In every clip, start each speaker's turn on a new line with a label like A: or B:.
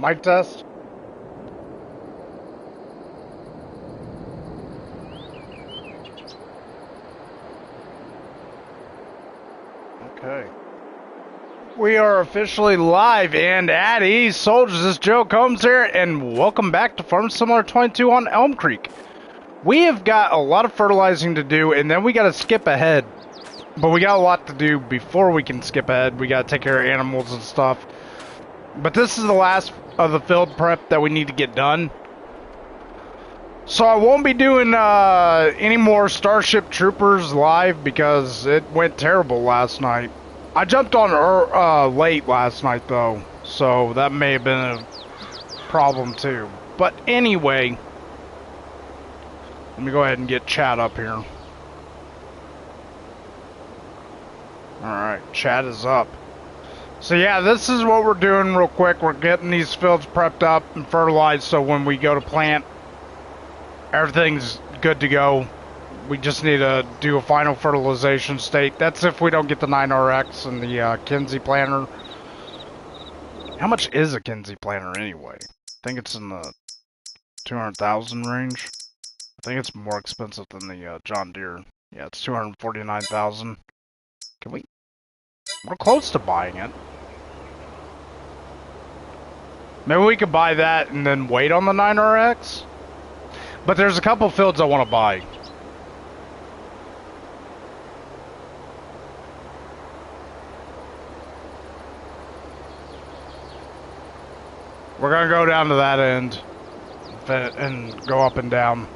A: Mic test. Okay. We are officially live and at ease. Soldiers, this is Joe Combs here, and welcome back to Farm Simulator 22 on Elmcreek. We have got a lot of fertilizing to do, and then we got to skip ahead. But we got a lot to do before we can skip ahead. We got to take care of animals and stuff. But this is the last of the field prep that we need to get done. So I won't be doing any more Starship Troopers live because it went terrible last night. I jumped on late last night though, so that may have been a problem too. But anyway, let me go ahead and get chat up here. Alright, chat is up. So yeah, this is what we're doing real quick. We're getting these fields prepped up and fertilized so when we go to plant, everything's good to go. We just need to do a final fertilization state. That's if we don't get the 9RX and the Kinsey planter. How much is a Kinsey planter anyway? I think it's in the 200,000 range. I think it's more expensive than the John Deere. Yeah, it's 249,000. Can we? We're close to buying it. Maybe we could buy that and then wait on the 9RX? But there's a couple fields I want to buy. We're going to go down to that end and go up and down.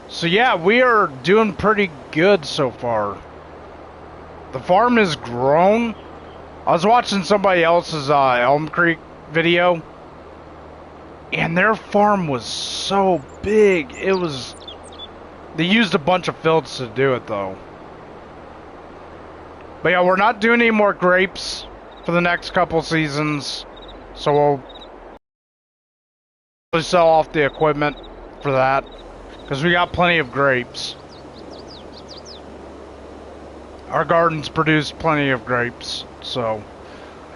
A: So yeah, we are doing pretty good so far. The farm is grown. I was watching somebody else's Elmcreek video, and their farm was so big. They used a bunch of fields to do it though. But yeah, we're not doing any more grapes for the next couple seasons, so we'll sell off the equipment for that, because we got plenty of grapes. Our gardens produce plenty of grapes, so.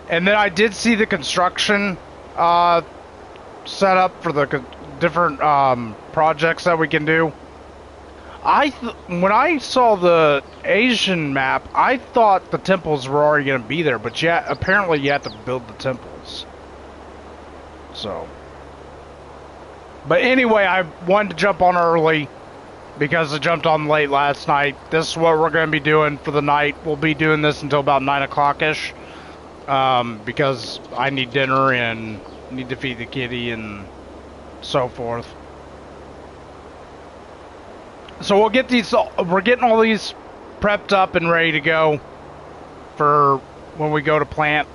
A: And then I did see the construction set up for the different projects that we can do. When I saw the Asian map, I thought the temples were already going to be there, but yeah, apparently you have to build the temples. So. But anyway, I wanted to jump on early because I jumped on late last night. This is what we're going to be doing for the night. We'll be doing this until about 9 o'clock-ish. Because I need dinner and need to feed the kitty and so forth. So we'll get these, we're getting all these prepped up and ready to go for when we go to plant.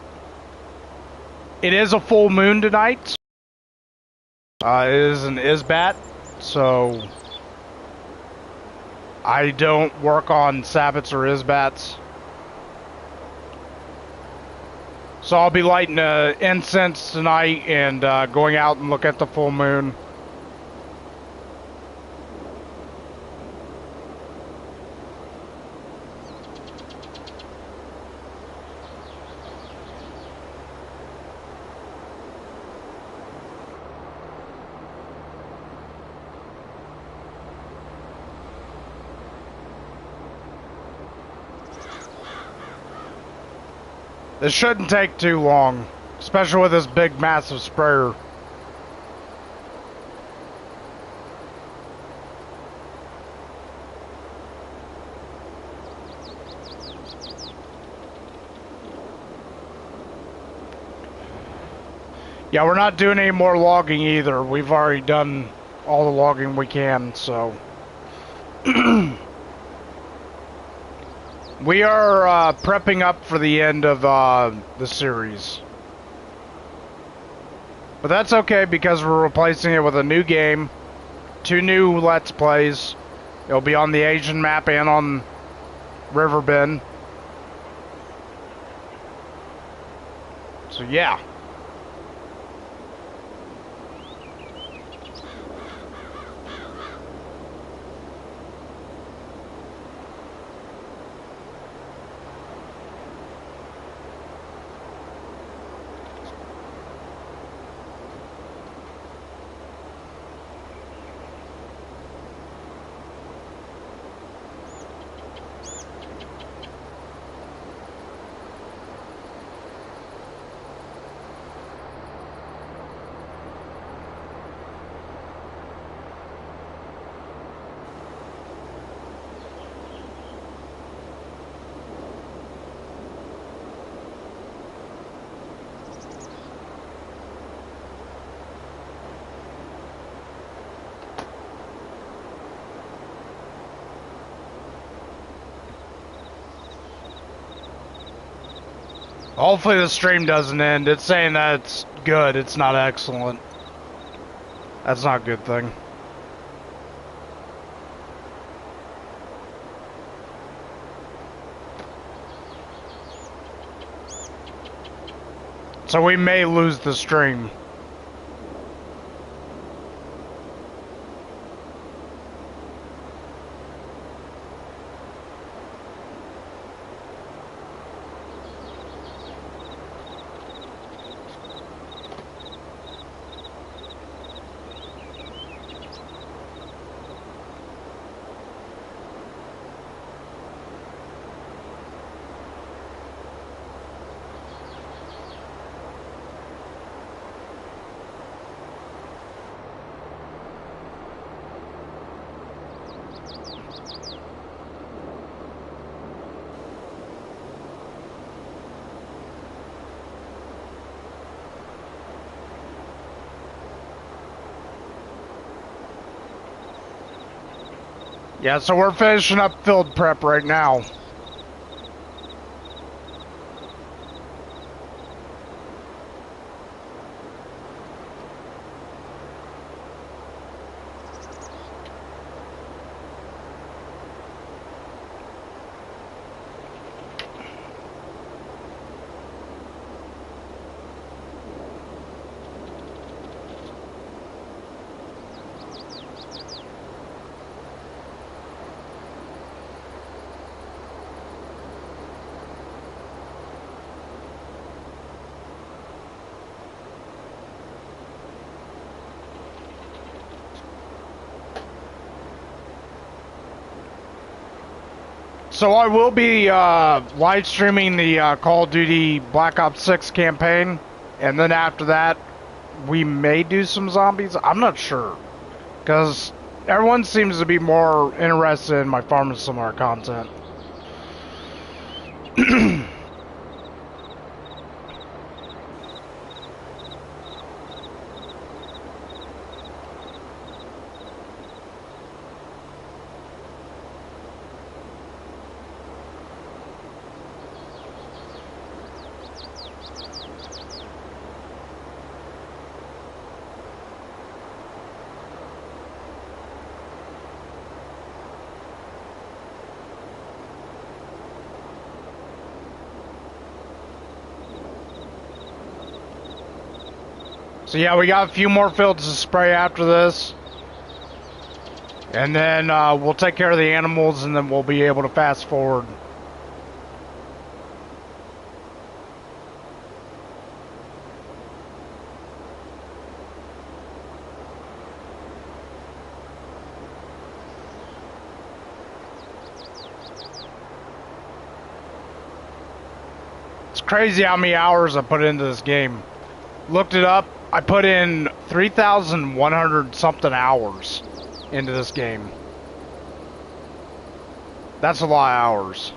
A: It is a full moon tonight. It is an Isbat, so I don't work on Sabbats or Isbats. So I'll be lighting incense tonight and going out and look at the full moon. This shouldn't take too long, especially with this big, massive sprayer. Yeah, we're not doing any more logging either. We've already done all the logging we can, so. We are prepping up for the end of the series. But that's okay because we're replacing it with a new game. 2 new Let's Plays. It'll be on the Asian map and on Riverbend. So yeah. Hopefully the stream doesn't end. It's saying that it's good. It's not excellent. That's not a good thing. So we may lose the stream. Yeah, so we're finishing up field prep right now. So I will be live streaming the Call of Duty Black Ops 6 campaign, and then after that, we may do some zombies. I'm not sure, because everyone seems to be more interested in my Farming Simulator content. So yeah, we got a few more fields to spray after this. And then we'll take care of the animals, and then we'll be able to fast forward. It's crazy how many hours I put into this game. Looked it up. I put in 3,100 something hours into this game. That's a lot of hours.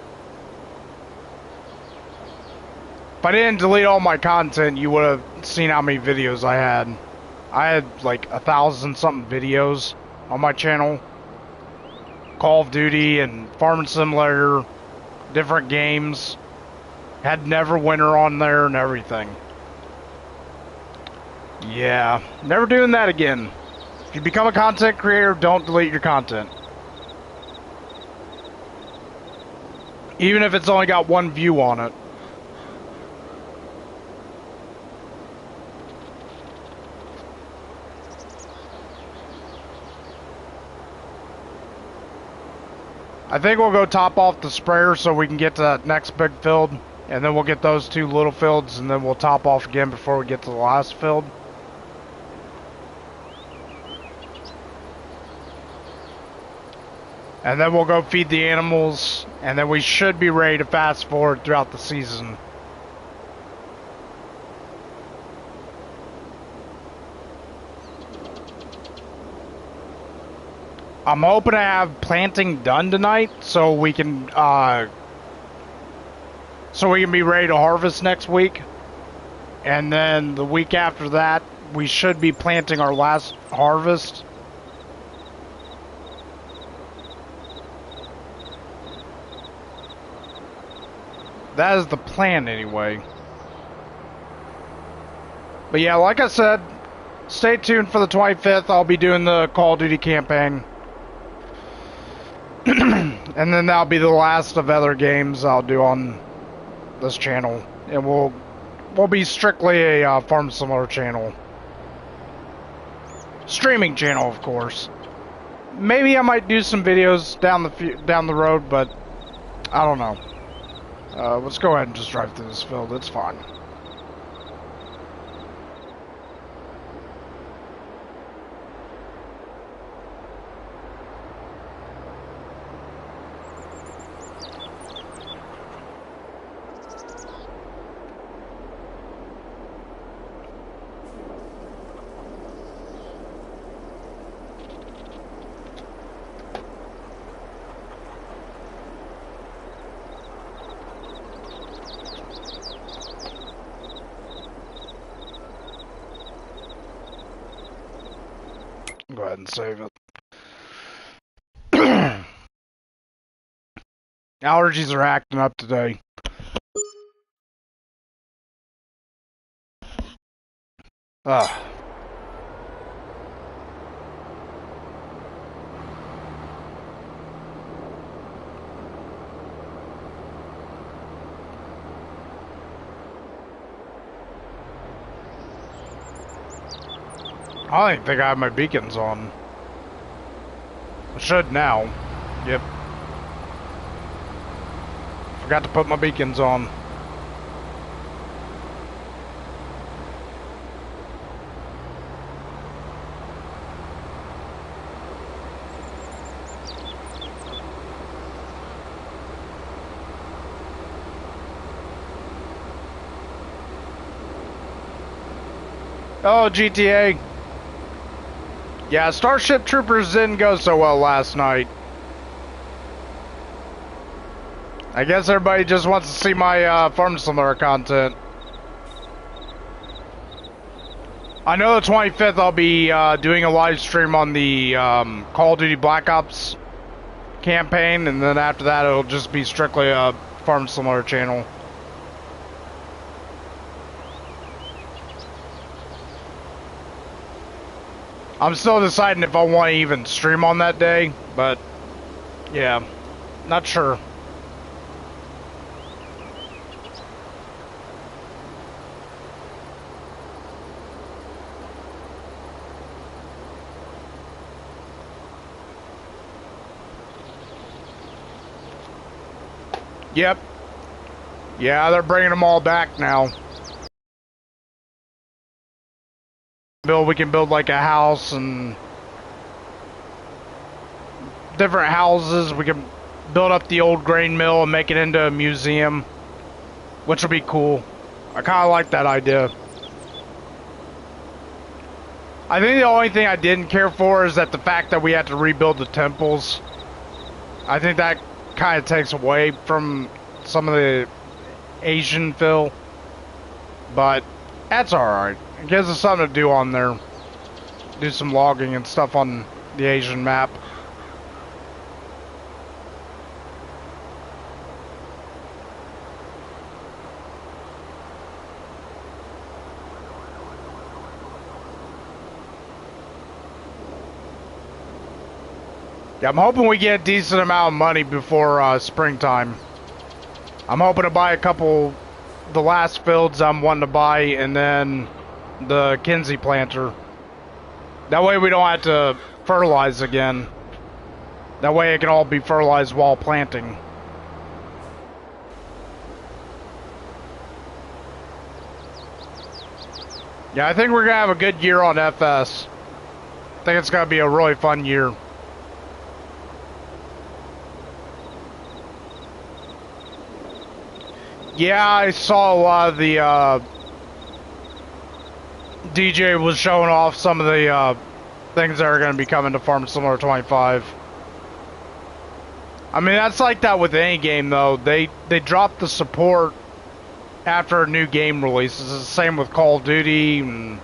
A: If I didn't delete all my content, you would have seen how many videos I had. I had like 1,000 something videos on my channel. Call of Duty and Farming Simulator, different games. Had Neverwinter on there and everything. Yeah, never doing that again. If you become a content creator, don't delete your content. Even if it's only got one view on it. I think we'll go top off the sprayer so we can get to that next big field. And then we'll get those two little fields, and then we'll top off again before we get to the last field. And then we'll go feed the animals, and then we should be ready to fast forward throughout the season. I'm hoping to have planting done tonight, so we can be ready to harvest next week. And then the week after that, we should be planting our last harvest. That is the plan, anyway. But yeah, like I said, stay tuned for the 25th. I'll be doing the Call of Duty campaign. And then that'll be the last of other games I'll do on this channel. And we'll be strictly a Farm Simulator channel. Streaming channel, of course. Maybe I might do some videos down the road, but I don't know. Let's go ahead and just drive through this field. It's fine. Go ahead and save it. Allergies are acting up today. Ugh. I don't think I have my beacons on. I should now. Yep. Forgot to put my beacons on. Oh, GTA. Yeah, Starship Troopers didn't go so well last night. I guess everybody just wants to see my Farm Simulator content. I know the 25th I'll be doing a live stream on the Call of Duty Black Ops campaign, and then after that it'll just be strictly a Farm Simulator channel. I'm still deciding if I want to even stream on that day, but yeah, not sure. Yep. Yeah, they're bringing them all back now. We can build like a house and different houses. We can build up the old grain mill and make it into a museum, which will be cool. I kind of like that idea. I think the only thing I didn't care for is that the fact that we had to rebuild the temples. I think that kind of takes away from some of the Asian feel, but that's alright. It gives us something to do on there. Do some logging and stuff on the Asian map. Yeah, I'm hoping we get a decent amount of money before springtime. I'm hoping to buy a couple, the last fields I'm wanting to buy, and then the Kinsey planter. That way we don't have to fertilize again. That way it can all be fertilized while planting. Yeah, I think we're gonna have a good year on FS. I think it's gonna be a really fun year. Yeah, I saw a lot of the DJ was showing off some of the things that are going to be coming to Farm Simulator 25. I mean, that's like that with any game, though. They drop the support after a new game releases. It's the same with Call of Duty and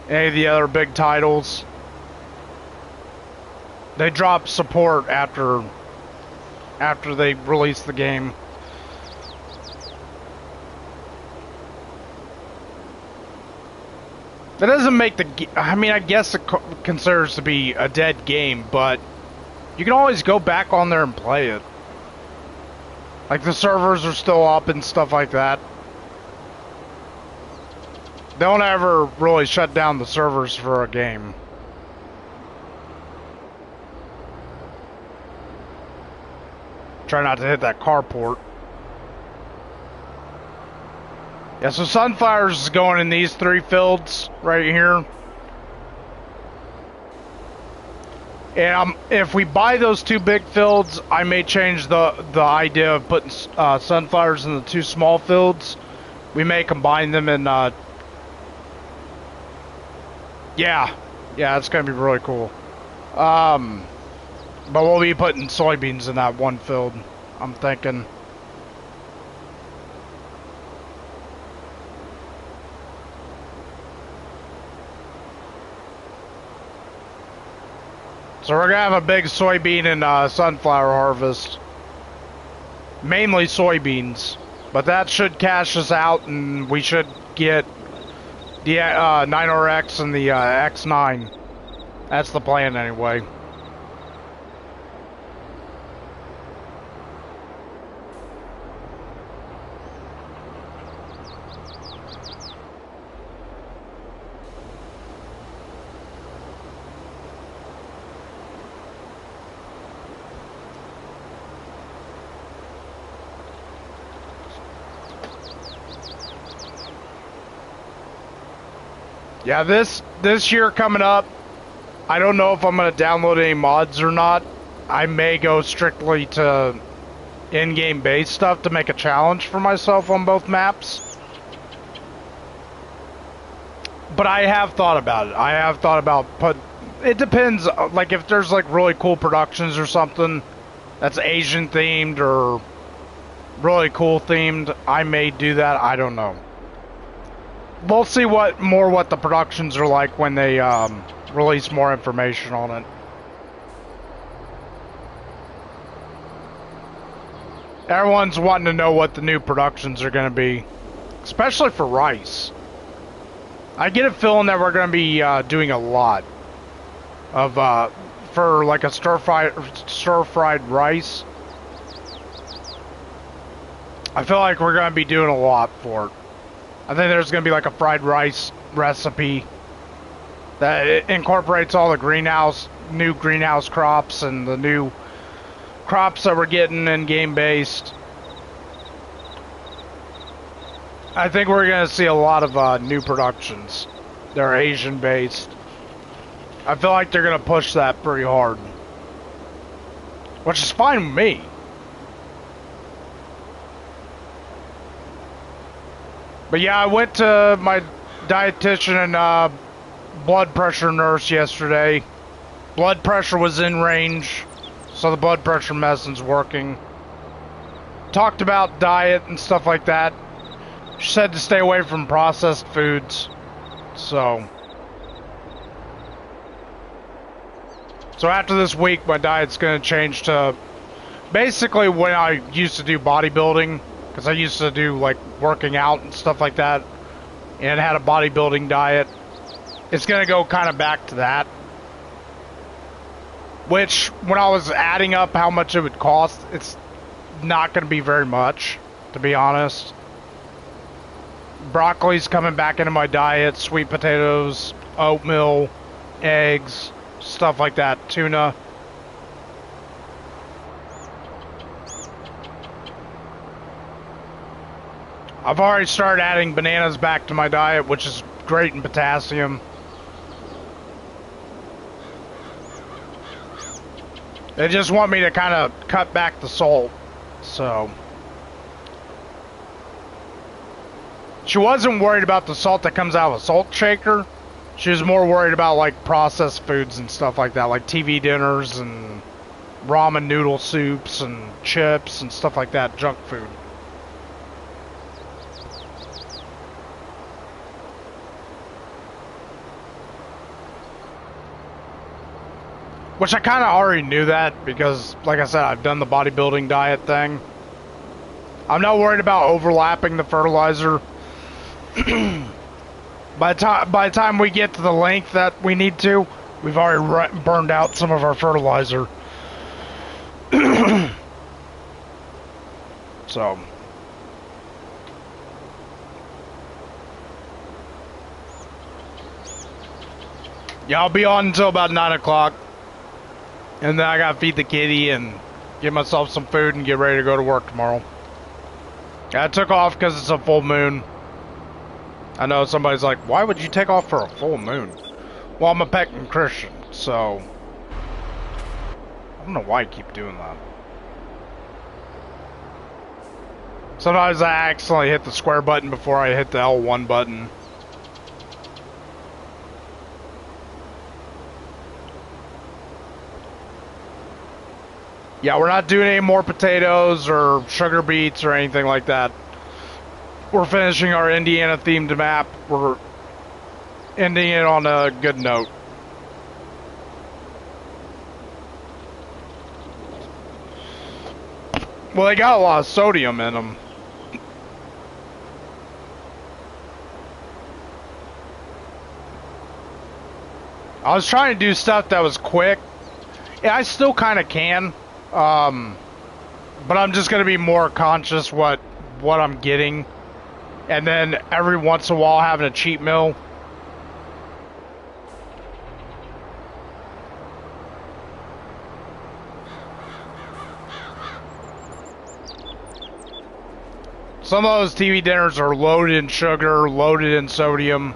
A: any of the other big titles. They drop support after they release the game. That doesn't make I mean, I guess it considers to be a dead game, but you can always go back on there and play it. Like, the servers are still up and stuff like that. They don't ever really shut down the servers for a game. Try not to hit that carport. Yeah, so Sunflowers is going in these 3 fields right here. And if we buy those 2 big fields, I may change the idea of putting Sunflowers in the 2 small fields. We may combine them in... Yeah, it's going to be really cool. But we'll be putting soybeans in that 1 field, I'm thinking. So we're gonna have a big soybean and sunflower harvest. Mainly soybeans. But that should cash us out and we should get the 9RX and the X9. That's the plan anyway. Yeah, this year coming up, I don't know if I'm going to download any mods or not. I may go strictly to in-game based stuff to make a challenge for myself on both maps. But I have thought about it. I have thought about it depends, like if there's like really cool productions or something that's Asian themed or really cool themed, I may do that. I don't know. We'll see what the productions are like when they release more information on it. Everyone's wanting to know what the new productions are going to be, especially for rice. I get a feeling that we're going to be doing a lot of for like a stir-fried rice. I feel like we're going to be doing a lot for it. I think there's going to be like a fried rice recipe that incorporates all the new greenhouse crops and the new crops that we're getting in game based. I think we're going to see a lot of new productions. They're Asian based. I feel like they're going to push that pretty hard, which is fine with me. But yeah, I went to my dietitian and blood pressure nurse yesterday. Blood pressure was in range, so the blood pressure medicine's working. Talked about diet and stuff like that. She said to stay away from processed foods. So after this week, my diet's going to change to basically when I used to do bodybuilding. Because I used to do, like, working out and stuff like that. And had a bodybuilding diet. It's going to go kind of back to that. Which, when I was adding up how much it would cost, it's not going to be very much, to be honest. Broccoli's coming back into my diet. Sweet potatoes, oatmeal, eggs, stuff like that. Tuna. I've already started adding bananas back to my diet, which is great in potassium. They just want me to kind of cut back the salt, so. She wasn't worried about the salt that comes out of a salt shaker. She was more worried about like processed foods and stuff like that, like TV dinners and ramen noodle soups and chips and stuff like that, junk food. Which I kind of already knew that because, like I said, I've done the bodybuilding diet thing. I'm not worried about overlapping the fertilizer. By the time we get to the length that we need to, we've already burned out some of our fertilizer. So. Yeah, I'll be on until about 9 o'clock. And then I gotta feed the kitty and get myself some food and get ready to go to work tomorrow. I took off because it's a full moon. I know somebody's like, why would you take off for a full moon? Well, I'm a pagan Christian, so I don't know why I keep doing that. Sometimes I accidentally hit the square button before I hit the L1 button. Yeah, we're not doing any more potatoes or sugar beets or anything like that. We're finishing our Indiana themed map. We're ending it on a good note. Well, they got a lot of sodium in them. I was trying to do stuff that was quick. Yeah, I still kind of can. But I'm just going to be more conscious what I'm getting. And then every once in a while having a cheat meal. Some of those TV dinners are loaded in sugar, loaded in sodium,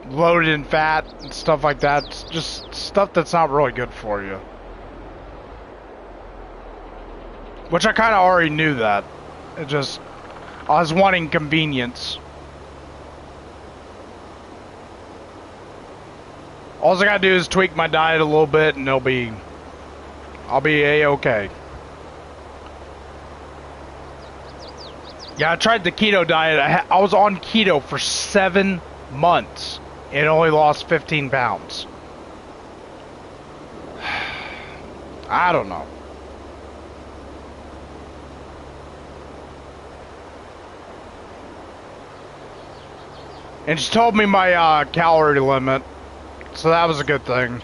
A: loaded in fat, and stuff like that. It's just stuff that's not really good for you. Which I kind of already knew that. It just, I was wanting convenience. All I gotta do is tweak my diet a little bit and I'll be A-okay. Yeah, I tried the keto diet. I was on keto for 7 months and only lost 15 pounds. I don't know. And she told me my calorie limit, so that was a good thing.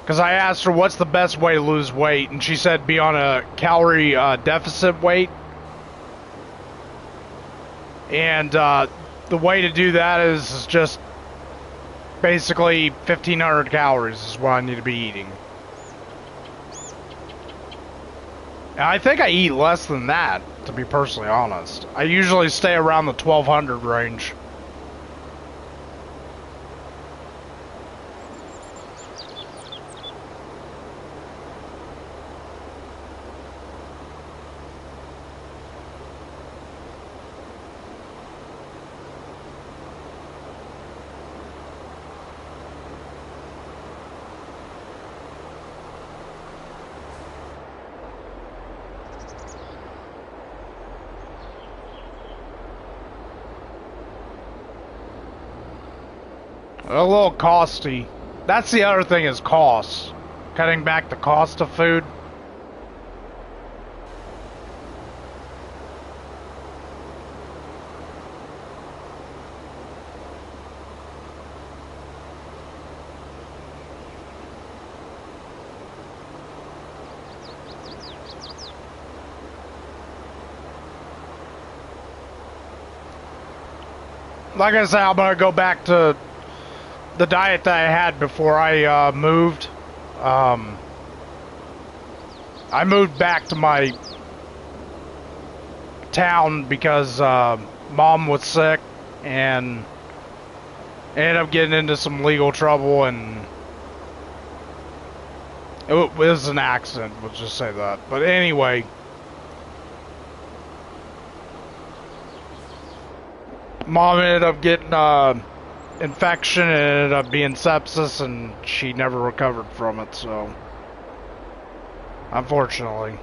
A: Because I asked her what's the best way to lose weight, and she said be on a calorie deficit weight. And the way to do that is just basically 1,500 calories is what I need to be eating. And I think I eat less than that, to be personally honest. I usually stay around the 1,200 range. A little costly. That's the other thing is costs. Cutting back the cost of food. Like I said, I'm gonna go back to the diet that I had before I moved. I moved back to my town because Mom was sick and ended up getting into some legal trouble, and it was an accident, we'll just say that. But anyway, Mom ended up getting infection and it ended up being sepsis, and she never recovered from it, so unfortunately.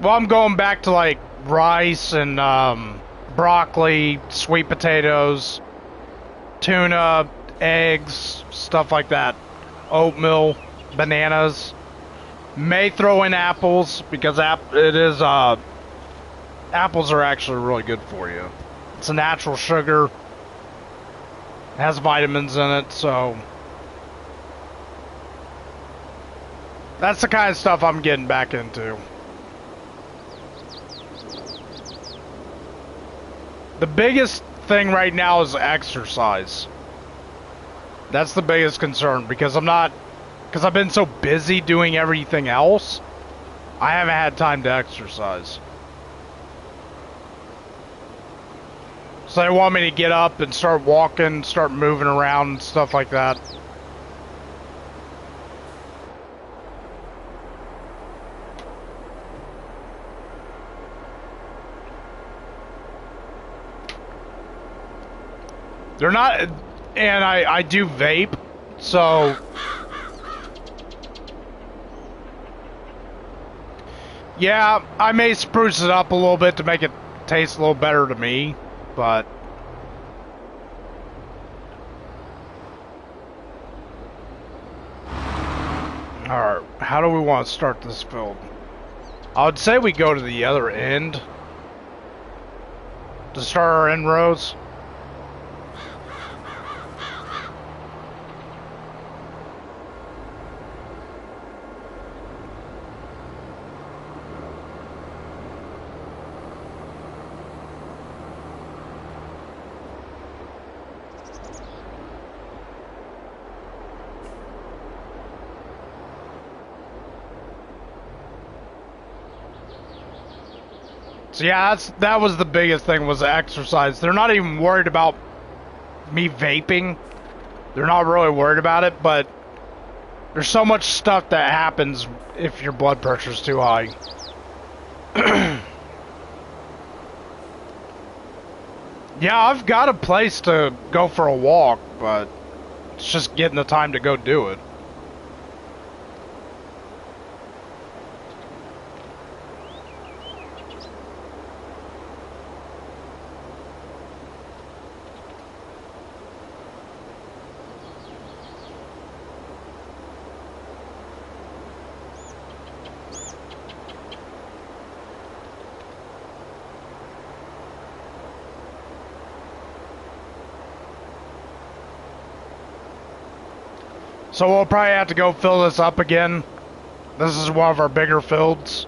A: Well, I'm going back to like rice and broccoli, sweet potatoes, tuna, eggs, stuff stuff like that. Oatmeal, bananas. May throw in apples because apples are actually really good for you. It's a natural sugar. It has vitamins in it, so that's the kind of stuff I'm getting back into. The biggest thing right now is exercise. That's the biggest concern because I've been so busy doing everything else, I haven't had time to exercise. So they want me to get up and start walking, start moving around and stuff like that. They're not, and I do vape, so yeah, I may spruce it up a little bit to make it taste a little better to me, but alright, how do we want to start this field? I would say we go to the other end to start our inroads. So yeah, that was the biggest thing, was the exercise. They're not even worried about me vaping. They're not really worried about it, but there's so much stuff that happens if your blood pressure's too high. Yeah, I've got a place to go for a walk, but it's just getting the time to go do it. So we'll probably have to go fill this up again. This is one of our bigger fields.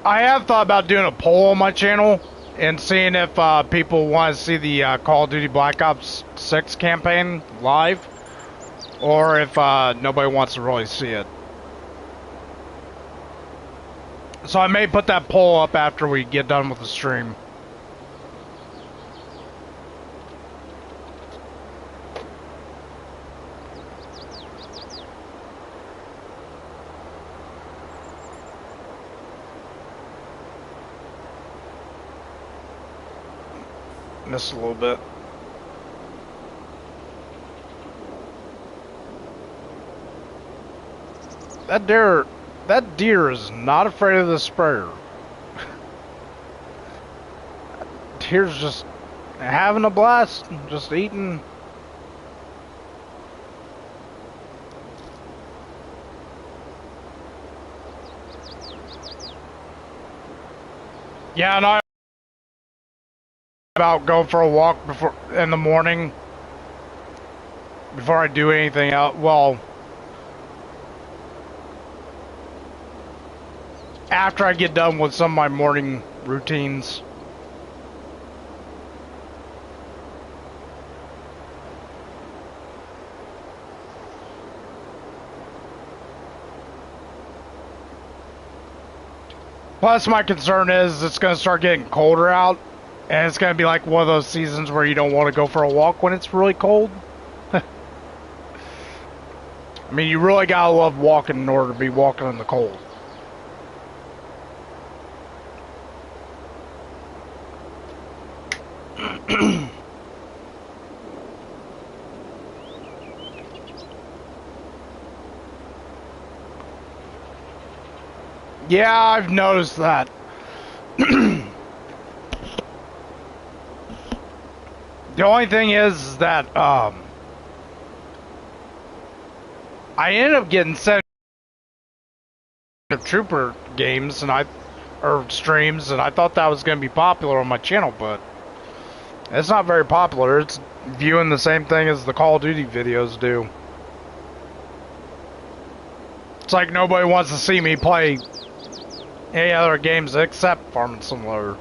A: I have thought about doing a poll on my channel and seeing if people want to see the Call of Duty Black Ops 6 campaign live, or if nobody wants to really see it. So I may put that poll up after we get done with the stream. Missed a little bit. That deer is not afraid of the sprayer. Deer's just having a blast, just eating. Yeah, and I about going for a walk before in the morning before I do anything else. Well, after I get done with some of my morning routines. Plus, my concern is it's going to start getting colder out, And it's gonna be like one of those seasons where you don't want to go for a walk when it's really cold. I mean, you really gotta love walking in order to be walking in the cold. Yeah, I've noticed that. The only thing is that I ended up getting sent to Trooper games or streams, and I thought that was going to be popular on my channel, but it's not very popular. It's viewing the same thing as the Call of Duty videos do. It's like nobody wants to see me play any other games except Farming Simulator.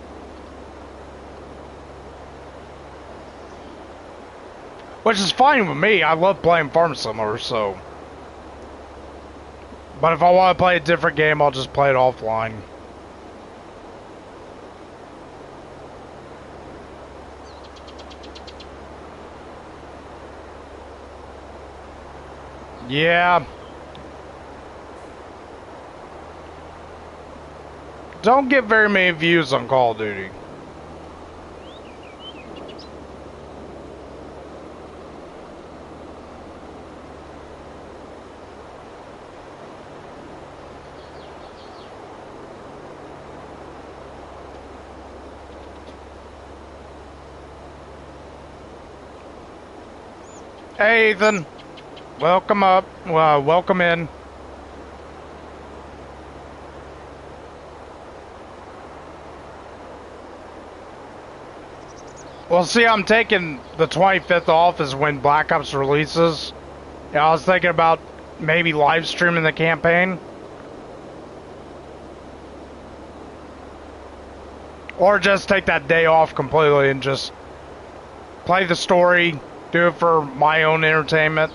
A: Which is fine with me. I love playing Farming Simulator, so. But if I want to play a different game, I'll just play it offline. Yeah. Don't get very many views on Call of Duty. Hey, Ethan. Welcome up. Well, welcome in. Well, see, I'm taking the 25th off is when Black Ops releases. Yeah, I was thinking about maybe live streaming the campaign. Or just take that day off completely and just play the story, do it for my own entertainment.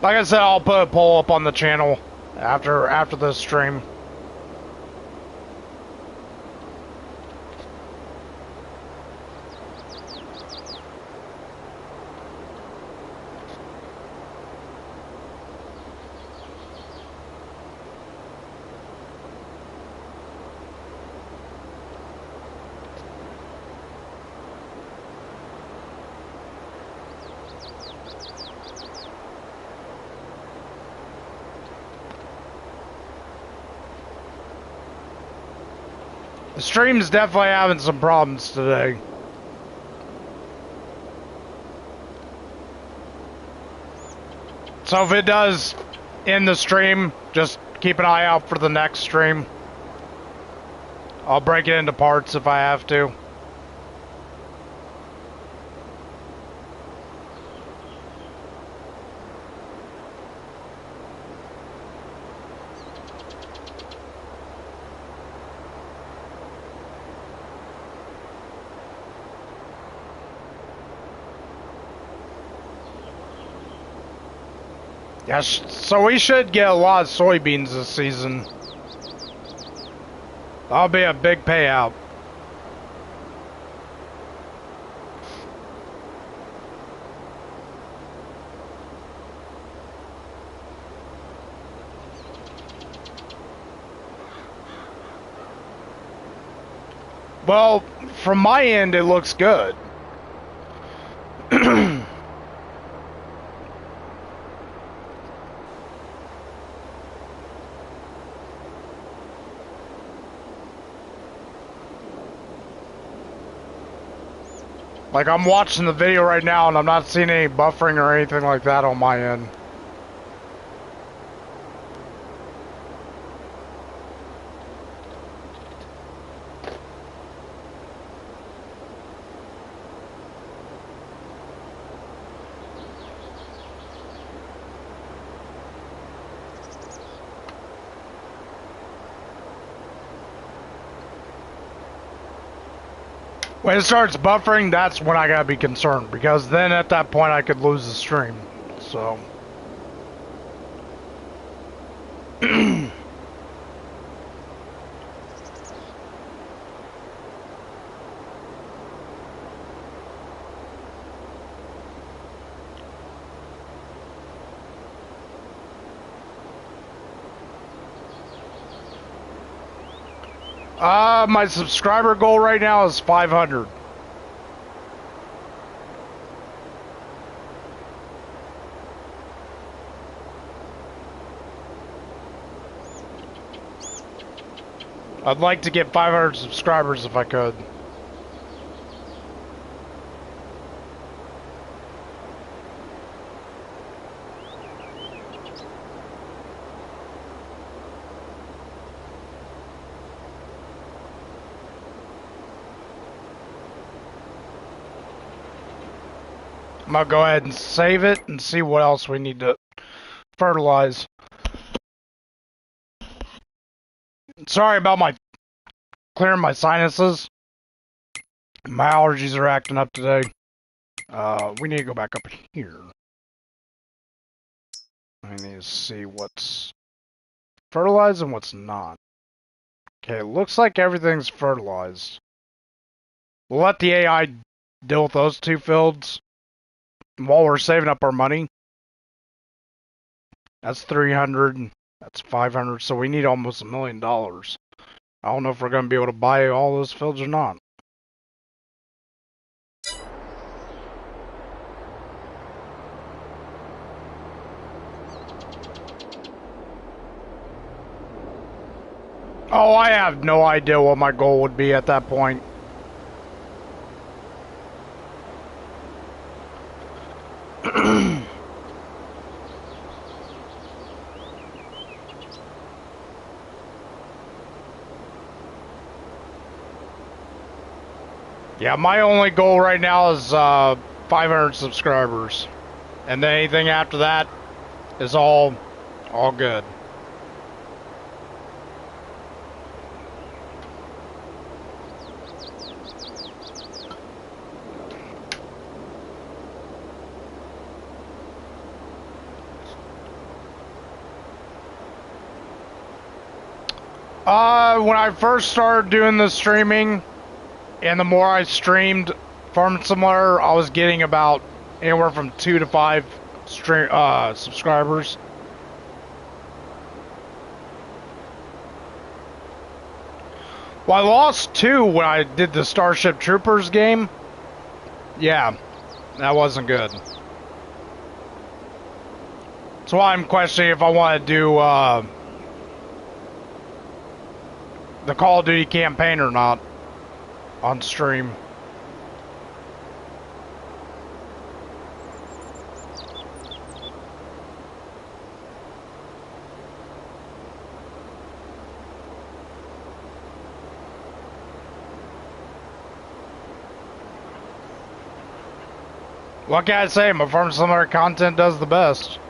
A: Like I said, I'll put a poll up on the channel after the stream. The stream's definitely having some problems today. So if it does end the stream, just keep an eye out for the next stream. I'll break it into parts if I have to. Yes, so we should get a lot of soybeans this season. That'll be a big payout. Well, from my end, it looks good. Like, I'm watching the video right now, and I'm not seeing any buffering or anything like that on my end. When it starts buffering, that's when I gotta be concerned, because then at that point I could lose the stream. So. My subscriber goal right now is 500. I'd like to get 500 subscribers if I could. I'm gonna go ahead and save it and see what else we need to fertilize. Sorry about my clearing my sinuses. My allergies are acting up today. We need to go back up here. I need to see what's fertilized and what's not. Okay, it looks like everything's fertilized. We'll let the AI deal with those two fields while we're saving up our money. That's 300. That's 500. So we need almost $1 million. I don't know if we're going to be able to buy all those fields or not. Oh, I have no idea what my goal would be at that point. Yeah, my only goal right now is 500 subscribers. And then anything after that is all good. When I first started doing the streaming, and the more I streamed Farm Simulator, I was getting about anywhere from 2 to 5 subscribers. Well, I lost 2 when I did the Starship Troopers game. Yeah, that wasn't good. That's why I'm questioning if I want to do the Call of Duty campaign or not on stream. What can I say? My Farm Simulator content does the best.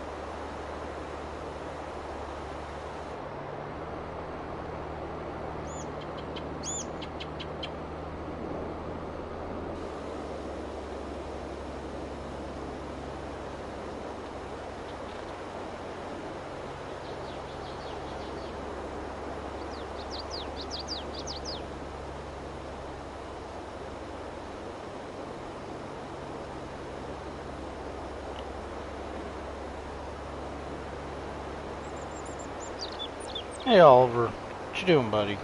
A: Hey Oliver, what you doing, buddy?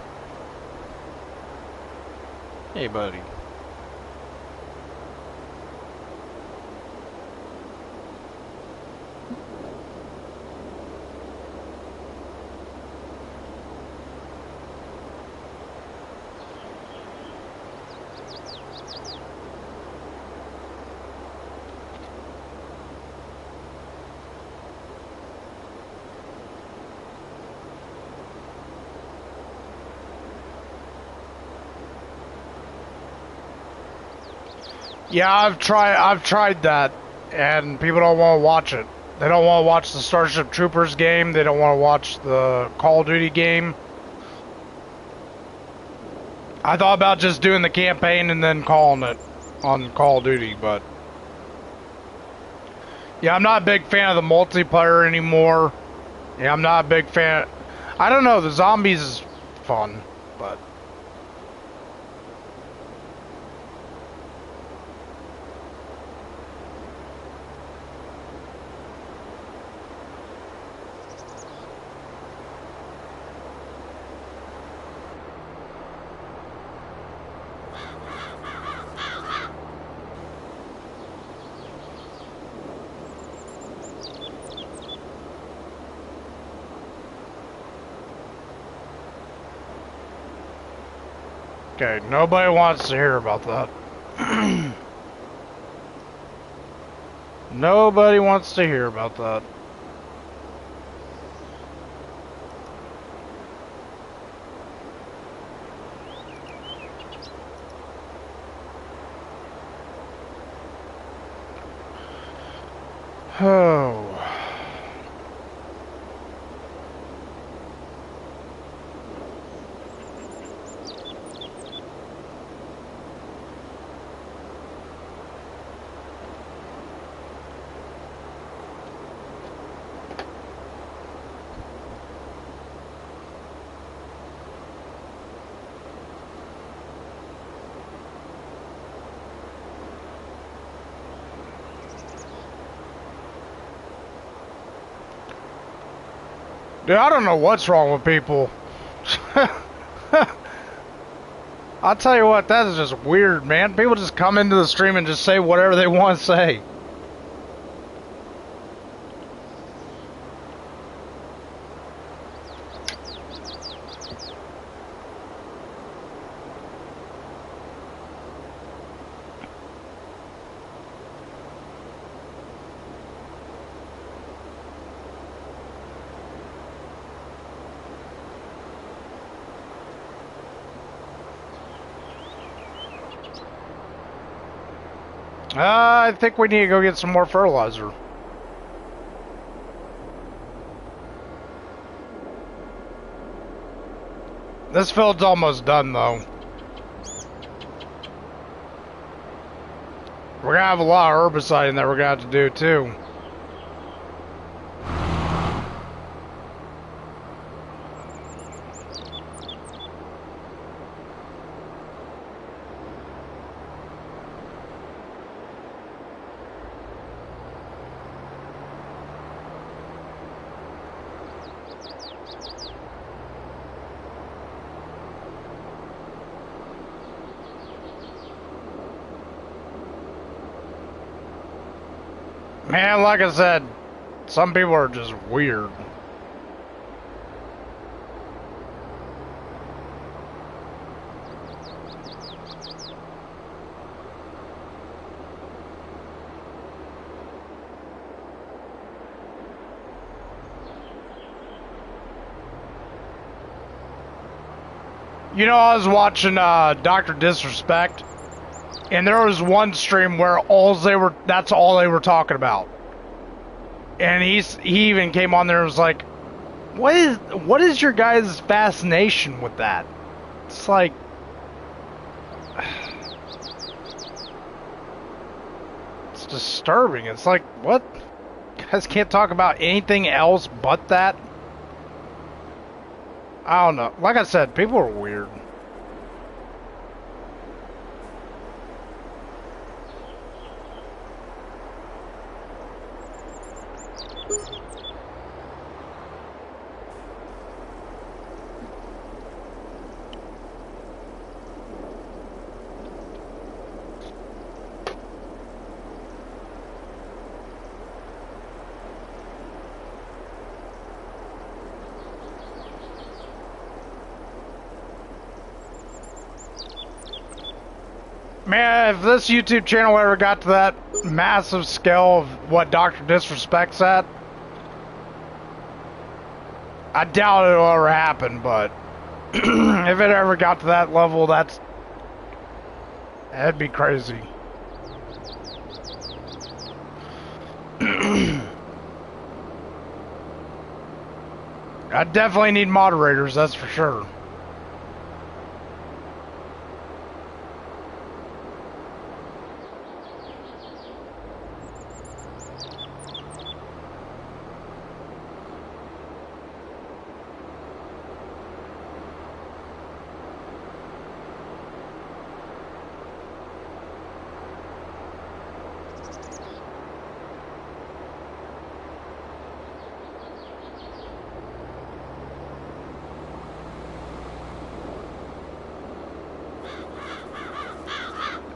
A: Hey, buddy. Yeah, I've tried that, and people don't want to watch it. They don't want to watch the Starship Troopers game. They don't want to watch the Call of Duty game. I thought about just doing the campaign and then calling it on Call of Duty, but yeah, I'm not a big fan of the multiplayer anymore. Yeah, I'm not a big fan. I don't know, the zombies is fun, but okay, nobody wants to hear about that. Nobody wants to hear about that. Oh. Dude, I don't know what's wrong with people. I'll tell you what, that is just weird, man. People just come into the stream and just say whatever they want to say. I think we need to go get some more fertilizer. This field's almost done, though. We're gonna have a lot of herbicide that we're gonna have to do, too. Man, like I said, some people are just weird. You know, I was watching Dr. Disrespect, and there was one stream where that's all they were talking about. And he even came on there and was like, what is your guys' fascination with that? It's like, it's disturbing. It's like, what? You guys can't talk about anything else but that? I don't know. Like I said, people are weird. Man, if this YouTube channel ever got to that massive scale of what Dr. Disrespect's at, I doubt it'll ever happen, but if it ever got to that level, that'd be crazy. I definitely need moderators, that's for sure.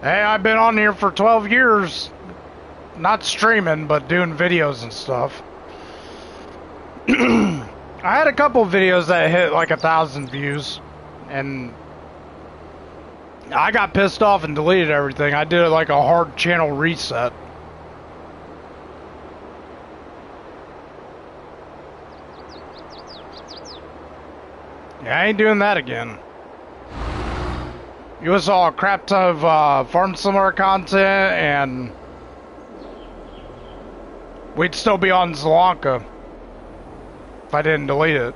A: Hey, I've been on here for 12 years. Not streaming, but doing videos and stuff. I had a couple videos that hit like 1,000 views, and I got pissed off and deleted everything. I did like a hard channel reset. Yeah, I ain't doing that again. You saw a crap ton of farm similar content, and we'd still be on Sri Lanka if I didn't delete it.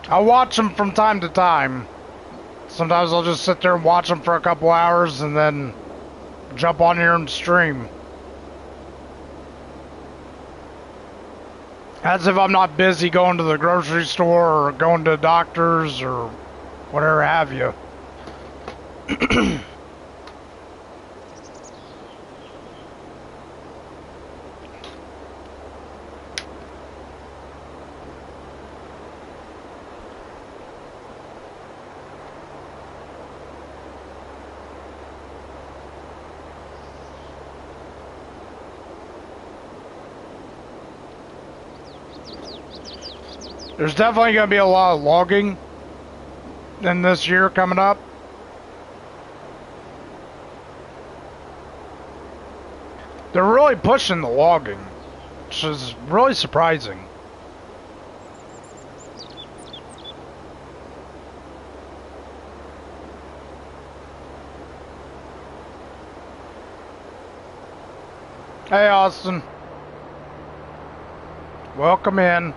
A: I watch them from time to time. Sometimes I'll just sit there and watch them for a couple hours and then jump on here and stream. As if I'm not busy going to the grocery store or going to the doctor's or whatever have you. There's definitely going to be a lot of logging in this year coming up. They're really pushing the logging, which is really surprising. Hey, Austin. Welcome in.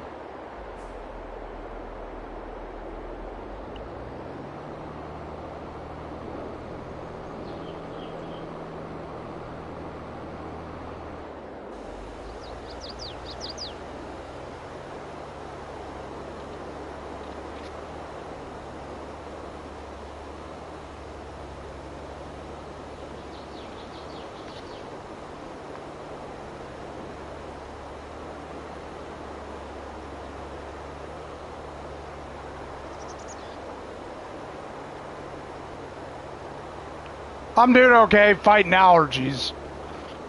A: I'm doing okay, fighting allergies.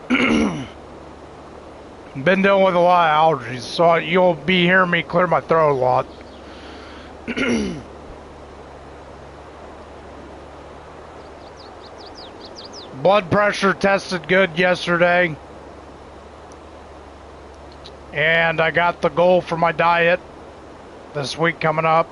A: Been dealing with a lot of allergies, so you'll be hearing me clear my throat a lot. Blood pressure tested good yesterday. And I got the goal for my diet this week coming up.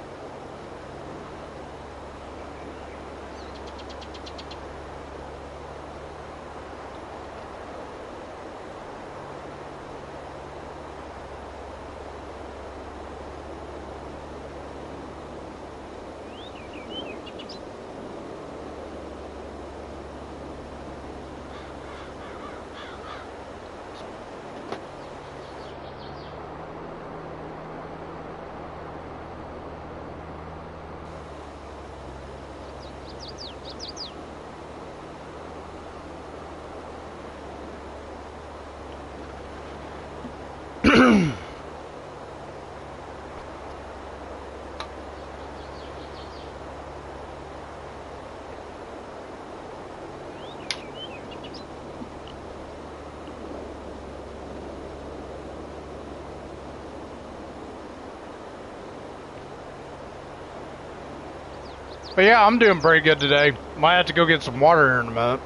A: But yeah, I'm doing pretty good today. Might have to go get some water here in a minute.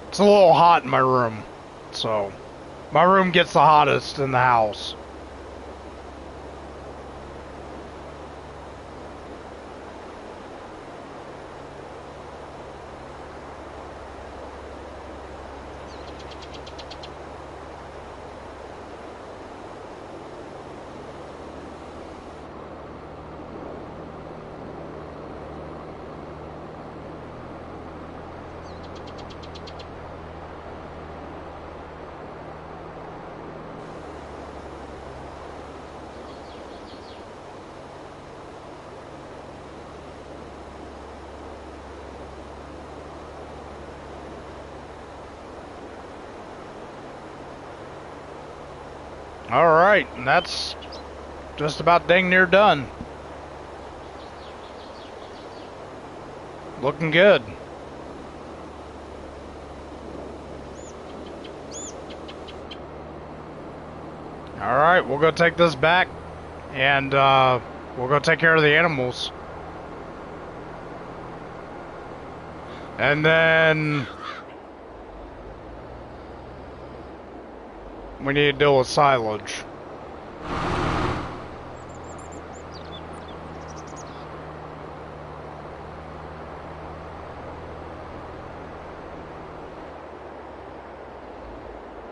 A: It's a little hot in my room, so my room gets the hottest in the house. Alright, and that's just about dang near done. Looking good. Alright, we'll go take this back, and we'll go take care of the animals. And then we need to deal with silage.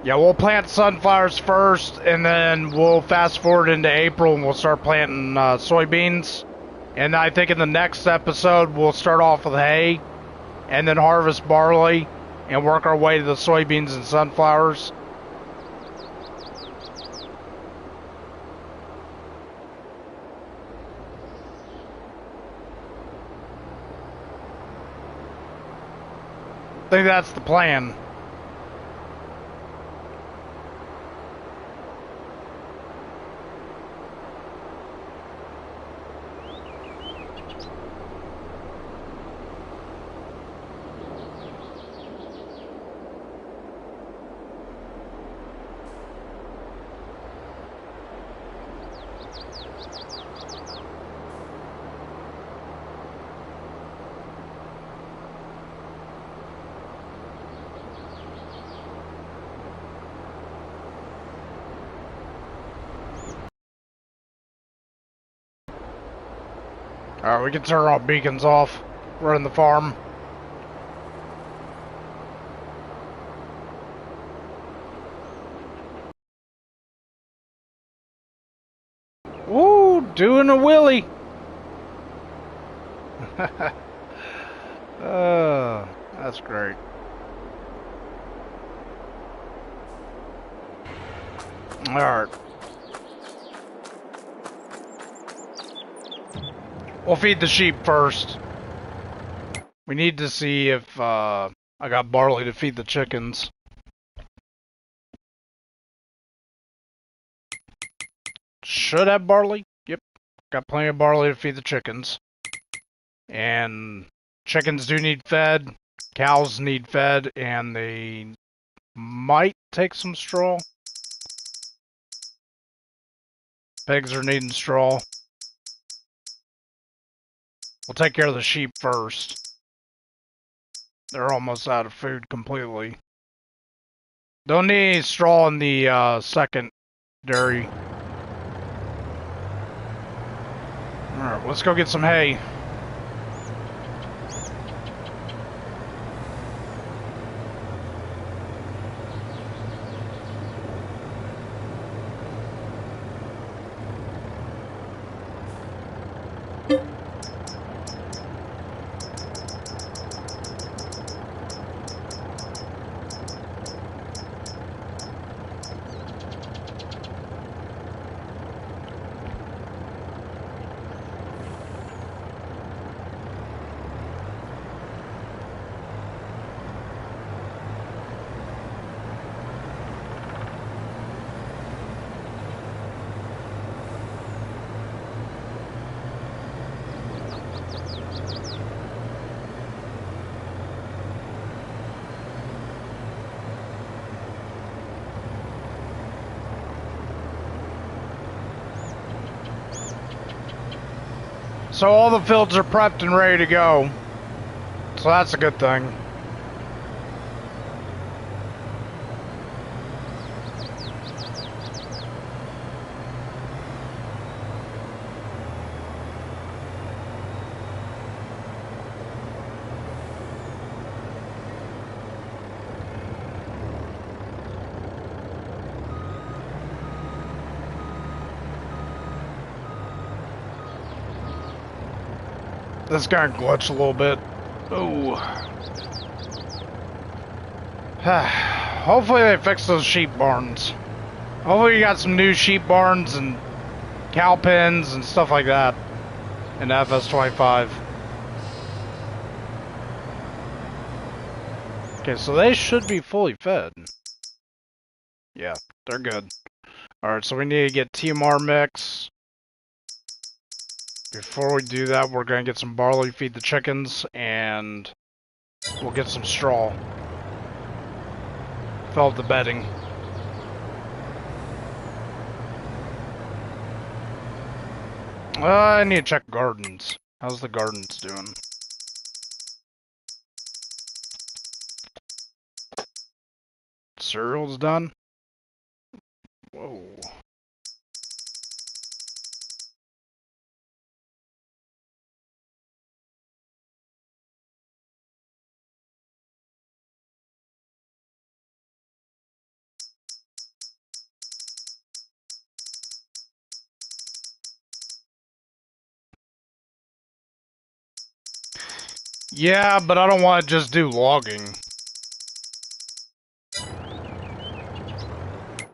A: Yeah, we'll plant sunflowers first, and then we'll fast forward into April and we'll start planting soybeans. And I think in the next episode, we'll start off with hay, and then harvest barley, and work our way to the soybeans and sunflowers. I think that's the plan. Alright, we can turn our beacons off. We're in the farm. Ooh, doing a wheelie. That's great. Alright. We'll feed the sheep first. We need to see if I got barley to feed the chickens. Should have barley. Yep. Got plenty of barley to feed the chickens. And chickens do need fed. Cows need fed. And they might take some straw. Pigs are needing straw. We'll take care of the sheep first. They're almost out of food completely. Don't need any straw in the second dairy. Alright, let's go get some hay. So all the fields are prepped and ready to go. So that's a good thing. This guy glitched a little bit. Ooh. Hopefully they fix those sheep barns. Hopefully you got some new sheep barns and cow pens and stuff like that in FS25. Okay, so they should be fully fed. Yeah, they're good. Alright, so we need to get TMR mix. Before we do that, we're going to get some barley, feed the chickens, and we'll get some straw. Fill up the bedding. I need to check gardens. How's the gardens doing? Cereal's done? Whoa. Yeah, but I don't want to just do logging.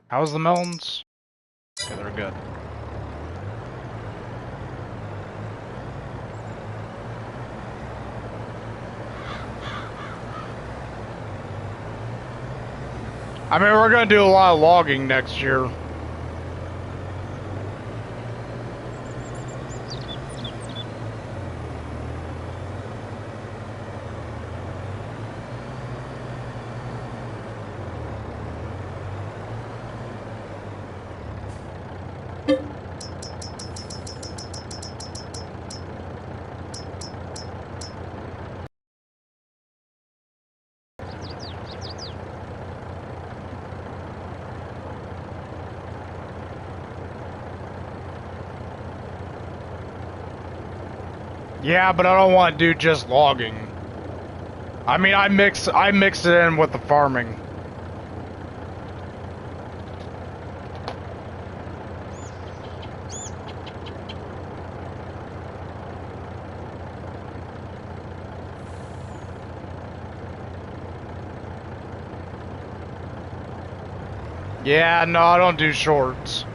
A: How's the melons? Okay, they're good. I mean, we're going to do a lot of logging next year. Yeah, but I don't want to do just logging. I mean, I mix it in with the farming. Yeah, no, I don't do shorts.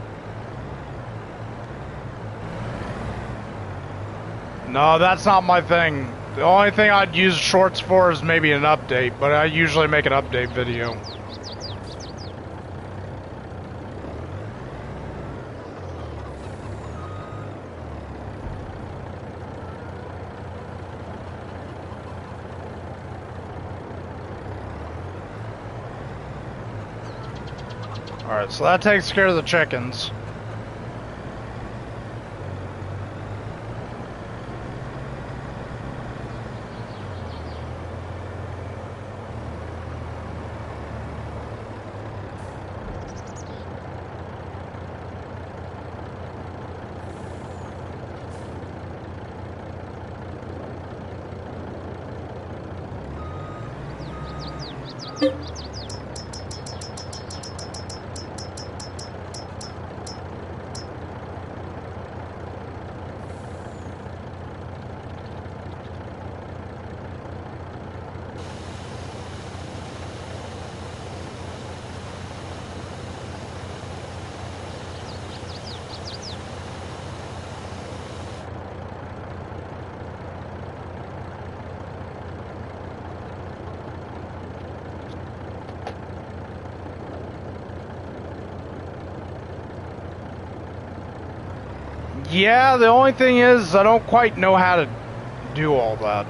A: No, that's not my thing. The only thing I'd use shorts for is maybe an update, but I usually make an update video. Alright, so that takes care of the chickens. Yeah, the only thing is I don't quite know how to do all that.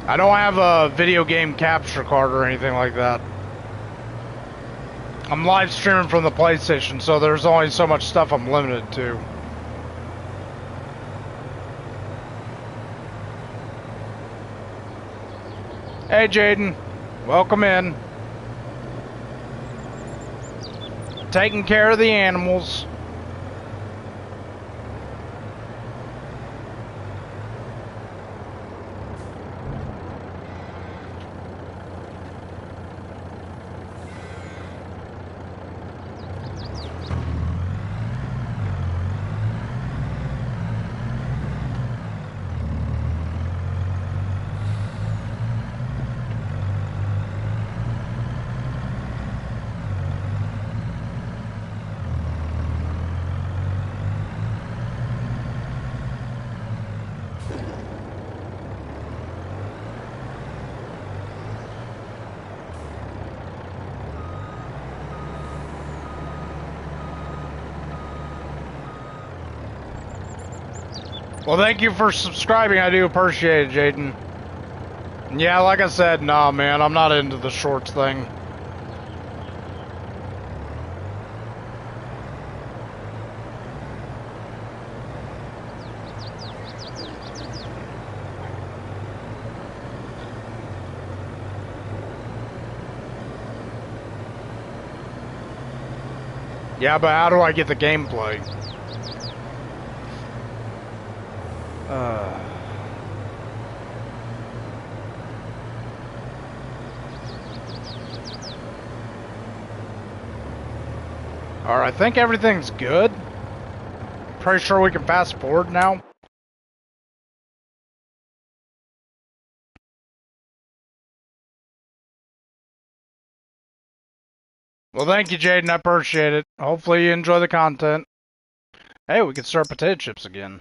A: I don't have a video game capture card or anything like that. I'm live streaming from the PlayStation, so there's only so much stuff I'm limited to. Hey, Jaden. Welcome in. Taking care of the animals. Well, thank you for subscribing. I do appreciate it, Jaden. Yeah, like I said, nah, man, I'm not into the shorts thing. Yeah, but how do I get the gameplay? Alright, I think everything's good. Pretty sure we can fast forward now. Well, thank you, Jaden. I appreciate it. Hopefully you enjoy the content. Hey, we can start potato chips again.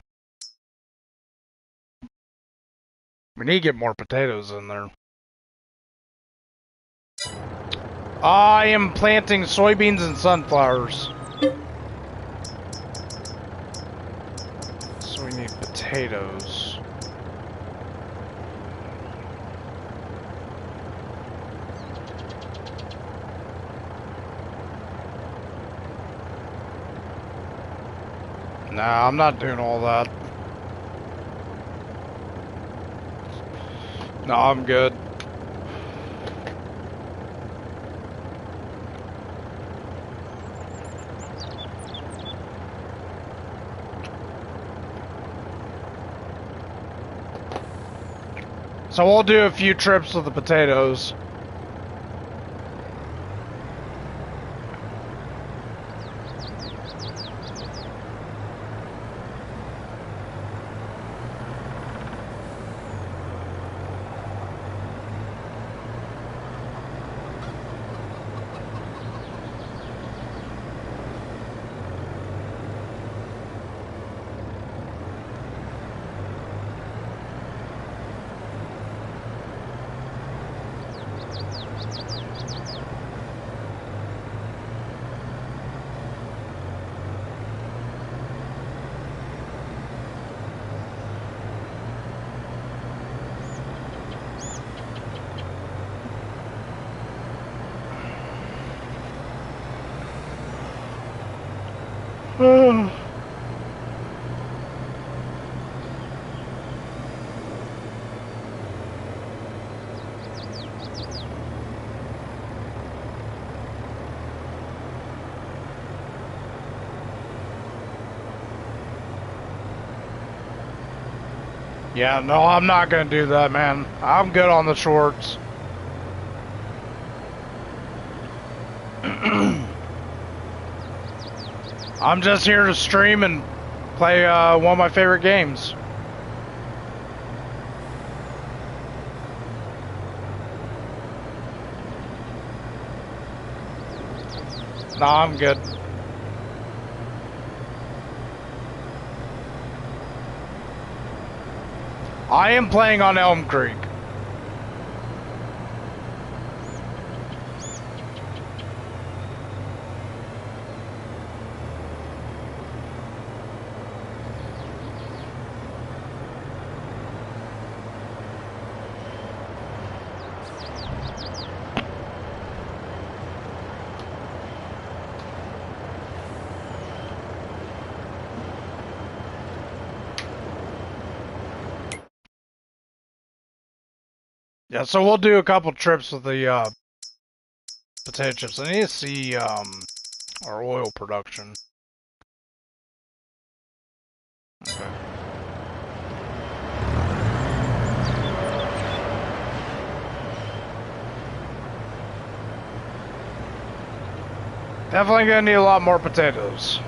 A: We need to get more potatoes in there. I am planting soybeans and sunflowers. So we need potatoes. Nah, I'm not doing all that. No, I'm good. So we'll do a few trips with the potatoes. Yeah, no, I'm not gonna do that, man. I'm good on the shorts. I'm just here to stream and play one of my favorite games. Nah, I'm good. I am playing on Elmcreek. Yeah, so we'll do a couple trips with the potato chips. I need to see our oil production. Okay. Definitely gonna need a lot more potatoes.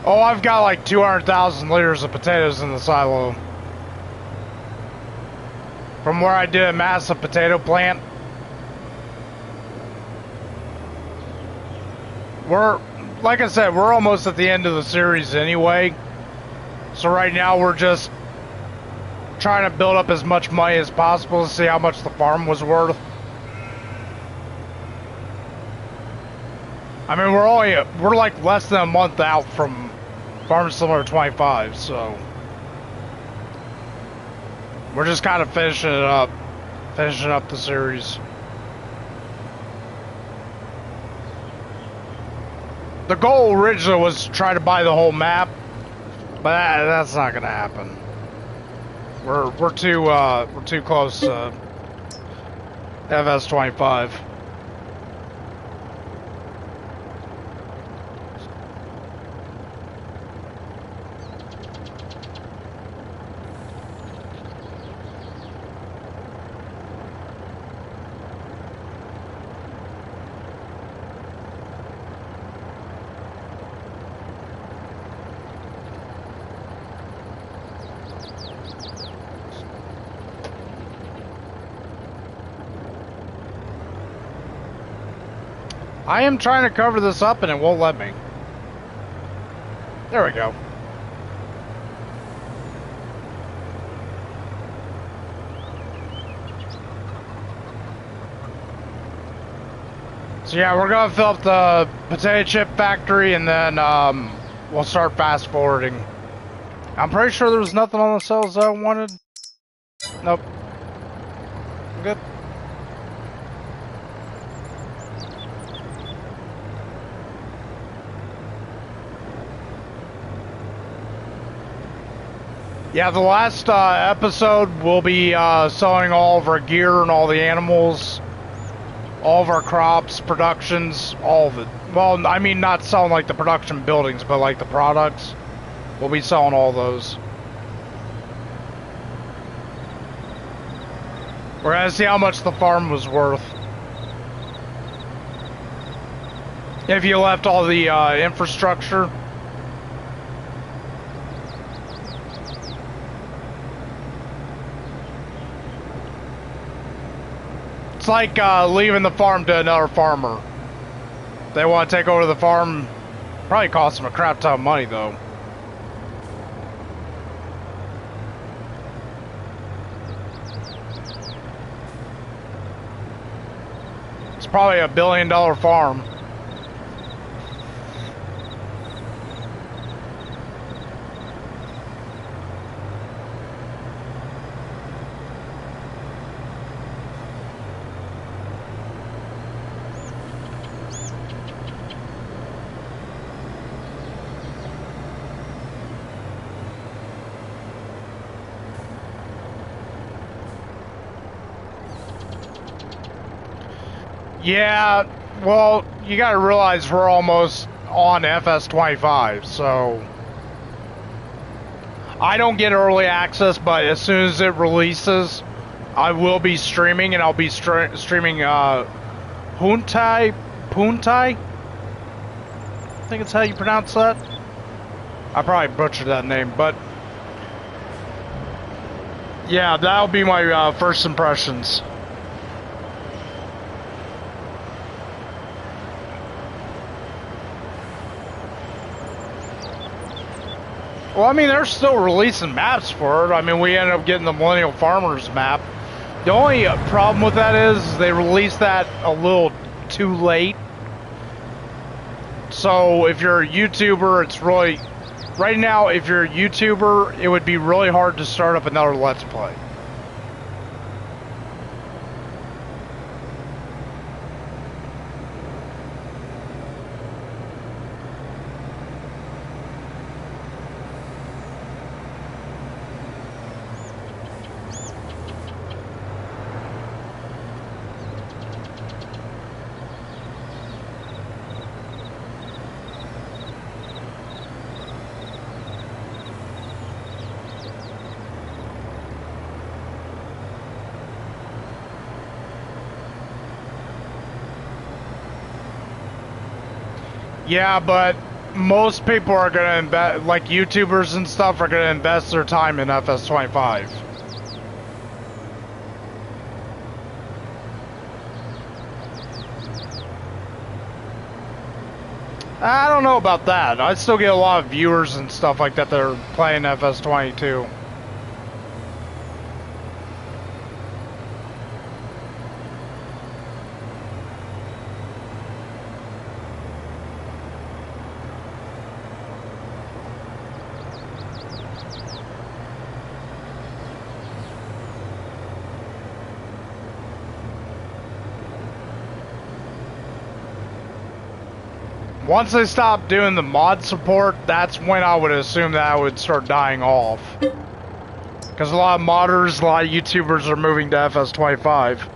A: Oh, I've got like 200,000 liters of potatoes in the silo. From where I did a massive potato plant. We're, like I said, we're almost at the end of the series anyway. So right now we're just trying to build up as much money as possible to see how much the farm was worth. I mean, we're like less than a month out from Farm Simulator 25, so we're just kind of finishing up the series. The goal originally was to try to buy the whole map, but that's not gonna happen. We're too close to FS25. I am trying to cover this up and it won't let me. There we go. So yeah, we're gonna fill up the potato chip factory and then we'll start fast forwarding. I'm pretty sure there was nothing on the cells that I wanted. Nope. I'm good. Yeah, the last episode we'll be selling all of our gear and all the animals, all of our crops, productions, all of it. Well, I mean not selling like the production buildings, but like the products. We'll be selling all those. We're gonna see how much the farm was worth. If you left all the infrastructure. It's like leaving the farm to another farmer. They want to take over the farm. Probably costs them a crap ton of money, though. It's probably $1 billion farm. Yeah, well, you gotta realize we're almost on FS25, so I don't get early access, but as soon as it releases, I will be streaming, and I'll be streaming Puntai? I think it's how you pronounce that. I probably butchered that name, but yeah, that'll be my first impressions. Well, I mean, they're still releasing maps for it. I mean, we ended up getting the Millennial Farmers map. The only problem with that is they released that a little too late. So if you're a YouTuber, it's really... Right now, if you're a YouTuber, it would be really hard to start up another Let's Play. Yeah, but most people are gonna invest, like YouTubers and stuff, are gonna invest their time in FS25. I don't know about that. I still get a lot of viewers and stuff like that that are playing FS22. Once they stop doing the mod support, that's when I would assume that I would start dying off. Because a lot of modders, a lot of YouTubers are moving to FS25.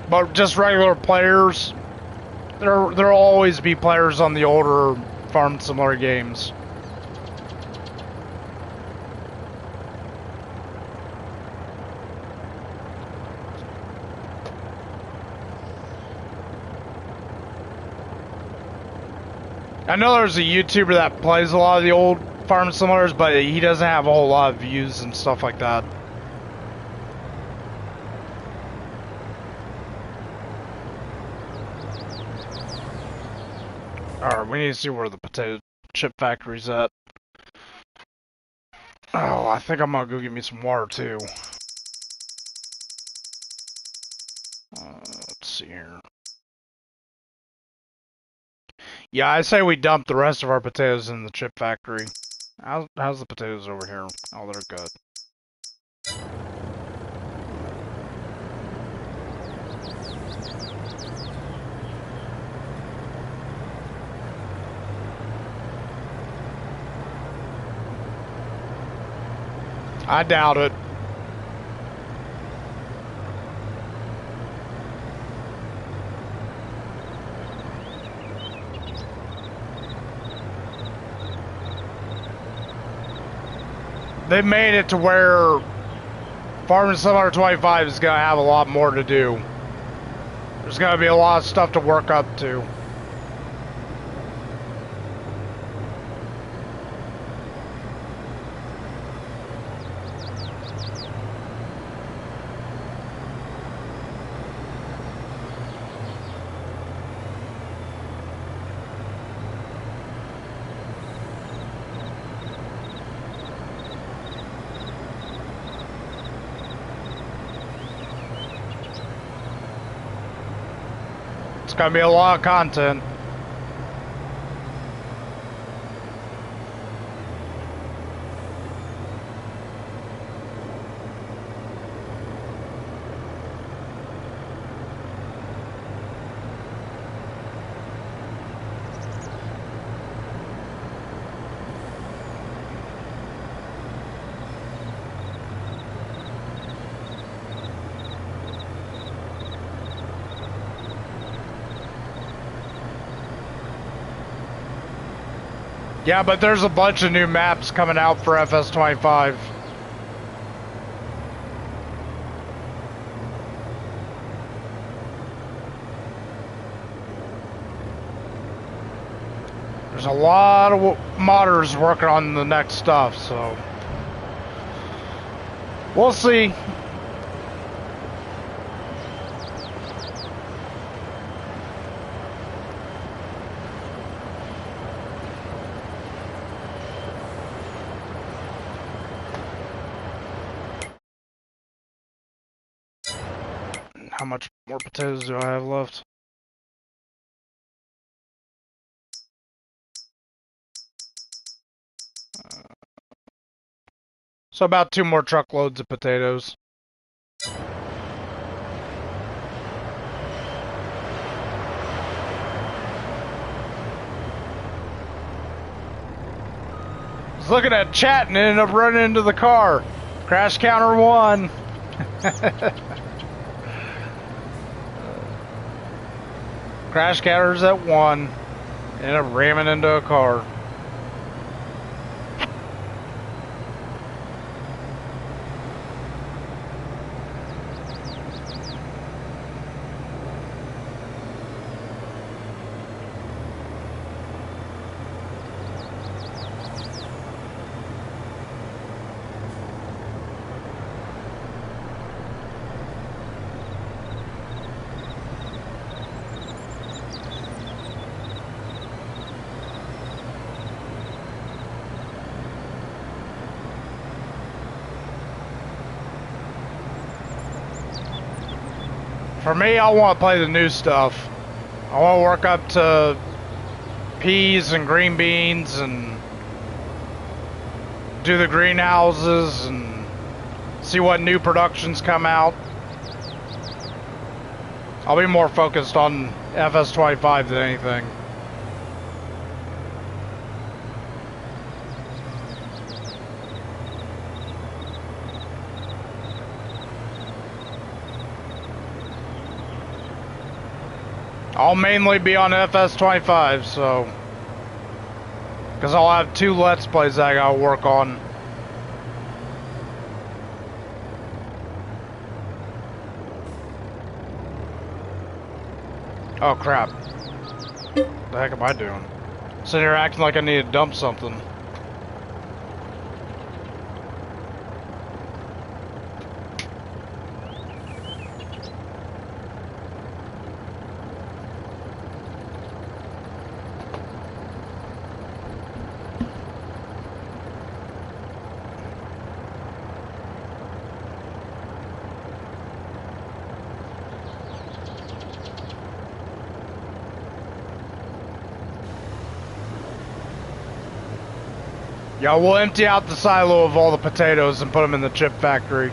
A: But just regular players, there'll always be players on the older Farm Simulator games. I know there's a YouTuber that plays a lot of the old Farm Simulators, but he doesn't have a whole lot of views and stuff like that. Alright, we need to see where the potato chip factory's at. Oh, I think I'm gonna go get me some water too. Let's see here. Yeah, I say we dump the rest of our potatoes in the chip factory. How's the potatoes over here? Oh, they're good. I doubt it. They made it to where Farming Simulator 25 is going to have a lot more to do. There's going to be a lot of stuff to work up to. It's gonna be a lot of content. Yeah, but there's a bunch of new maps coming out for FS25. There's a lot of modders working on the next stuff, so we'll see. How much more potatoes do I have left? So about 2 more truckloads of potatoes. I was looking at chat and ended up running into the car. Crash counter 1. Crash counter's at 1. Ended up ramming into a car. For me, I want to play the new stuff. I want to work up to peas and green beans and do the greenhouses and see what new productions come out. I'll be more focused on FS25 than anything. I'll mainly be on FS25, so... because I'll have 2 Let's Plays that I gotta work on. Oh crap. What the heck am I doing? Sitting here acting like I need to dump something. Yeah, we'll empty out the silo of all the potatoes and put them in the chip factory.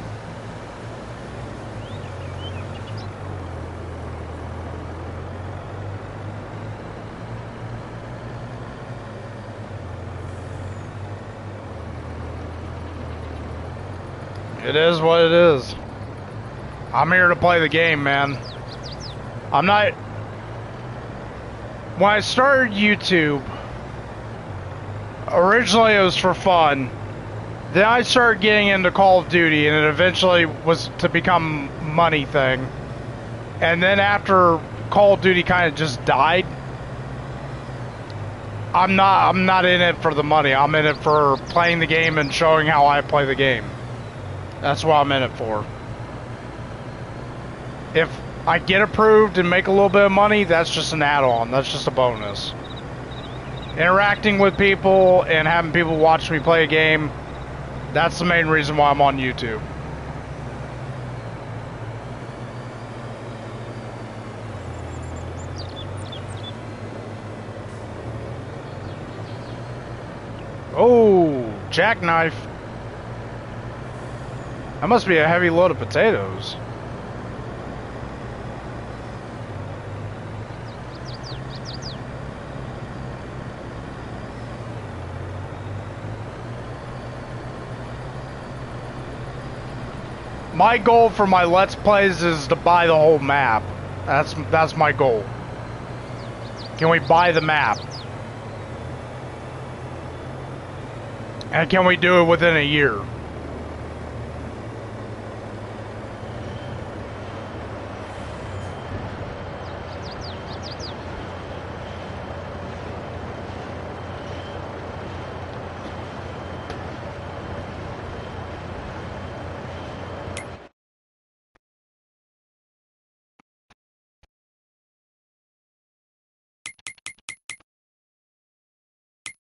A: It is what it is. I'm here to play the game, man. I'm not... When I started YouTube, originally it was for fun. Then I started getting into Call of Duty, and it eventually was to become a money thing. And then after Call of Duty kind of just died, I'm not in it for the money. I'm in it for playing the game and showing how I play the game. That's what I'm in it for. If I get approved and make a little bit of money, that's just an add-on. That's just a bonus. Interacting with people and having people watch me play a game, that's the main reason why I'm on YouTube. Oh, jackknife. That must be a heavy load of potatoes. My goal for my Let's Plays is to buy the whole map. That's my goal. Can we buy the map? And can we do it within a year?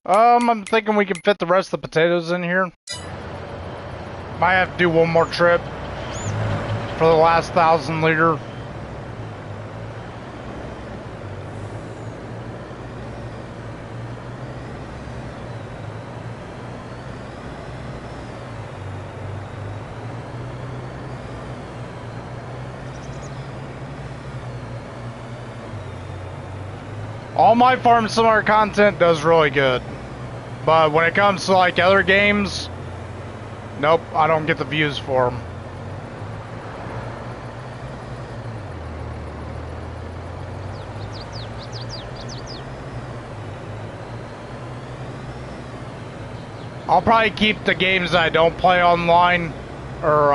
A: I'm thinking we can fit the rest of the potatoes in here. Might have to do one more trip for the last 1,000 liter. All my Farm Simulator content does really good. But when it comes to like other games, nope, I don't get the views for them. I'll probably keep the games that I don't play online, or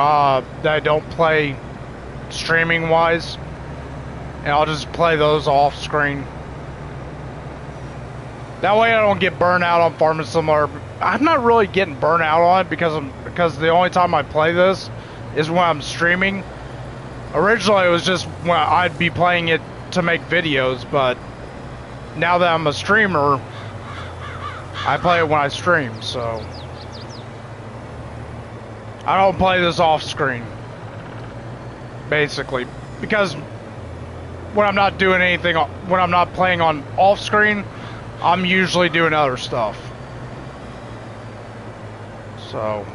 A: that I don't play streaming wise, and I'll just play those off screen. That way I don't get burnt out on Farming Simulator. I'm not really getting burnt out on it because the only time I play this is when I'm streaming. Originally it was just when I'd be playing it to make videos, but now that I'm a streamer, I play it when I stream, so I don't play this off screen, basically, because when I'm not doing anything, when I'm not playing on off screen, I'm usually doing other stuff. So.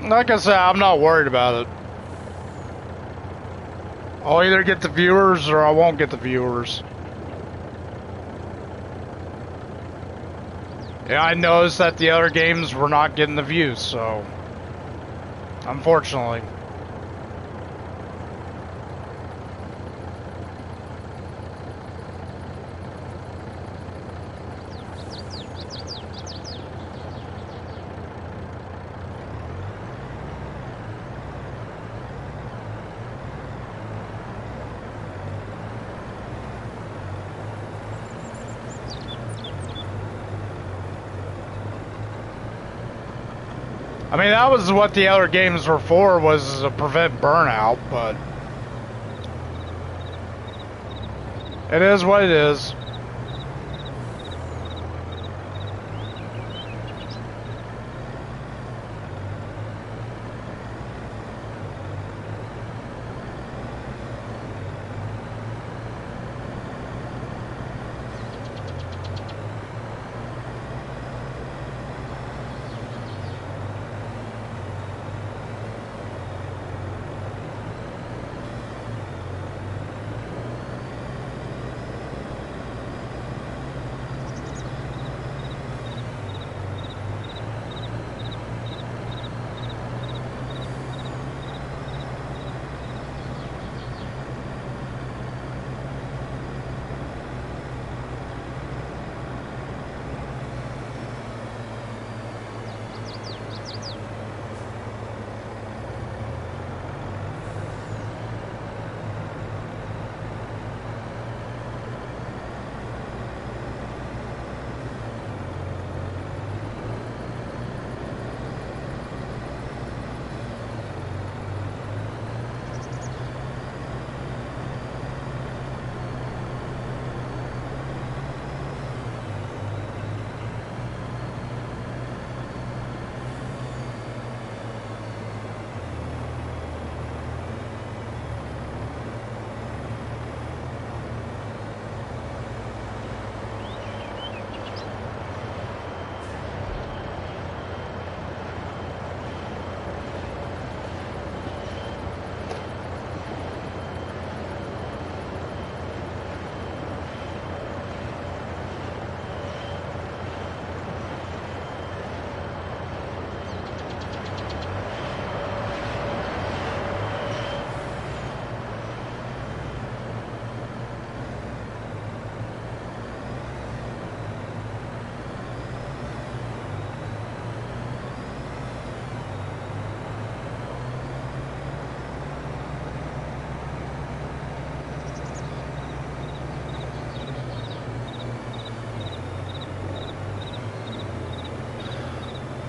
A: Like I said, I'm not worried about it. I'll either get the viewers or I won't get the viewers. Yeah, I noticed that the other games were not getting the views, so unfortunately. I mean, that was what the other games were for, was to prevent burnout, but it is what it is.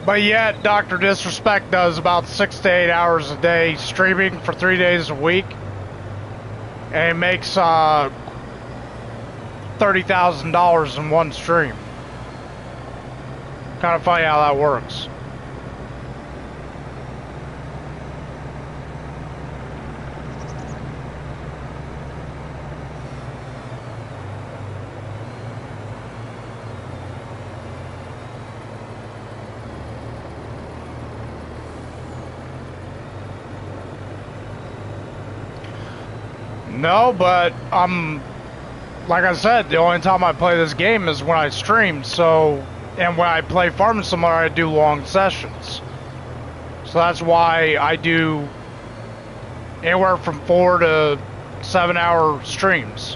A: But yet, Dr. Disrespect does about 6 to 8 hours a day streaming for 3 days a week. And he makes $30,000 in one stream. Kind of funny how that works. No, but like I said, the only time I play this game is when I stream. So, and when I play Farming Simulator, I do long sessions. So that's why I do anywhere from 4 to 7 hour streams,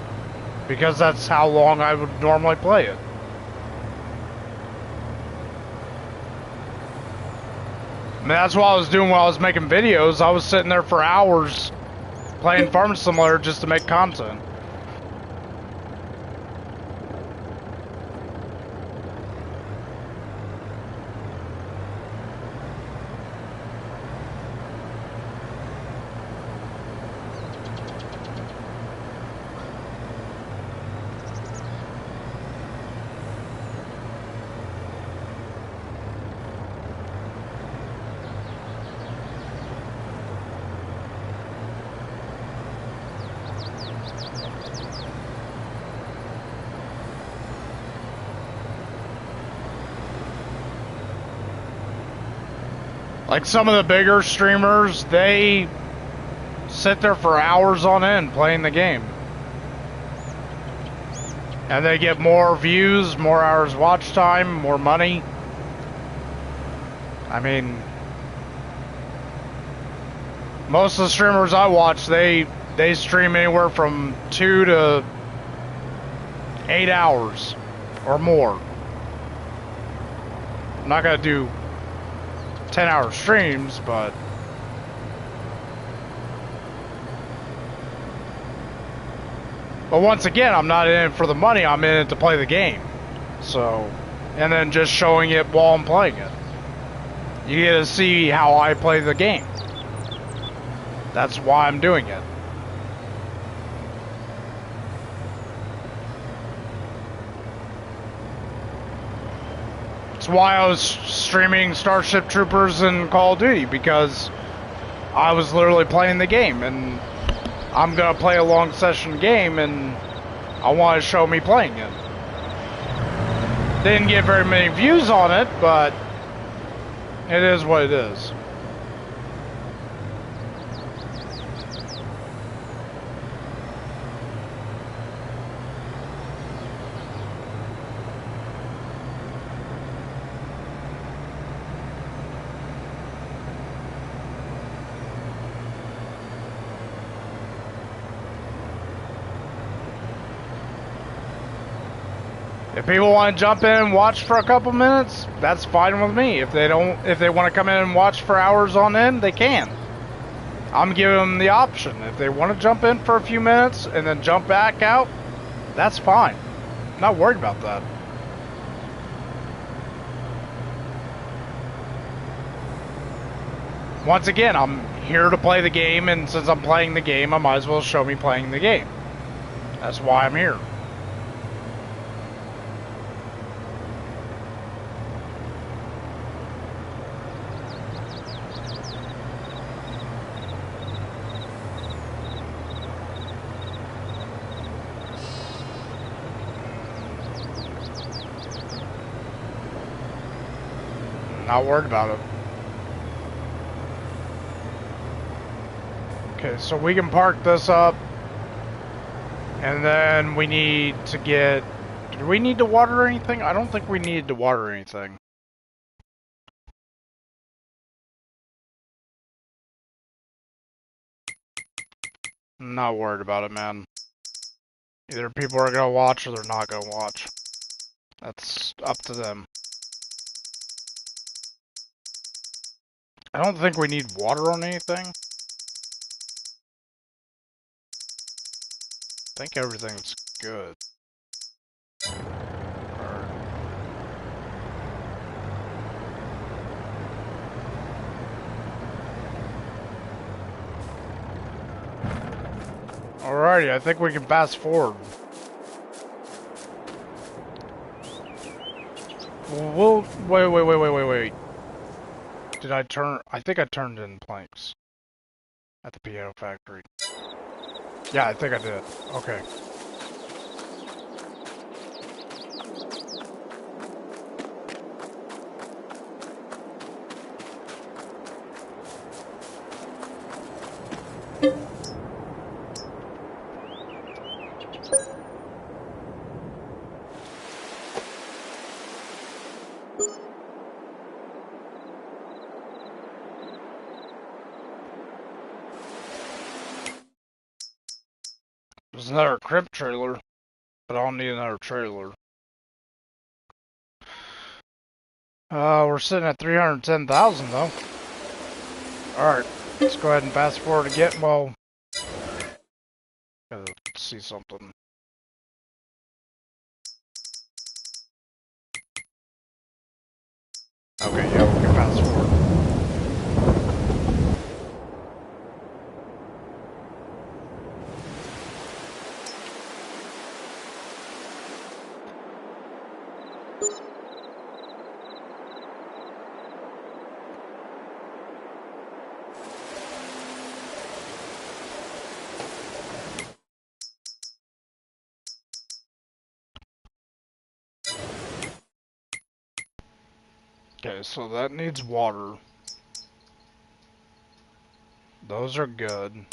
A: because that's how long I would normally play it. I mean, that's what I was doing while I was making videos. I was sitting there for hours playing Farming Simulator just to make content. Like some of the bigger streamers, they sit there for hours on end playing the game. And they get more views, more hours watch time, more money. I mean, most of the streamers I watch, they stream anywhere from 2 to 8 hours or more. I'm not gonna do 10-hour streams, but once again, I'm not in it for the money, I'm in it to play the game. So, and then just showing it while I'm playing it. You get to see how I play the game. That's why I'm doing it. That's why I was streaming Starship Troopers and Call of Duty, because I was literally playing the game, and I'm gonna play a long session game, and I want to show me playing it. Didn't get very many views on it, but it is what it is. If people want to jump in and watch for a couple minutes, that's fine with me. If they want to come in and watch for hours on end, they can. I'm giving them the option. If they want to jump in for a few minutes and then jump back out, that's fine. I'm not worried about that. Once again, I'm here to play the game, and since I'm playing the game, I might as well show me playing the game. That's why I'm here. Not worried about it. Okay, so we can park this up. And then we need to get... Do we need to water anything? I don't think we need to water anything. I'm not worried about it, man. Either people are gonna watch or they're not gonna watch. That's up to them. I don't think we need water on anything. I think everything's good. Alrighty, I think we can fast forward. Wait. Did I turn? I think I turned in planks at the piano factory. Yeah, I think I did. Okay. There's another crimp trailer, but I don't need another trailer. We're sitting at 310,000 though. Alright, let's go ahead and fast forward again. Well, gotta see something. Okay, yeah, we can fast forward. Okay, so that needs water. Those are good.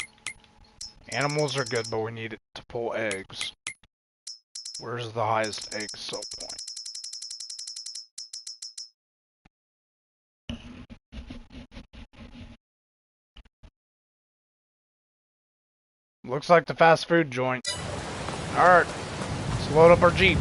A: Animals are good, but we need it to pull eggs. Where's the highest egg sell point? Looks like the fast food joint. Alright, let's load up our Jeep.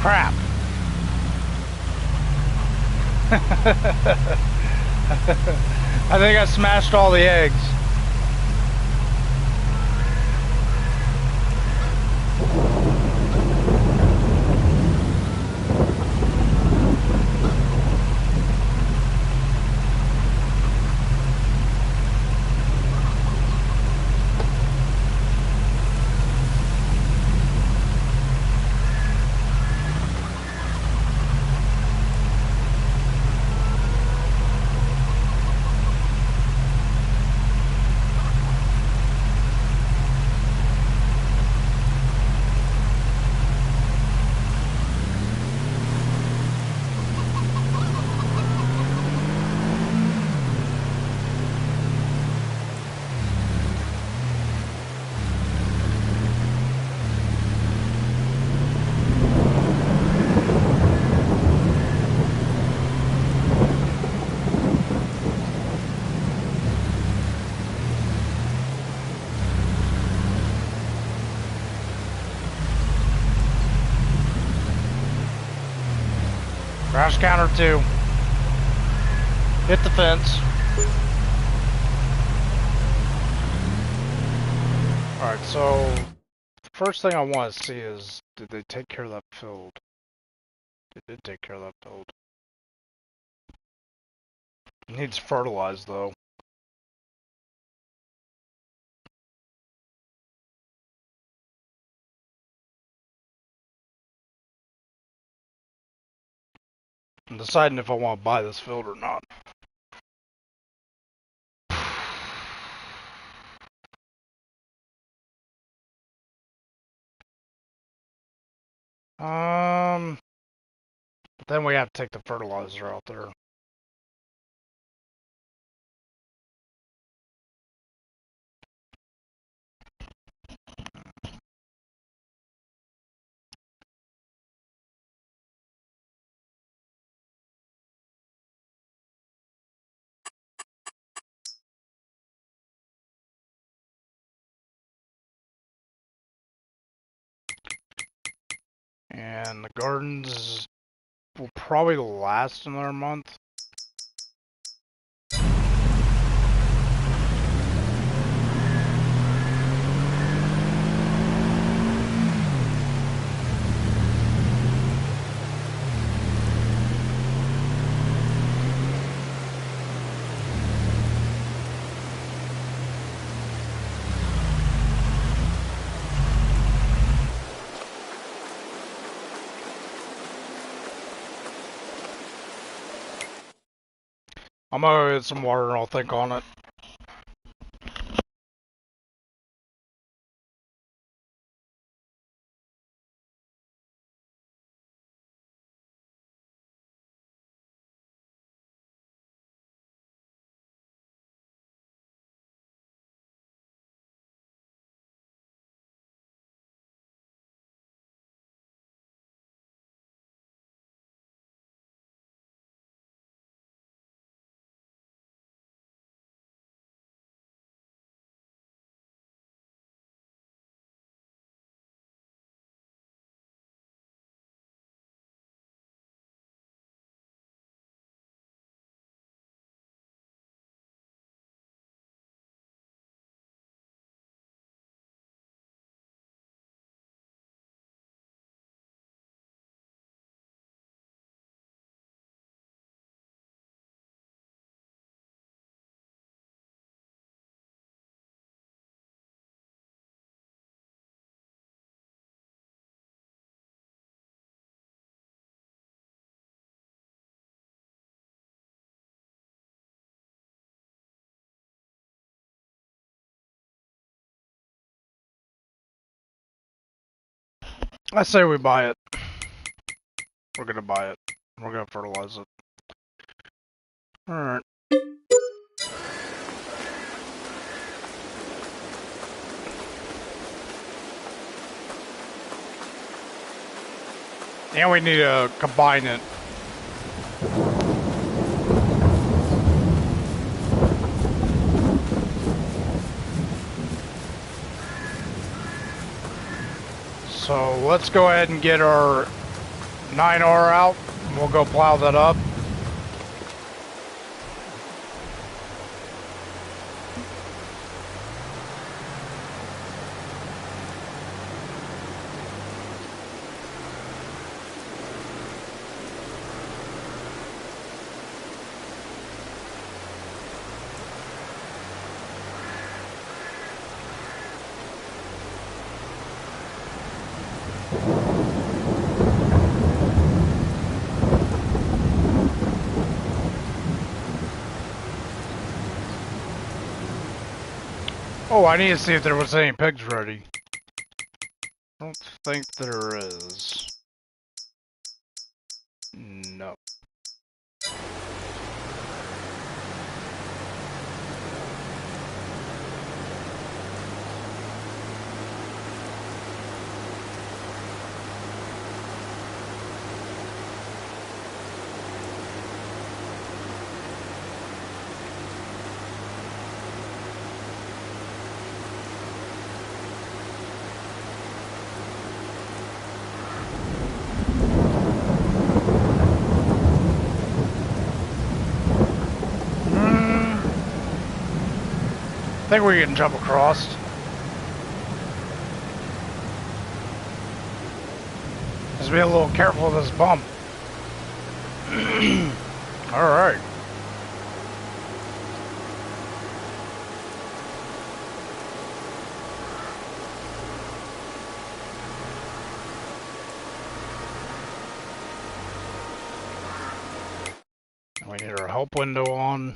A: Crap. I think I smashed all the eggs. Crash counter 2. Hit the fence. Alright, so the first thing I want to see is, did they take care of that field? They did take care of that field. It needs fertilized though. I'm deciding if I want to buy this field or not. But then we have to take the fertilizer out there. And the gardens will probably last another month. I'm gonna get some water and I'll think on it. I say we buy it. We're gonna buy it. We're gonna fertilize it. Alright. And we need to combine it. So let's go ahead and get our 9R out. And we'll go plow that up. Oh, I need to see if there was any pigs ready. I don't think there is. No. I think we can jump across. Just be a little careful of this bump. Alright. We need our help window on.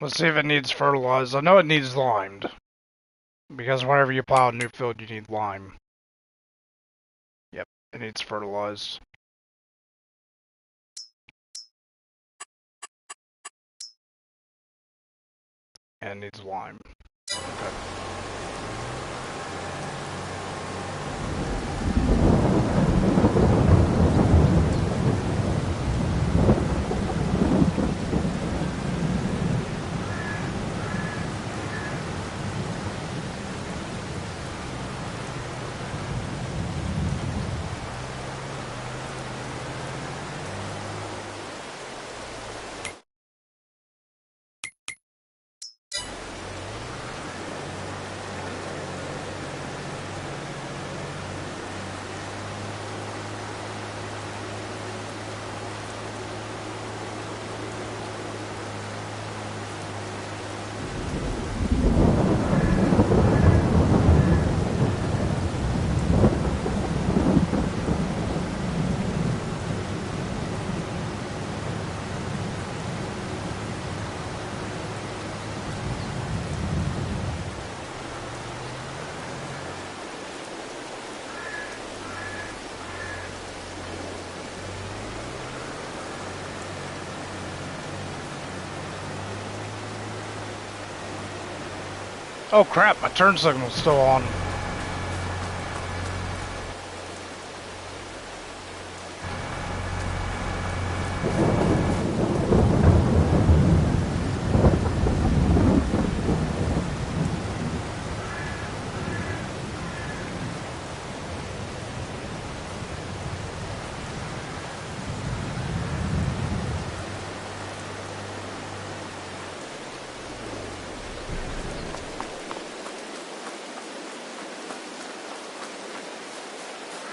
A: Let's see if it needs fertilized. I know it needs limed. Because whenever you plow a new field, you need lime. Yep, it needs fertilized. And it needs lime. Okay. Oh crap, my turn signal's still on.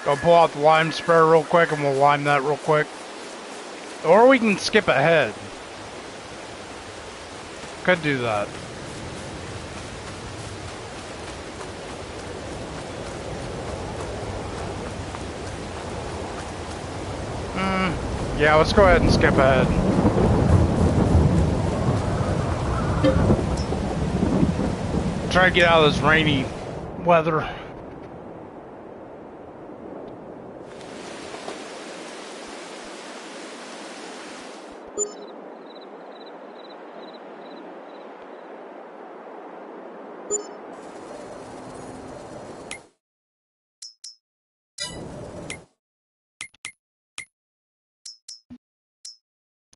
A: Go pull out the lime sprayer real quick and we'll lime that real quick. Or we can skip ahead. Could do that. Yeah, let's go ahead and skip ahead. Try to get out of this rainy weather.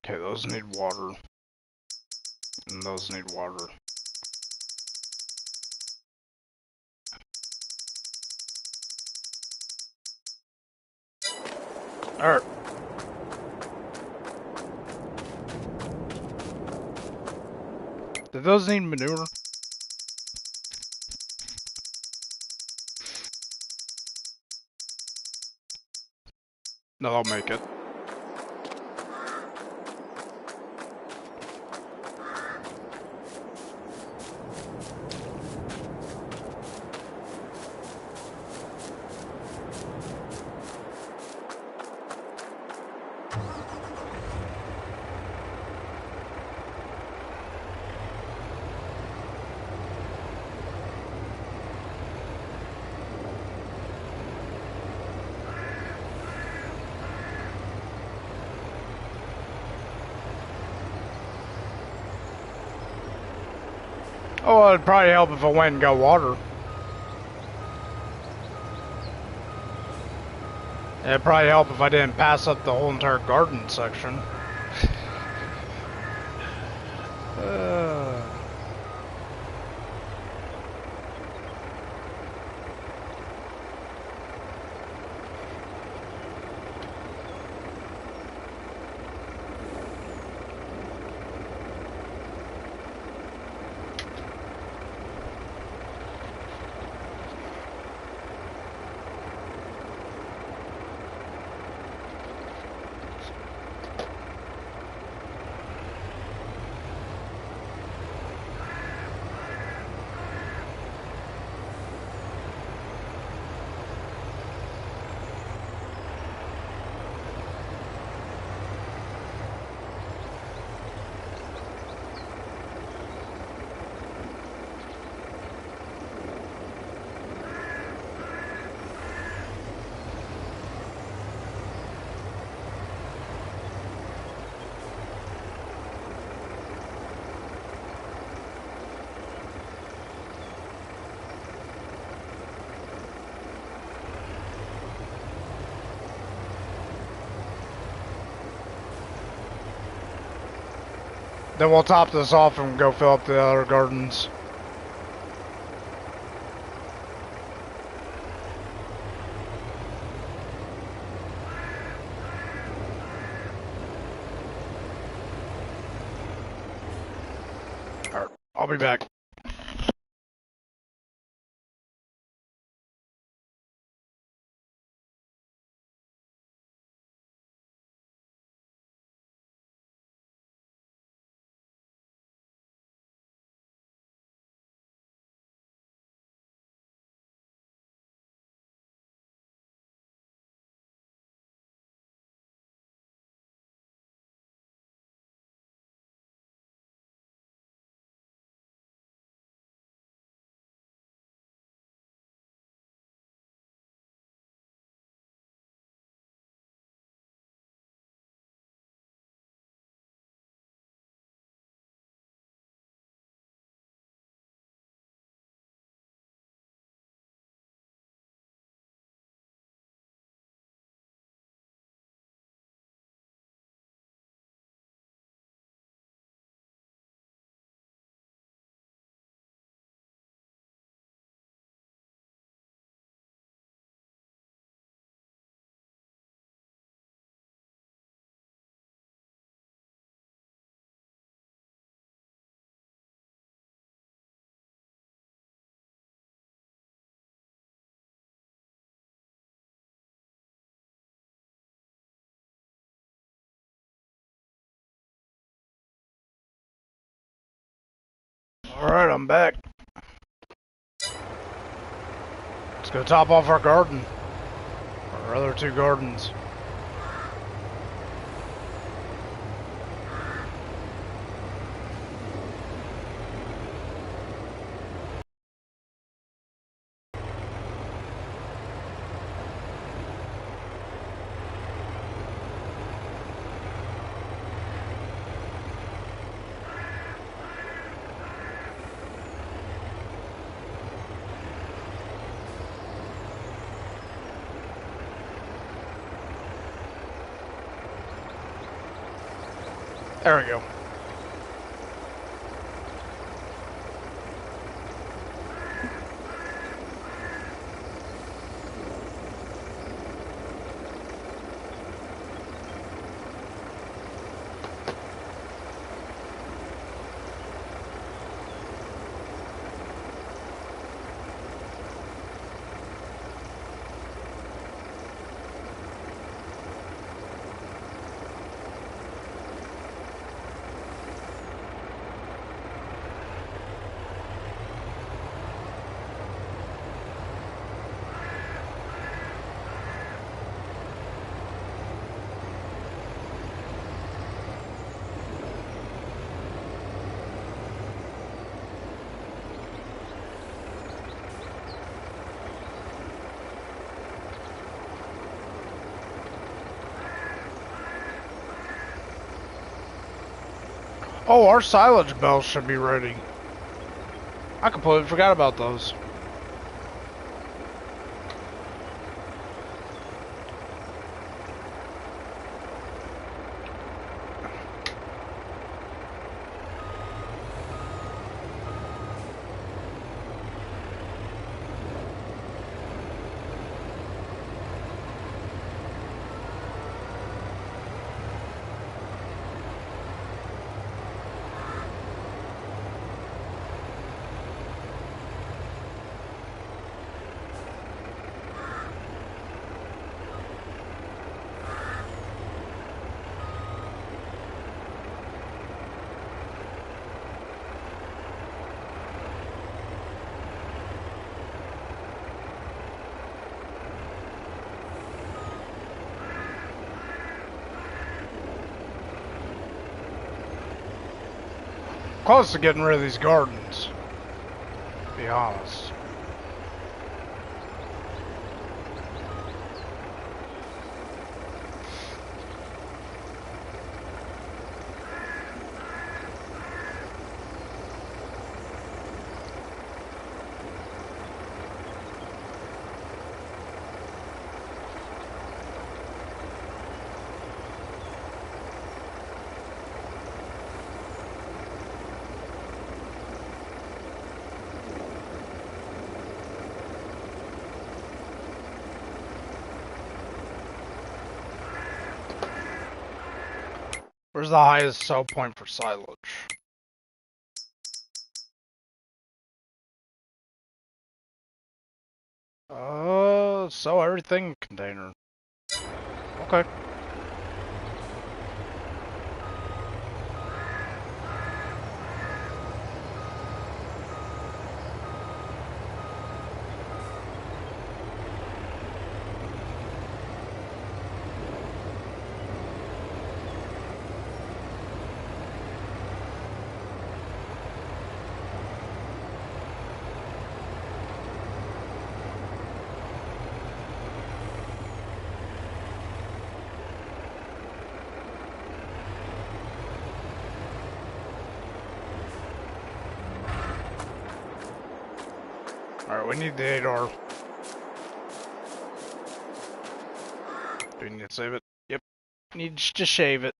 A: Okay, those need water. And those need water. Alright. Do those need manure? No, I'll make it. Oh, it'd probably help if I went and got water. It'd probably help if I didn't pass up the whole entire garden section. Then we'll top this off and go fill up the other gardens. Alright, I'll be back. Alright, I'm back. Let's go top off our garden. Our other two gardens. There we go. Oh, our silage bells should be ready. I completely forgot about those. Close to getting rid of these gardens, to be honest. Where's the highest sell point for silage? Sell everything container. Okay. Alright, we need the 8R. Do we need to save it? Yep. Needs to shave it.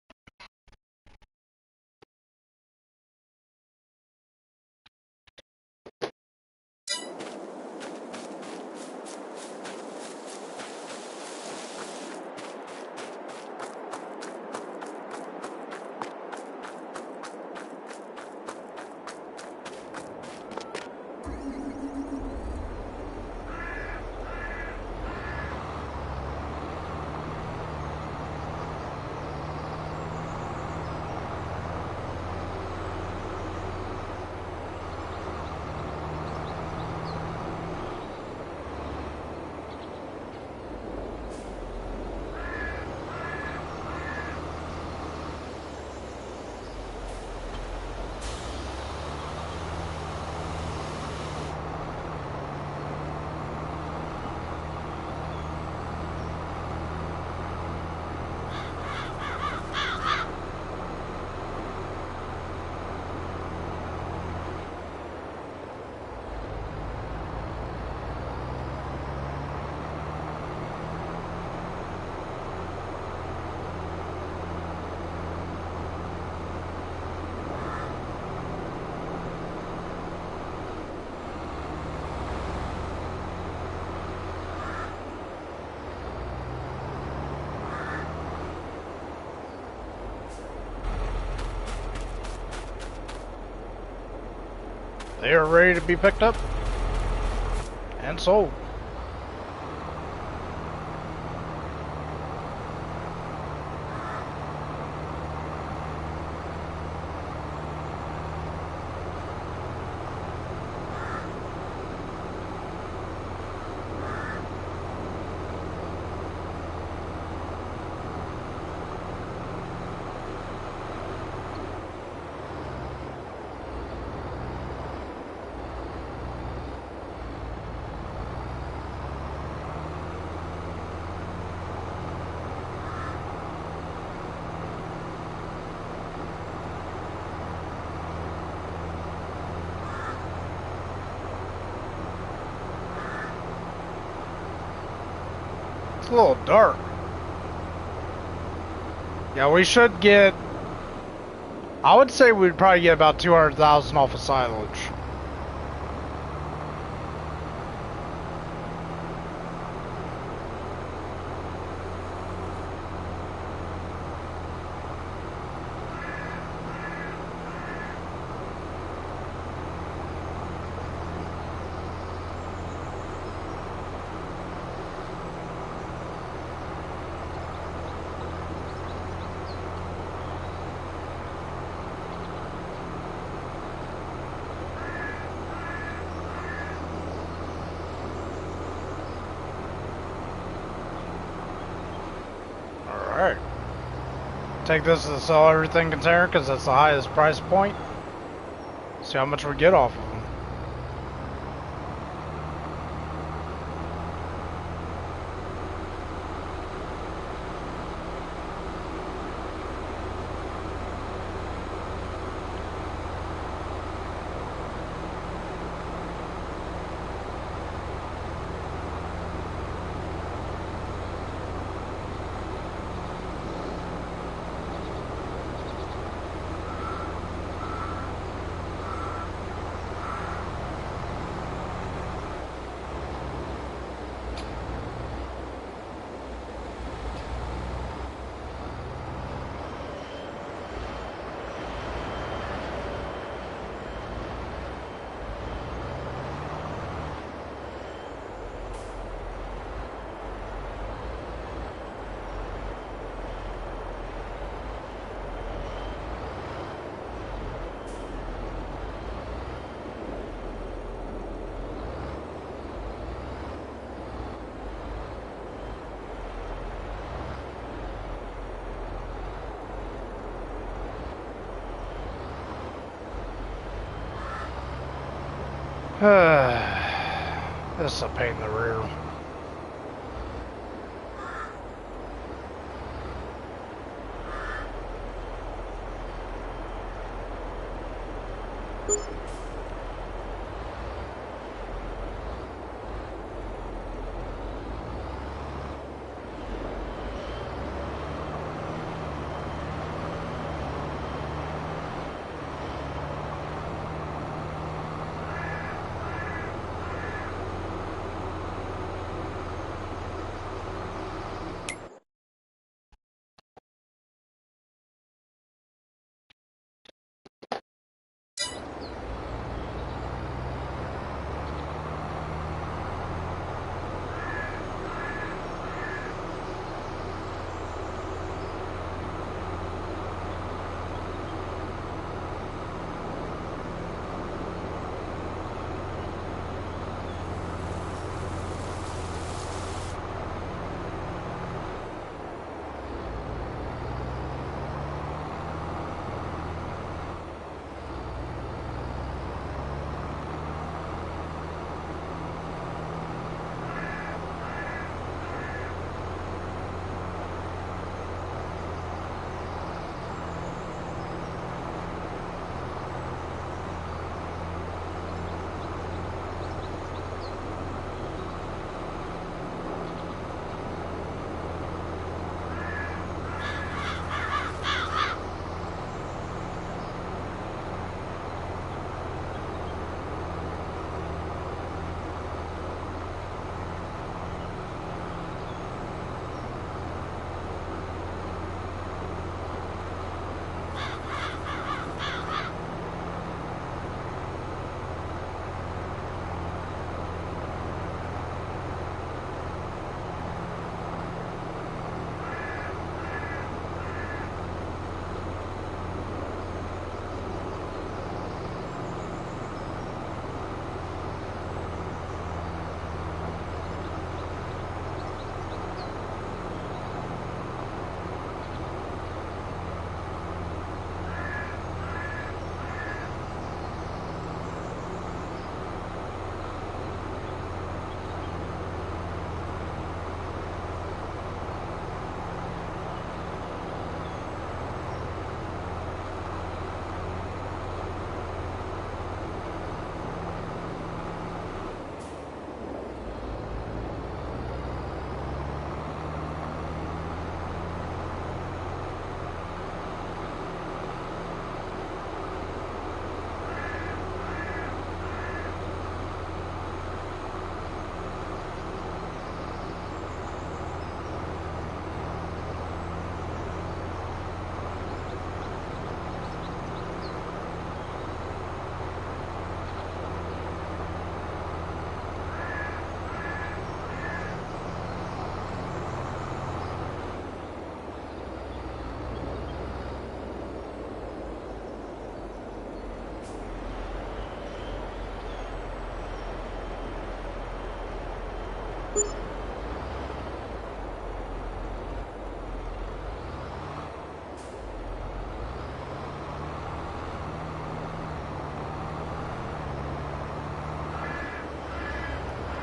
A: They are ready to be picked up and sold. It's a little dark. Yeah, we should get, I would say we'd probably get about 200,000 off of silage. Alright. Take this to the sell everything container because that's the highest price point. See how much we get off of them. This is a pain in the rear.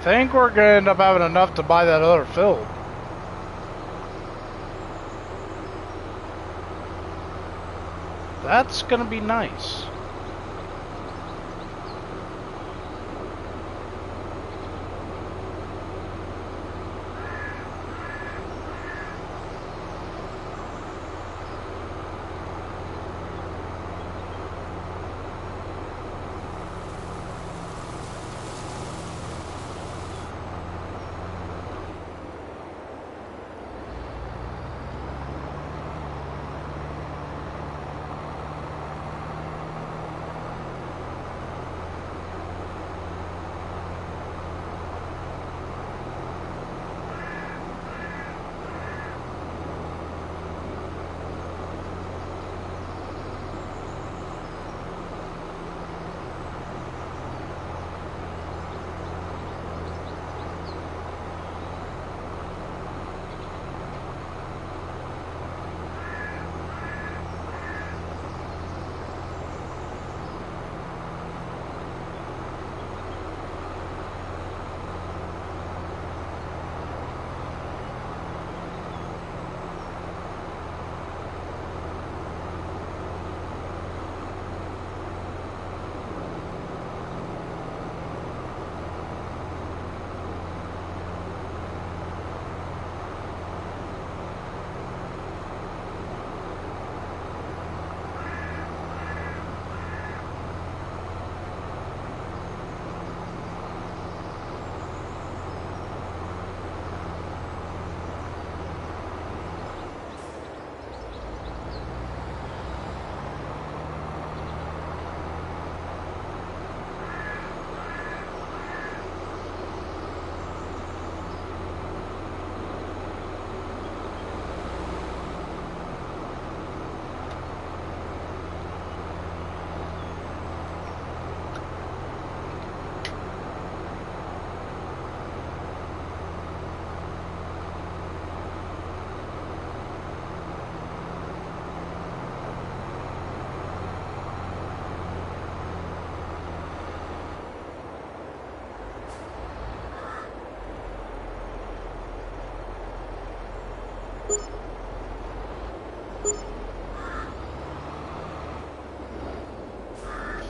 A: think we're gonna end up having enough to buy that other field. That's gonna be nice.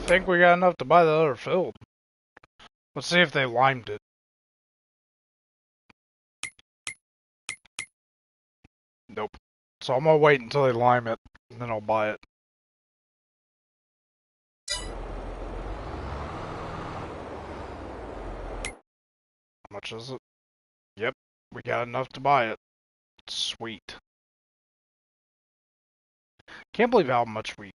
A: I think we got enough to buy the other field. Let's see if they limed it. Nope. So I'm gonna wait until they lime it, and then I'll buy it. How much is it? Yep, we got enough to buy it. Sweet. Can't believe how much we...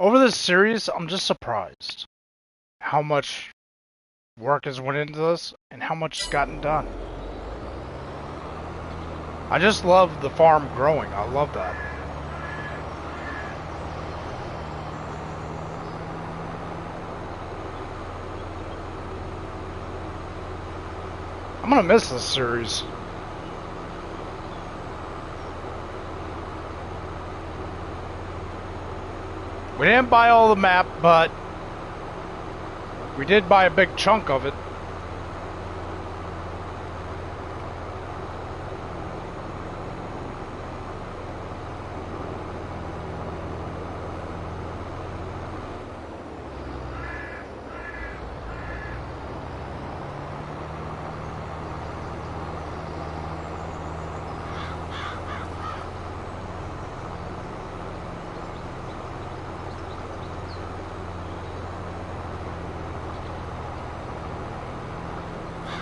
A: Over this series, I'm just surprised how much work has went into this and how much has gotten done. I just love the farm growing. I love that. I'm gonna miss this series. We didn't buy all the map, but we did buy a big chunk of it.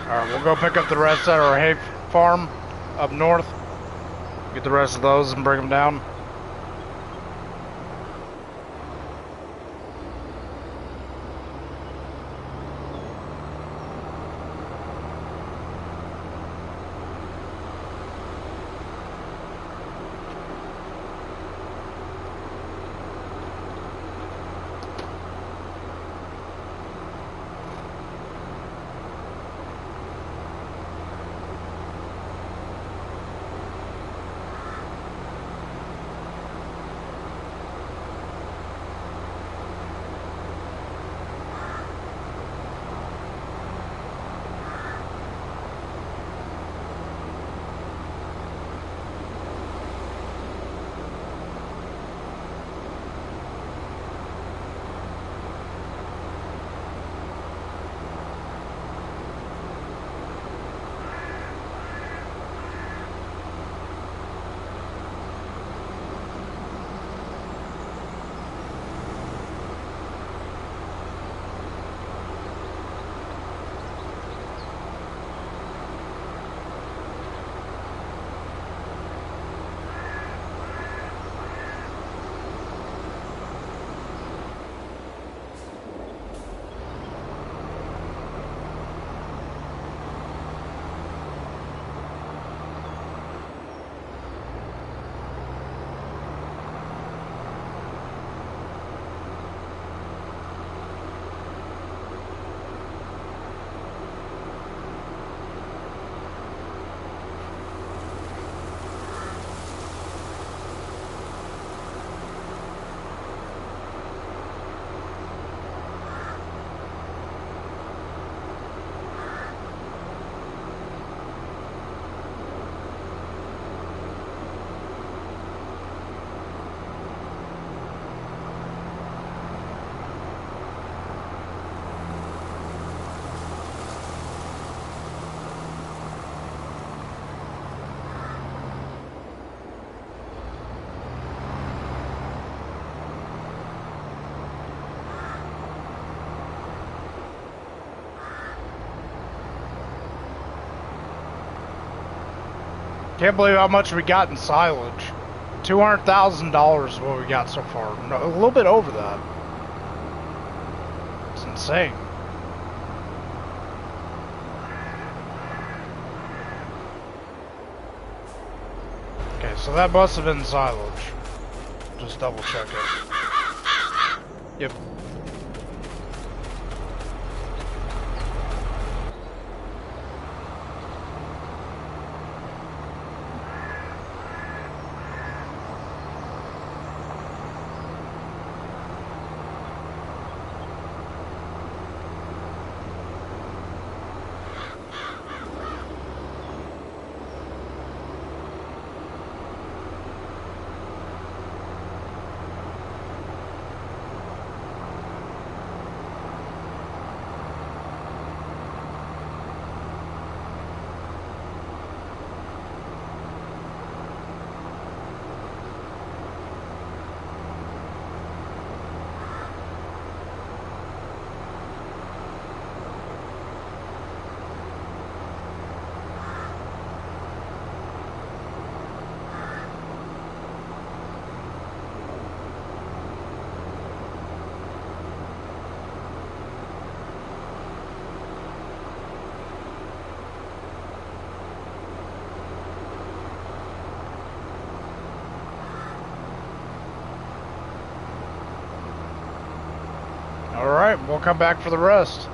A: Alright, we'll go pick up the rest at our hay farm up north. Get the rest of those and bring them down. Can't believe how much we got in silage. $200,000 is what we got so far. No, a little bit over that. It's insane. Okay, so that must have been silage. Just double check it. Yep. Alright, we'll come back for the rest.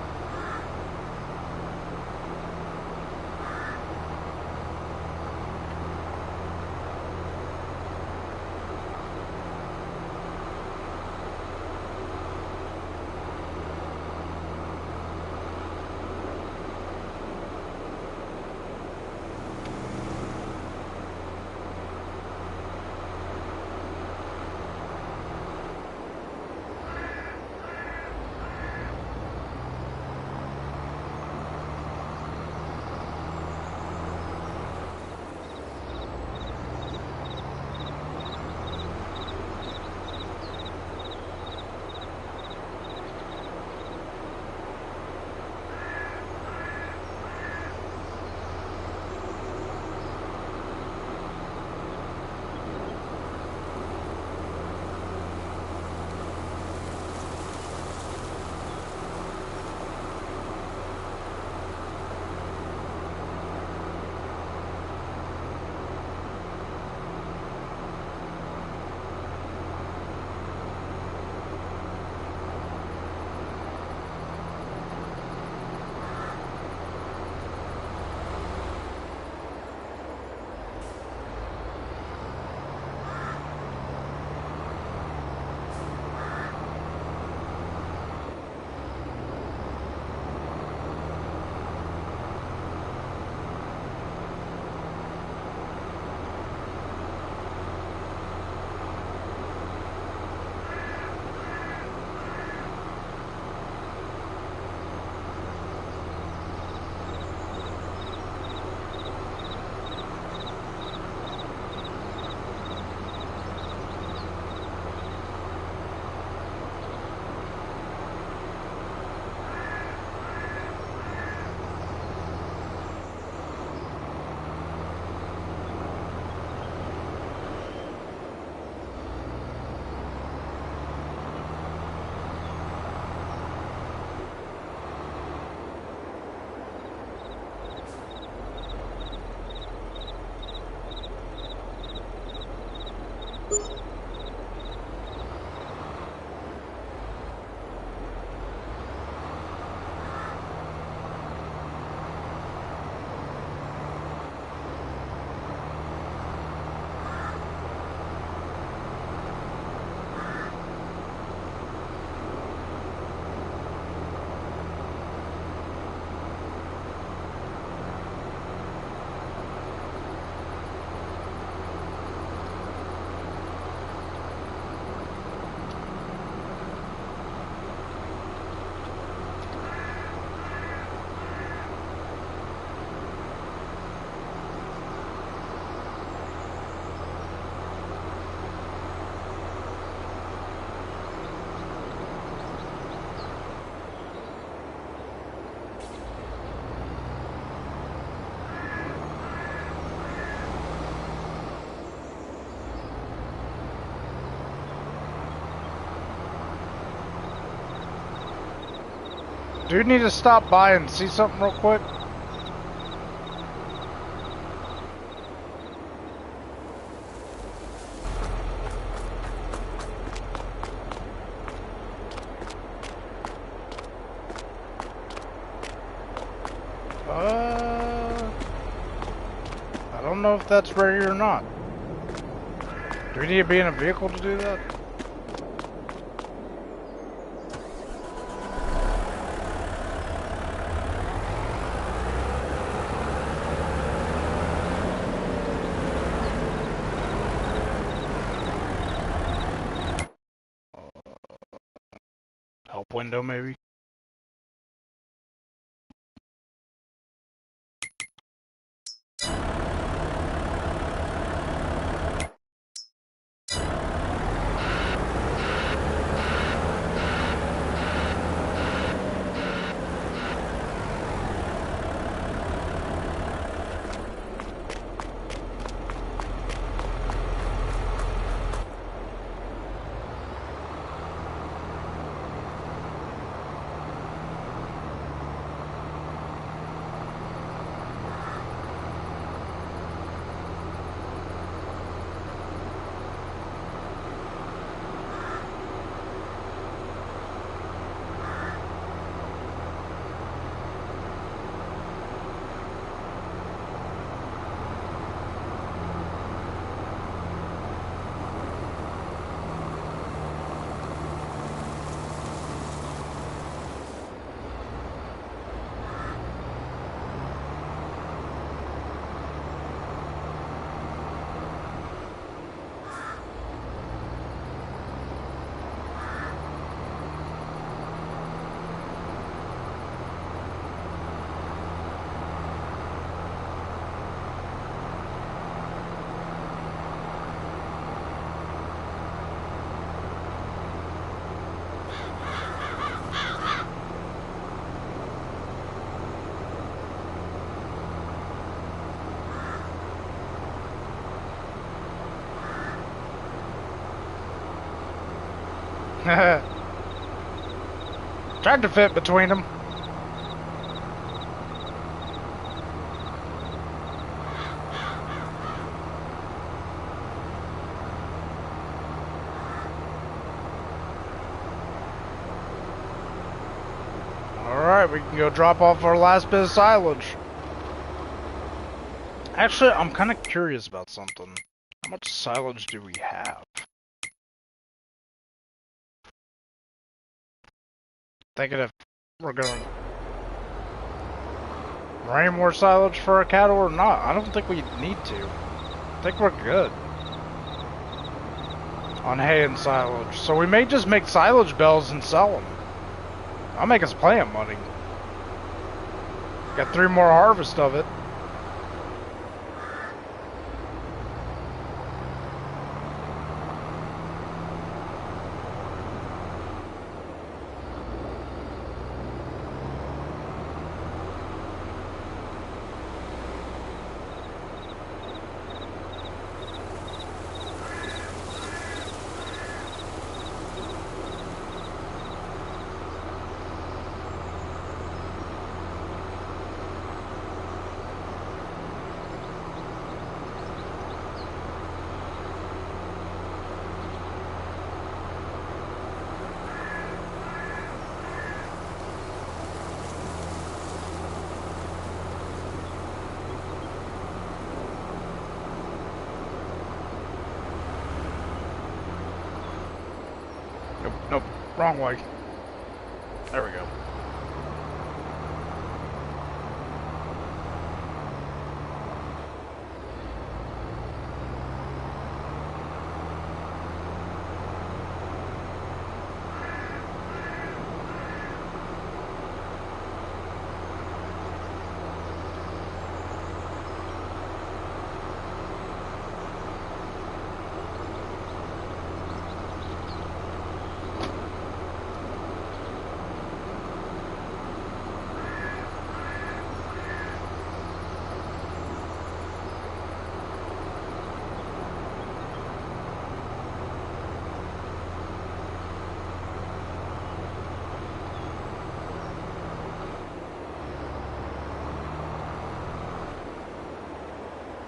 A: Do you need to stop by and see something real quick? I don't know if that's ready or not. Do we need to be in a vehicle to do that? Help window, maybe? Tried to fit between them. Alright, we can go drop off our last bit of silage. Actually, I'm kind of curious about something. How much silage do we have? Thinking if we're gonna bring more silage for our cattle or not. I don't think we need to. I think we're good on hay and silage. So we may just make silage bells and sell them. I'll make us plenty of money. Got 3 more harvests of it. Nope, wrong way. There we go.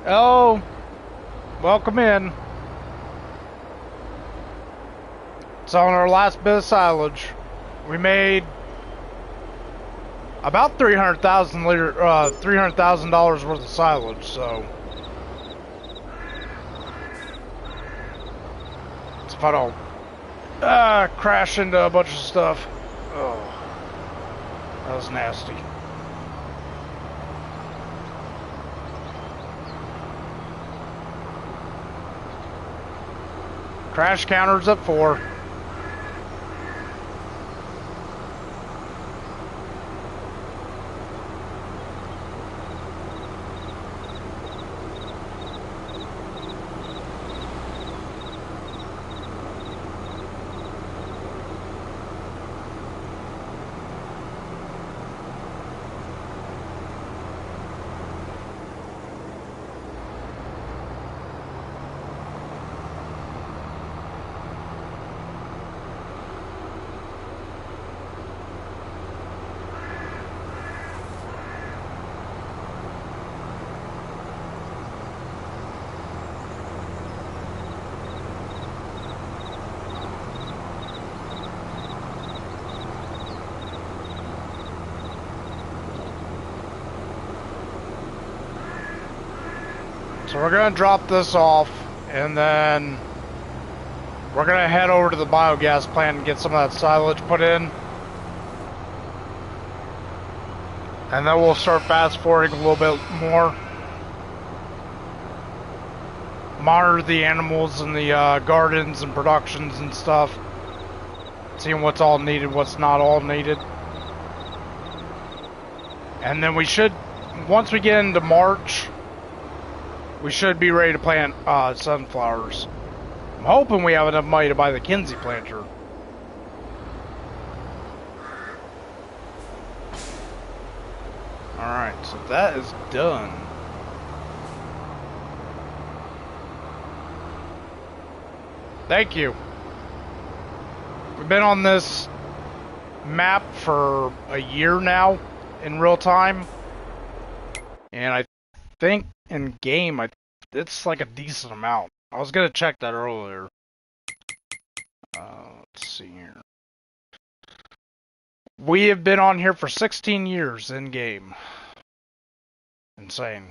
A: Oh, welcome in. It's on our last bit of silage. We made about $300,000 worth of silage. So, if I don't crash into a bunch of stuff. Oh, that was nasty. Crash counter's at 4. So we're going to drop this off, and then we're going to head over to the biogas plant and get some of that silage put in. And then we'll start fast forwarding a little bit more. Monitor the animals in the gardens and productions and stuff. Seeing what's all needed, what's not all needed. And then we should, once we get into March, we should be ready to plant sunflowers. I'm hoping we have enough money to buy the Kinsey planter. Alright, so that is done. Thank you. We've been on this map for a year now in real time. And I think in game, it's like a decent amount. I was gonna check that earlier. Let's see here. We have been on here for 16 years in game. Insane.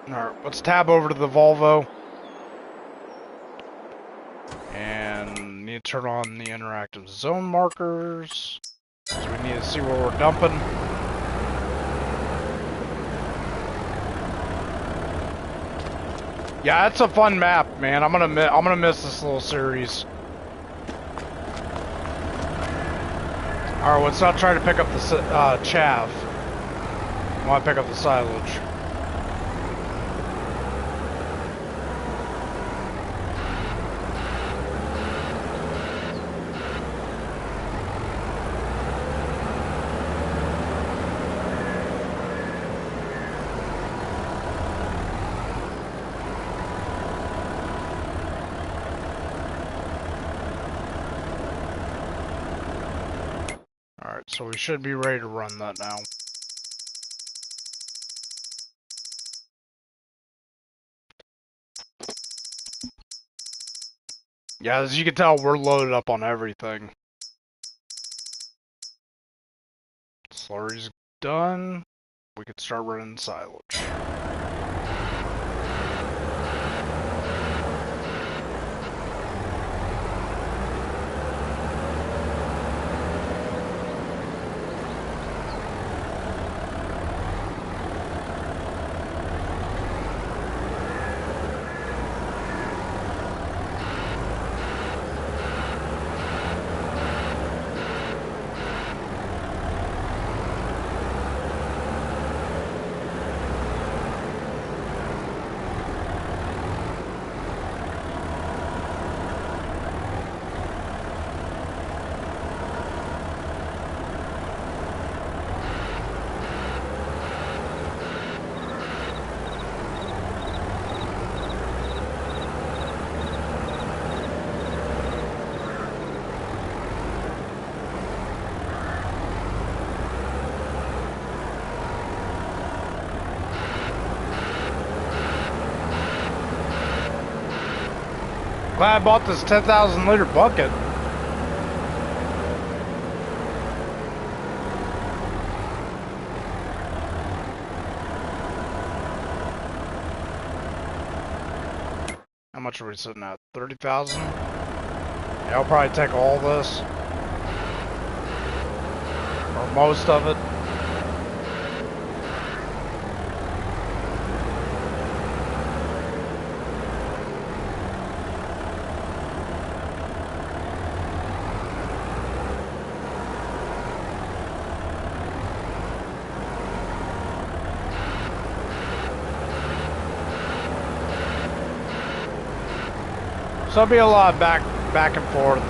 A: Alright, let's tab over to the Volvo. And need to turn on the interactive zone markers. So we need to see where we're dumping. Yeah, it's a fun map, man. I'm gonna miss this little series. Alright, let's not try to pick up the chaff. I want to pick up the silage. So we should be ready to run that now. Yeah, as you can tell, we're loaded up on everything. Slurry's done. We could start running silage. Glad I bought this 10,000 liter bucket. How much are we sitting at? 30,000? Yeah, I'll probably take all this. Or most of it. So it'll be a lot of back and forth.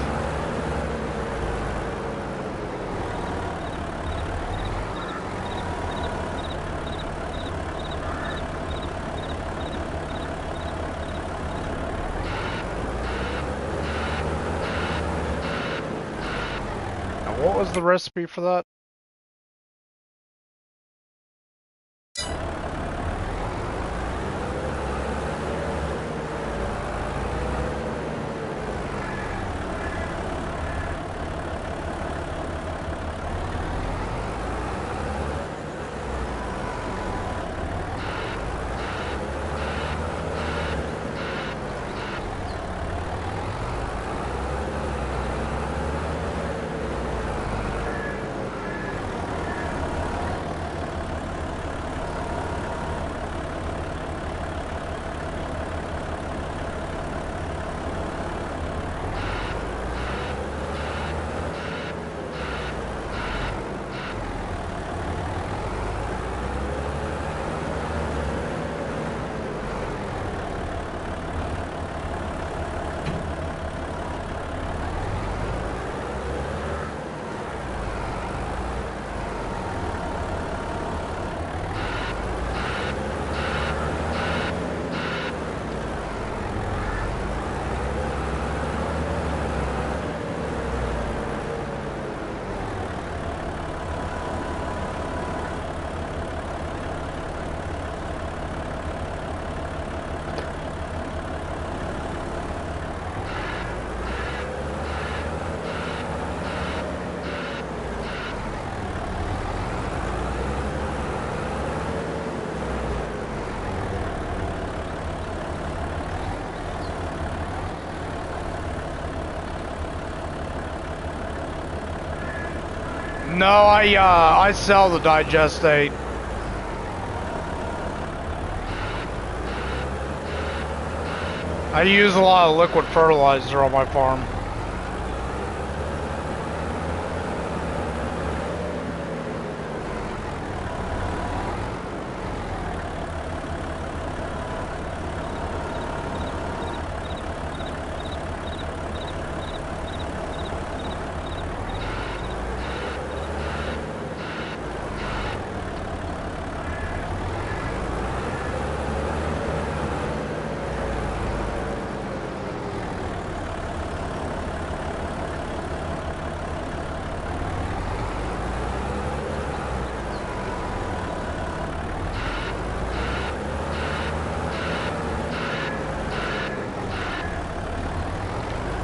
A: Now, what was the recipe for that? No, I sell the digestate. I use a lot of liquid fertilizer on my farm.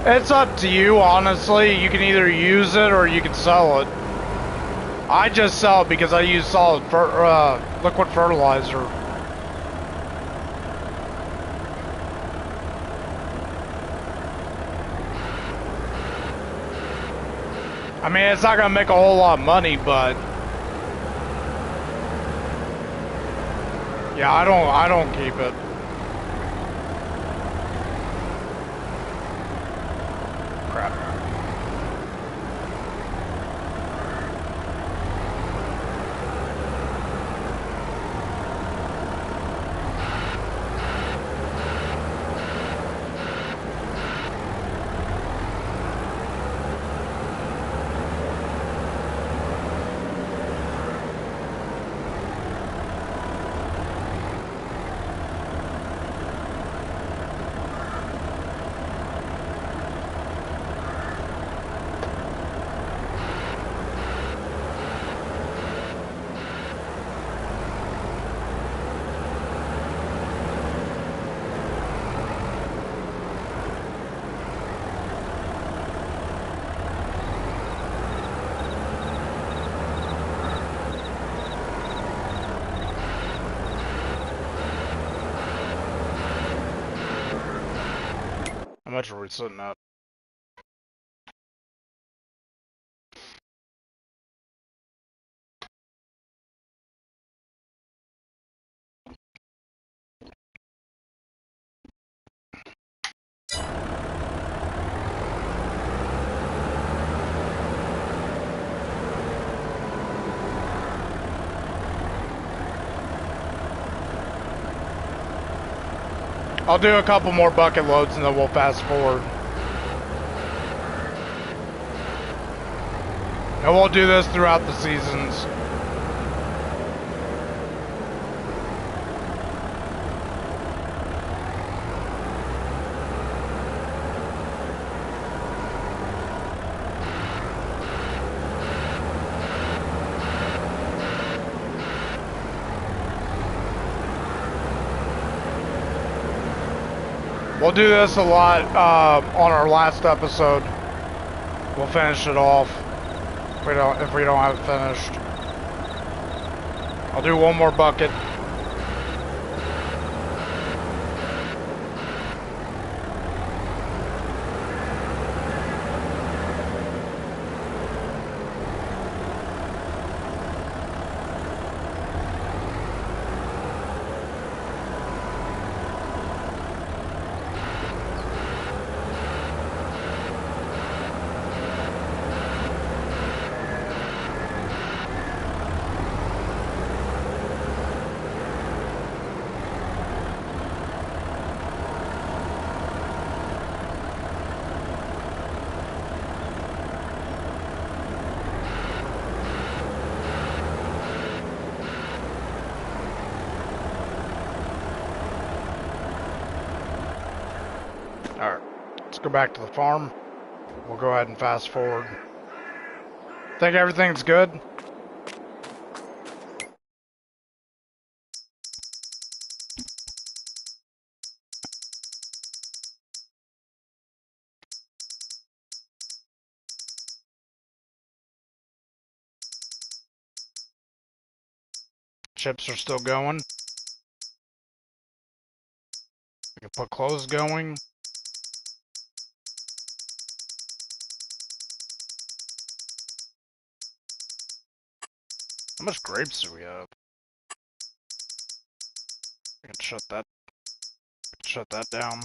A: It's up to you, honestly. You can either use it or you can sell it. I just sell it because I use solid liquid fertilizer. I mean, it's not gonna make a whole lot of money, but yeah, I don't keep it. Crap. much are we sitting at? I'll do a couple more bucket loads and then we'll fast forward. And we'll do this throughout the seasons. We'll do this a lot on our last episode. We'll finish it off if we don't have it finished. I'll do one more bucket. Alright, let's go back to the farm. We'll go ahead and fast forward. Think everything's good? Chips are still going. We can put clothes going. How much grapes do we have? I can shut that down.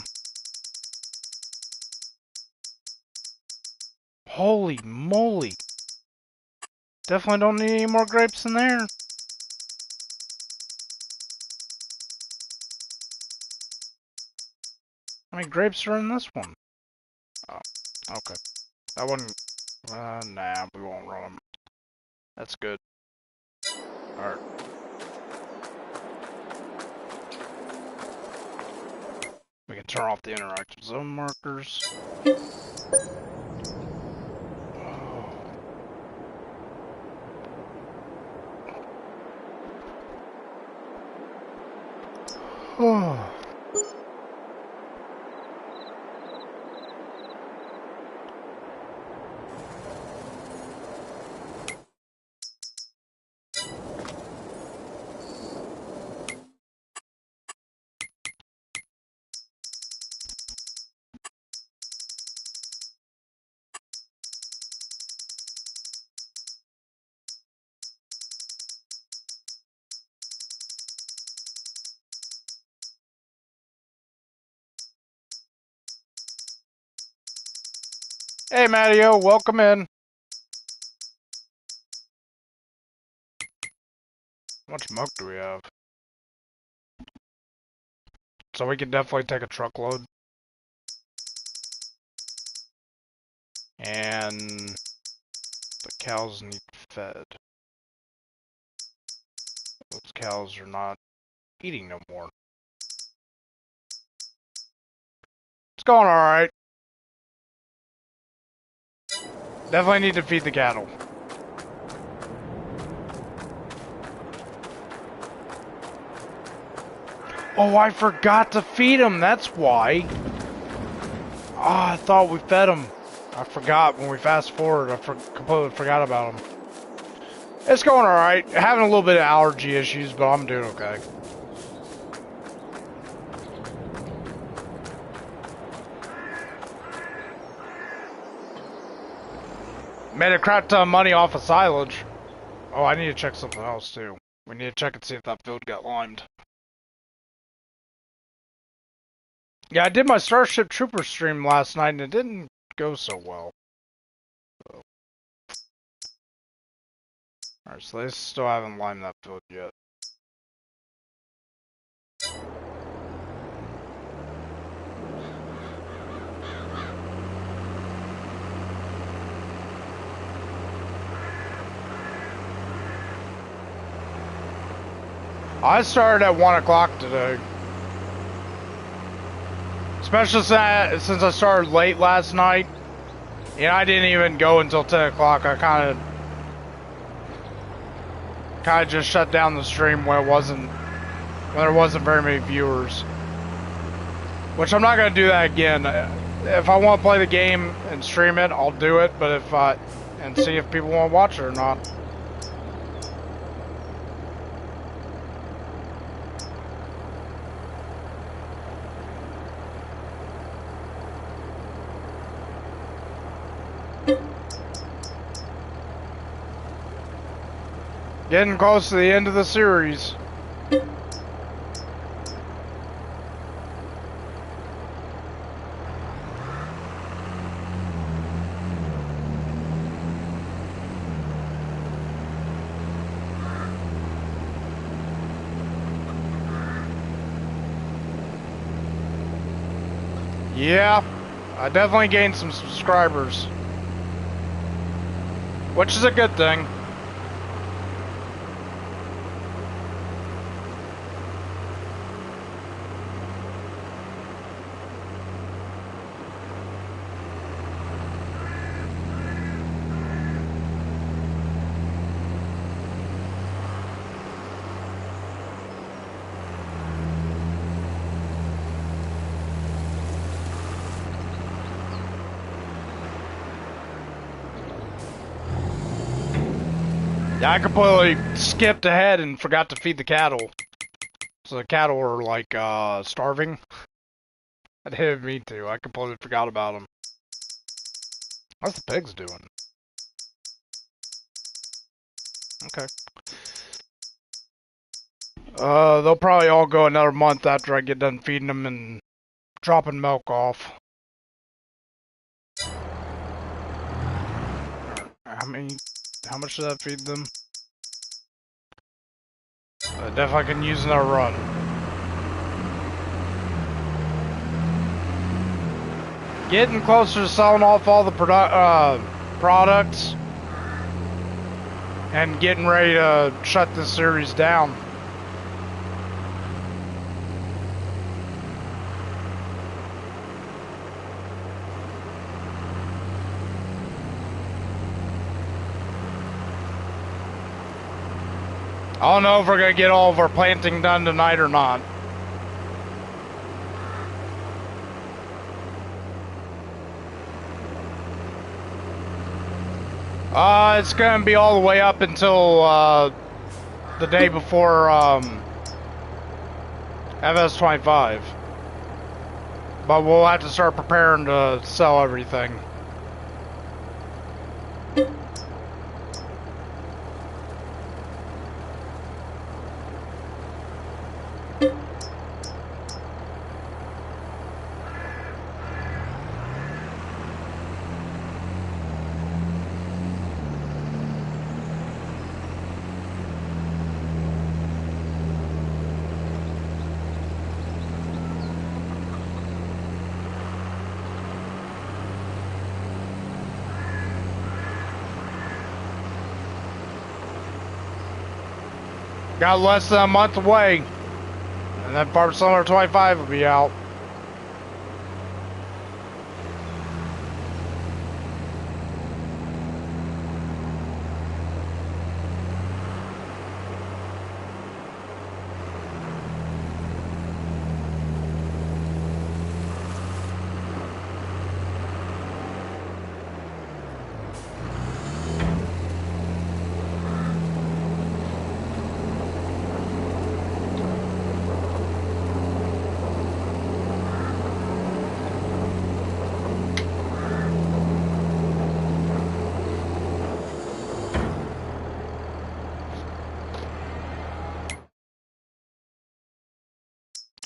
A: Holy moly! Definitely don't need any more grapes in there. How many grapes are in this one? Oh, okay. That wouldn't... nah, we won't run them. That's good. Alright. We can turn off the interactive zone markers. Oh. Hey, Matteo, welcome in. How much milk do we have? So we can definitely take a truckload. And the cows need fed. Those cows are not eating no more. It's going alright. Definitely need to feed the cattle. Oh, I forgot to feed them, that's why. Oh, I thought we fed them. I forgot when we fast forward. I completely forgot about them. It's going alright. Having a little bit of allergy issues, but I'm doing okay. Made a crap ton of money off of silage. Oh, I need to check something else too. We need to check and see if that field got limed. Yeah, I did my Starship Trooper stream last night and it didn't go so well. Alright, so they still haven't limed that field yet. I started at 1 o'clock today. Especially since I started late last night. Yeah, I didn't even go until 10 o'clock. I kind of just shut down the stream when there wasn't very many viewers. Which I'm not gonna do that again. If I want to play the game and stream it, I'll do it. But and see if people want to watch it or not. Getting close to the end of the series. Yeah, I definitely gained some subscribers, which is a good thing. Yeah, I completely skipped ahead and forgot to feed the cattle. So the cattle were like, starving. I didn't mean to. I completely forgot about them. How's the pigs doing? Okay. They'll probably all go another month after I get done feeding them and dropping milk off. How much did that feed them? Definitely can use another run. Getting closer to selling off all the products and getting ready to shut this series down. I don't know if we're going to get all of our planting done tonight or not. It's going to be all the way up until the day before FS25. But we'll have to start preparing to sell everything. Got less than a month away, and then Farm Summer 25 will be out.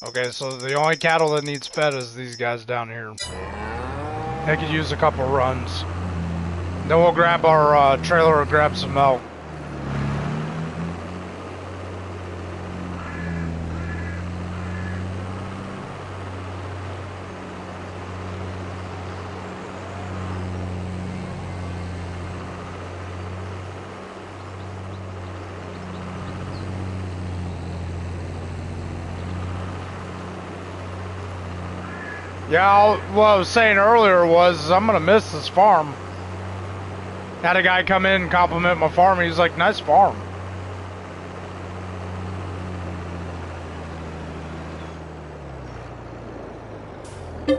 A: Okay, so the only cattle that needs fed is these guys down here. They could use a couple runs. Then we'll grab our trailer and grab some milk. Yeah, what I was saying earlier was I'm gonna miss this farm. Had a guy come in and compliment my farm. He's like, nice farm. I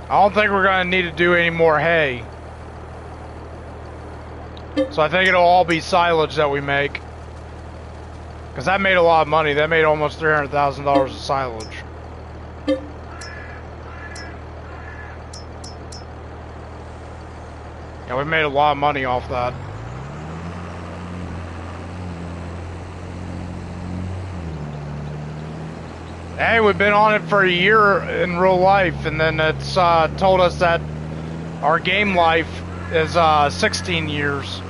A: don't think we're gonna need to do any more hay. So I think it'll all be silage that we make. Because that made a lot of money. That made almost $300,000 of silage. Yeah, we made a lot of money off that. Hey, we've been on it for a year in real life, and then it's told us that our game life is 16 years.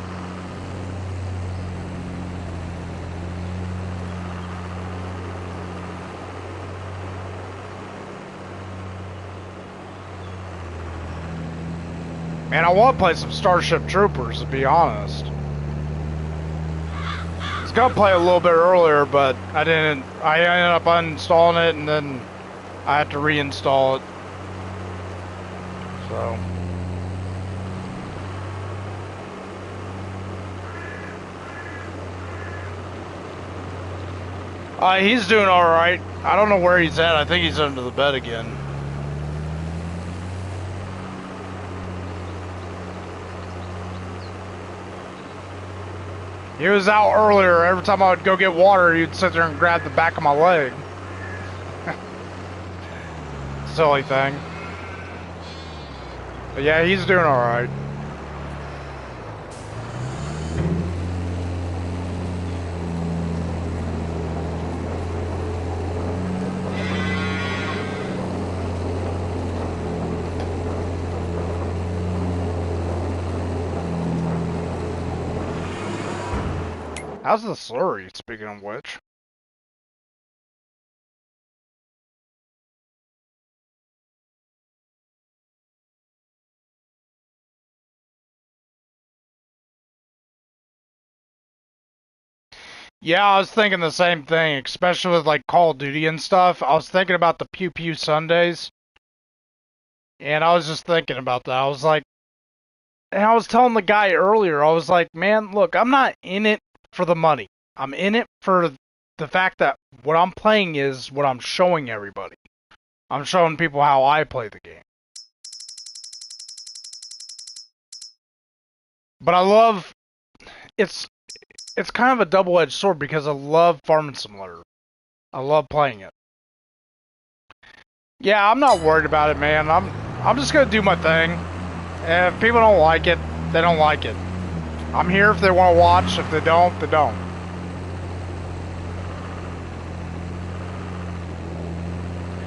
A: Man, I want to play some Starship Troopers, to be honest. I was gonna play a little bit earlier, but I didn't. I ended up uninstalling it, and then I had to reinstall it. So. He's doing alright. I don't know where he's at. I think he's under the bed again. He was out earlier. Every time I would go get water, he'd sit there and grab the back of my leg. Silly thing. But yeah, he's doing alright. How's the slurry, speaking of which? Yeah, I was thinking the same thing, especially with like Call of Duty and stuff. I was thinking about the Pew Pew Sundays. And I was just thinking about that. I was like, and I was telling the guy earlier, I was like, man, look, I'm not in it for the money. I'm in it for the fact that what I'm playing is what I'm showing everybody. I'm showing people how I play the game. But I love, it's kind of a double-edged sword because I love Farming Simulator. I love playing it. Yeah, I'm not worried about it, man. I'm just gonna do my thing. And if people don't like it, they don't like it. I'm here if they want to watch. If they don't, they don't.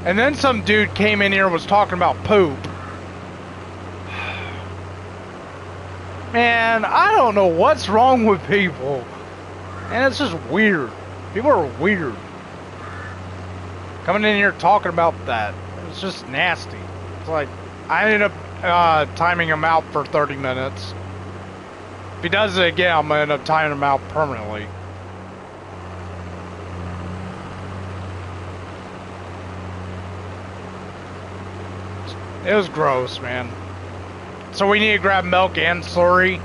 A: And then some dude came in here and was talking about poop. Man, I don't know what's wrong with people. And it's just weird. People are weird. Coming in here talking about that. It's just nasty. It's like, I ended up timing him out for 30 minutes. If he does it again, I'm going to end up timing him out permanently. It was gross, man. So we need to grab milk and slurry.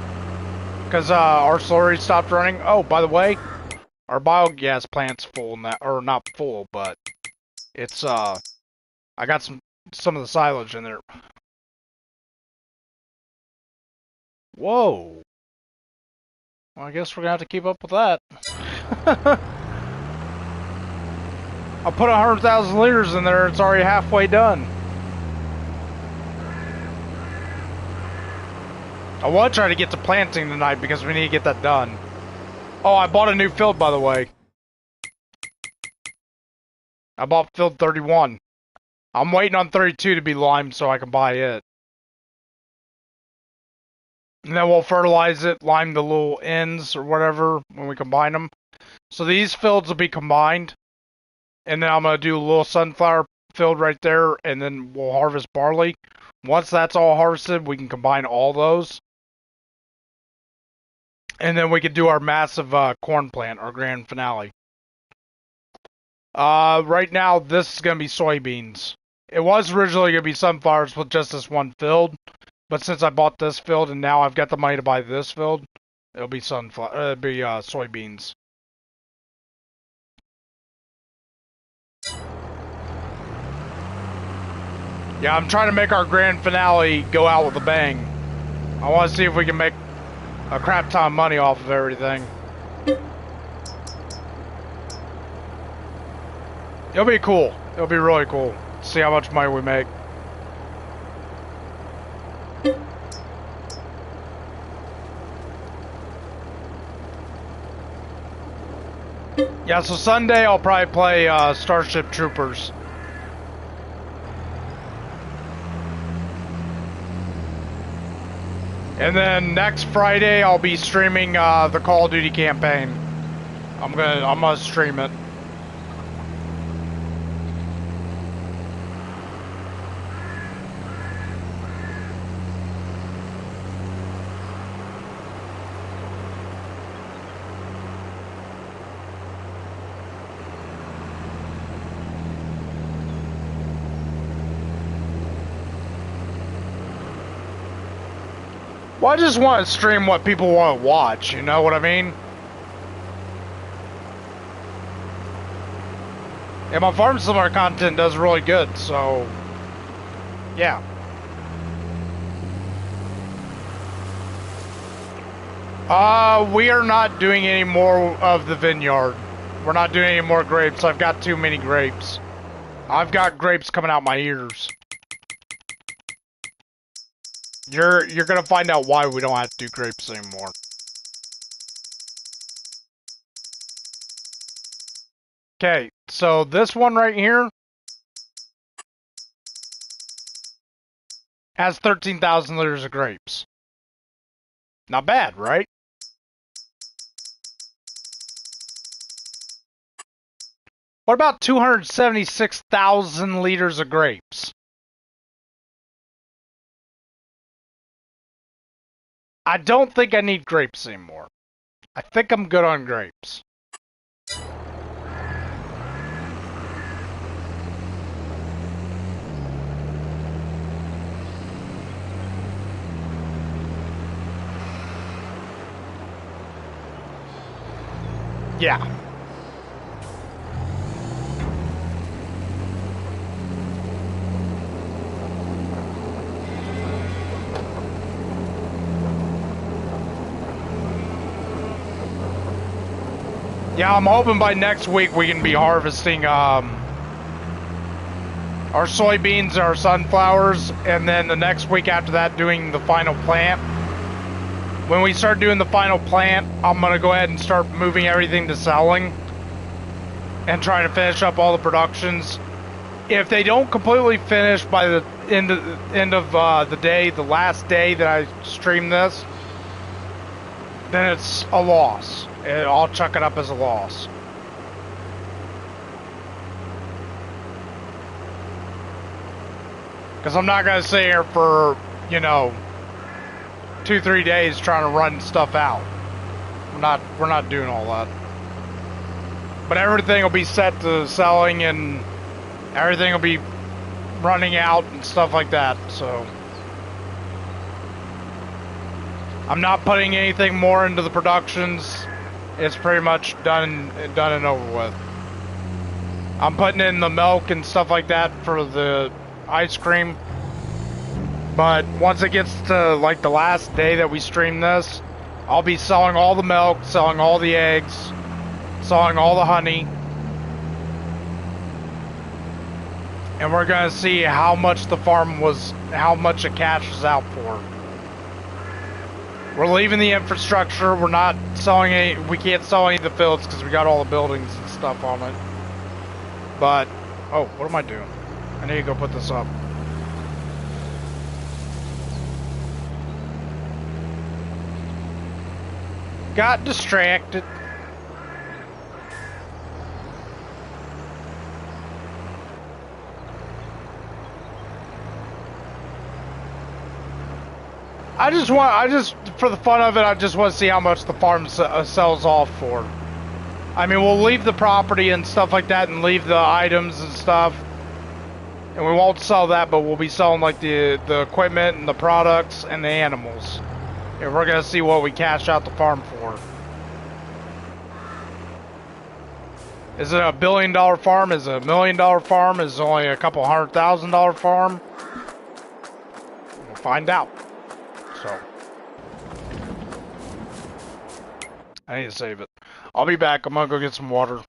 A: Because our slurry stopped running. Oh, by the way, our biogas plant's full now. Or not full, but it's, I got some of the silage in there. Whoa. Well, I guess we're gonna have to keep up with that. I put 100,000 liters in there, it's already halfway done. I want to try to get to planting tonight because we need to get that done. Oh, I bought a new field, by the way. I bought field 31. I'm waiting on 32 to be limed so I can buy it. And then we'll fertilize it, lime the little ends or whatever when we combine them. So these fields will be combined. And then I'm going to do a little sunflower field right there, and then we'll harvest barley. Once that's all harvested, we can combine all those. And then we could do our massive corn plant, our grand finale. Right now, this is going to be soybeans. It was originally going to be sunflowers with just this one field, but since I bought this field and now I've got the money to buy this field, it'll be soybeans. Yeah, I'm trying to make our grand finale go out with a bang. I want to see if we can make a crap ton of money off of everything. It'll be cool. It'll be really cool. See how much money we make. Yeah, so Sunday I'll probably play Starship Troopers. And then next Friday I'll be streaming the Call of Duty campaign. I'm gonna stream it. Well, I just want to stream what people want to watch, you know what I mean? And my Farm Simulator content does really good, so... yeah. We are not doing any more of the vineyard. We're not doing any more grapes. I've got too many grapes. I've got grapes coming out my ears. You're gonna find out why we don't have to do grapes anymore. Okay, so this one right here has 13,000 liters of grapes. Not bad, right? What about 276,000 liters of grapes? I don't think I need grapes anymore. I think I'm good on grapes. Yeah. Yeah, I'm hoping by next week we can be harvesting our soybeans, our sunflowers, and then the next week after that doing the final plant. When we start doing the final plant, I'm going to go ahead and start moving everything to selling and trying to finish up all the productions. If they don't completely finish by the end of the day, the last day that I stream this, then it's a loss. I'll chuck it up as a loss. Because I'm not going to sit here for, you know, 2-3 days trying to run stuff out. We're not doing all that. But everything will be set to selling and everything will be running out and stuff like that, so I'm not putting anything more into the productions. It's pretty much done and over with. I'm putting in the milk and stuff like that for the ice cream. But once it gets to like the last day that we stream this, I'll be selling all the milk, selling all the eggs, selling all the honey. And we're gonna see how much the farm was, how much it cashes out for. We're leaving the infrastructure. We're not selling any. We can't sell any of the fields because we got all the buildings and stuff on it. But, oh, what am I doing? I need to go put this up. Got distracted. For the fun of it, I just want to see how much the farm sells off for. I mean, we'll leave the property and stuff like that and leave the items and stuff. And we won't sell that, but we'll be selling like the equipment and the products and the animals. And we're going to see what we cash out the farm for. Is it a $1 billion farm? Is it a $1 million farm? Is it only a couple $100,000 farm? We'll find out. So, I need to save it. I'll be back. I'm gonna go get some water.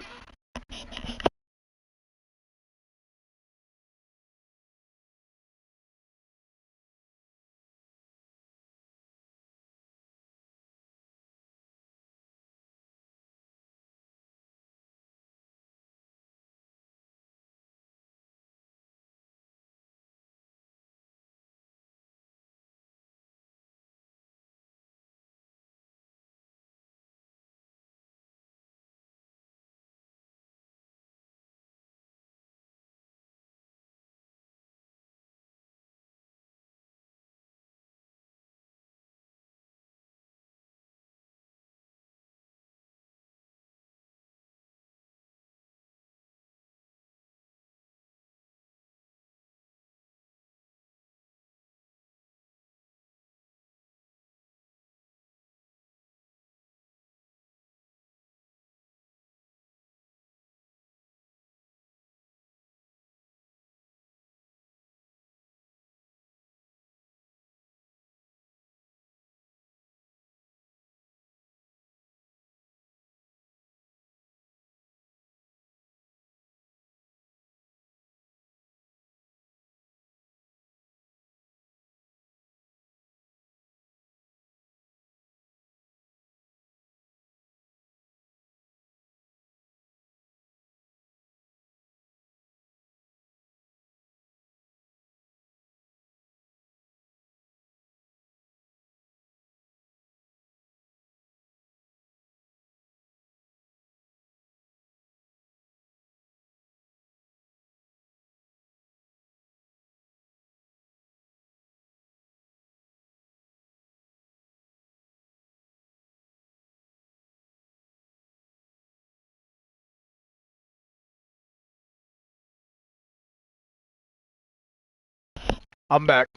A: I'm back.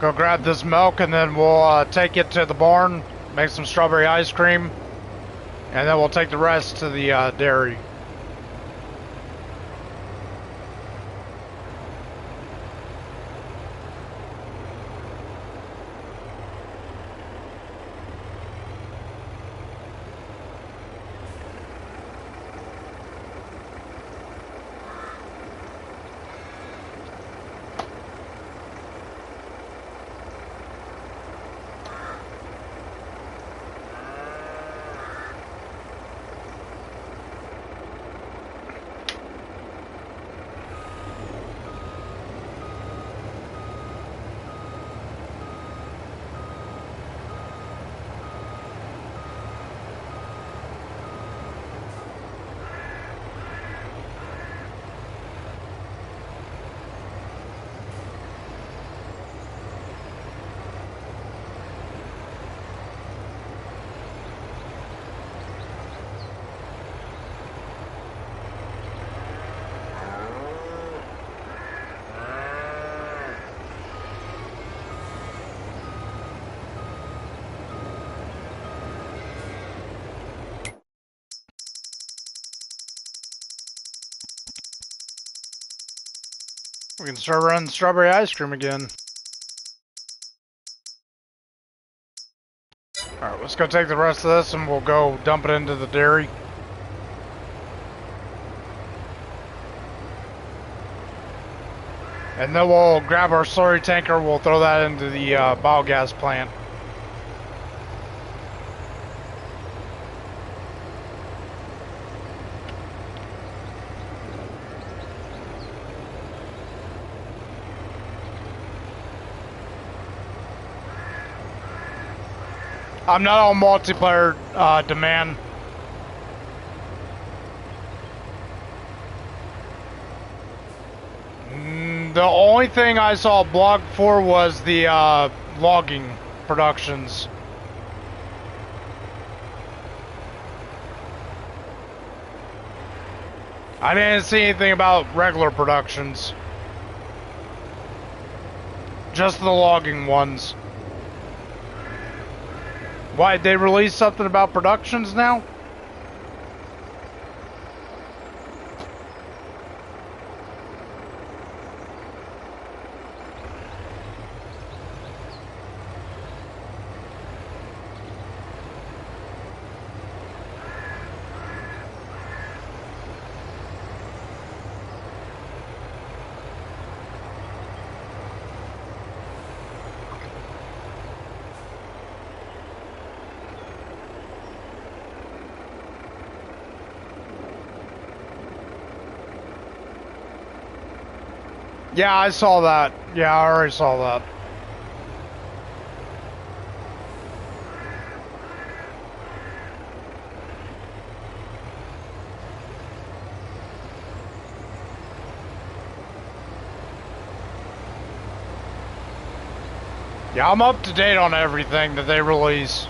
A: Go grab this milk and then we'll take it to the barn, make some strawberry ice cream, and then we'll take the rest to the dairy. We can start running strawberry ice cream again. Alright, let's go take the rest of this and we'll go dump it into the dairy. And then we'll grab our slurry tanker, we'll throw that into the biogas plant. I'm not on multiplayer demand. The only thing I saw a blog for was the logging productions. I didn't see anything about regular productions. Just the logging ones. Why, they released something about productions now? Yeah, I saw that. Yeah, I already saw that. Yeah, I'm up to date on everything that they release.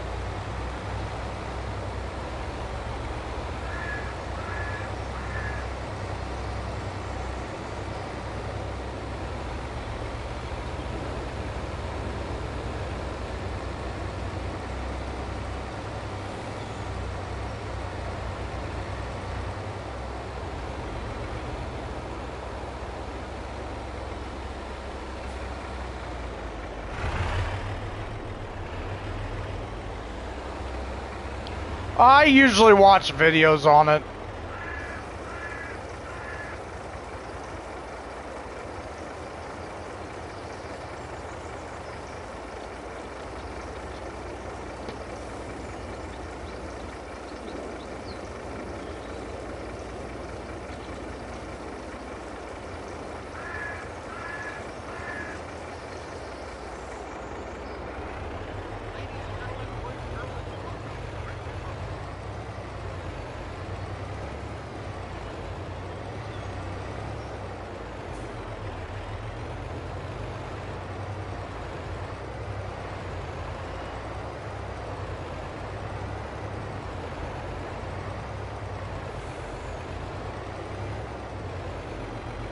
A: I usually watch videos on it.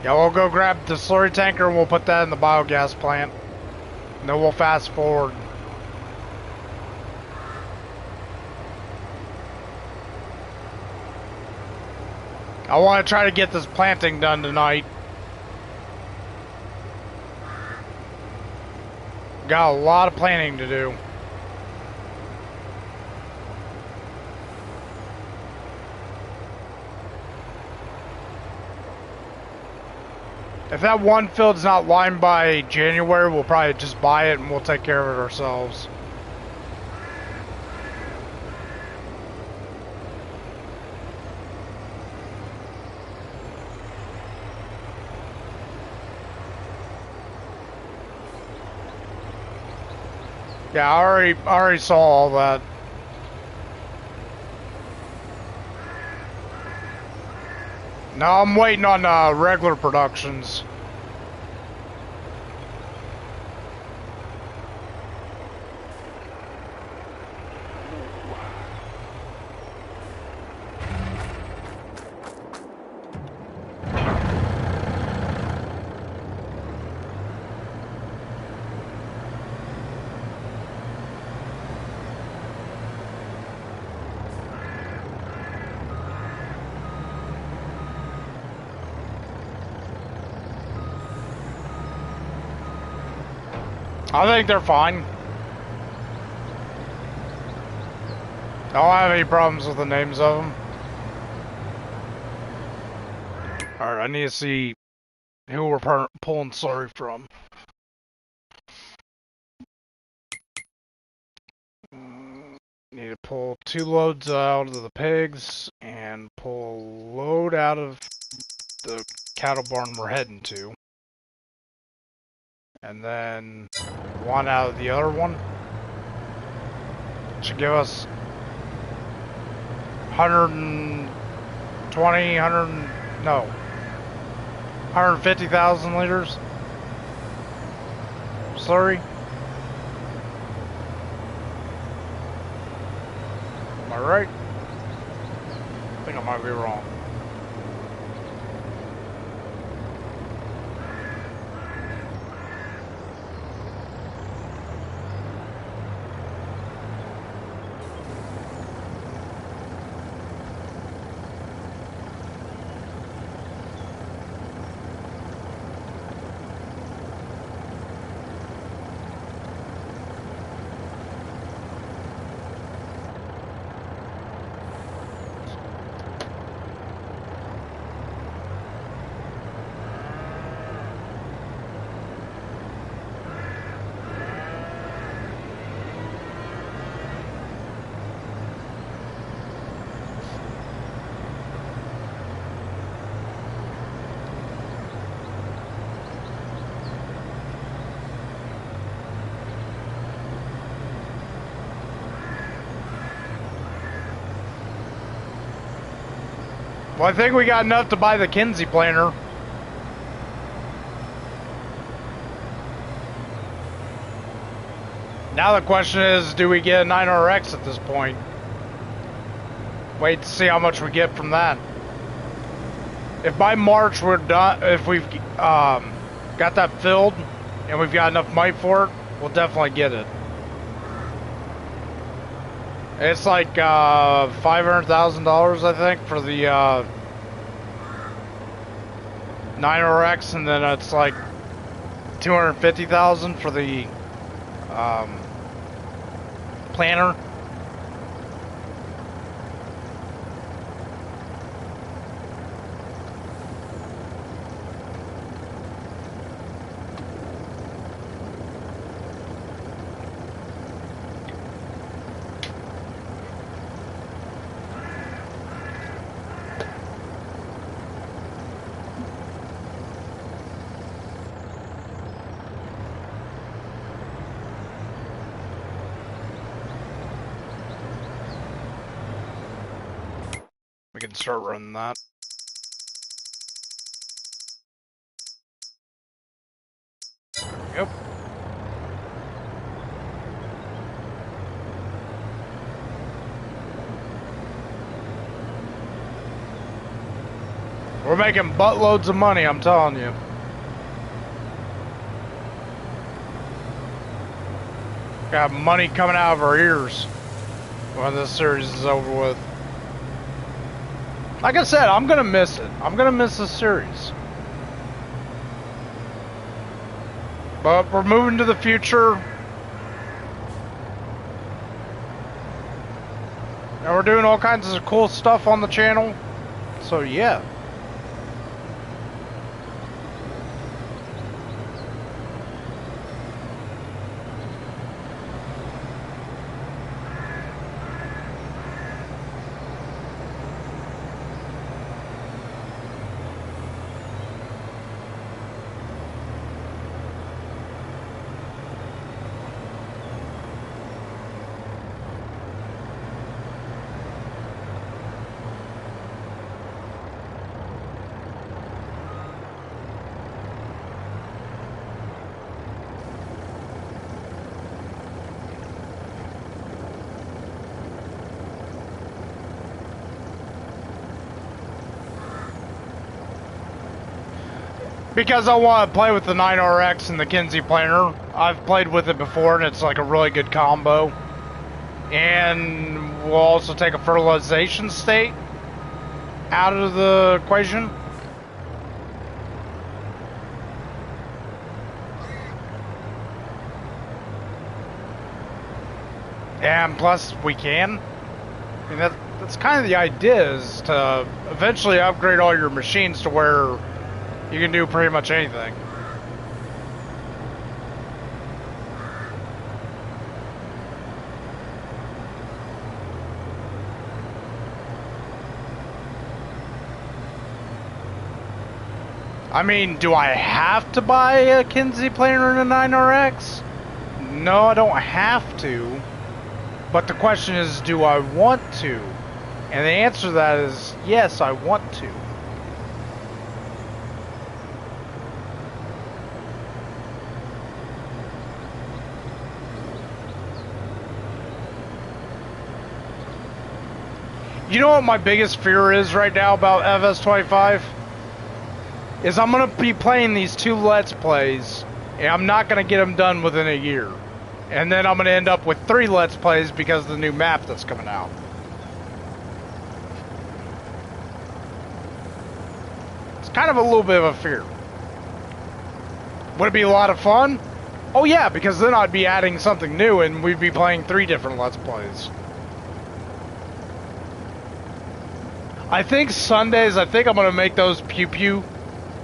A: Yeah, we'll go grab the slurry tanker and we'll put that in the biogas plant. And then we'll fast forward. I want to try to get this planting done tonight. Got a lot of planting to do. If that one field's not lined by January, we'll probably just buy it and we'll take care of it ourselves. Yeah, I already saw all that. No, I'm waiting on regular productions. I think they're fine. I don't have any problems with the names of them. Alright, I need to see who we're pulling slurry from. Need to pull 2 loads out of the pigs and pull a load out of the cattle barn we're heading to. And then 1 out of the other one. Should give us 150,000 liters slurry. Am I right? I think I might be wrong. Well, I think we got enough to buy the Kinsey planter. Now the question is, do we get a 9RX at this point? Wait to see how much we get from that. If by March we're done, if we've got that filled and we've got enough money for it, we'll definitely get it. It's like $500,000, I think, for the 9RX, and then it's like $250,000 for the planter. We can start running that. Yep. We're making buttloads of money, I'm telling you. Got money coming out of our ears when this series is over with. Like I said, I'm gonna miss it. I'm gonna miss this series. But we're moving to the future. And we're doing all kinds of cool stuff on the channel. So yeah. Because I want to play with the 9RX and the Kinsey planter. I've played with it before and it's like a really good combo. And we'll also take a fertilization state out of the equation. And plus, we can. I mean, that's kind of the idea, is to eventually upgrade all your machines to where you can do pretty much anything. I mean, do I have to buy a Kinsey planer and a 9RX? No, I don't have to. But the question is, do I want to? And the answer to that is, yes, I want to. You know what my biggest fear is right now about FS25? Is I'm going to be playing these 2 Let's Plays, and I'm not going to get them done within a year. And then I'm going to end up with 3 Let's Plays because of the new map that's coming out. It's kind of a little bit of a fear. Would it be a lot of fun? Oh yeah, because then I'd be adding something new and we'd be playing 3 different Let's Plays. I think Sundays, I think I'm going to make those Pew Pew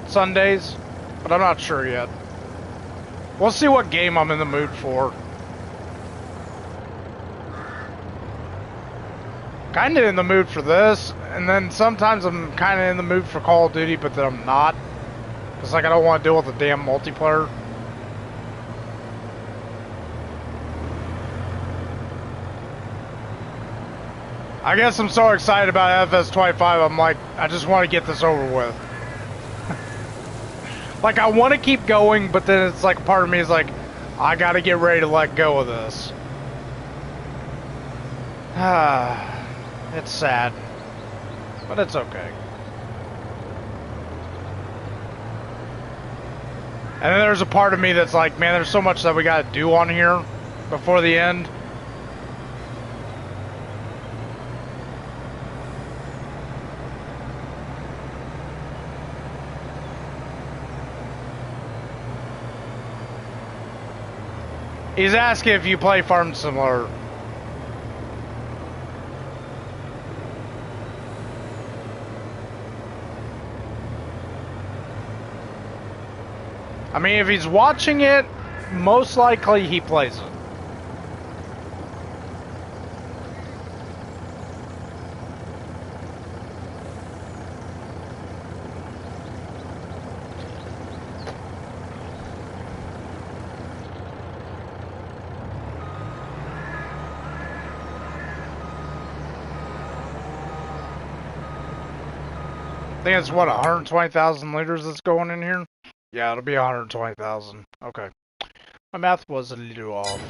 A: Sundays, but I'm not sure yet. We'll see what game I'm in the mood for. Kinda in the mood for this, and then sometimes I'm kinda in the mood for Call of Duty, but then I'm not. It's like I don't want to deal with the damn multiplayer. I guess I'm so excited about FS25, I'm like, I just want to get this over with. Like, I want to keep going, but then it's like, part of me is like, I gotta get ready to let go of this. It's sad, but it's okay. And then there's a part of me that's like, man, there's so much that we gotta do on here before the end. He's asking if you play Farm Simulator. I mean, if he's watching it, most likely he plays it. I think it's what, 120,000 liters that's going in here? Yeah, it'll be 120,000. Okay. My math was a little off.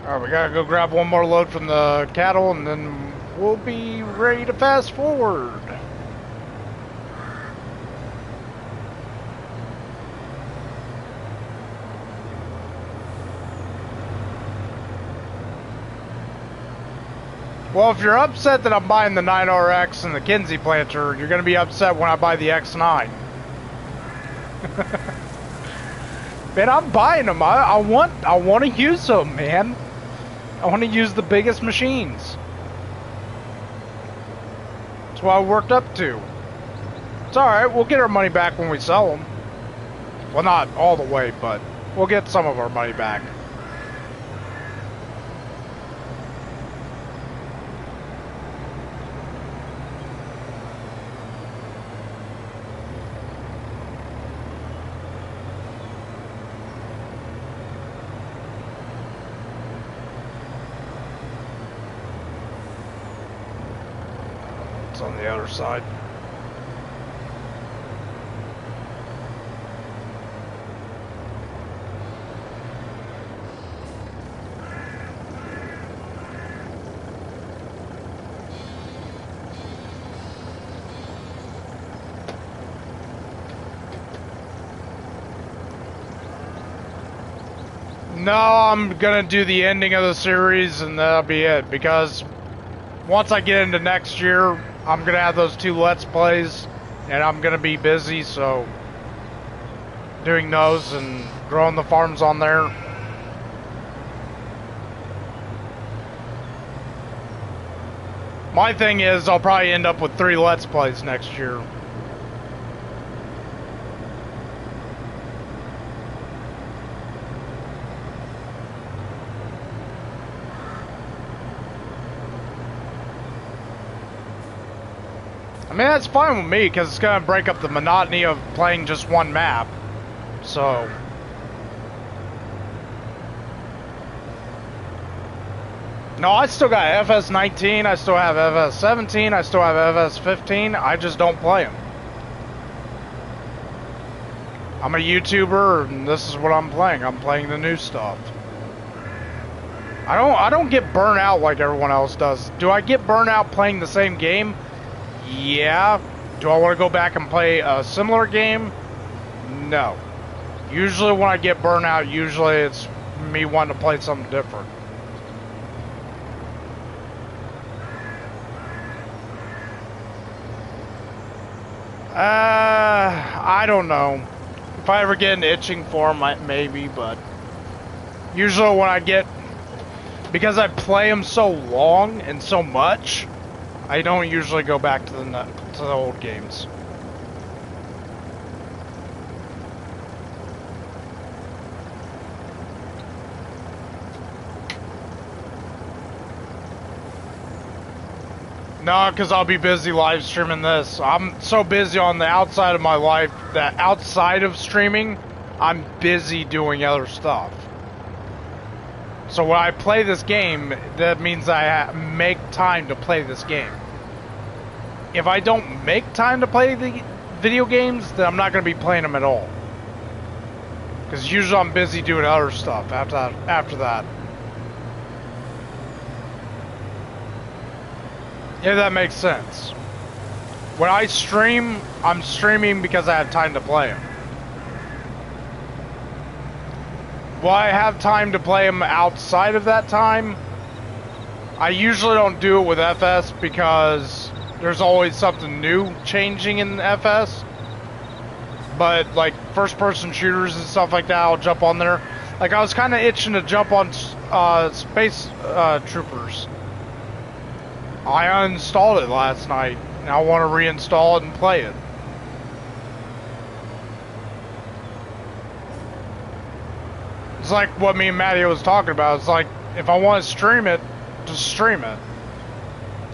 A: Alright, we gotta go grab one more load from the cattle and then we'll be ready to fast forward. Well, if you're upset that I'm buying the 9RX and the Kinsey planter, you're going to be upset when I buy the X9. Man, I'm buying them. I want to use them, man. I want to use the biggest machines. That's what I worked up to. It's alright, we'll get our money back when we sell them. Well, not all the way, but we'll get some of our money back. On the other side. No, I'm gonna do the ending of the series and that'll be it, because once I get into next year, I'm gonna have those 2 Let's Plays, and I'm gonna be busy, so doing those and growing the farms on there. My thing is, I'll probably end up with 3 Let's Plays next year. I mean, that's fine with me, because it's going to break up the monotony of playing just one map. So... No, I still got FS19, I still have FS17, I still have FS15, I just don't play them. I'm a YouTuber, and this is what I'm playing. I'm playing the new stuff. I don't get burnt out like everyone else does. Do I get burnt out playing the same game? Yeah. Do I want to go back and play a similar game? No. Usually when I get burnt out, usually it's me wanting to play something different. I don't know. If I ever get an itching for them, maybe, but usually when I get, because I play them so long and so much, I don't usually go back to the old games. No, because I'll be busy live streaming this. I'm so busy on the outside of my life that outside of streaming, I'm busy doing other stuff. So when I play this game, that means I make time to play this game. If I don't make time to play the video games, then I'm not going to be playing them at all. Because usually I'm busy doing other stuff after that. If that makes sense. When I stream, I'm streaming because I have time to play them. Will I have time to play them outside of that time? I usually don't do it with FS because there's always something new changing in FS. But like first-person shooters and stuff like that, I'll jump on there. Like I was kind of itching to jump on Space Troopers. I uninstalled it last night, and I want to reinstall it and play it. It's like what me and Matty was talking about. It's like, if I want to stream it, just stream it.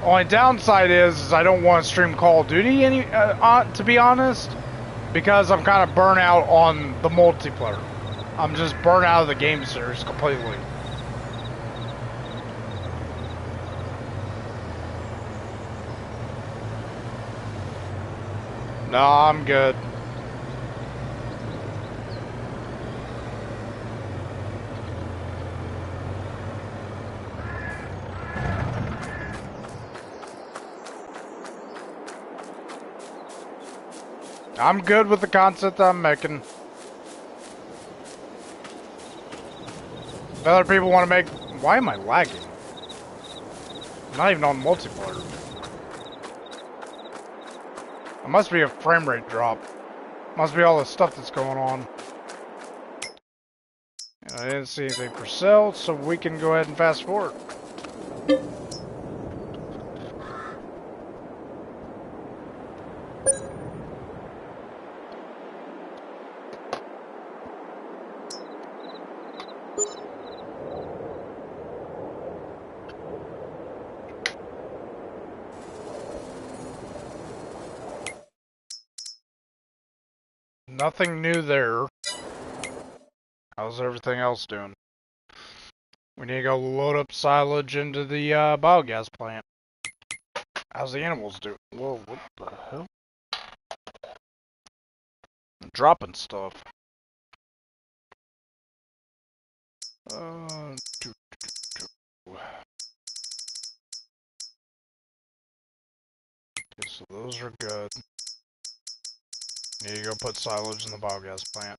A: Only downside is I don't want to stream Call of Duty, to be honest, because I'm kind of burnt out on the multiplayer. I'm just burnt out of the game series completely. No, I'm good. I'm good with the content I'm making. If other people want to make... Why am I lagging? I'm not even on multiplayer. It must be a frame rate drop. Must be all the stuff that's going on. And I didn't see anything for sale, so we can go ahead and fast forward. Nothing new there. How's everything else doing? We need to go load up silage into the biogas plant. How's the animals doing? Whoa, what the hell? I'm dropping stuff. Okay, so those are good. Need to go put silage in the biogas plant.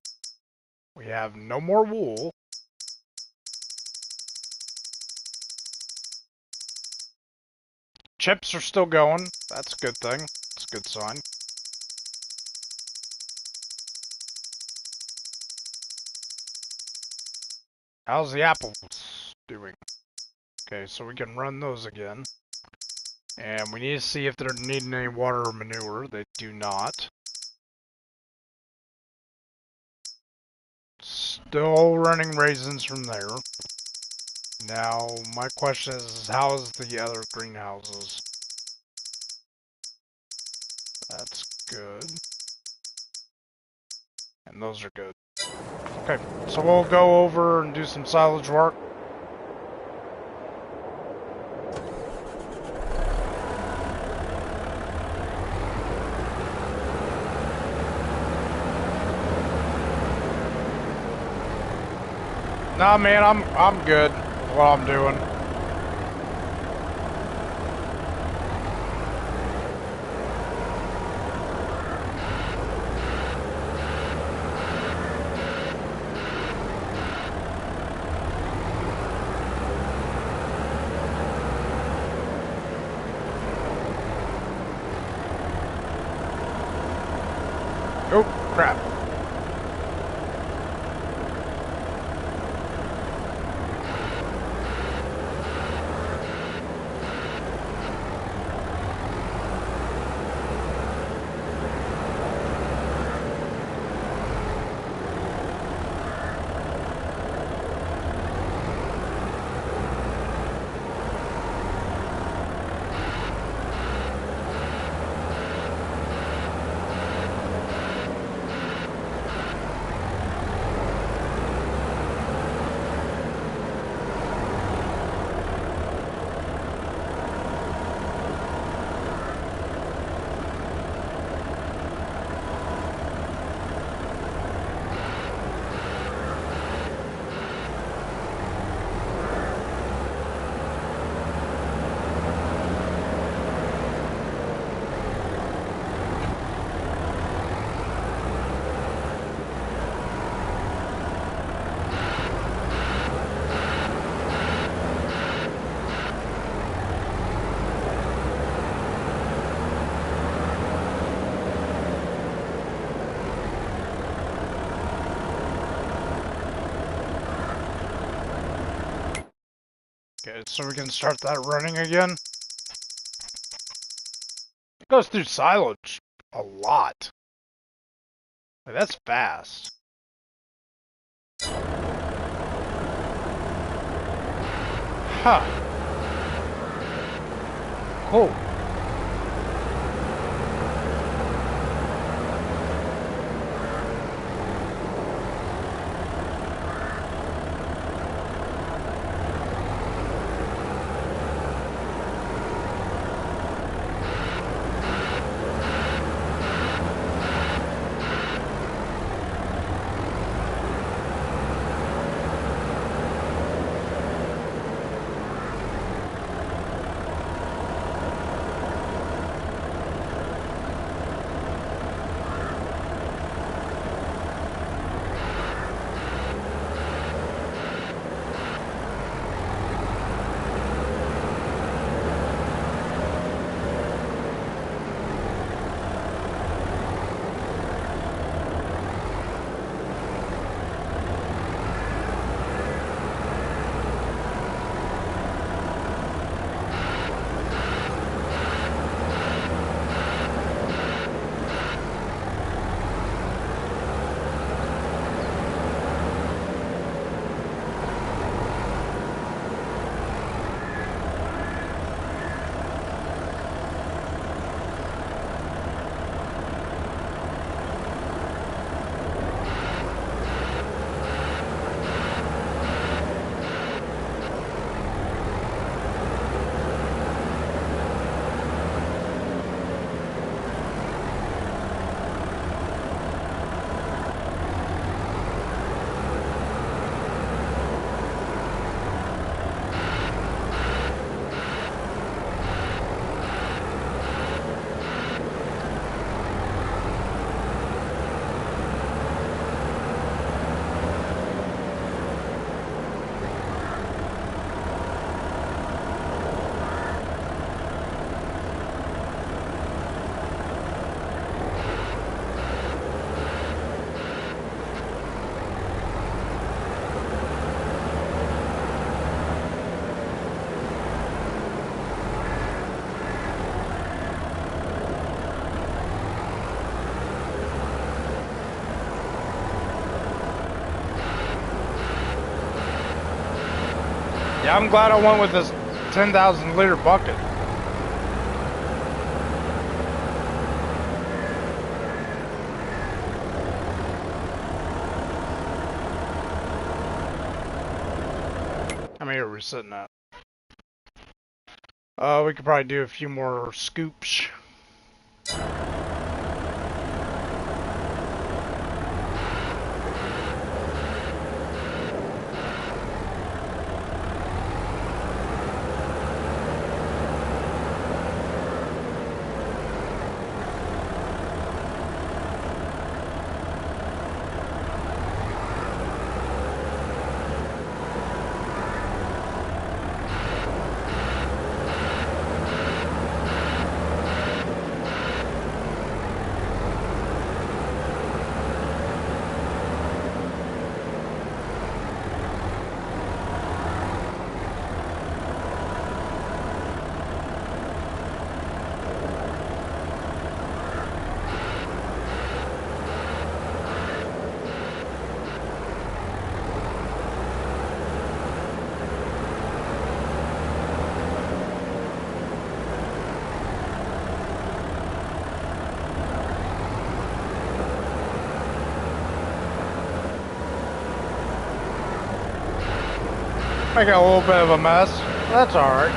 A: We have no more wool. Chips are still going. That's a good thing. That's a good sign. How's the apples doing? Okay, so we can run those again. And we need to see if they're needing any water or manure. They do not. Still running raisins from there. Now, my question is how's the other greenhouses? That's good. And those are good. Okay, so we'll go over and do some silage work. Nah, man, I'm good with what I'm doing. Oh, crap. Okay, so we can start that running again. It goes through silage a lot. Like, that's fast. Huh. Cool. Yeah, I'm glad I went with this 10,000 liter bucket. How many are we sitting at? We could probably do a few more scoops. I got a little bit of a mess. That's alright.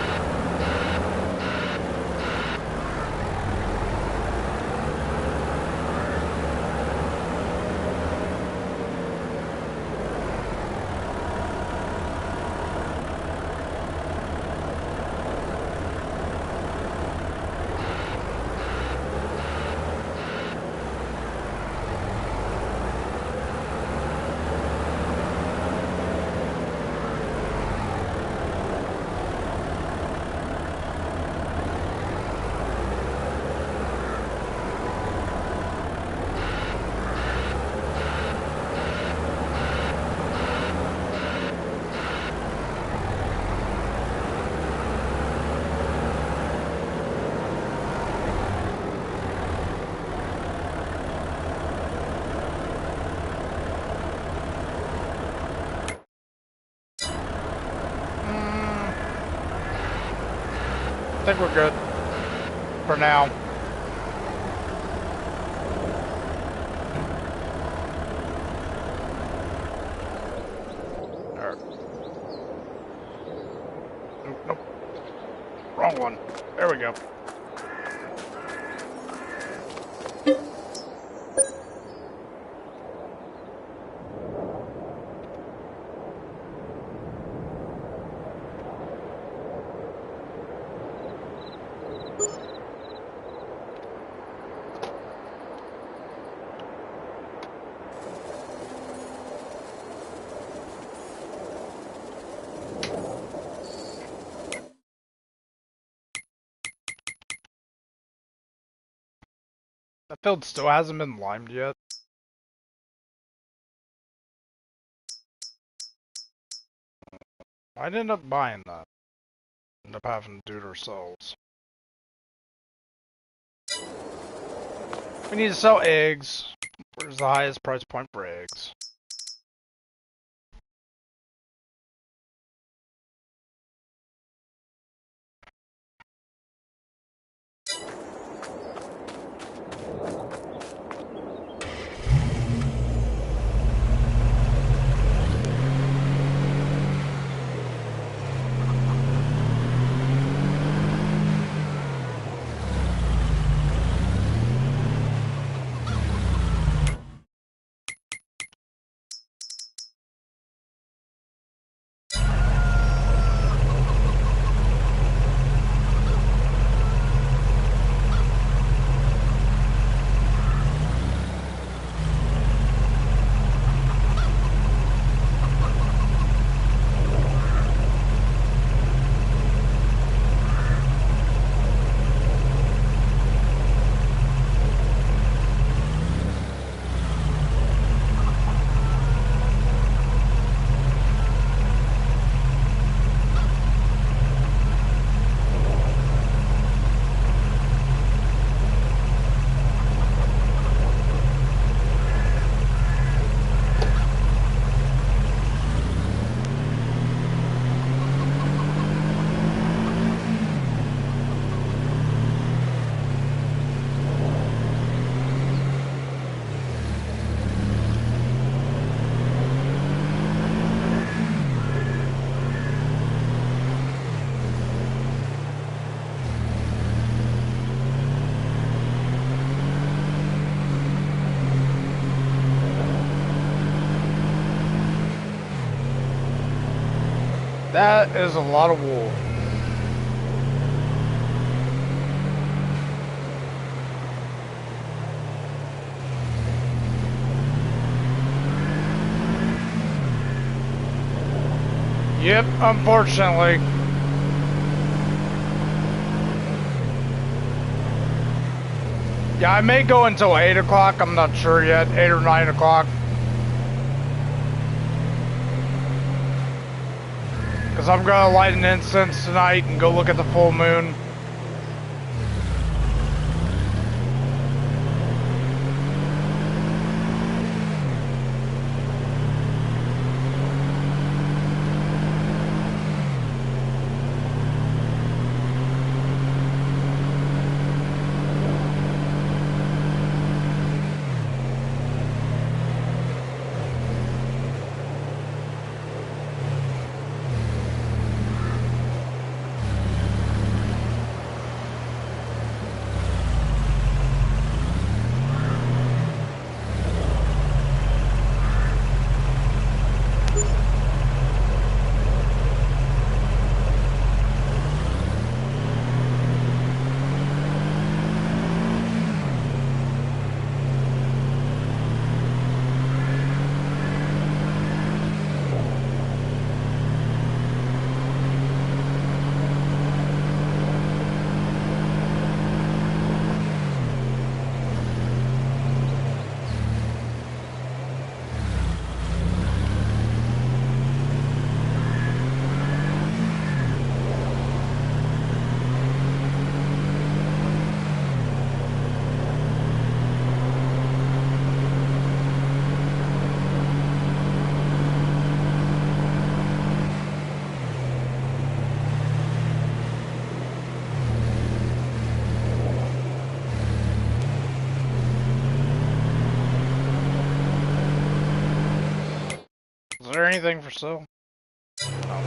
A: I think we're good for now. Alright. Nope, nope. Wrong one. There we go. That field still hasn't been limed yet. I ended up buying that. End up having to do it ourselves. We need to sell eggs. Where's the highest price point for eggs? That is a lot of wool. Yep, unfortunately. Yeah, I may go until 8 o'clock. I'm not sure yet. 8 or 9 o'clock. Because I'm going to light an incense tonight and go look at the full moon. Is there anything for sale? No.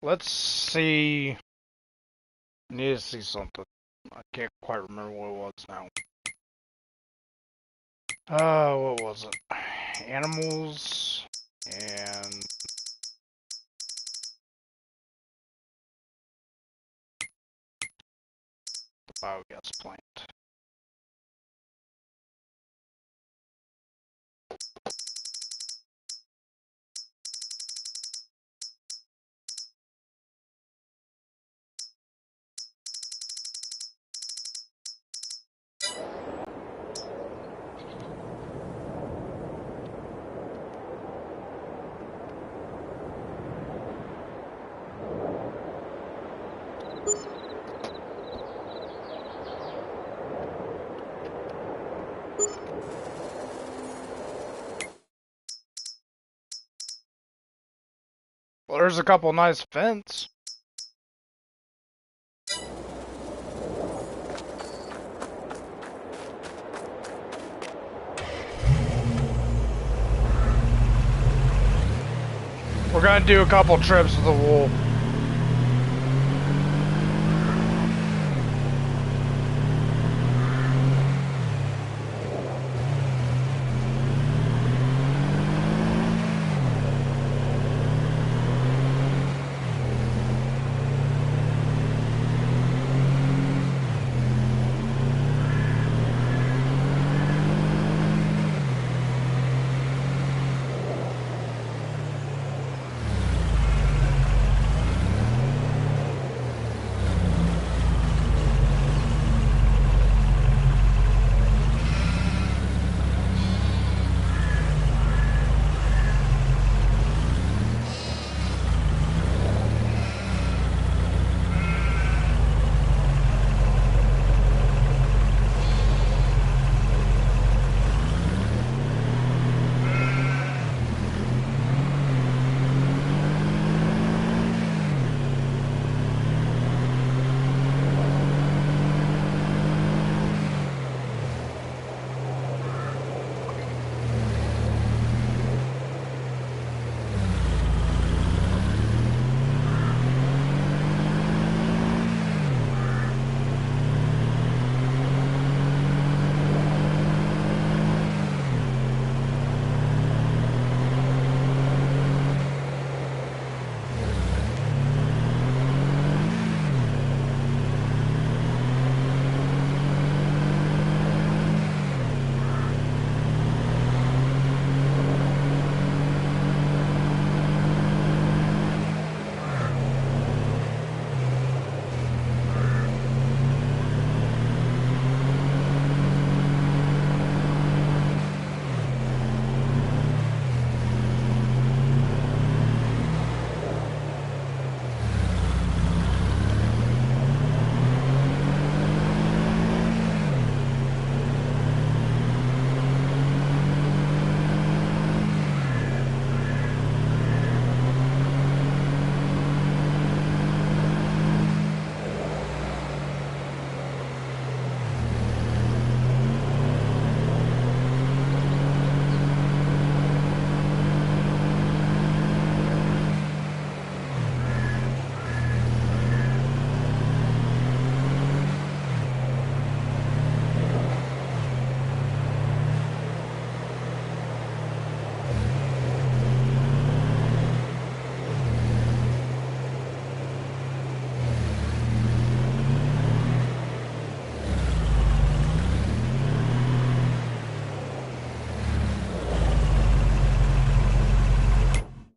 A: Let's see. I need to see something. I can't quite remember what it was now. What was it? Animals and the biogas plant. Well, there's a couple nice fence. We're gonna do a couple trips with the wool.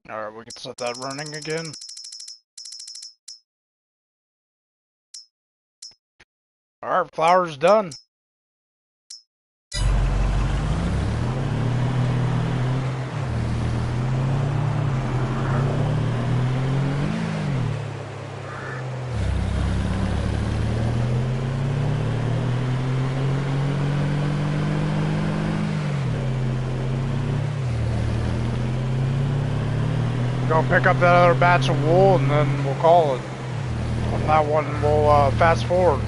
A: Alright, we can set that running again. Alright, flour's done. Go pick up that other batch of wool and then we'll call it. On that one, we'll fast forward.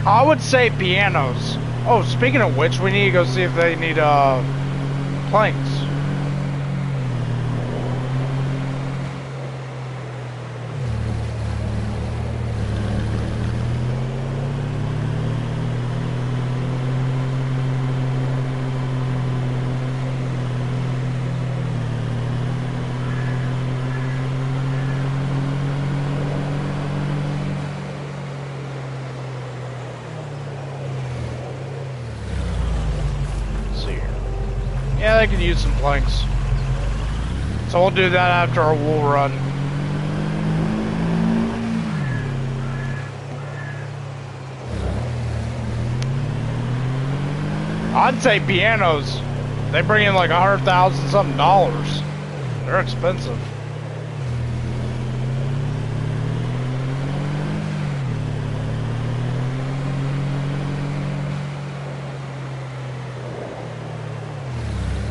A: I would say pianos. Oh, speaking of which, we need to go see if they need planks. Yeah, they could use some planks. So we'll do that after our wool run. I'd say pianos. They bring in like $100,000 something dollars. They're expensive.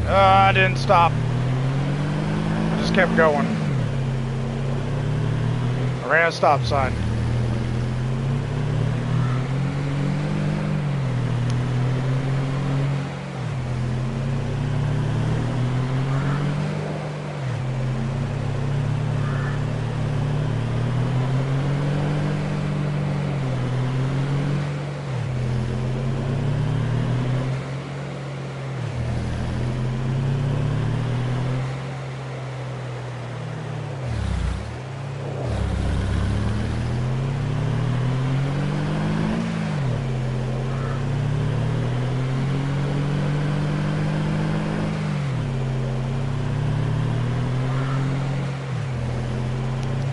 A: I didn't stop. I just kept going. I ran a stop sign.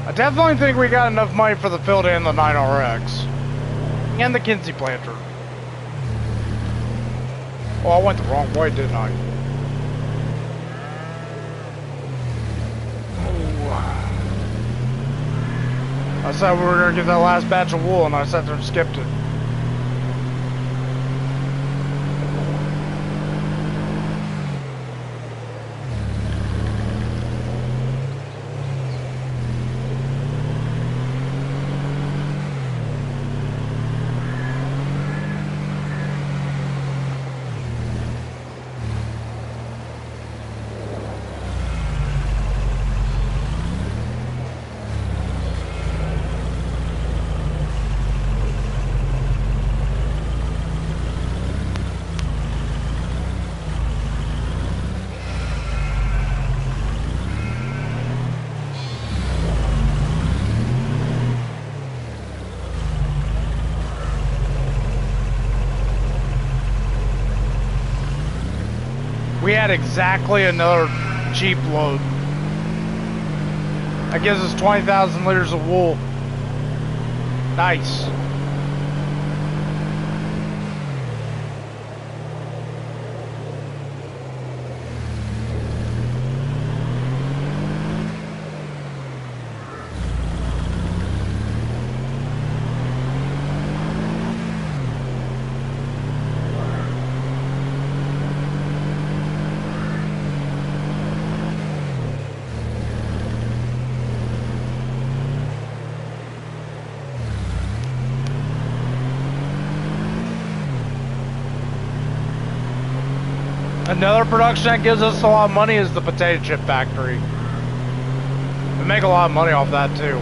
A: I definitely think we got enough money for the field and the 9RX. And the Kinsey planter. Oh, I went the wrong way, didn't I? Oh. I said we were going to get that last batch of wool and I sat there and skipped it. We had exactly another Jeep load. That gives us 20,000 liters of wool. Nice. Another production that gives us a lot of money is the potato chip factory. We make a lot of money off that too.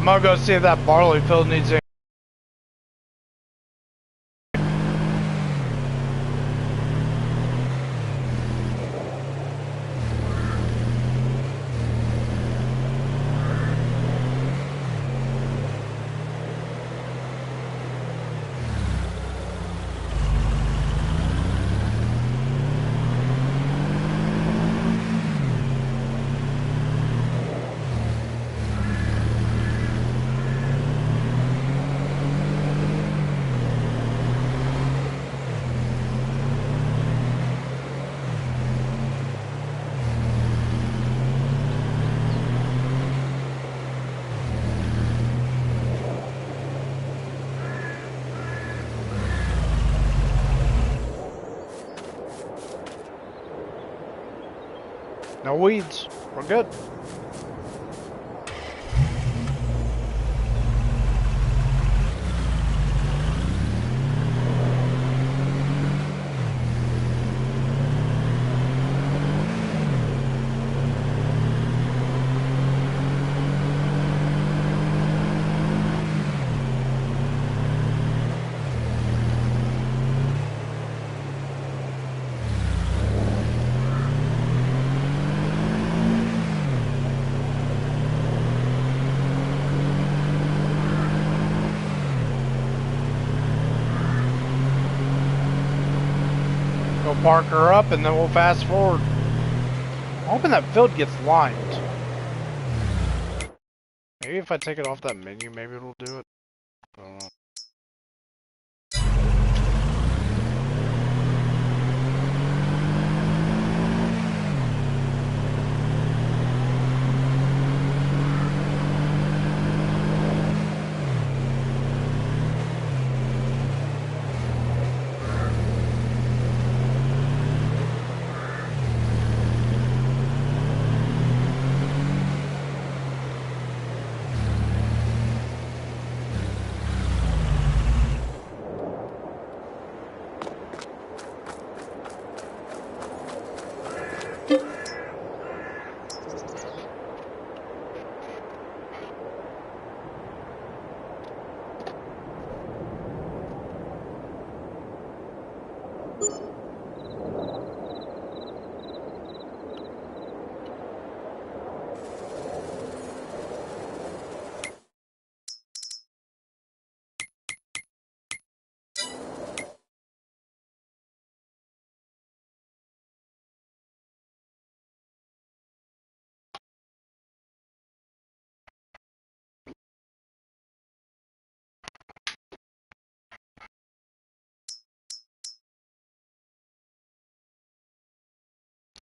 A: I'm gonna go see if that barley field needs any. No weeds. We're good. Go park her up and then we'll fast forward. I'm hoping that field gets lined. Maybe if I take it off that menu, maybe it'll do it. I don't know.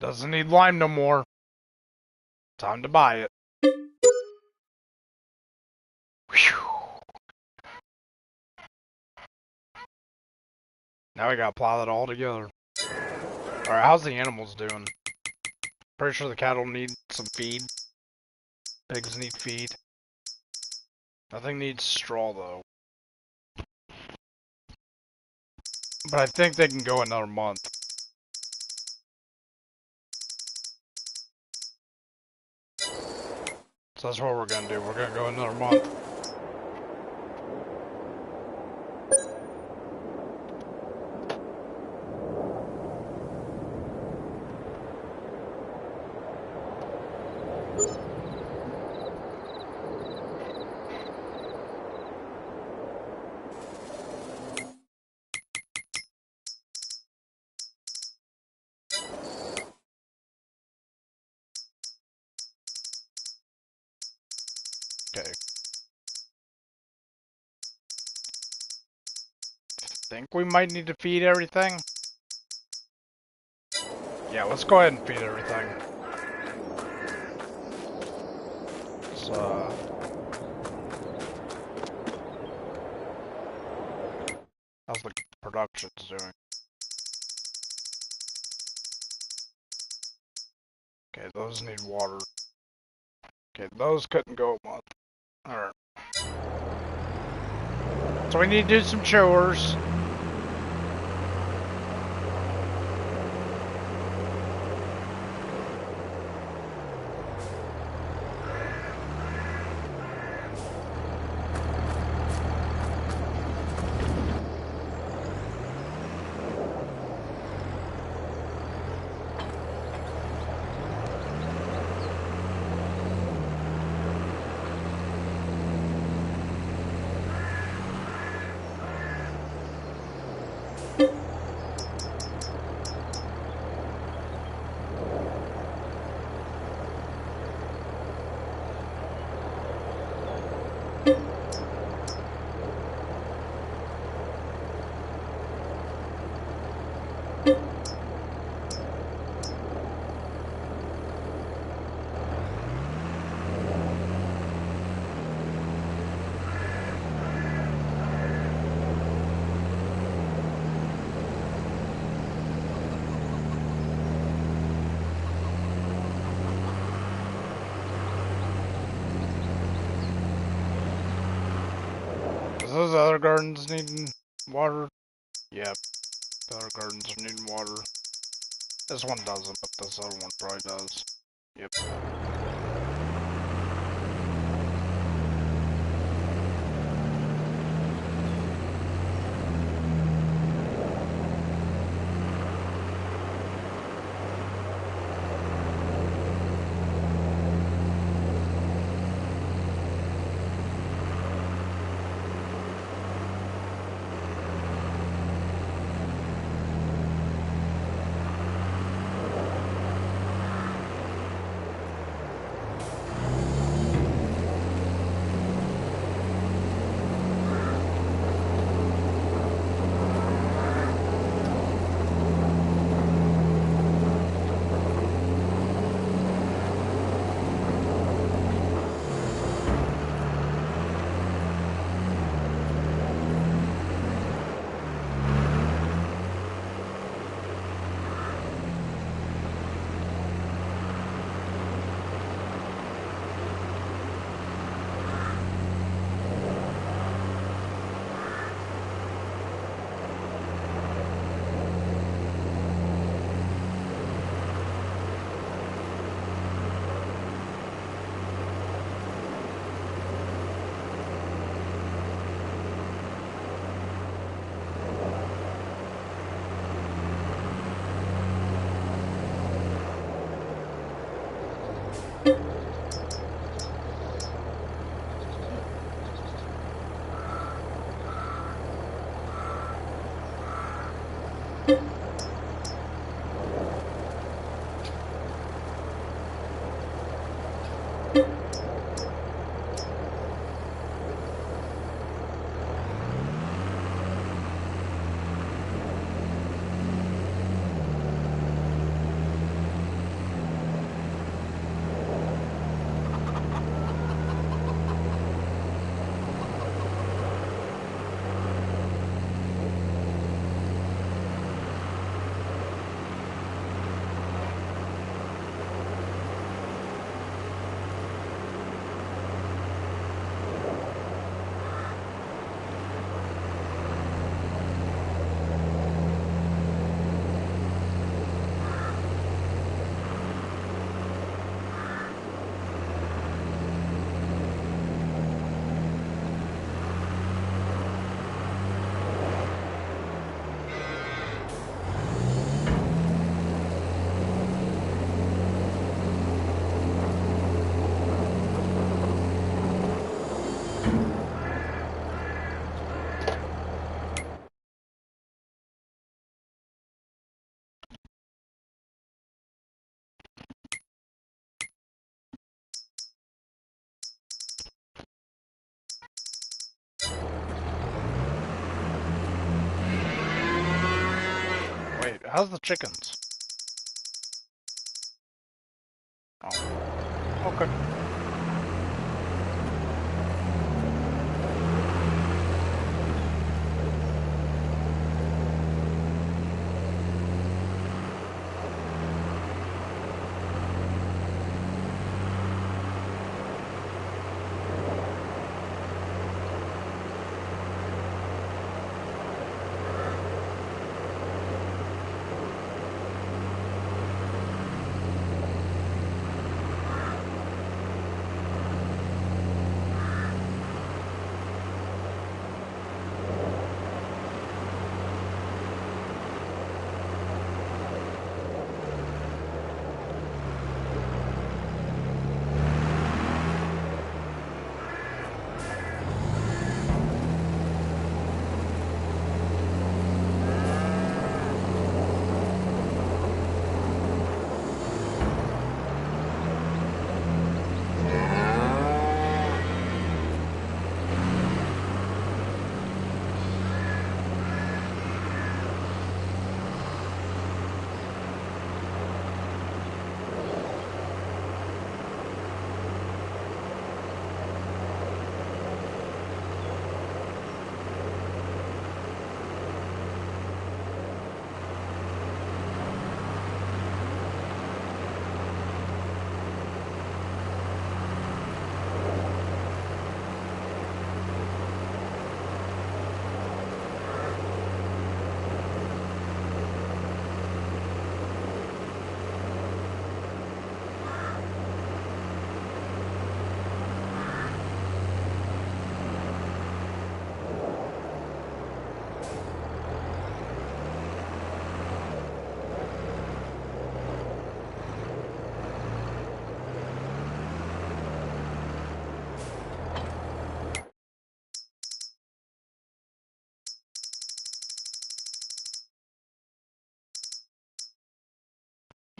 A: Doesn't need lime no more. Time to buy it. Whew. Now we gotta plow that all together. Alright, how's the animals doing? Pretty sure the cattle need some feed. Pigs need feed. Nothing needs straw though. But I think they can go another month. So that's what we're gonna do. We're gonna go another month. Okay. Think we might need to feed everything? Yeah, let's go ahead and feed everything. So, how's the production's doing? Okay, those need water. Okay, those couldn't go a month. Alright. So we need to do some chores. other gardens needing water? Yep, the other gardens are needing water. This one doesn't, but this other one probably does. Yep. Wait, how's the chickens? Oh, okay.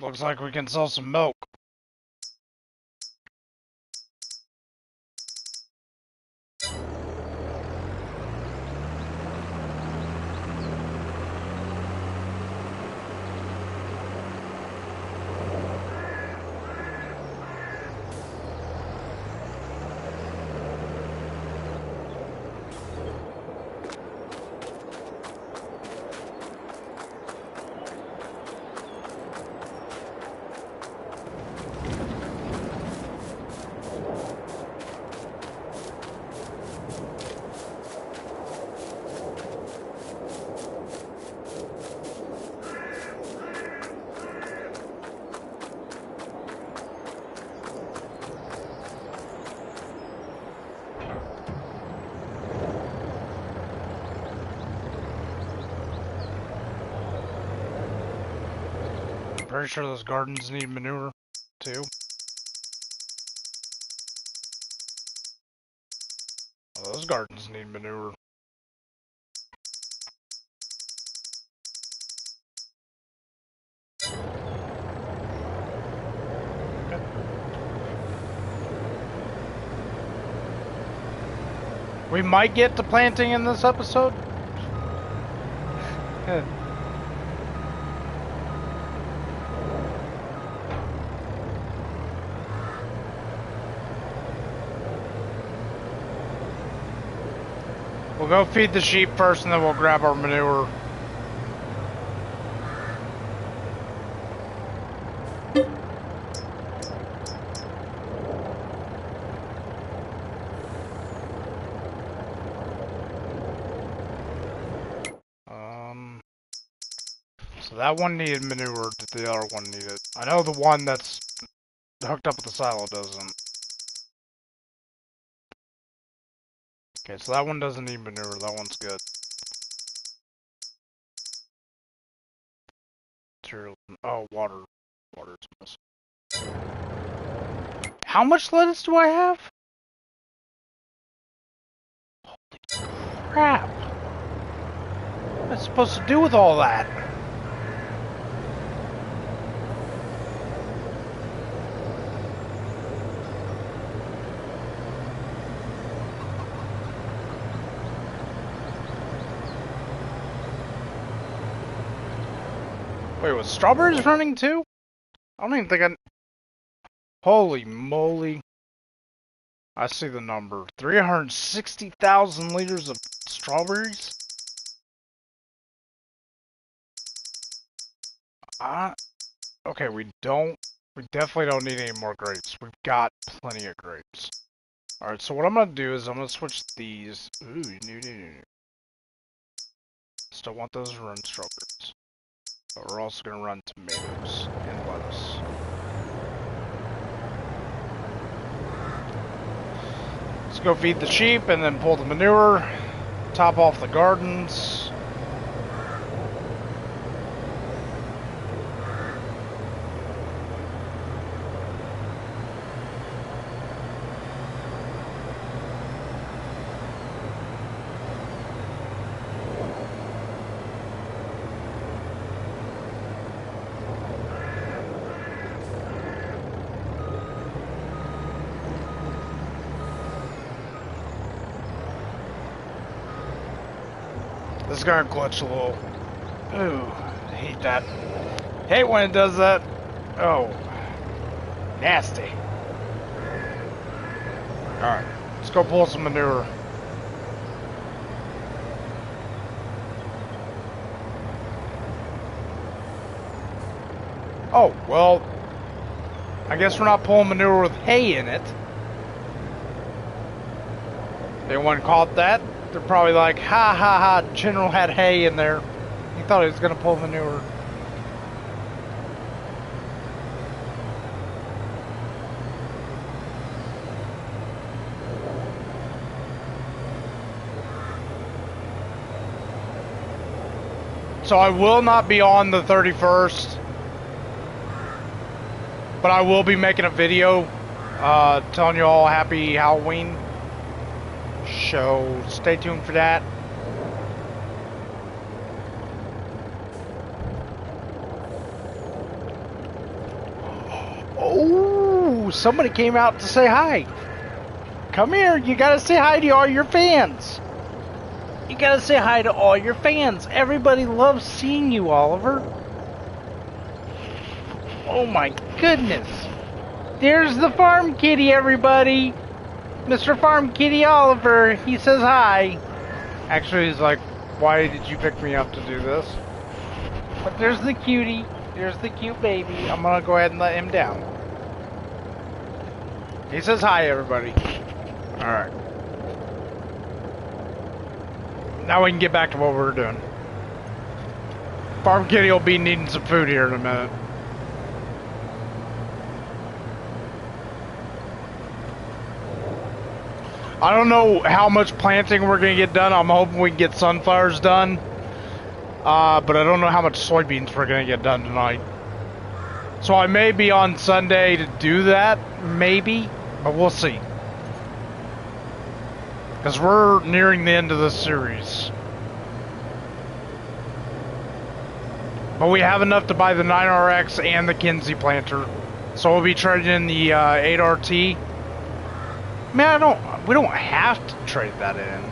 A: Looks like we can sell some milk. Pretty sure those gardens need manure, too. Oh, those gardens need manure. We might get to planting in this episode. We'll go feed the sheep first and then we'll grab our manure. So that one needed manure, did the other one need it? I know the one that's hooked up with the silo doesn't. Okay, so that one doesn't need manure, that one's good. Material, oh, water. Water's missing. How much lettuce do I have? Holy crap. What am I supposed to do with all that? Wait, was strawberries running too? I don't even think I... Holy moly. I see the number. 360,000 liters of strawberries? Okay, we definitely don't need any more grapes. We've got plenty of grapes. Alright, so what I'm gonna do is I'm gonna switch these. Ooh, no. Still want those run strawberries. But we're also gonna run tomatoes and lettuce. Let's go feed the sheep and then pull the manure, top off the gardens. This is gonna glitch a little. Ooh, I hate that. Hate when it does that. Oh, nasty. Alright, let's go pull some manure. Oh, well, I guess we're not pulling manure with hay in it. Anyone caught that? They're probably like, ha ha ha, General had hay in there. He thought he was gonna pull manure. So I will not be on the 31st, but I will be making a video telling you all happy Halloween. So stay tuned for that. somebody came out to say hi. Come here, you gotta say hi to all your fans. You gotta say hi to all your fans. Everybody loves seeing you, Oliver. Oh my goodness. There's the farm kitty, everybody. Mr. Farm Kitty Oliver, he says hi. Actually, he's like, why did you pick me up to do this? But there's the cutie. There's the cute baby. I'm gonna go ahead and let him down. He says hi, everybody. Alright. Now we can get back to what we're doing. Farm Kitty will be needing some food here in a minute. I don't know how much planting we're going to get done. I'm hoping we can get sunflowers done. But I don't know how much soybeans we're going to get done tonight. So I may be on Sunday to do that, maybe. But we'll see. Because we're nearing the end of this series. But we have enough to buy the 9RX and the Kinsey planter. So we'll be trading in the 8RT. Man, we don't have to trade that in.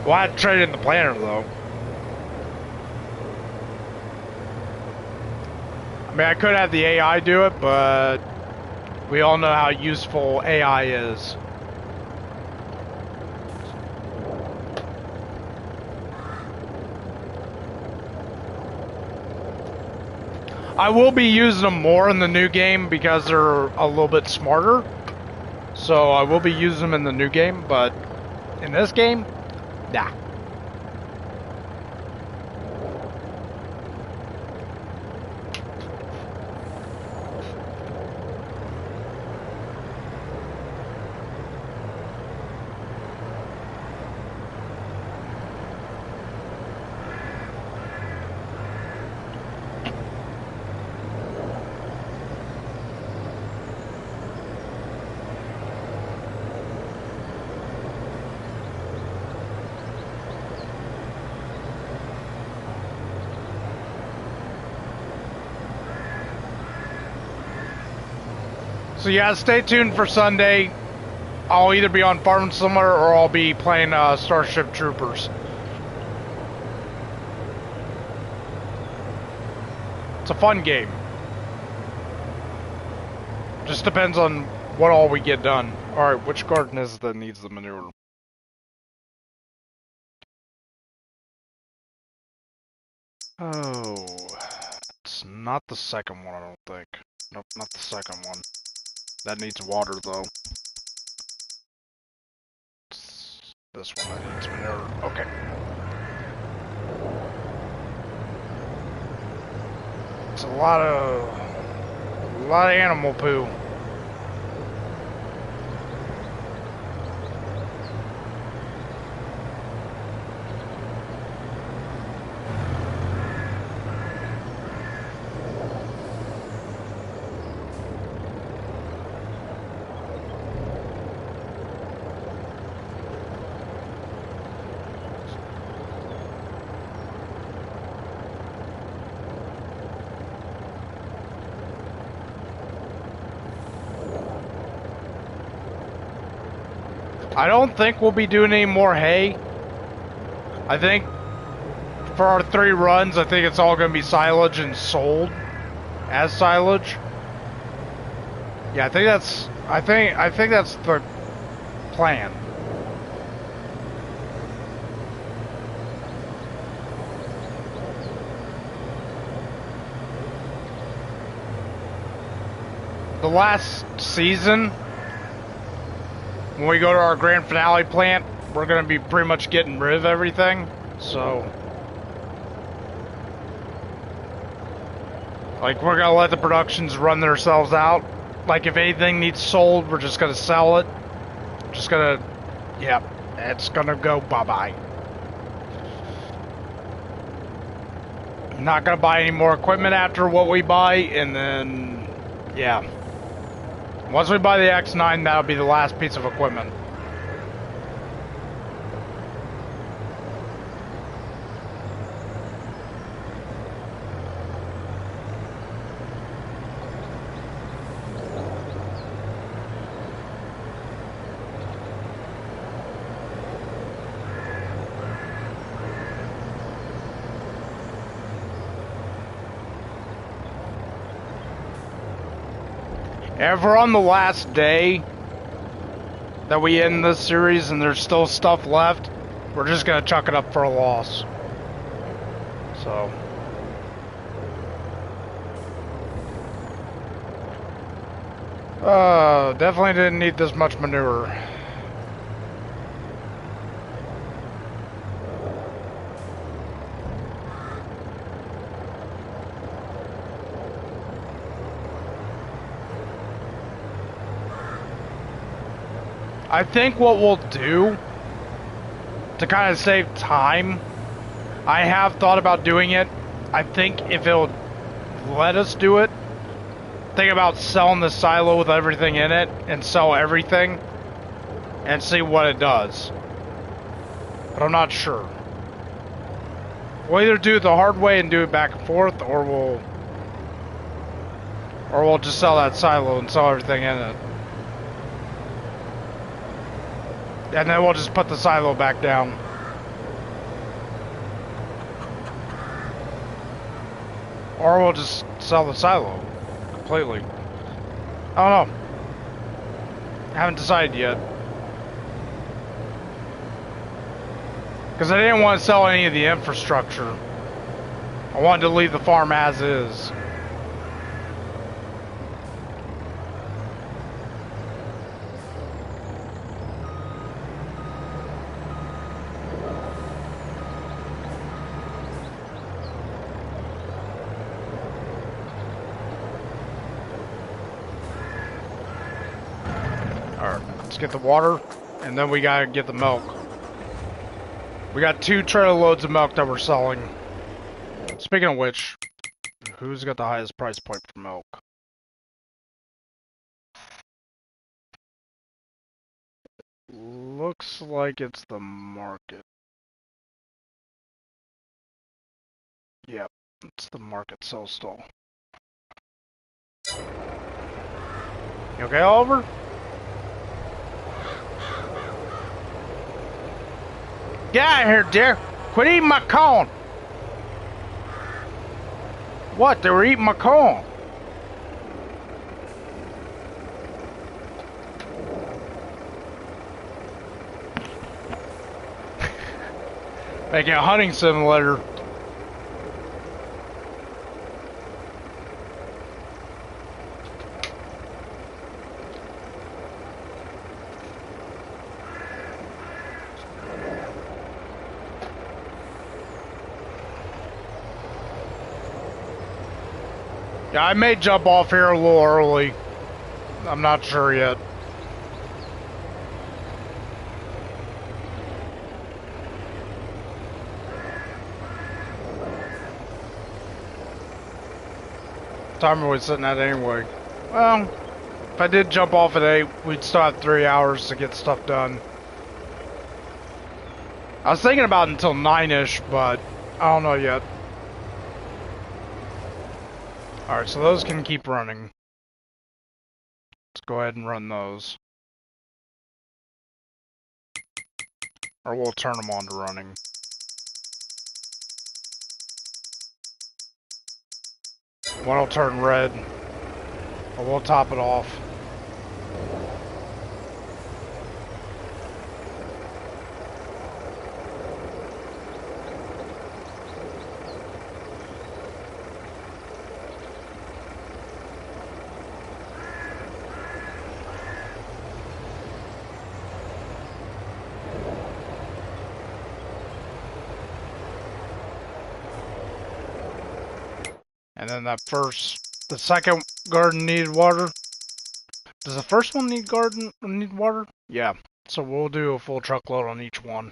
A: Well, I'd trade in the planter, though. I mean, I could have the AI do it, but we all know how useful AI is. I will be using them more in the new game because they're a little bit smarter. So I will be using them in the new game, but in this game, nah. So yeah, stay tuned for Sunday. I'll either be on Farm Simulator or I'll be playing Starship Troopers. It's a fun game. Just depends on what all we get done. Alright, which garden is it that needs the manure? Oh, it's not the second one, I don't think. Nope, not the second one. That needs water, though. It's this one that needs manure. Okay. It's a lot of animal poo. I don't think we'll be doing any more hay. I think for our 3 runs, I think it's all going to be silage and sold as silage. Yeah, I think that's the plan. The last season, when we go to our grand finale plant, we're going to be pretty much getting rid of everything, so... Like, we're going to let the productions run themselves out. Like, if anything needs sold, we're just going to sell it. Just going to... Yep, it's going to go bye-bye. Not going to buy any more equipment after what we buy, and then... Yeah. Once we buy the X9, that'll be the last piece of equipment. If we're on the last day that we end this series and there's still stuff left, we're just gonna chuck it up for a loss. So. Definitely didn't need this much manure. I think what we'll do to kind of save time, I have thought about doing it. I think if it'll let us do it, think about selling the silo with everything in it and sell everything and see what it does. But I'm not sure. We'll either do it the hard way and do it back and forth, or we'll just sell that silo and sell everything in it. And then we'll just put the silo back down. Or we'll just sell the silo completely. I don't know. Haven't decided yet. Because I didn't want to sell any of the infrastructure. I wanted to leave the farm as is. Get the water, and then we gotta get the milk. We got 2 trailer loads of milk that we're selling. Speaking of which, who's got the highest price point for milk? Looks like it's the market. Yep, it's the market sell stall. You okay, Oliver? Get out of here, dear. Quit eating my corn. What? They were eating my corn. Making a hunting simulator. Yeah, I may jump off here a little early. I'm not sure yet. What time are we sitting at anyway? Well, if I did jump off at 8, we'd still have 3 hours to get stuff done. I was thinking about until 9-ish, but I don't know yet. Alright, so those can keep running. Let's go ahead and run those. Or we'll turn them on to running. One will turn red. Or we'll top it off. And then the second garden needed water. Does the first one need water? Yeah. So we'll do a full truckload on each one.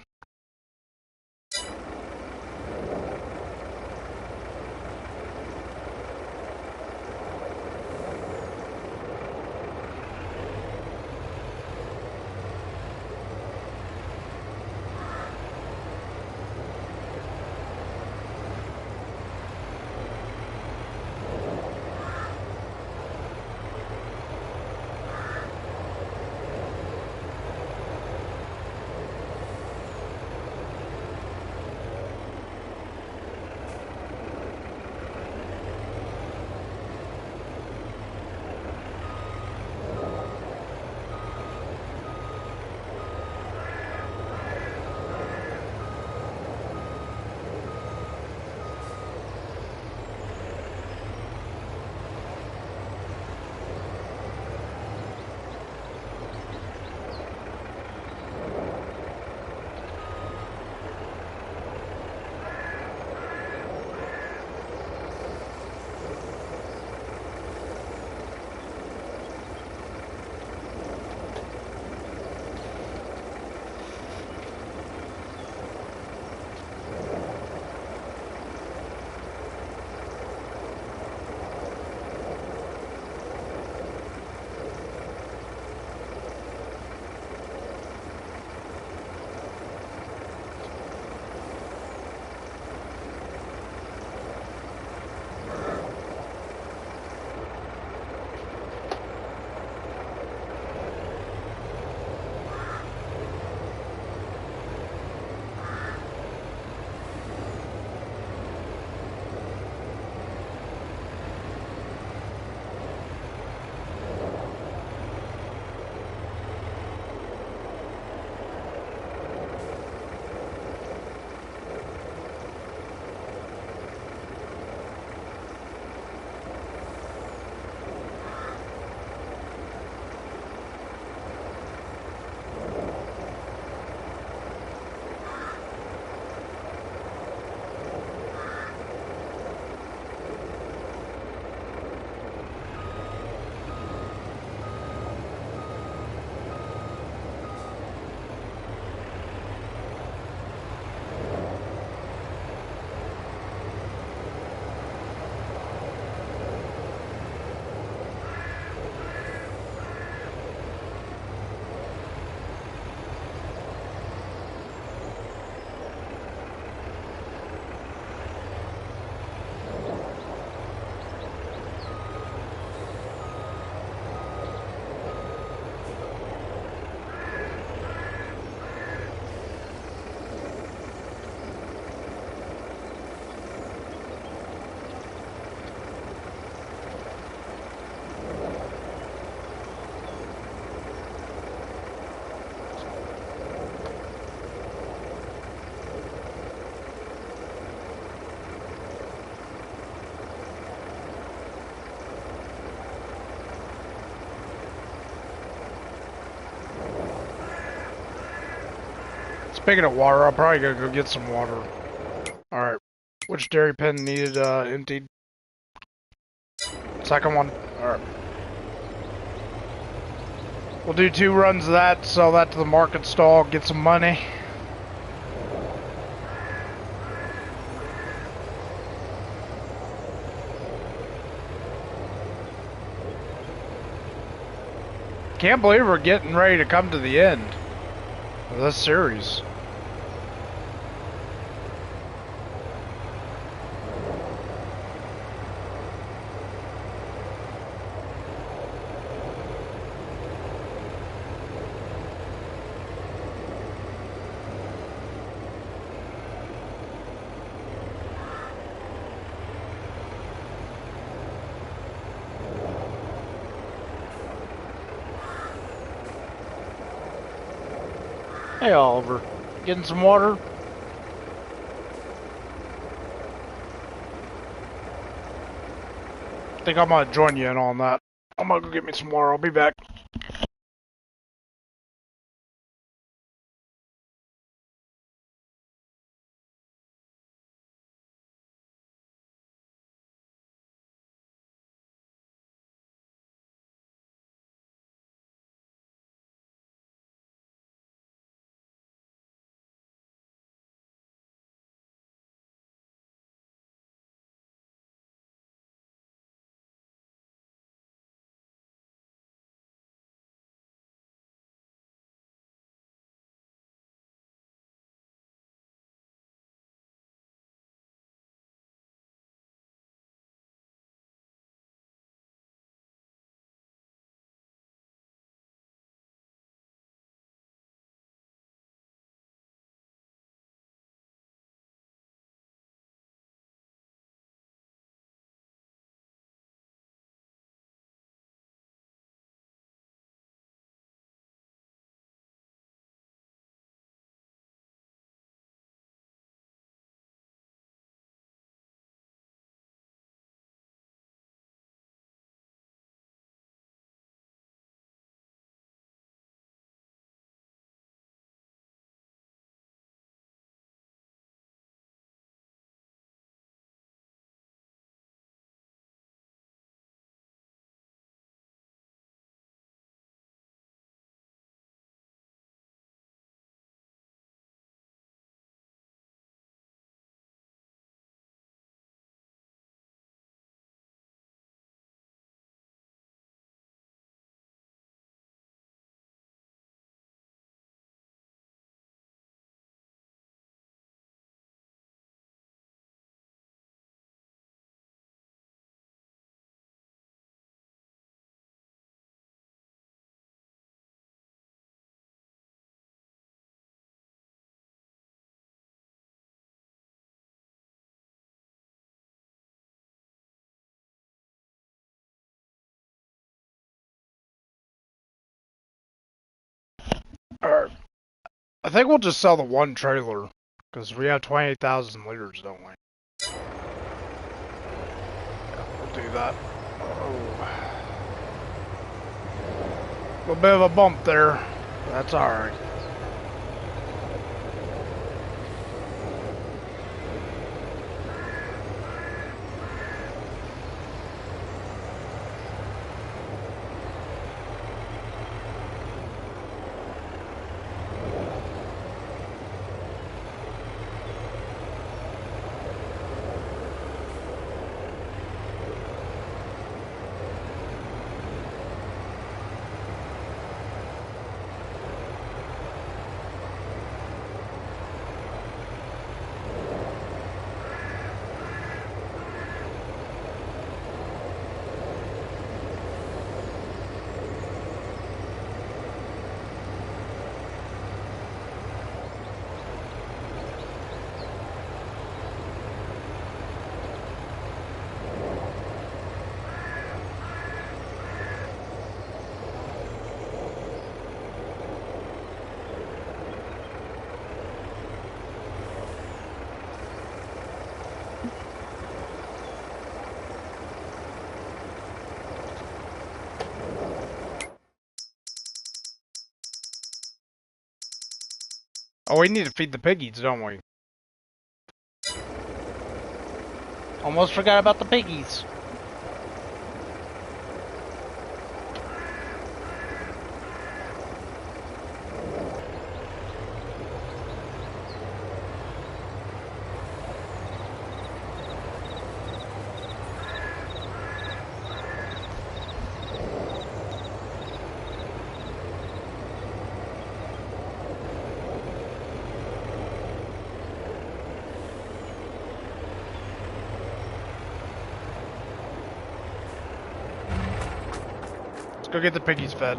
A: Speaking of water, I'll probably gotta go get some water. Alright. Which dairy pen needed emptied? Second one? Alright. We'll do 2 runs of that, sell that to the market stall, get some money. Can't believe we're getting ready to come to the end of this series. Hey Oliver, getting some water? I think I might join you in on that. I'm gonna go get me some water, I'll be back. Alright. I think we'll just sell the 1 trailer, because we have 28,000 liters, don't we? Yeah, we'll do that. Oh. A little bit of a bump there. That's alright. Oh, we need to feed the piggies, don't we? Almost forgot about the piggies. Let's go get the piggies fed.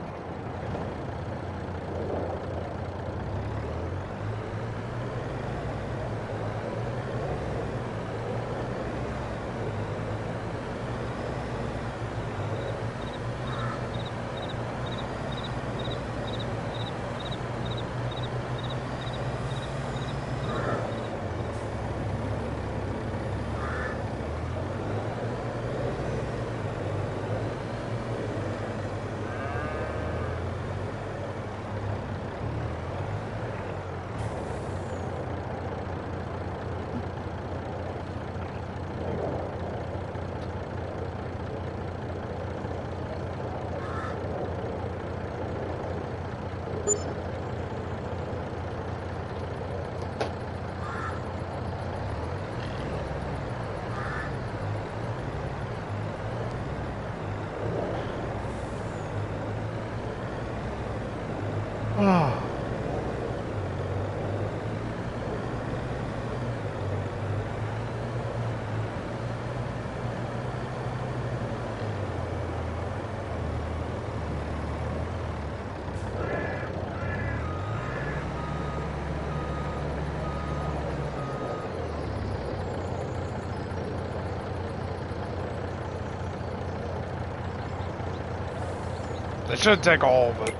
A: They should take all of it.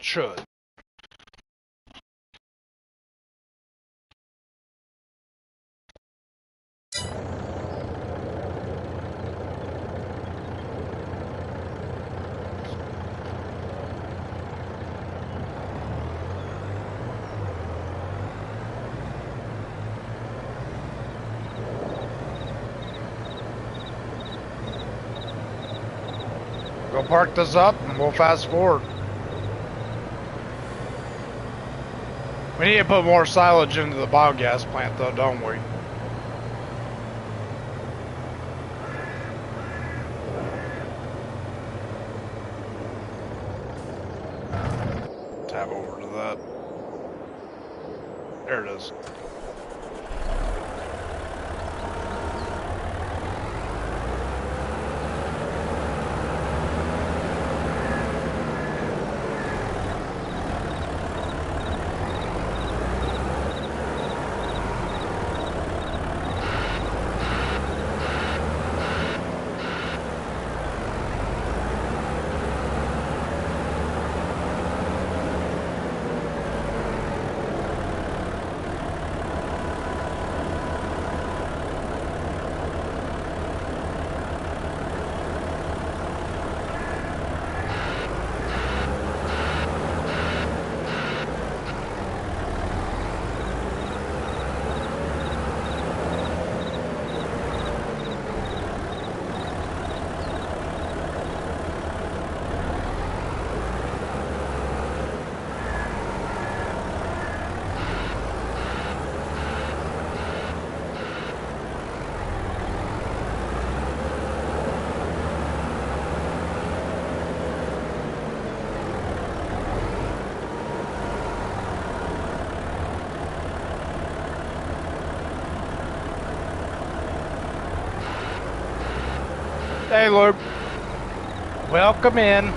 A: Should. Go park this up and we'll fast forward. We need to put more silage into the biogas plant though, don't we? Tab over to that. There it is. Hey, Luke. Welcome in.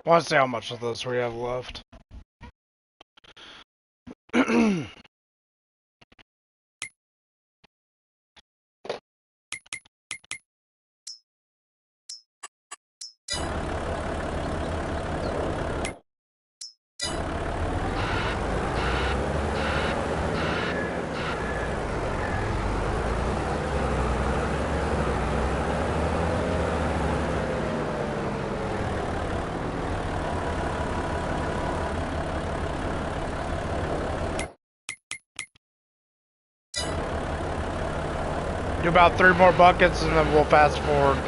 A: Want to see how much of this we have left. Do about 3 more buckets and then we'll fast forward.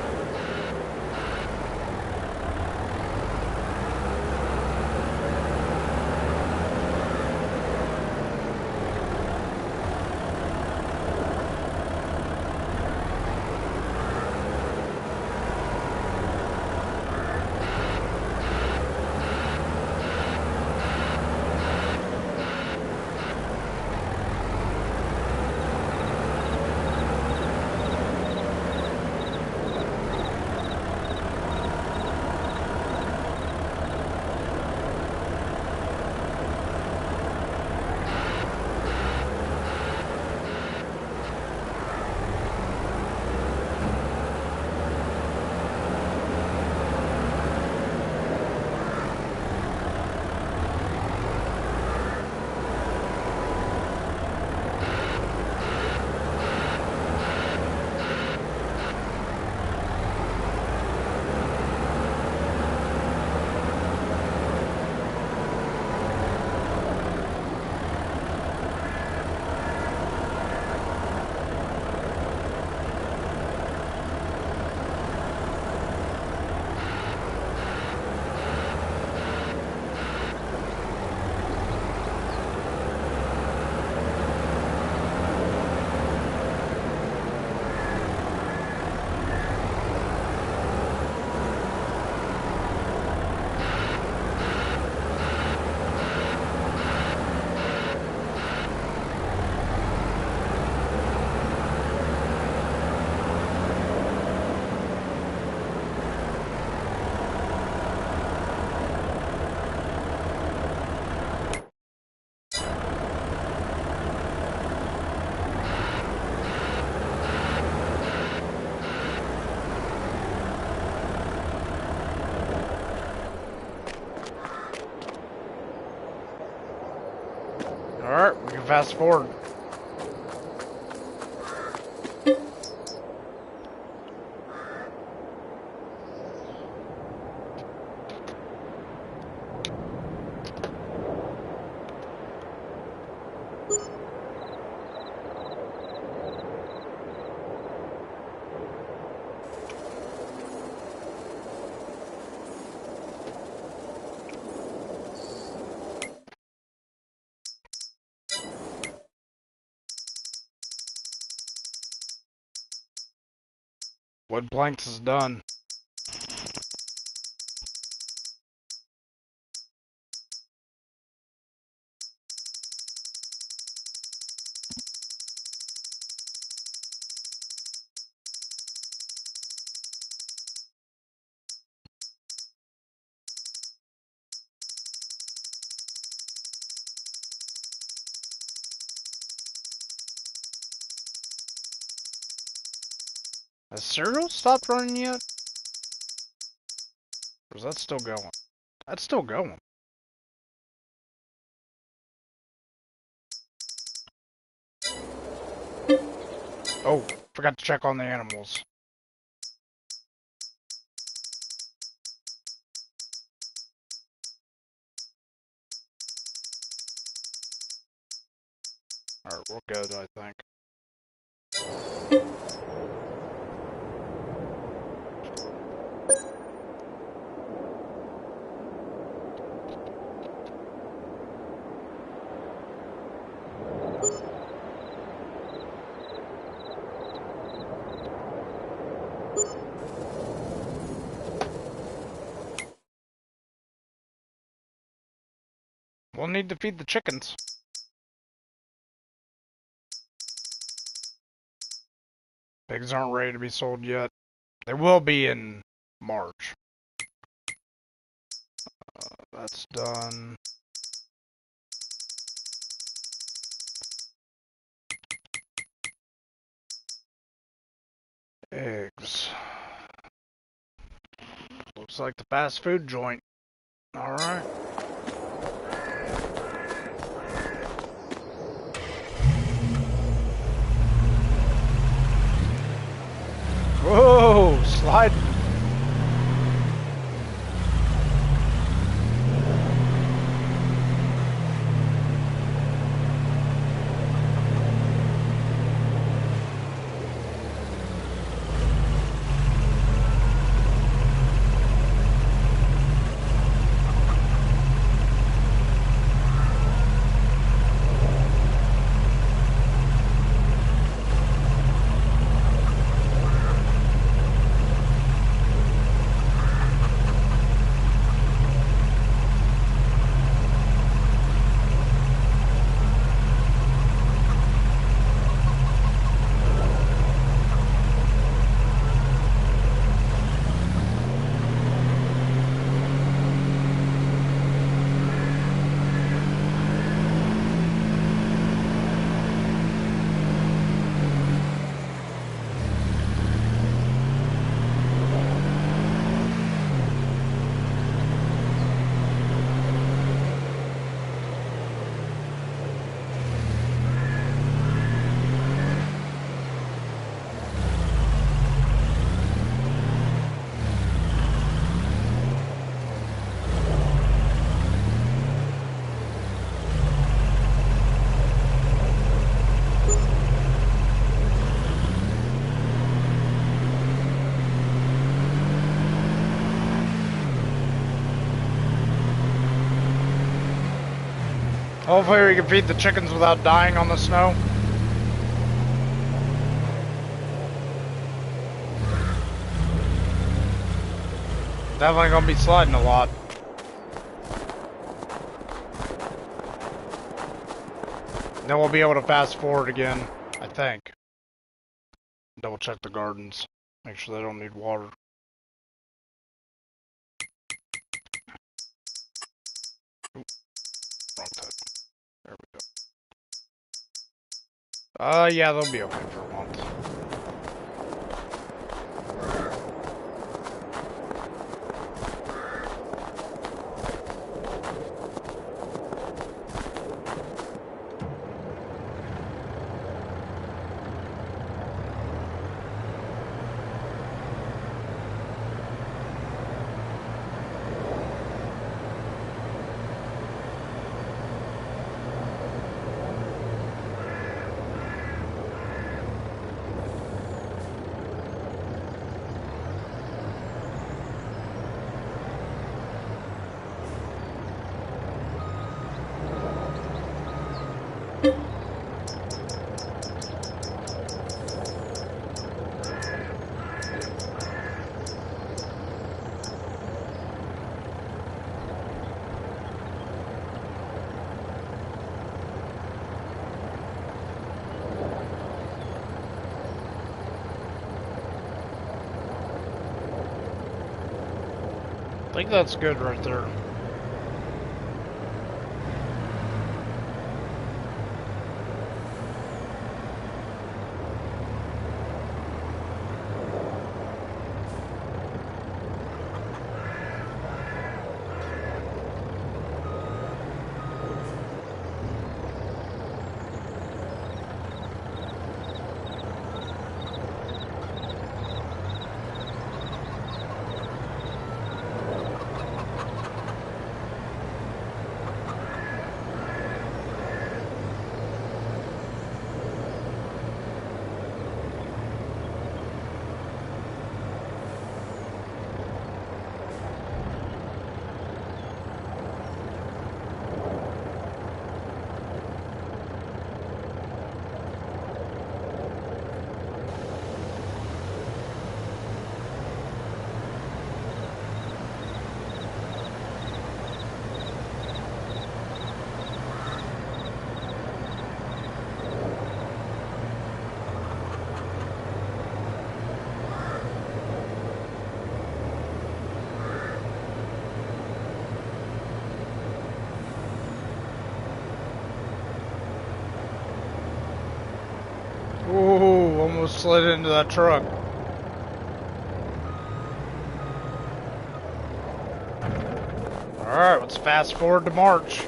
A: Alright, we can fast forward. Wood planks is done. Has cereal stopped running yet? Or is that still going? That's still going. Oh, forgot to check on the animals. Alright, we're good, I think. We'll need to feed the chickens. Pigs aren't ready to be sold yet. They will be in March. That's done. Eggs. Looks like the fast food joint. Alright. Whoa! Slide. Hopefully we can feed the chickens without dying on the snow. Definitely gonna be sliding a lot. Then we'll be able to fast forward again, I think. Double check the gardens. Make sure they don't need water. Ooh, wrong type. There we go. Yeah, they'll be okay for a month. I think that's good right there. almost slid into that truck. Alright, let's fast forward to March.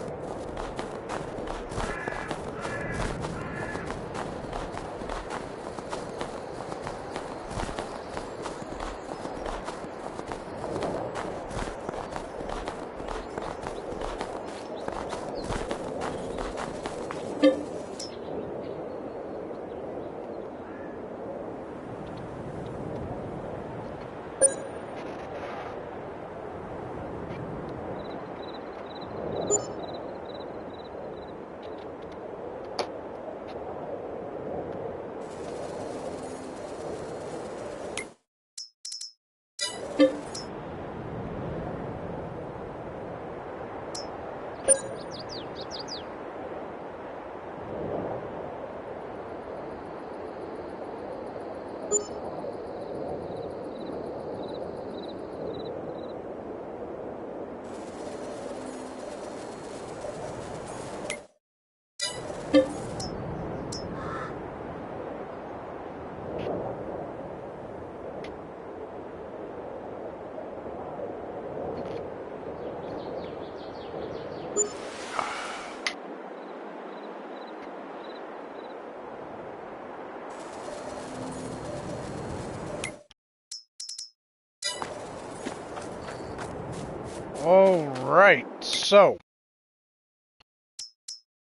A: Alright, so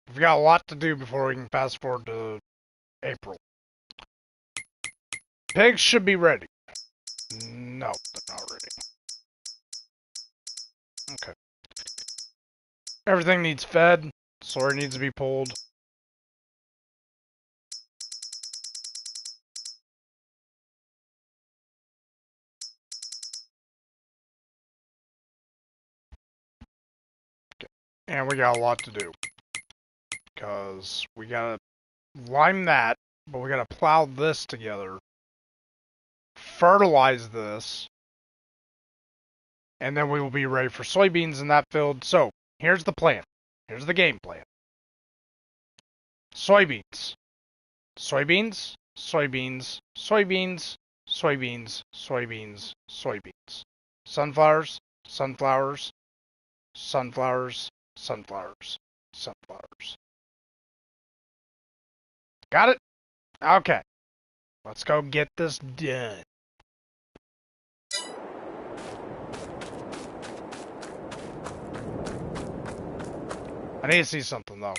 A: we've got a lot to do before we can fast forward to April. Pigs should be ready. No, they're not ready. Okay. Everything needs fed. Soy needs to be pulled. Okay. And we got a lot to do. Because we gotta lime that, but we gotta plow this together. Fertilize this. And then we will be ready for soybeans in that field. So, here's the plan. Here's the game plan. Soybeans. Soybeans. Soybeans. Soybeans. Soybeans. Soybeans. Soybeans. Sunflowers. Sunflowers. Sunflowers. Sunflowers. Sunflowers. Got it? Okay. Let's go get this done. I need to see something, though.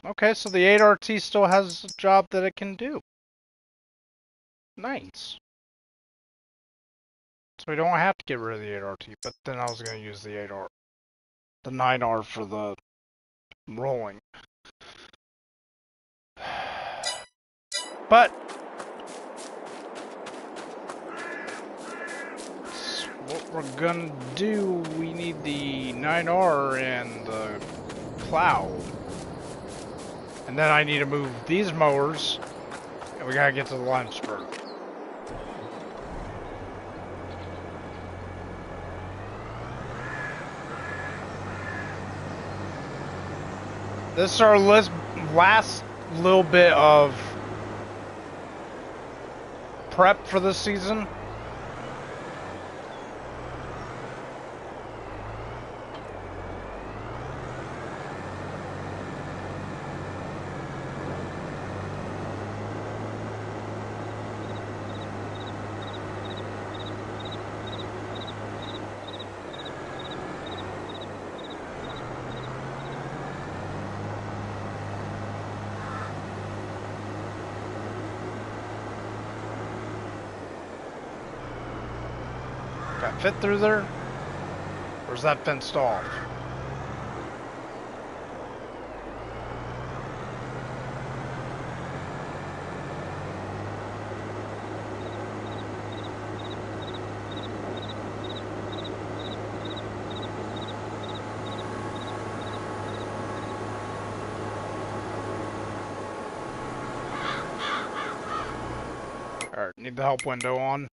A: Okay, so the 8RT still has a job that it can do. Nice. So we don't have to get rid of the 8RT, but then I was going to use the 8R, the 9R for the rolling. But what we're gonna do, we need the 9R and the plow. And then I need to move these mowers, and we gotta get to the lime spur. This is our last little bit of prep for this season. Got fit through there? Or is that fenced off? Alright, need the help window on.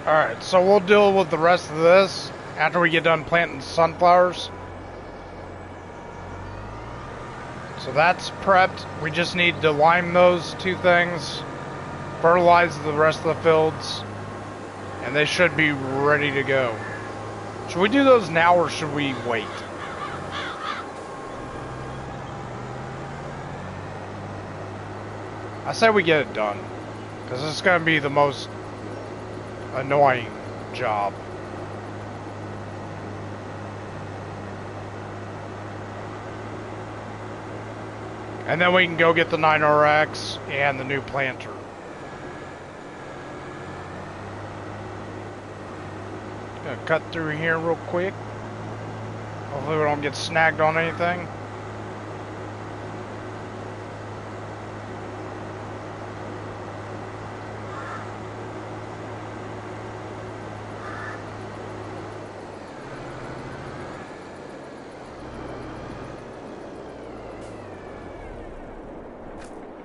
A: Alright, so we'll deal with the rest of this after we get done planting sunflowers. So that's prepped. We just need to lime those two things, fertilize the rest of the fields, and they should be ready to go. Should we do those now or should we wait? I say we get it done, because it's going to be the most annoying job. And then we can go get the 9RX and the new planter. Gonna cut through here real quick. Hopefully we don't get snagged on anything.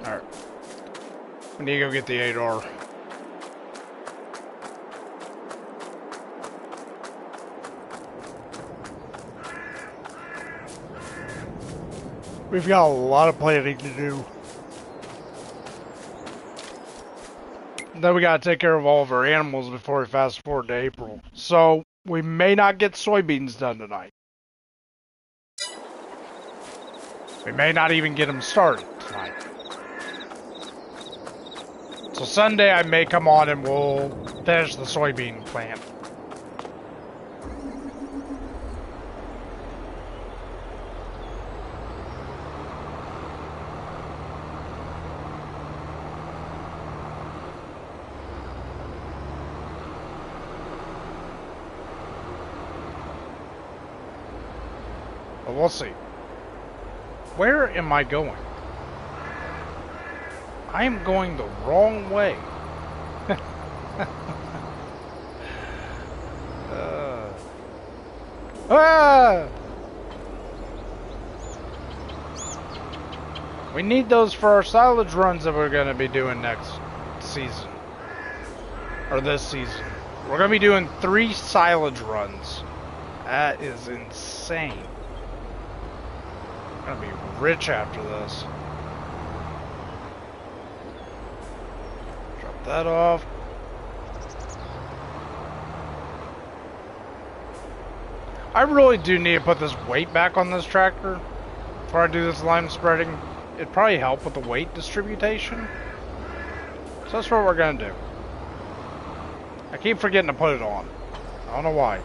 A: Alright. We need to go get the 8R. We've got a lot of planting to do. Then we gotta take care of all of our animals before we fast forward to April. So, we may not get soybeans done tonight. We may not even get them started tonight. So Sunday I may come on and we'll finish the soybean plant. But we'll see. Where am I going? I am going the wrong way. We need those for our silage runs that we're going to be doing next season. Or this season. We're going to be doing 3 silage runs. That is insane. I'm going to be rich after this. Drop that off. I really do need to put this weight back on this tractor before I do this lime spreading. It'd probably help with the weight distribution. So that's what we're going to do. I keep forgetting to put it on. I don't know why,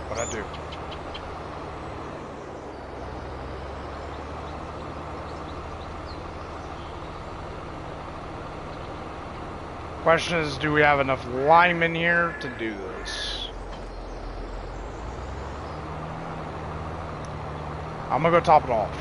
A: but I do. Question is, do we have enough lime in here to do this? I'm gonna go top it off.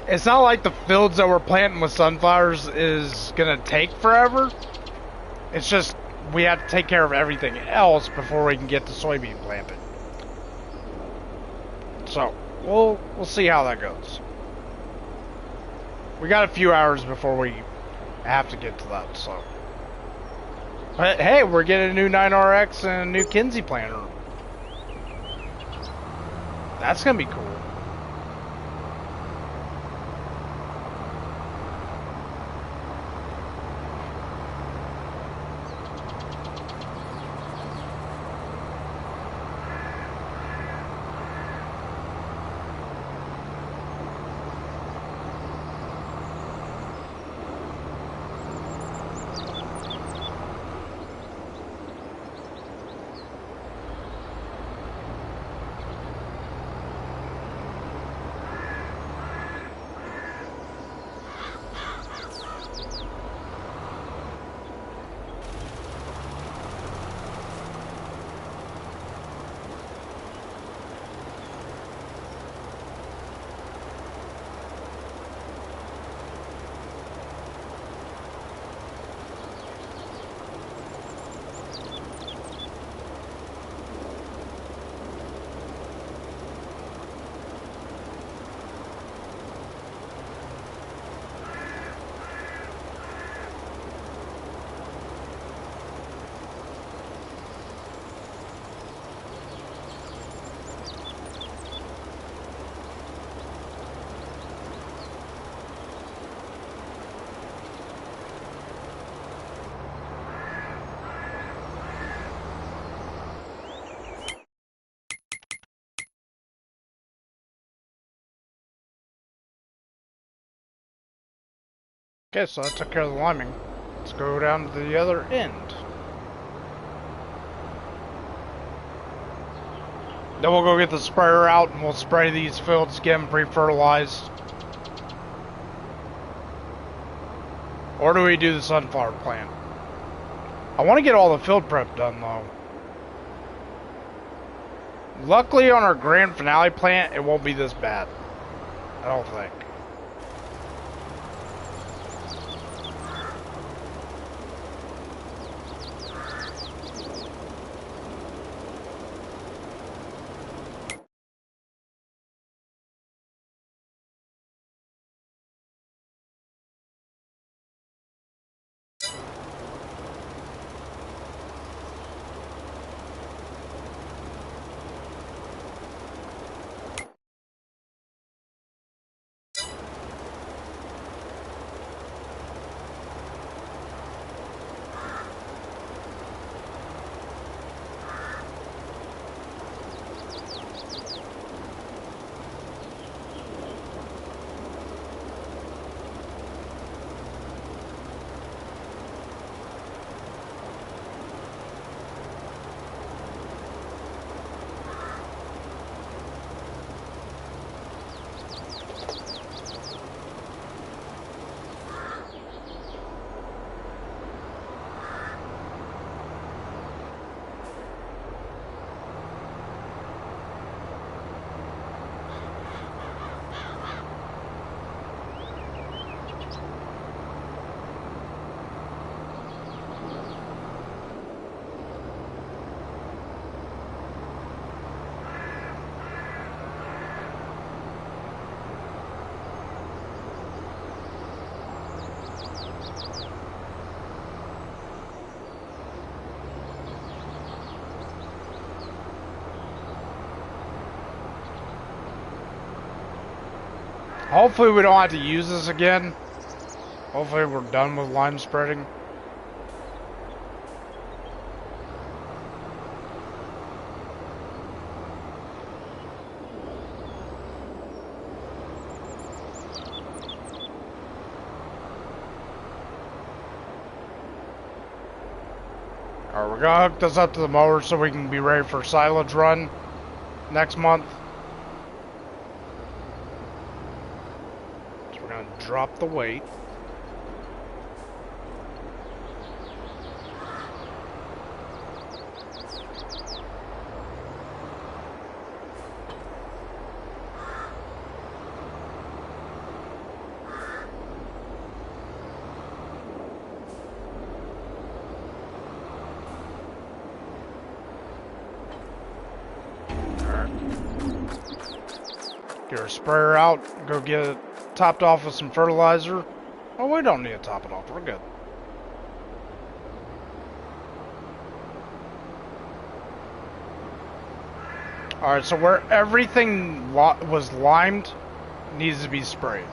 A: It's not like the fields that we're planting with sunflowers is gonna take forever. It's just we have to take care of everything else before we can get the soybean planted. So we'll see how that goes. We got a few hours before we have to get to that. So, but hey, we're getting a new 9RX and a new Kinsey planter. That's gonna be cool. Okay, so that took care of the liming. Let's go down to the other end. Then we'll go get the sprayer out and we'll spray these fields, get them pre-fertilized. Or do we do the sunflower plant? I want to get all the field prep done though. Luckily on our grand finale plant, it won't be this bad. I don't think. Hopefully we don't have to use this again. Hopefully we're done with lime spreading. Alright, we're gonna hook this up to the mower so we can be ready for silage run next month. So we're gonna drop the weight. Get our sprayer out, go get it topped off with some fertilizer. Oh, we don't need to top it off, we're good. Alright, so where everything was limed needs to be sprayed.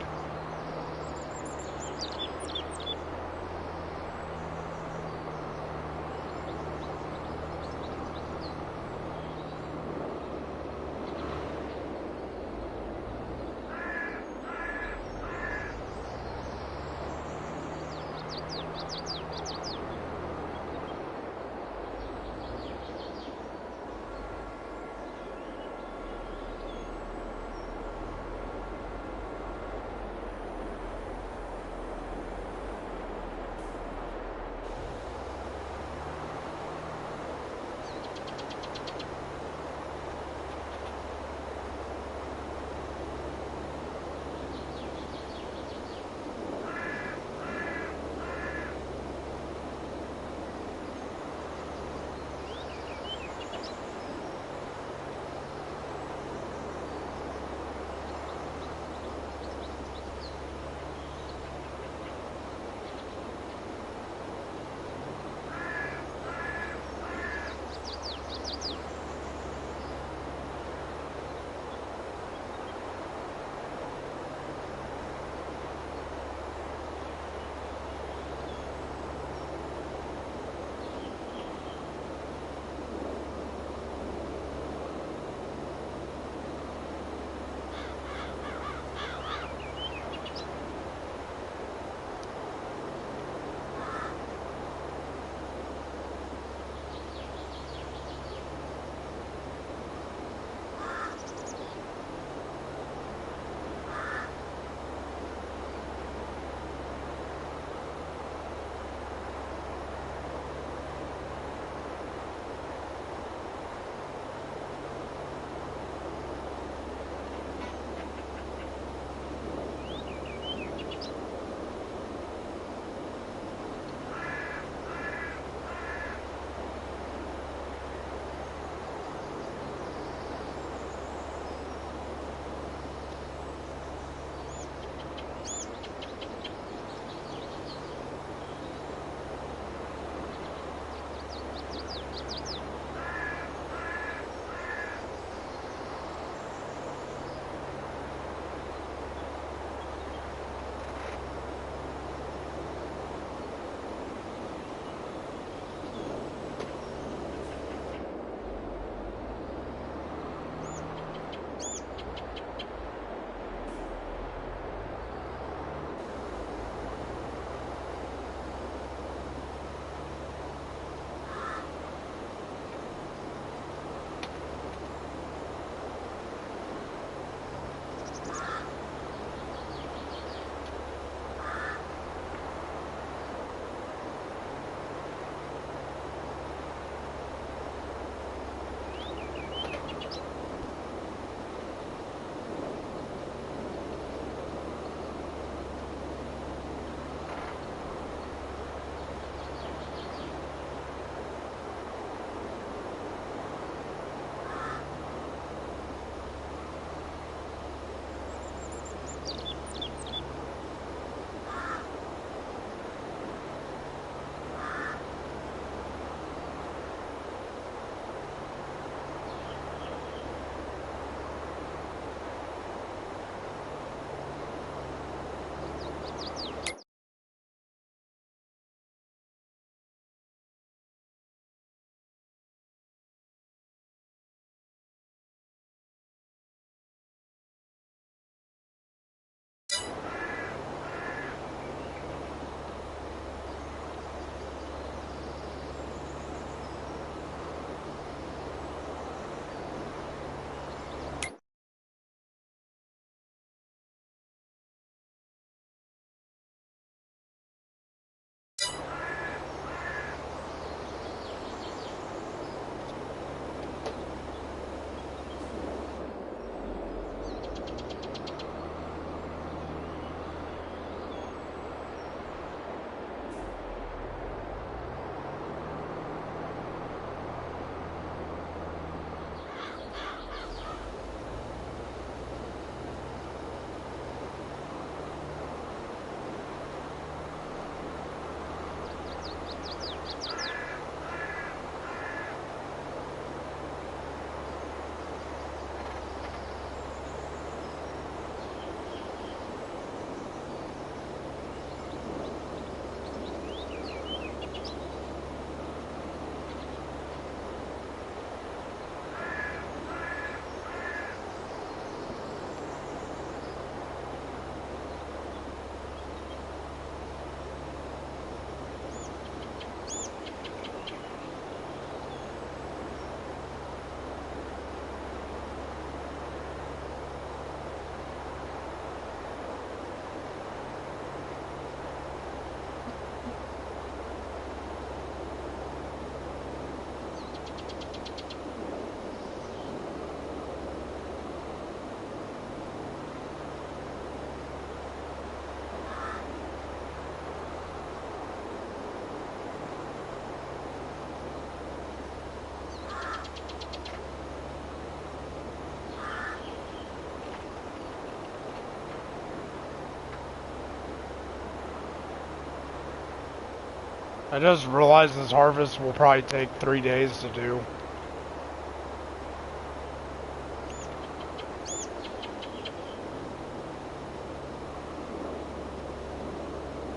A: I just realized this harvest will probably take 3 days to do.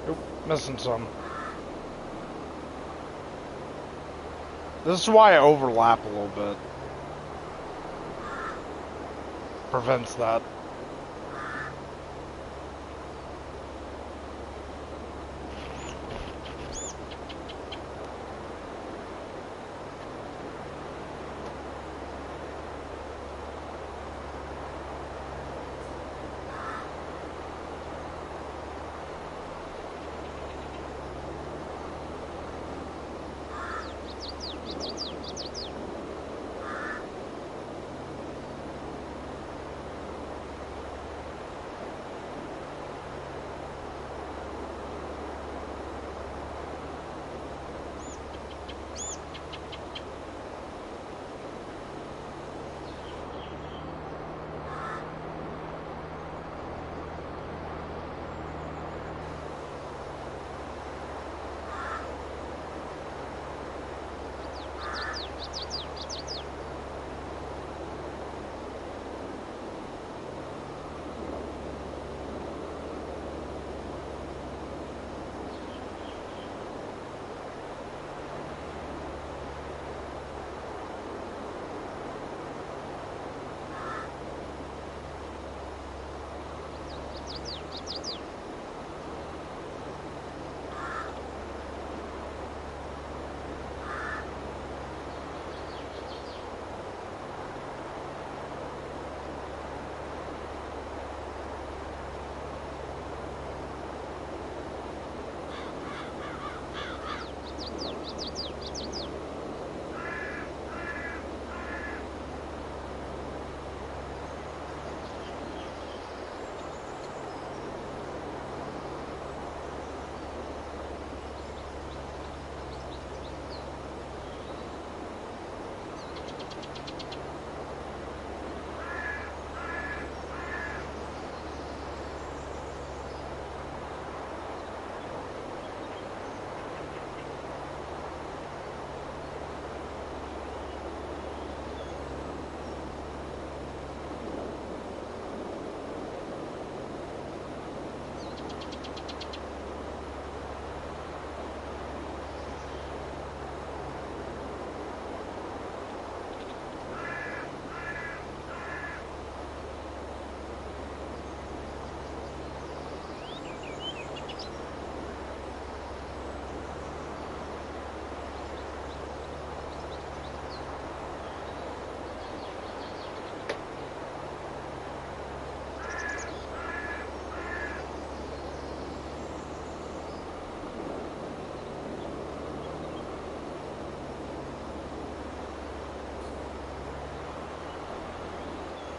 A: Oop, missing some. This is why I overlap a little bit. Prevents that.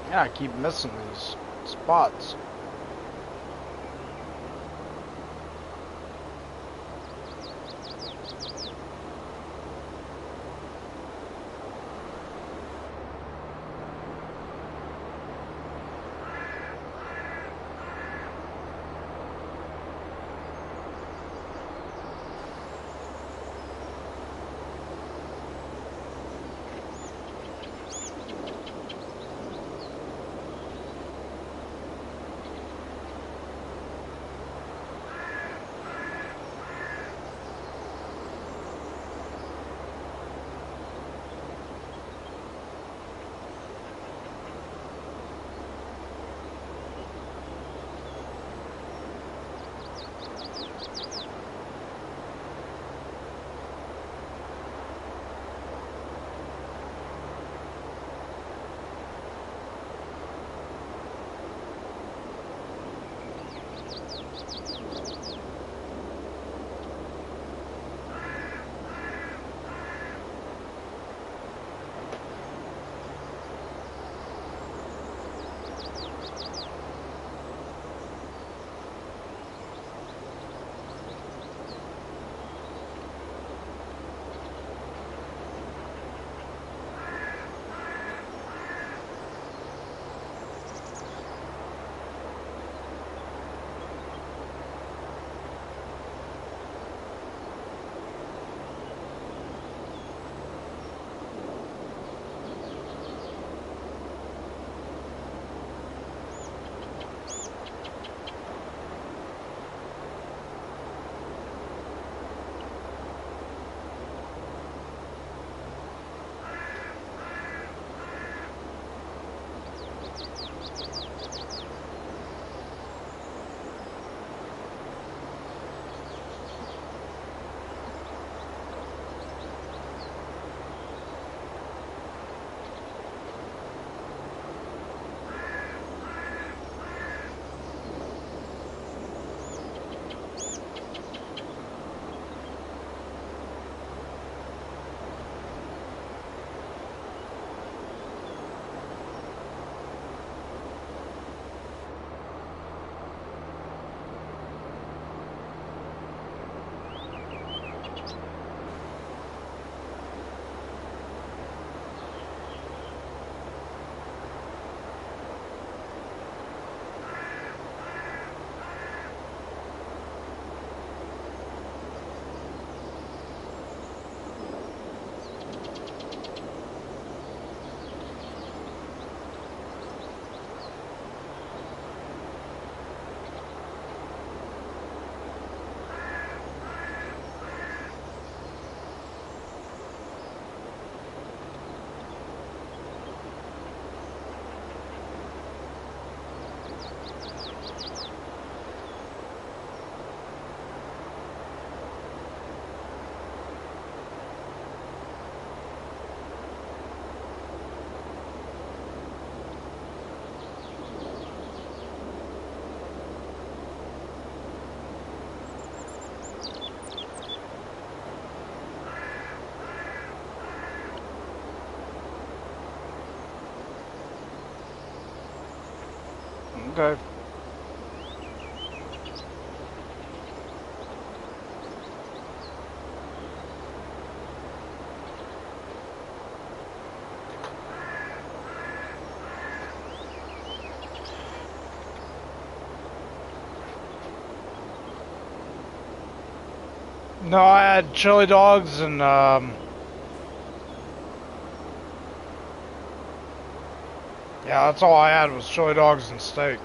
A: Yeah, I keep missing these spots. Okay. No, I had chili dogs and yeah, that's all I had was chili dogs and steak.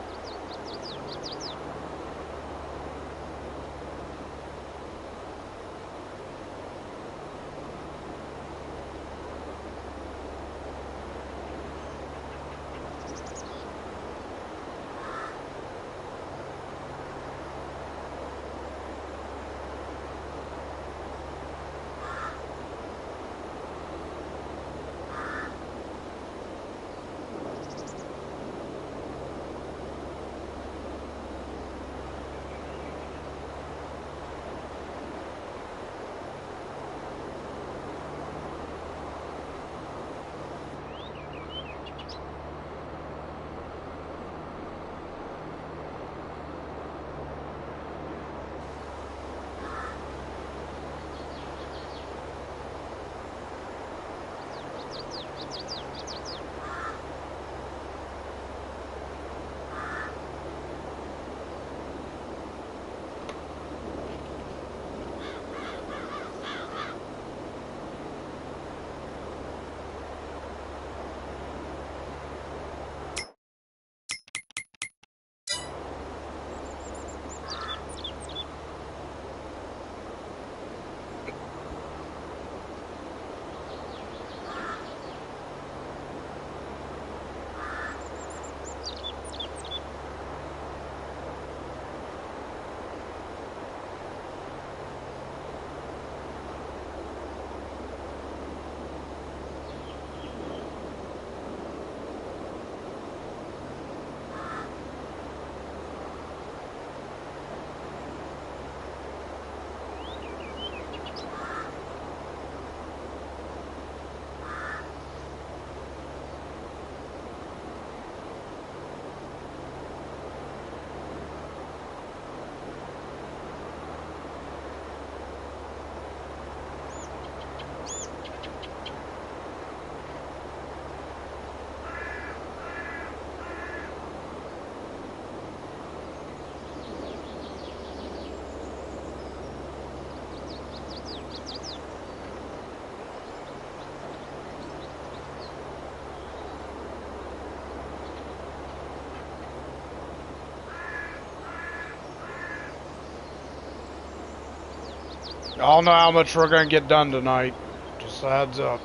A: I don't know how much we're gonna get done tonight. Just a heads up.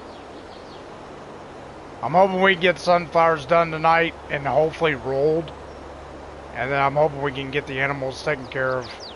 A: I'm hoping we get sunflowers done tonight and hopefully rolled. And then I'm hoping we can get the animals taken care of.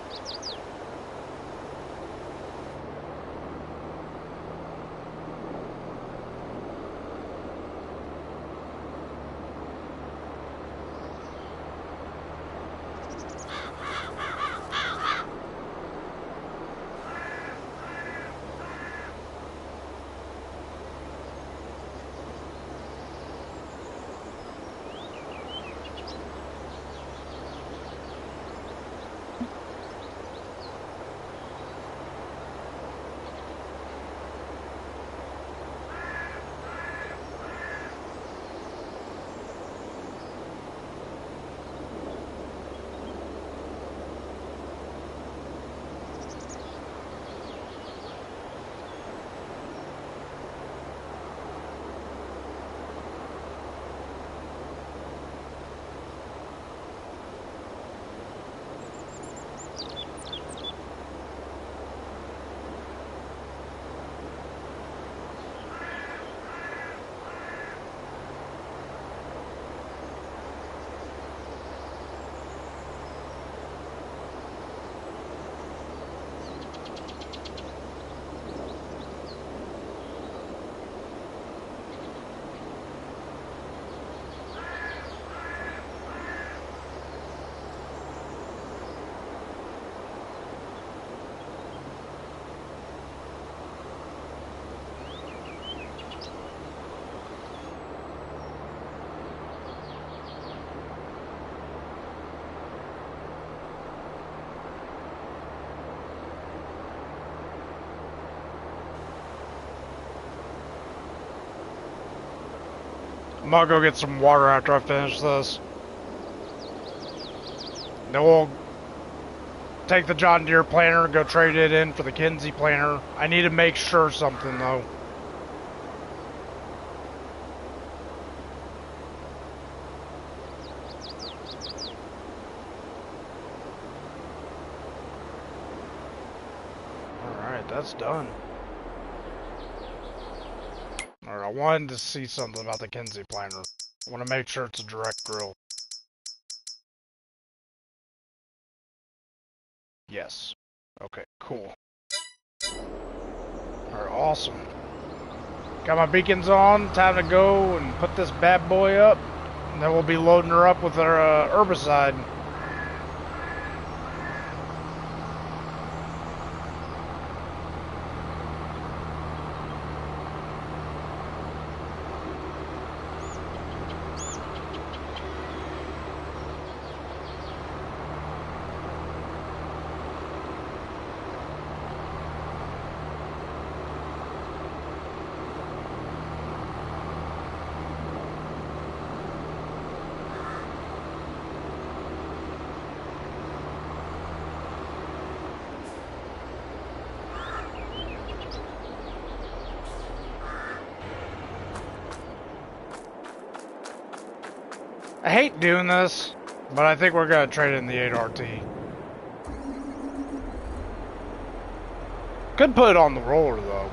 A: I'm gonna go get some water after I finish this. Then we'll take the John Deere planter and go trade it in for the Kinsey planter. I need to make sure something though. Alright, that's done. Alright, I wanted to see something about the Kinsey planter. I want to make sure it's a direct grill. Yes. Okay, cool. Alright, awesome. Got my beacons on, time to go and put this bad boy up. And then we'll be loading her up with our herbicide. I hate doing this, but I think we're gonna trade in the 8RT. Could put it on the roller though.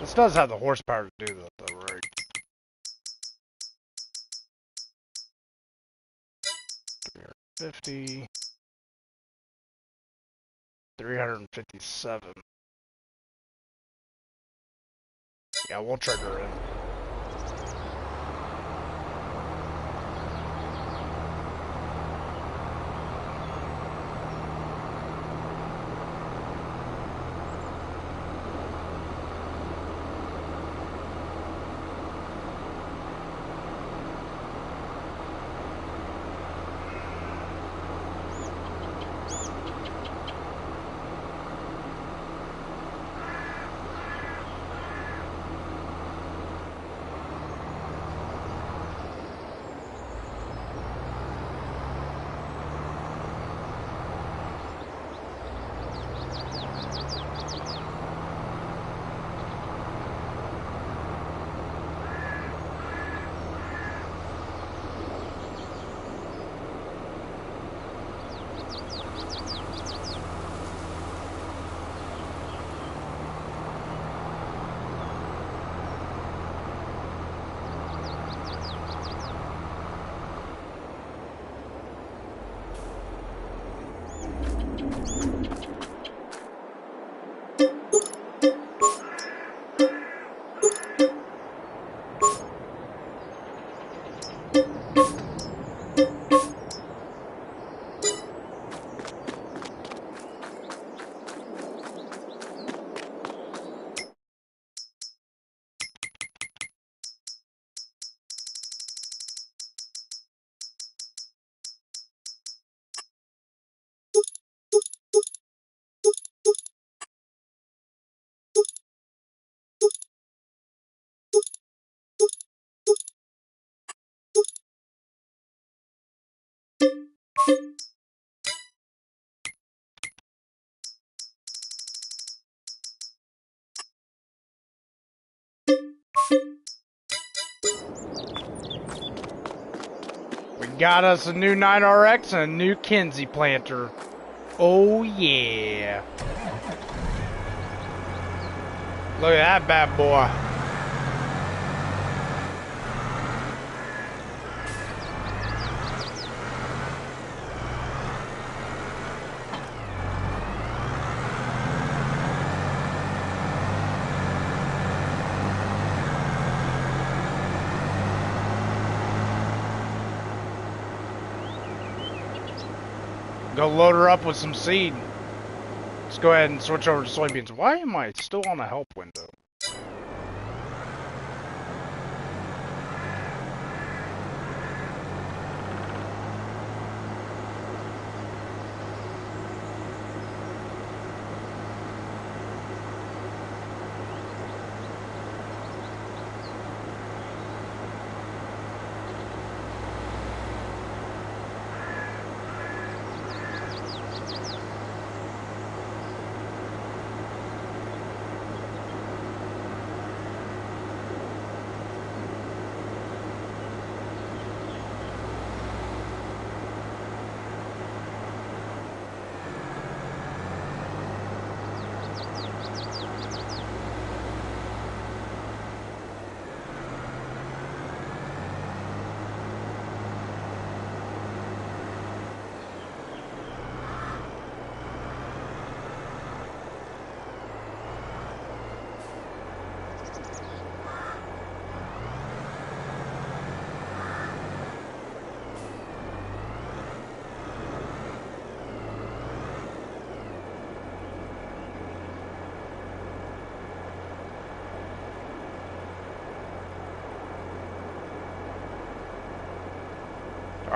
A: This does have the horsepower to do that though, right? $350, 357. Yeah, we'll trigger in. We got us a new 9RX and a new Kinsey planter. Oh yeah. Look at that bad boy. Go load her up with some seed. Let's go ahead and switch over to soybeans. Why am I still on a help window?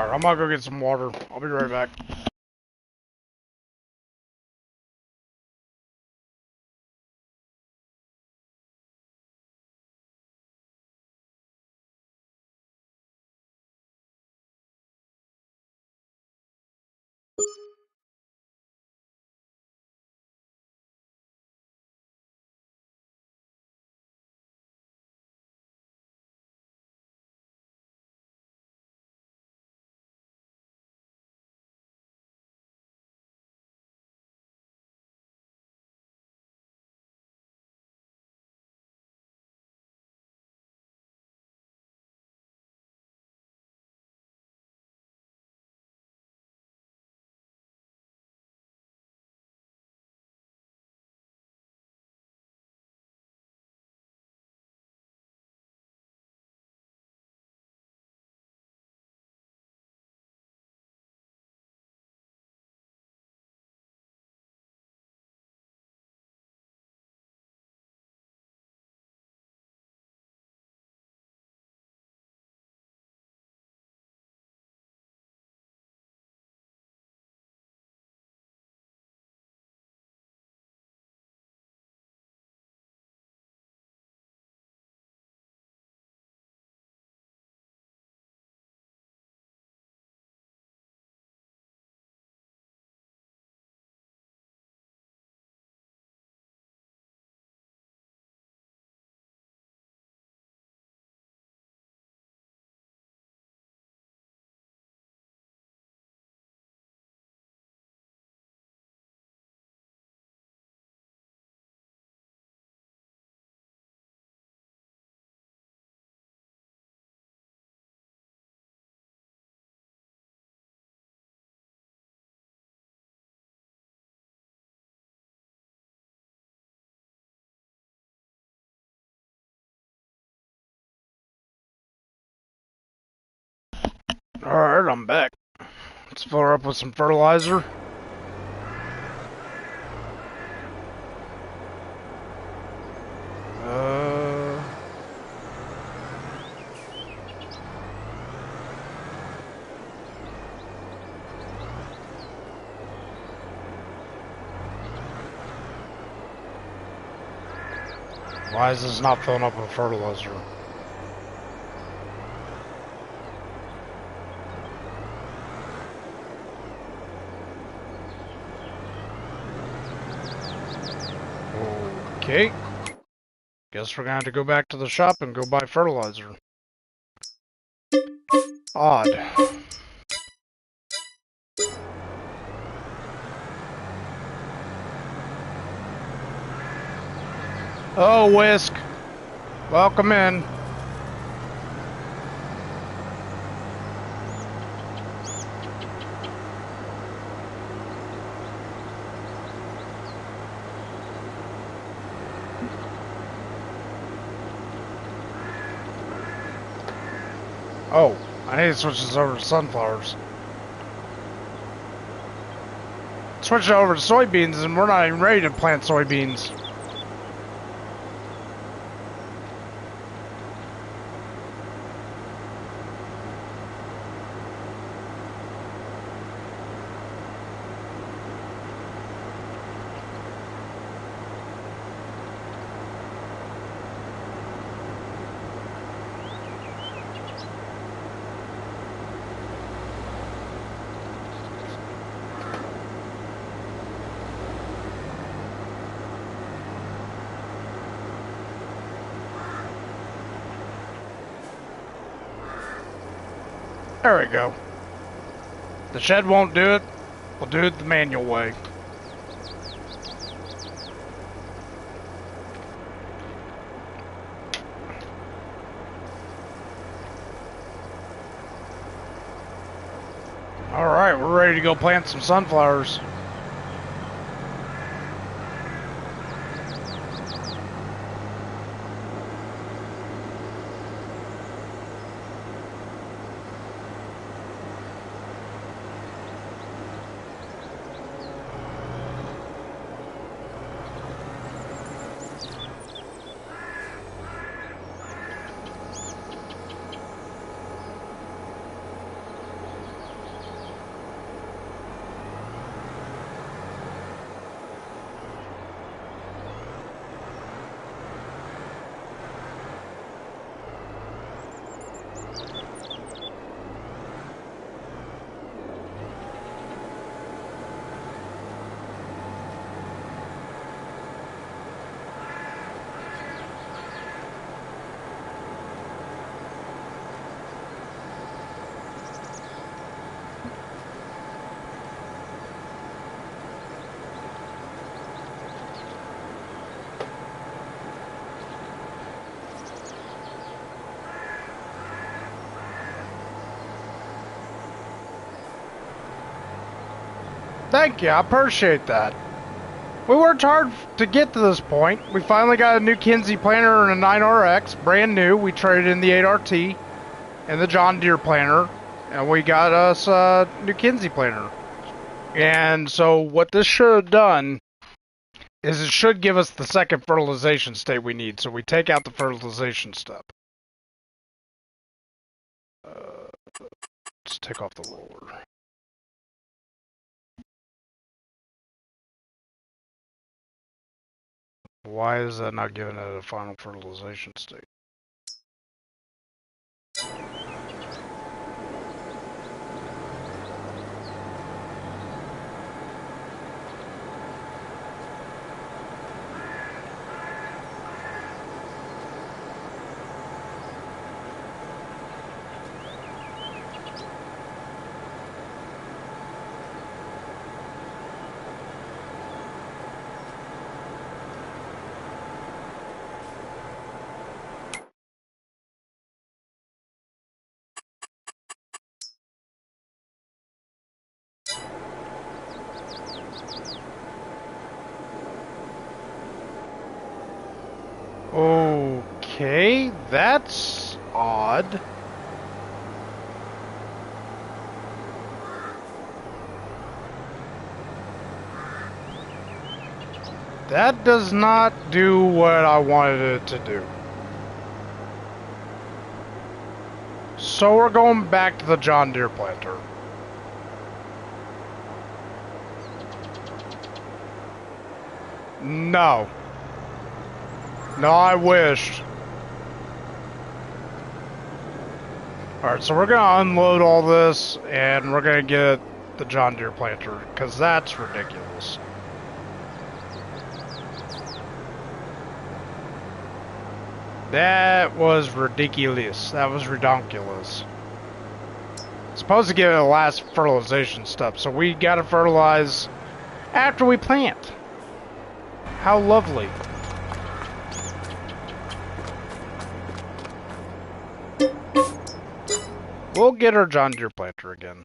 A: Alright, I'm gonna go get some water. I'll be right back. Alright, I'm back. Let's fill her up with some fertilizer. Why is this not filling up with fertilizer? Okay. Guess we're gonna have to go back to the shop and go buy fertilizer. Odd. Oh, Whisk. Welcome in. Oh, I need to switch this over to sunflowers. Switch it over to soybeans and we're not even ready to plant soybeans. There we go. The shed won't do it. We'll do it the manual way. Alright, we're ready to go plant some sunflowers. Thank you, I appreciate that. We worked hard to get to this point. We finally got a new Kinsey planter and a 9RX, brand new. We traded in the 8RT and the John Deere planter, and we got us a new Kinsey planter. And so what this should have done is it should give us the second fertilization state we need. So we take out the fertilization step. Let's take off the roller. Why is that not giving it a final fertilization state? Okay, that's odd. That does not do what I wanted it to do. So we're going back to the John Deere planter. No. No, I wished. Alright, so we're going to unload all this, and we're going to get the John Deere planter, because that's ridiculous. That was ridiculous. That was redonkulous. Supposed to give it a last fertilization step, so we got to fertilize after we plant. How lovely. We'll get our John Deere planter again.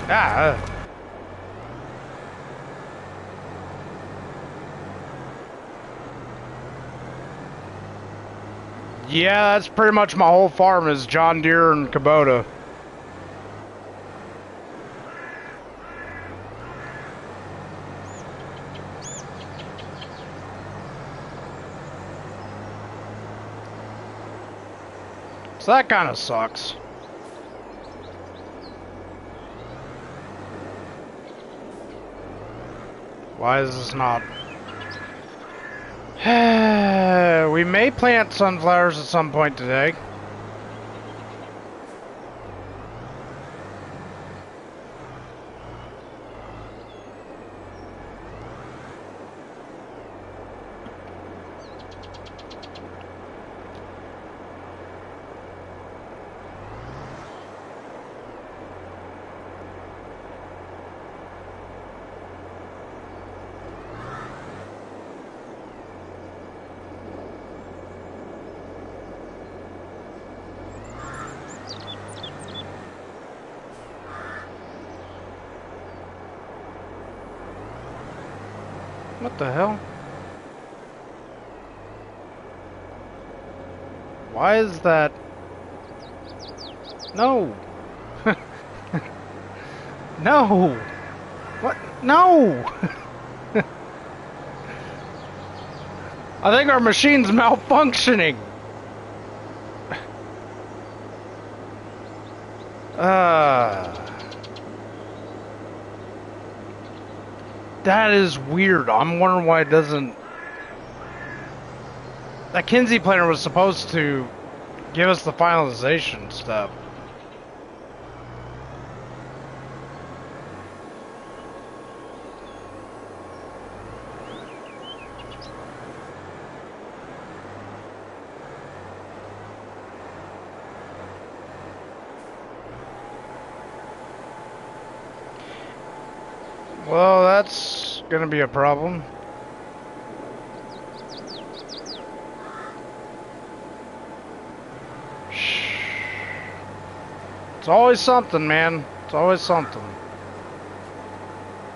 A: Ah. Yeah, that's pretty much my whole farm is John Deere and Kubota. So that kind of sucks. Why is this not? We may plant sunflowers at some point today. What the hell? Why is that? No. No. What? No. I think our machine's malfunctioning. That is weird. I'm wondering why it doesn't... That Kinsey planter was supposed to give us the finalization step. Well, that's gonna be a problem. It's always something, man. It's always something.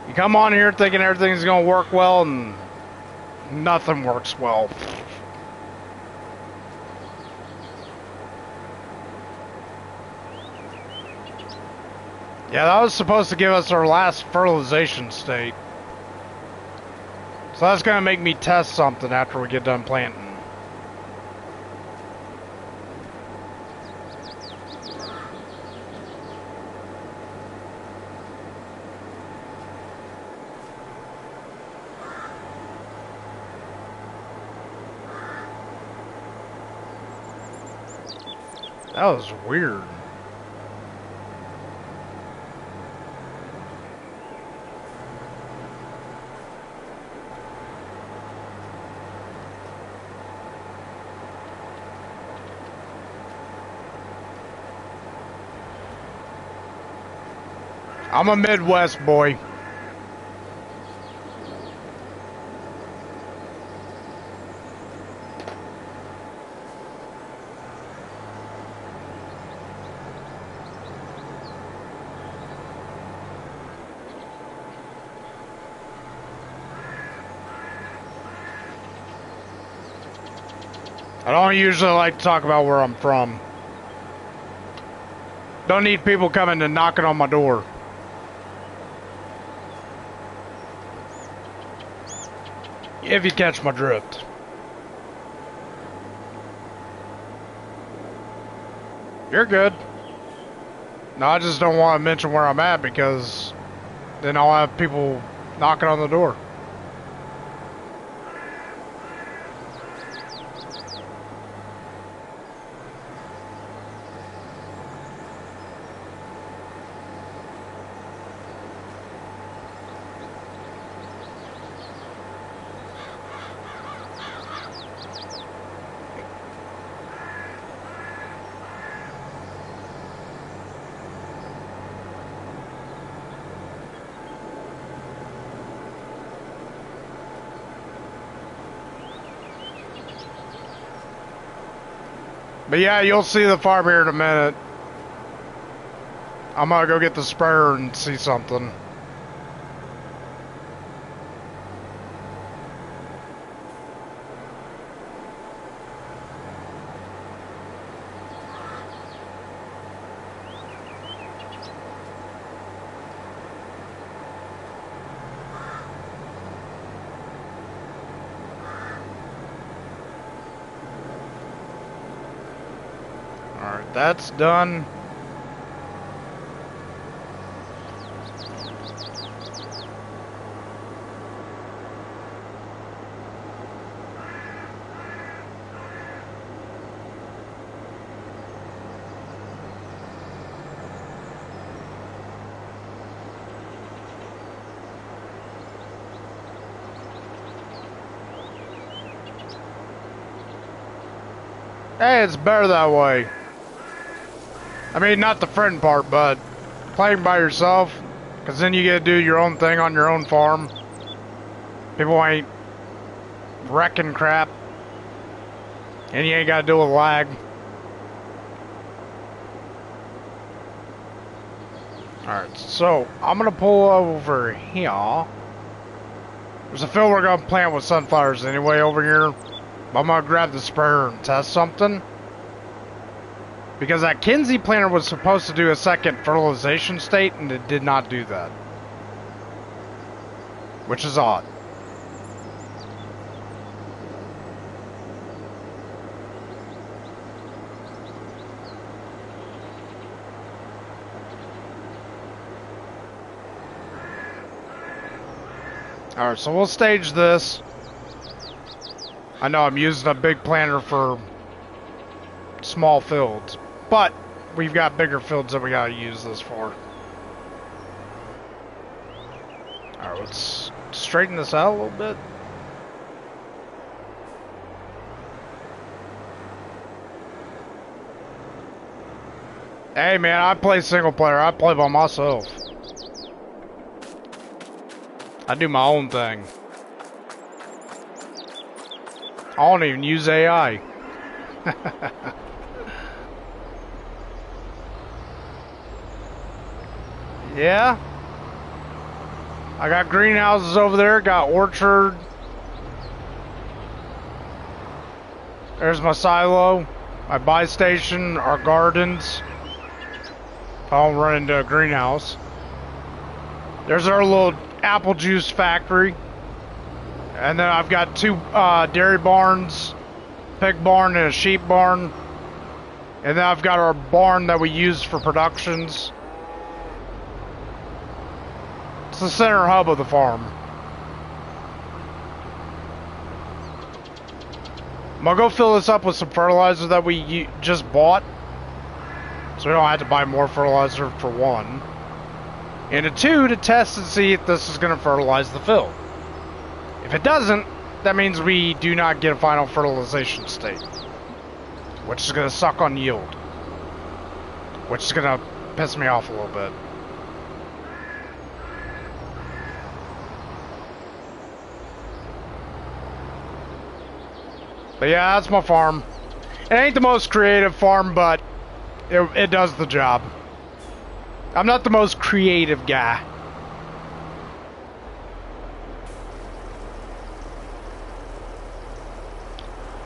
A: You come on here thinking everything's gonna work well, and nothing works well. Yeah, that was supposed to give us our last fertilization state. So that's gonna make me test something after we get done planting. That was weird. I'm a Midwest boy. I don't usually like to talk about where I'm from. Don't need people coming and knocking on my door. If you catch my drift. You're good. No, I just don't want to mention where I'm at because then I'll have people knocking on the door. But yeah, you'll see the farm here in a minute. I'm gonna go get the sprayer and see something. Alright, that's done. Hey, it's better that way. I mean, not the friend part, but playing by yourself, because then you get to do your own thing on your own farm. People ain't wrecking crap, and you ain't got to deal with lag. Alright, so I'm going to pull over here. There's a field we're going to plant with sunflowers anyway over here. But I'm going to grab the sprayer and test something. Because that Kinsey planter was supposed to do a second fertilization state, and it did not do that. Which is odd. Alright, so we'll stage this. I know I'm using a big planter for small fields, but we've got bigger fields that we gotta use this for. Alright, let's straighten this out a little bit. Hey man, I play single player. I play by myself. I do my own thing. I don't even use AI. Yeah. I got greenhouses over there, got orchard. There's my silo, my buy station, our gardens. I'll run into a greenhouse. There's our little apple juice factory. And then I've got two dairy barns, pig barn and a sheep barn. And then I've got our barn that we use for productions. It's the center hub of the farm. I'm gonna go fill this up with some fertilizer that we just bought. So we don't have to buy more fertilizer for one. And a two, to test and see if this is gonna fertilize the field. If it doesn't, that means we do not get a final fertilization state. Which is gonna suck on yield. Which is gonna piss me off a little bit. But yeah, that's my farm. It ain't the most creative farm, but it does the job. I'm not the most creative guy.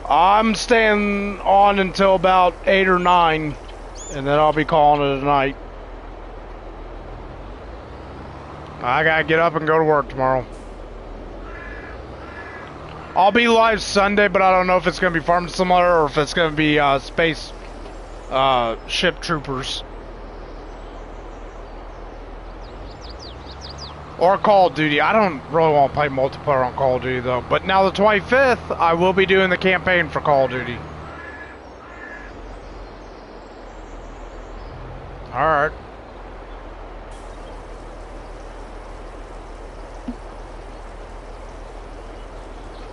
A: I'm staying on until about 8 or 9, and then I'll be calling it a night. I gotta get up and go to work tomorrow. I'll be live Sunday, but I don't know if it's gonna be Farm Simulator or if it's gonna be Space Ship Troopers. Or Call of Duty. I don't really want to play multiplayer on Call of Duty though. But now the 25th, I will be doing the campaign for Call of Duty. Alright.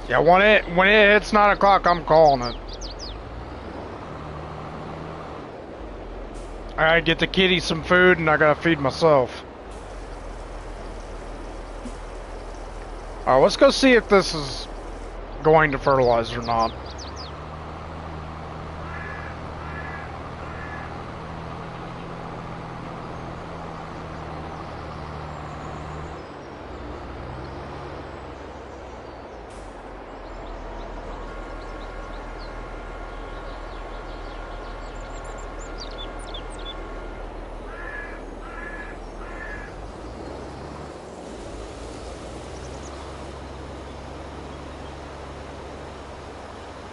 A: Yeah, when it hits 9 o'clock, I'm calling it. I gotta get the kitty some food and I gotta feed myself. Alright, let's go see if this is going to fertilize or not.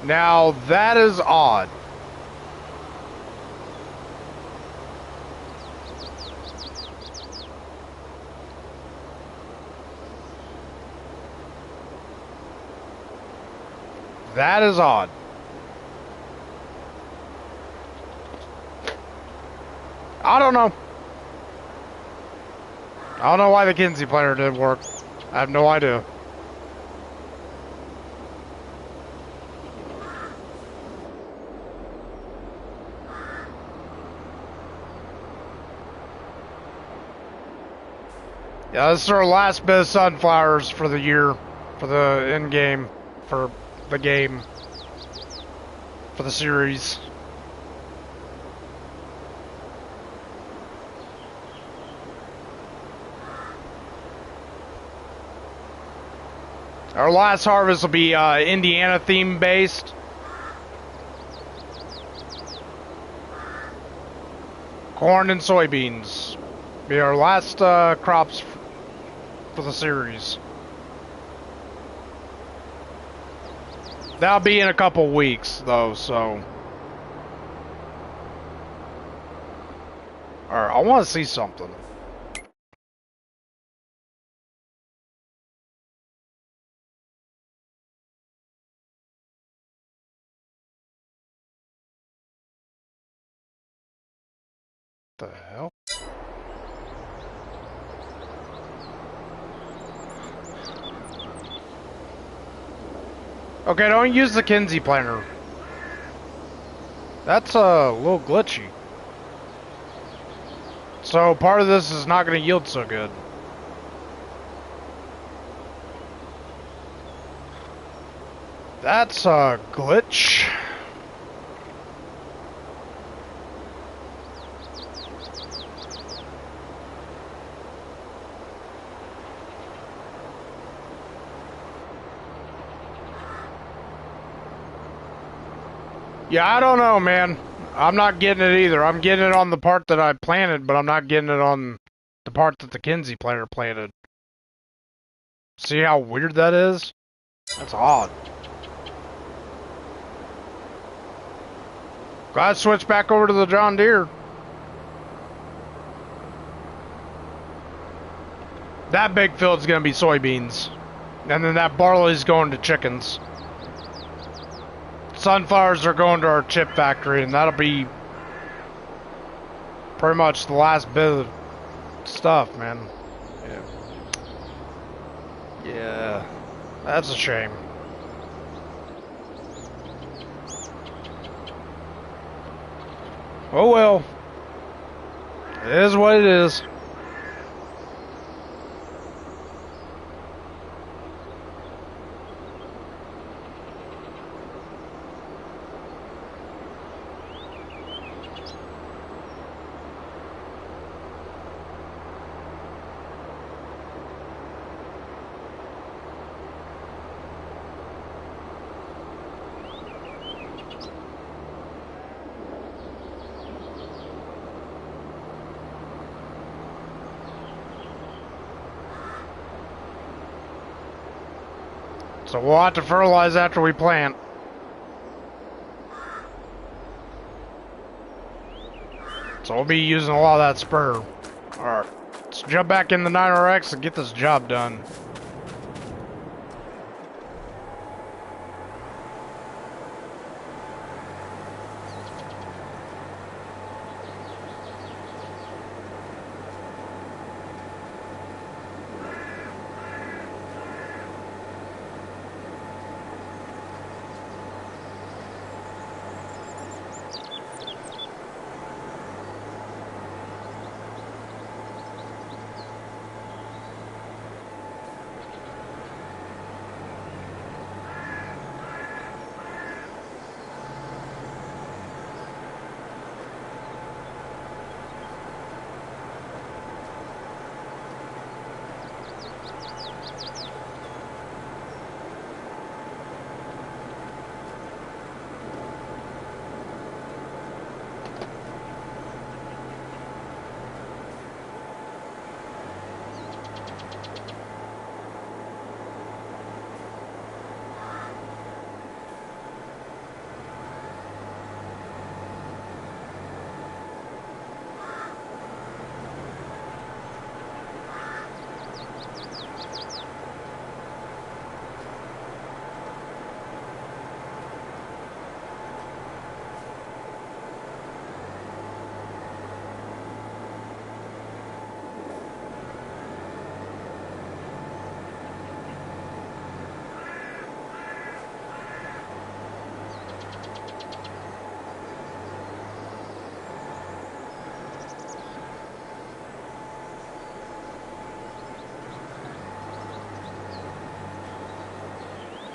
A: Now, that is odd. That is odd. I don't know. I don't know why the Kinsey player didn't work. I have no idea. Yeah, this is our last bit of sunflowers for the year, for the end game, for the game, for the series. Our last harvest will be Indiana theme based. Corn and soybeans be our last crops for the series. That'll be in a couple weeks though, so. Alright, I want to see something. What the hell? Okay, don't use the Kinsey planter. That's a little glitchy. So part of this is not going to yield so good. That's a glitch. Yeah, I don't know, man. I'm not getting it either. I'm getting it on the part that I planted, but I'm not getting it on the part that the Kinsey player planted. See how weird that is? That's odd. Glad I switched back over to the John Deere. That big field's gonna be soybeans. And then that barley's going to chickens. Sunflowers are going to our chip factory, and that'll be pretty much the last bit of stuff, man. Yeah. Yeah. That's a shame. Oh well. It is what it is. So we'll have to fertilize after we plant. So we'll be using a lot of that spur. Alright, let's jump back in the 9RX and get this job done.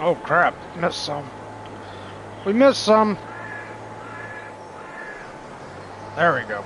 A: Oh crap, missed some. We missed some. There we go.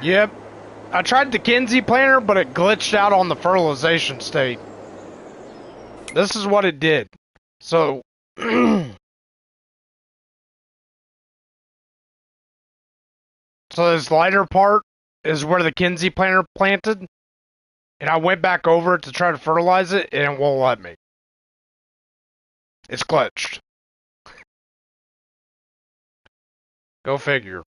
A: Yep. I tried the Kinsey planter, but it glitched out on the fertilization state. This is what it did. So, so this lighter part is where the Kinsey planter planted, and I went back over it to try to fertilize it, and it won't let me. It's glitched. Go figure.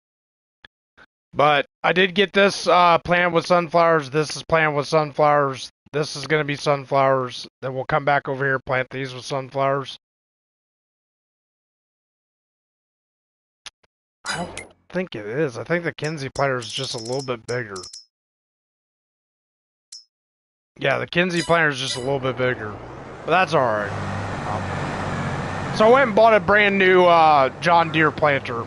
A: But I did get this plant with sunflowers. This is planted with sunflowers. This is going to be sunflowers. Then we'll come back over here, plant these with sunflowers. I don't think it is. I think the Kinsey planter is just a little bit bigger. Yeah, the Kinsey planter is just a little bit bigger. But that's alright. So I went and bought a brand new John Deere planter.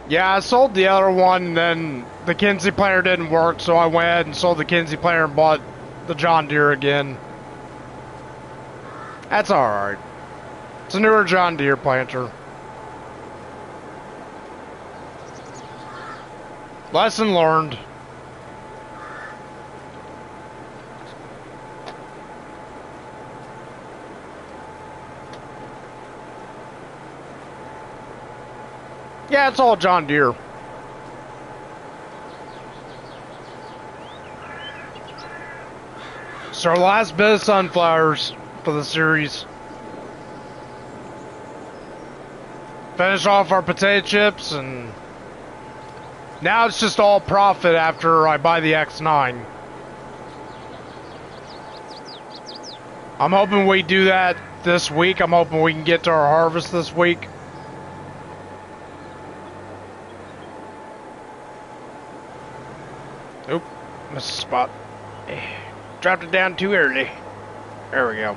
A: Yeah, I sold the other one, and then the Kinsey planter didn't work, so I went ahead and sold the Kinsey planter and bought the John Deere again. That's alright. It's a newer John Deere planter. Lesson learned. Yeah, it's all John Deere. It's our last bit of sunflowers for the series. Finish off our potato chips, and now it's just all profit after I buy the X9. I'm hoping we do that this week. I'm hoping we can get to our harvest this week. Oop, missed a spot. Dropped it down too early. There we go.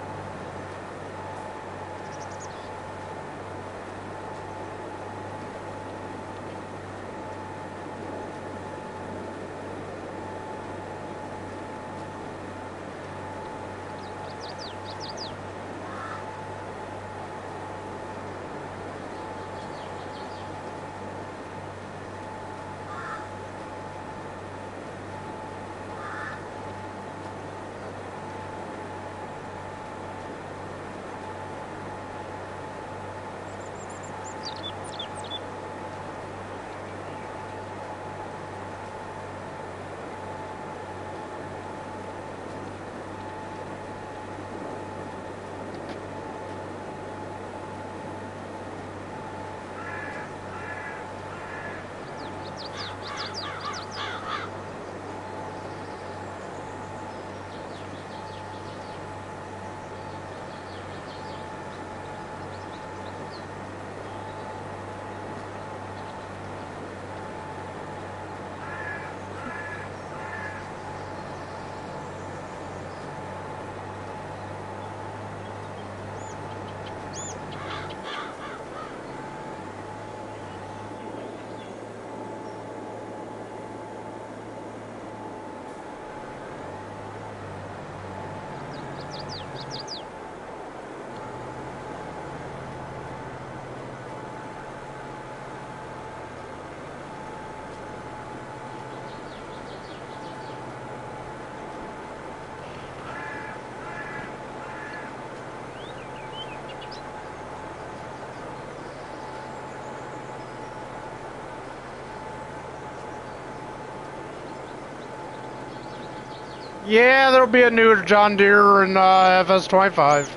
A: Yeah, there'll be a new John Deere in FS25.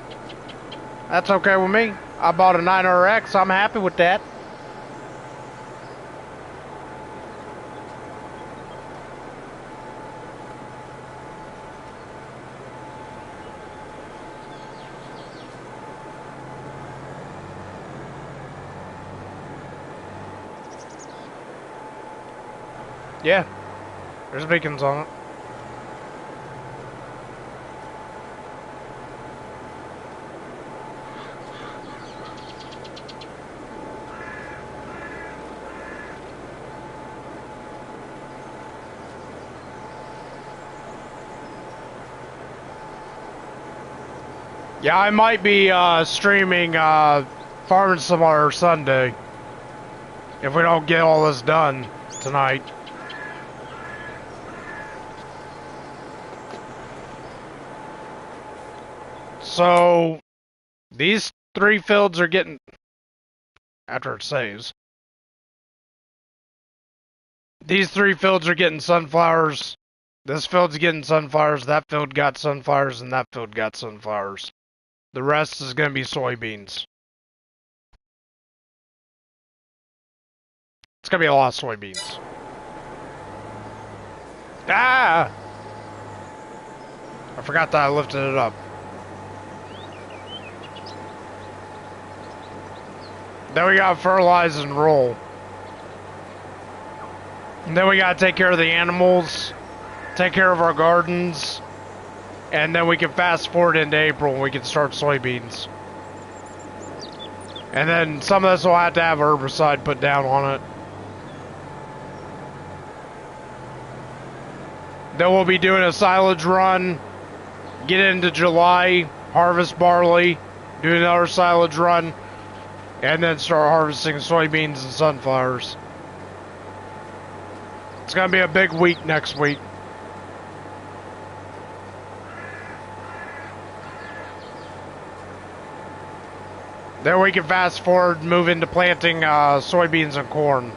A: That's okay with me. I bought a 9RX. I'm happy with that. Yeah, there's beacons on it. Yeah, I might be streaming Farming Simulator Sunday if we don't get all this done tonight. So these 3 fields are getting, after it saves, these 3 fields are getting sunflowers. This field's getting sunflowers, that field got sunflowers, and that field got sunflowers. The rest is going to be soybeans. It's going to be a lot of soybeans. Ah! I forgot that I lifted it up. Then we got fertilize and roll. And then we got to take care of the animals, take care of our gardens, and then we can fast forward into April and we can start soybeans. And then some of this will have to have herbicide put down on it. Then we'll be doing a silage run, get into July, harvest barley, do another silage run, and then start harvesting soybeans and sunflowers. It's going to be a big week next week. Then we can fast forward, move into planting soybeans and corn.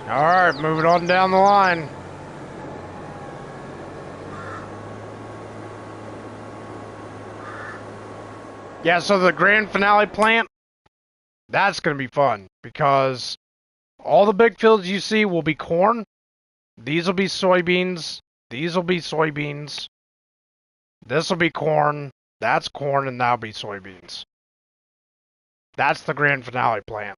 A: Alright, moving on down the line. Yeah, so the grand finale plant, that's going to be fun because all the big fields you see will be corn. These will be soybeans. These will be soybeans. This will be corn. That's corn, and that'll be soybeans. That's the grand finale plant.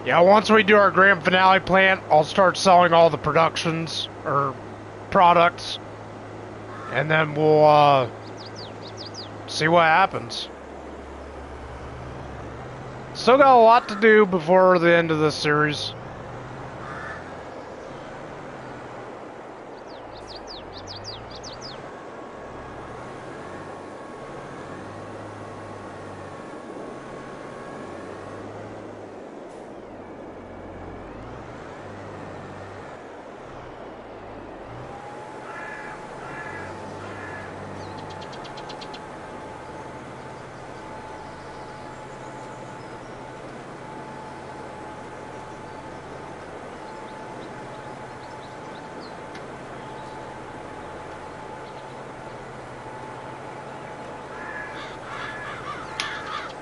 A: Yeah, once we do our grand finale plant, I'll start selling all the productions or products, and then we'll see what happens. Still got a lot to do before the end of this series.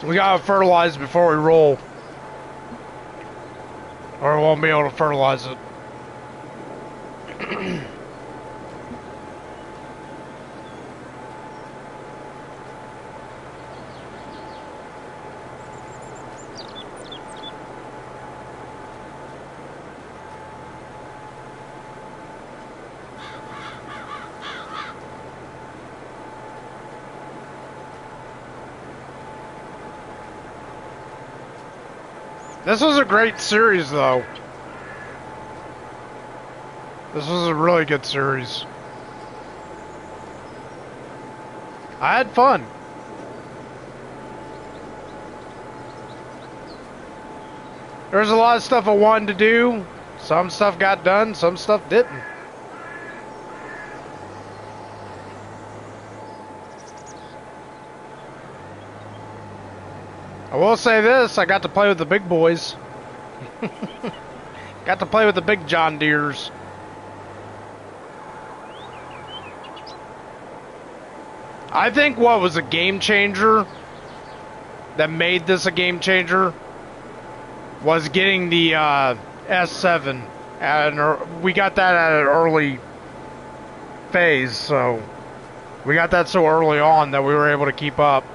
A: We gotta fertilize before we roll, or we won't be able to fertilize it. This was a great series, though. This was a really good series. I had fun. There's a lot of stuff I wanted to do. Some stuff got done, some stuff didn't. I will say this, I got to play with the big boys. Got to play with the big John Deeres. I think what was a game changer that made this a game changer was getting the S7. We got that at an early phase, so we got that so early on that we were able to keep up.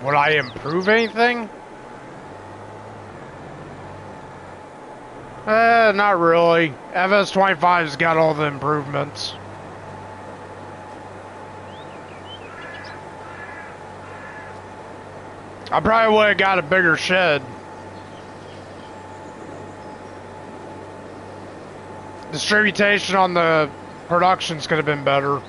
A: Would I improve anything? Not really. FS25's got all the improvements. I probably would have got a bigger shed. Distribution on the productions could have been better.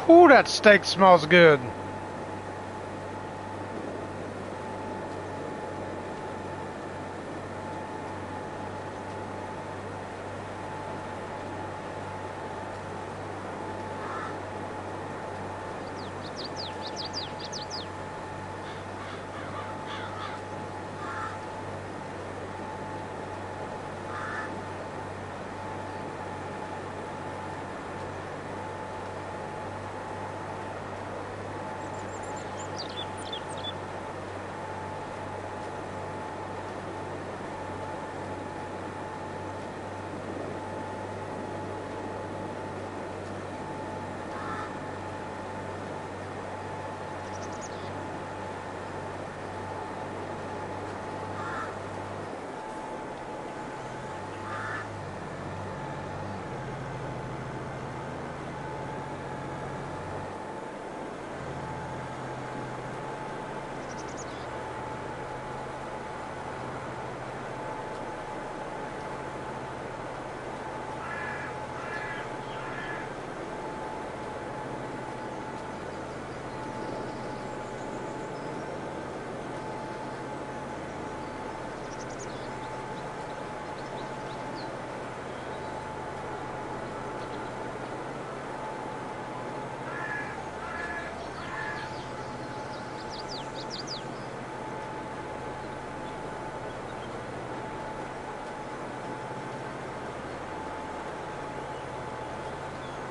A: Whew, that steak smells good.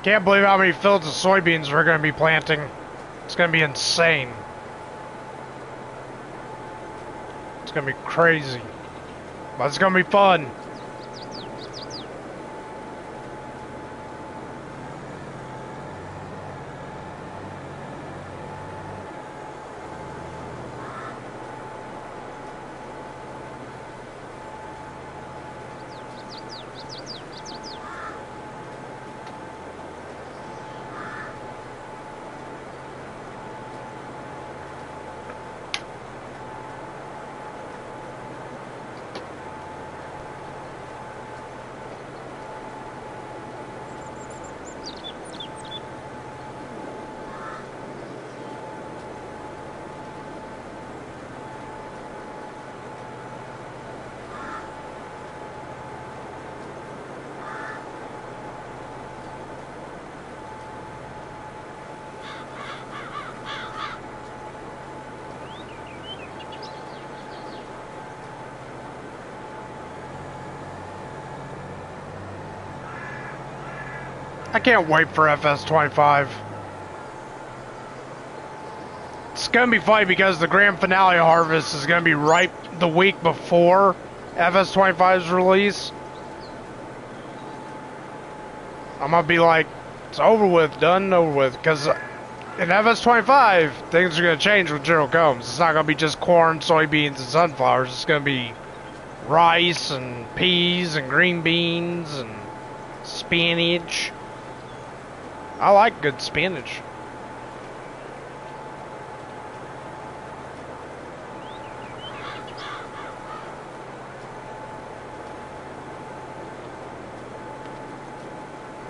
A: Can't believe how many fields of soybeans we're going to be planting. It's going to be insane. It's going to be crazy. But it's going to be fun. I can't wait for FS25. It's going to be funny because the grand finale harvest is going to be right the week before FS25's release. I'm going to be like, it's over with, done and over with. Because in FS25, things are going to change with General Combs. It's not going to be just corn, soybeans, and sunflowers. It's going to be rice and peas and green beans and spinach. I like good spinach.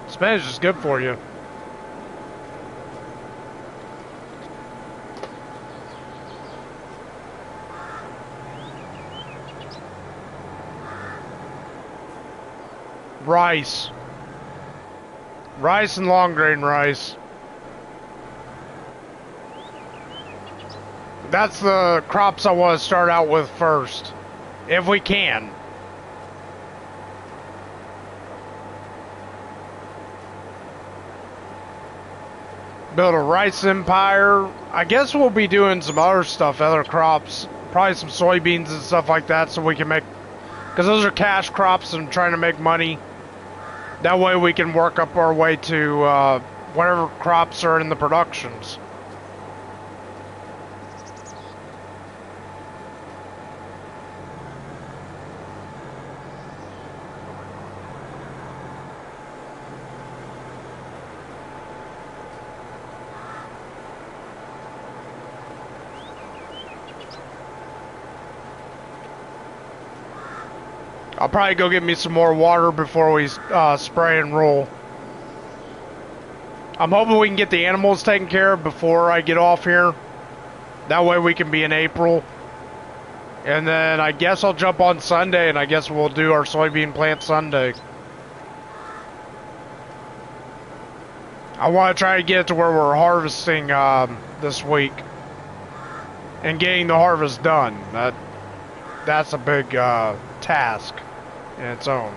A: Spinach is good for you. Rice. Rice and long grain rice. That's the crops I want to start out with first, if we can. Build a rice empire. I guess we'll be doing some other stuff, other crops, probably some soybeans and stuff like that, so we can make, because those are cash crops and trying to make money. That way we can work up our way to whatever crops are in the productions. I'll probably go get me some more water before we spray and roll. I'm hoping we can get the animals taken care of before I get off here. That way we can be in April. And then I guess I'll jump on Sunday, and I guess we'll do our soybean plant Sunday. I want to try to get to where we're harvesting this week. And getting the harvest done. That's a big task in its own.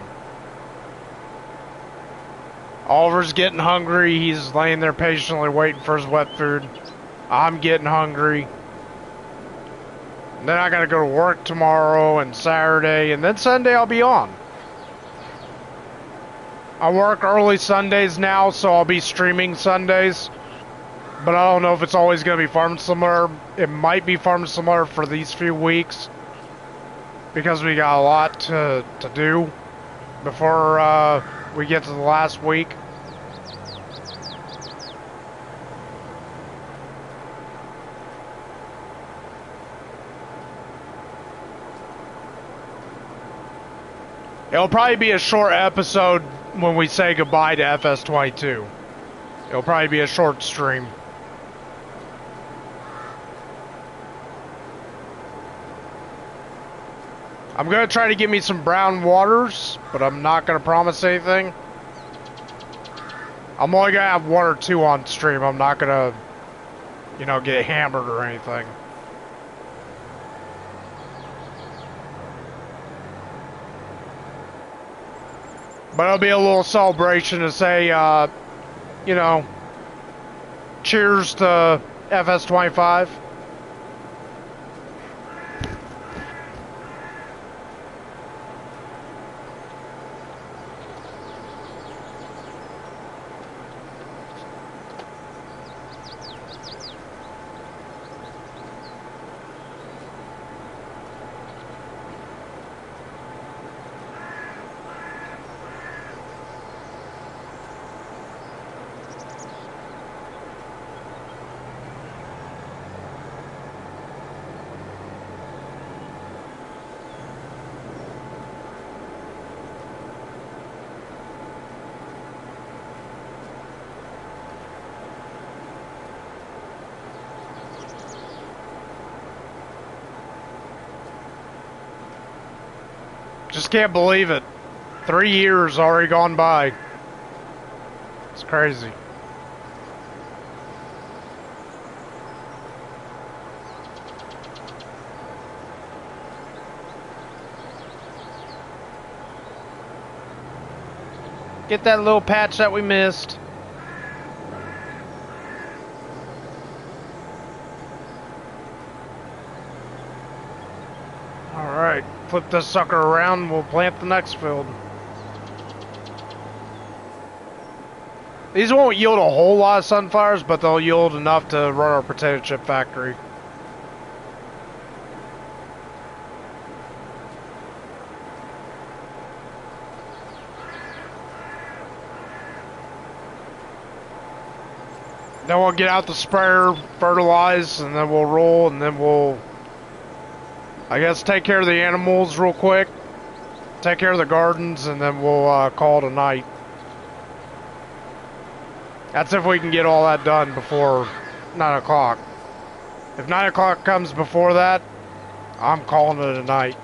A: Oliver's getting hungry. He's laying there patiently waiting for his wet food. I'm getting hungry. Then I gotta go to work tomorrow and Saturday, and then Sunday I'll be on. I work early Sundays now, so I'll be streaming Sundays. But I don't know if it's always gonna be Farm Simulator. It might be Farm Simulator for these few weeks, because we got a lot to do before we get to the last week. It'll probably be a short episode when we say goodbye to FS22. It'll probably be a short stream. I'm going to try to get me some brown waters, but I'm not going to promise anything. I'm only going to have one or two on stream. I'm not going to, you know, get hammered or anything. But it'll be a little celebration to say, you know, cheers to FS25. Just can't believe it. 3 years already gone by. It's crazy. Get that little patch that we missed. Alright, flip this sucker around and we'll plant the next field. These won't yield a whole lot of sunflowers, but they'll yield enough to run our potato chip factory. Then we'll get out the sprayer, fertilize, and then we'll roll, and then we'll, I guess, take care of the animals real quick, take care of the gardens, and then we'll call it a night. That's if we can get all that done before 9 o'clock. If 9 o'clock comes before that, I'm calling it a night.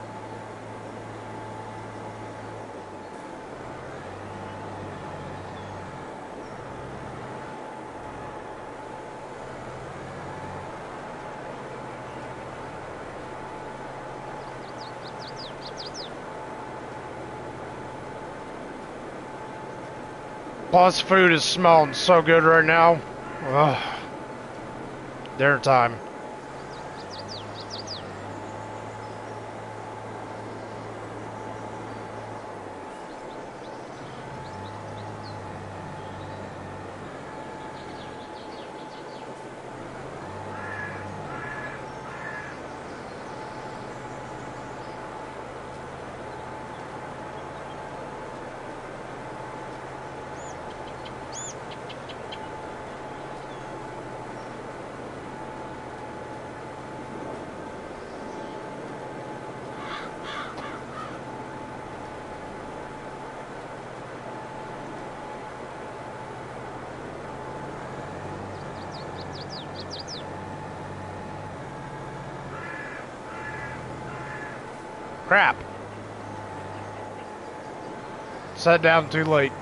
A: Plus, food is smelling so good right now. Ugh. Dinner time. Crap. Sat down too late.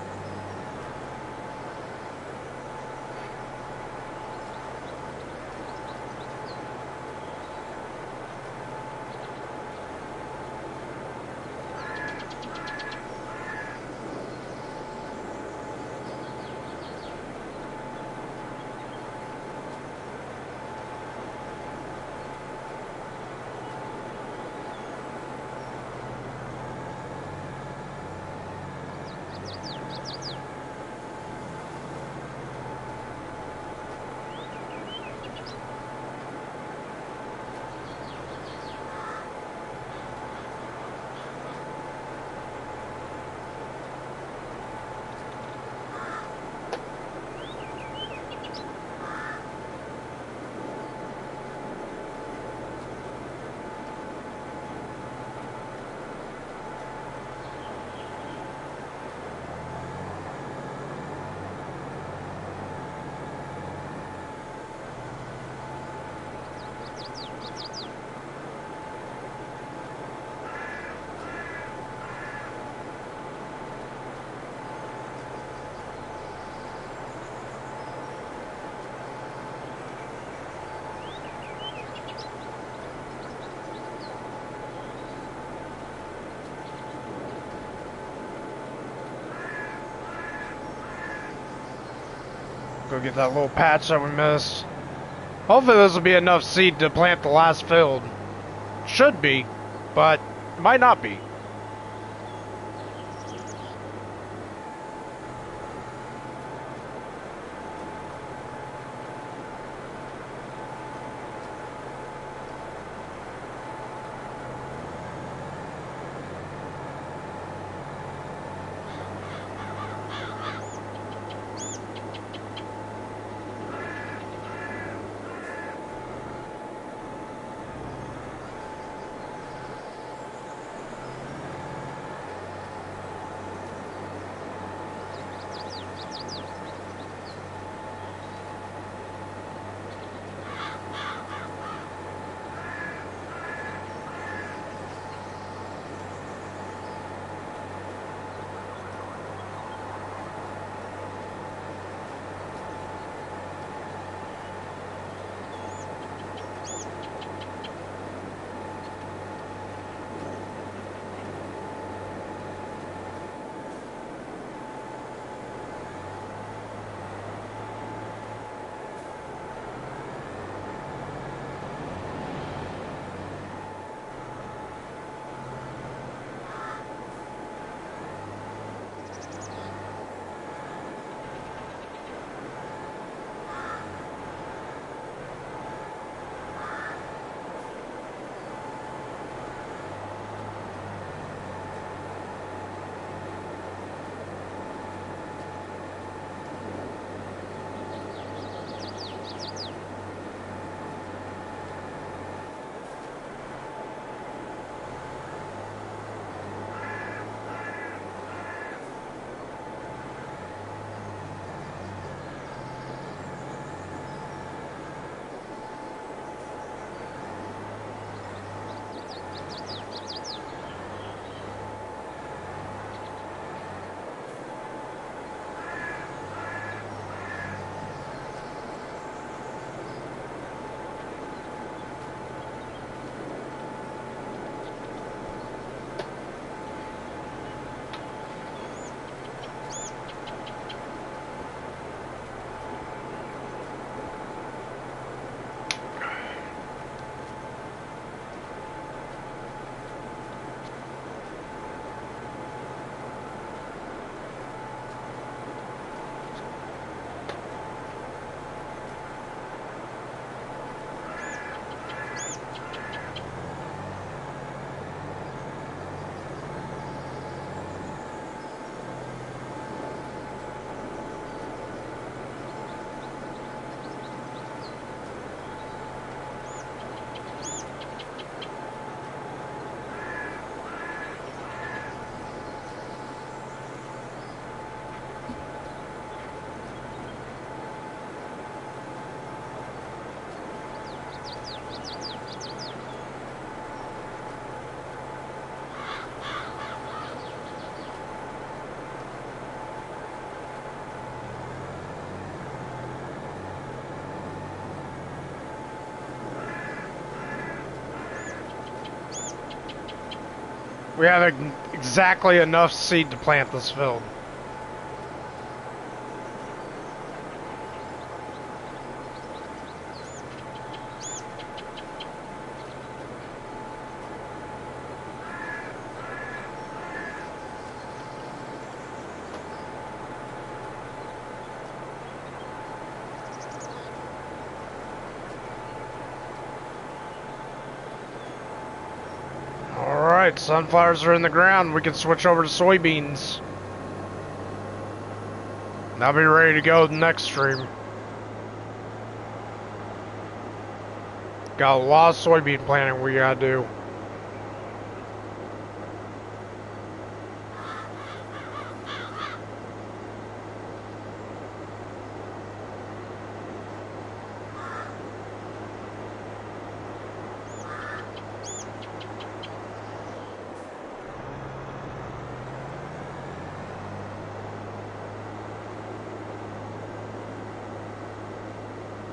A: Go get that little patch that we missed. Hopefully this will be enough seed to plant the last field. Should be, but might not be. We have exactly enough seed to plant this field. Alright, sunflowers are in the ground. We can switch over to soybeans. And I'll be ready to go the next stream. Got a lot of soybean planting we gotta do.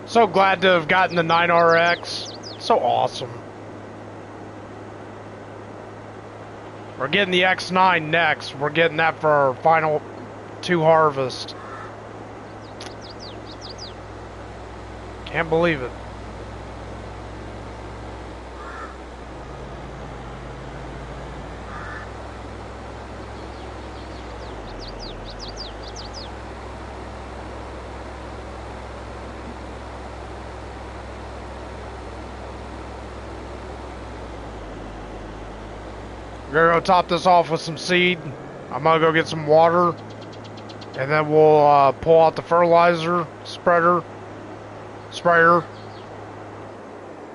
A: So glad to have gotten the 9RX. So awesome. We're getting the X9 next. We're getting that for our final 2 harvest. Can't believe it. We're gonna go top this off with some seed. I'm gonna go get some water. And then we'll pull out the fertilizer sprayer.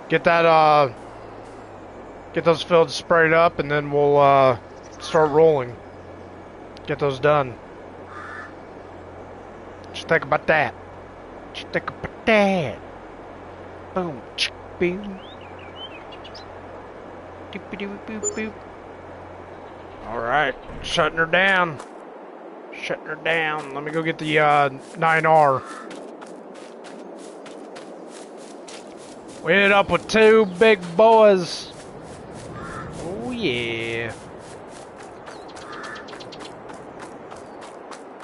A: Get that, get those fields sprayed up, and then we'll start rolling. Get those done. What you think about that? What you think about that? Boom, chick, boom. Doop, doop, boop, boop. Alright, shutting her down. Shutting her down. Let me go get the 9R. We ended up with 2 big boys. Oh yeah.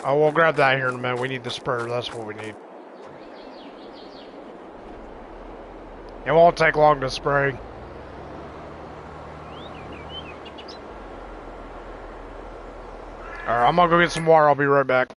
A: Oh, we'll grab that here in a minute. We need the sprayer. That's what we need. It won't take long to spray. Alright, I'm gonna go get some water. I'll be right back.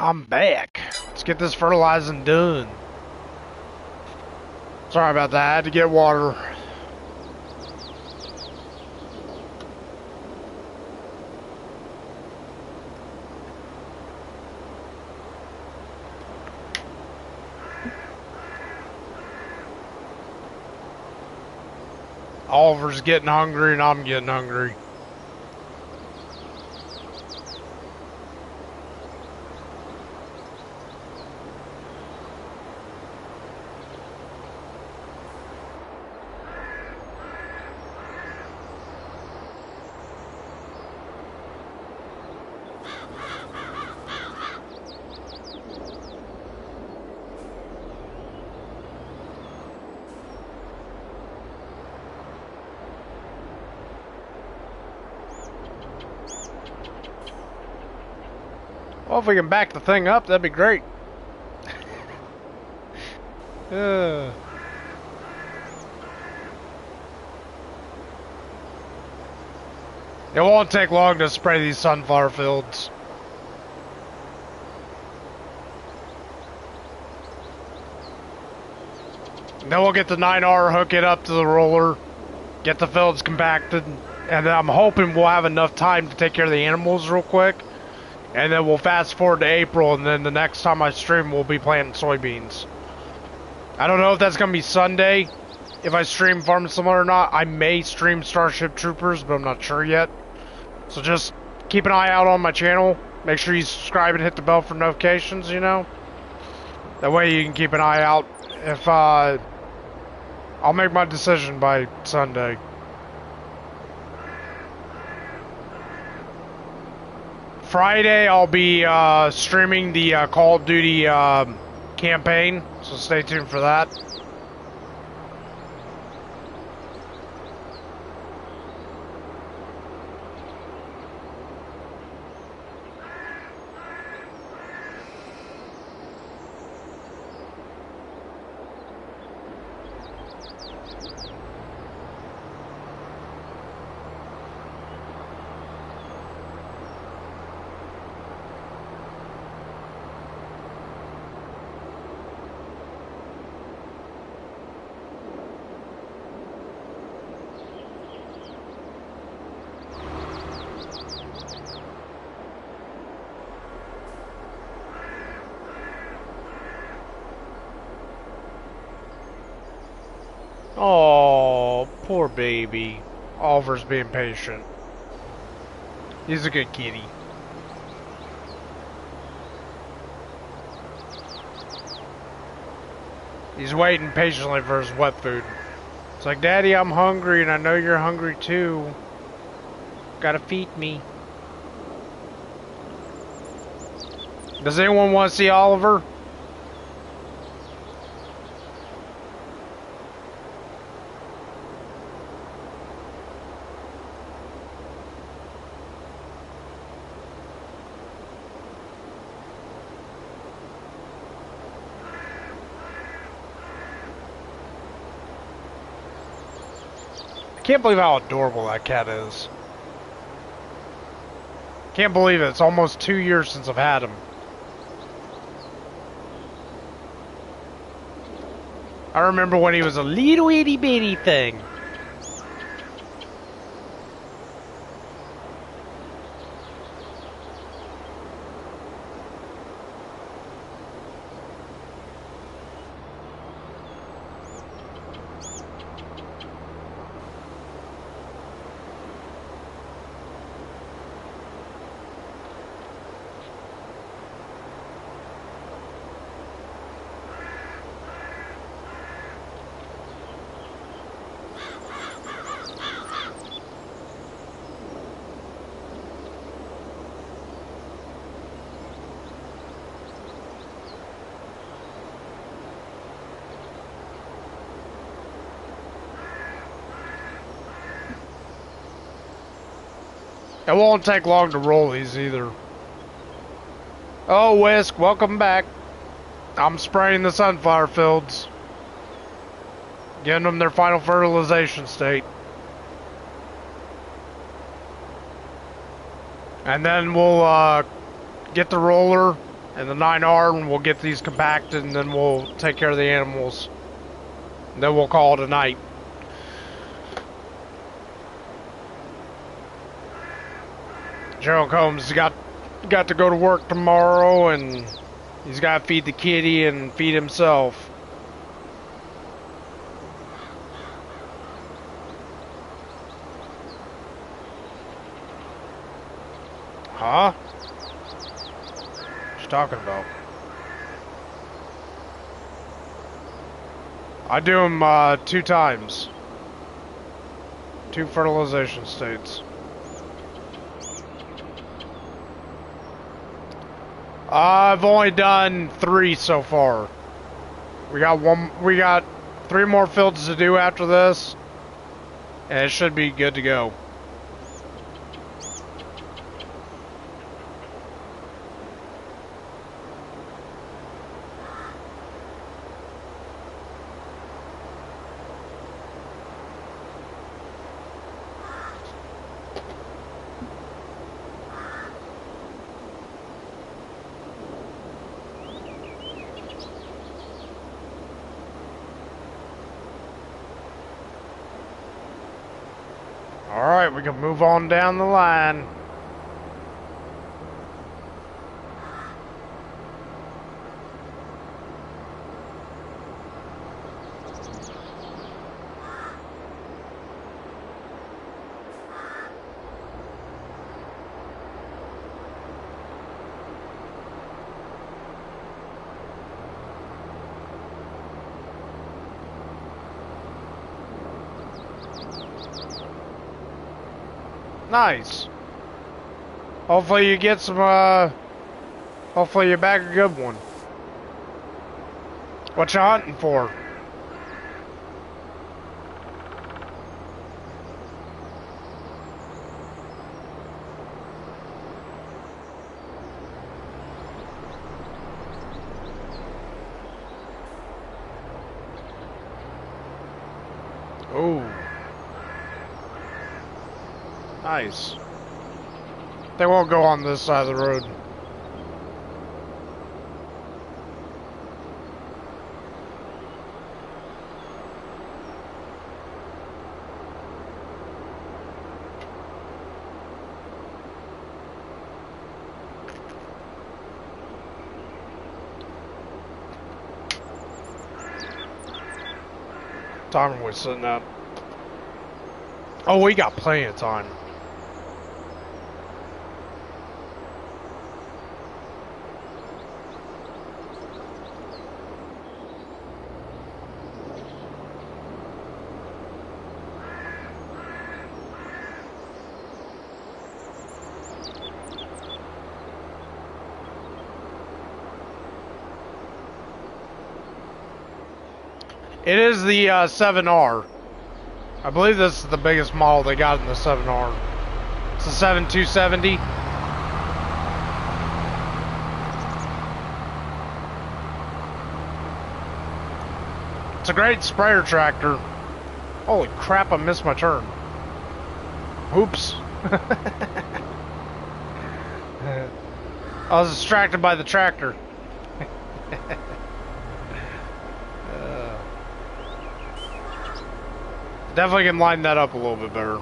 A: I'm back. Let's get this fertilizing done. Sorry about that. I had to get water. Oliver's getting hungry and I'm getting hungry. Well, if we can back the thing up, that'd be great. It won't take long to spray these sunflower fields. And then we'll get the 9R, hook it up to the roller, get the fields compacted, and then I'm hoping we'll have enough time to take care of the animals real quick. And then we'll fast forward to April, and then the next time I stream, we'll be planting soybeans. I don't know if that's going to be Sunday, if I stream Farm Simulator or not. I may stream Starship Troopers, but I'm not sure yet. So just keep an eye out on my channel. Make sure you subscribe and hit the bell for notifications, you know. That way you can keep an eye out. If, I'll make my decision by Sunday. Friday, I'll be streaming the Call of Duty campaign, so stay tuned for that. Oh, poor baby. Oliver's being patient. He's a good kitty. He's waiting patiently for his wet food. It's like, Daddy, I'm hungry, and I know you're hungry too. Gotta feed me. Does anyone want to see Oliver? I can't believe how adorable that cat is. Can't believe it. It's almost 2 years since I've had him. I remember when he was a little itty bitty thing. It won't take long to roll these either. Oh, Whisk, welcome back. I'm spraying the sunflower fields. Getting them their final fertilization state. And then we'll get the roller and the 9R, and we'll get these compacted, and then we'll take care of the animals. And then we'll call it a night. Gerald Combs got to go to work tomorrow, and he's got to feed the kitty and feed himself. Huh? What you talking about? I do them 2 times. 2 fertilization states. I've only done 3 so far. We got 3 more fields to do after this, and it should be good to go. Alright, we can move on down the line. Nice. Hopefully you get some, hopefully you bag a good one. What you hunting for? Ooh. Nice. They won't go on this side of the road. Time we're sitting up. Oh, we got plenty of time. It is the 7R. I believe this is the biggest model they got in the 7R. It's the 7270. It's a great sprayer tractor. Holy crap, I missed my turn. Oops. I was distracted by the tractor. Definitely can line that up a little bit better.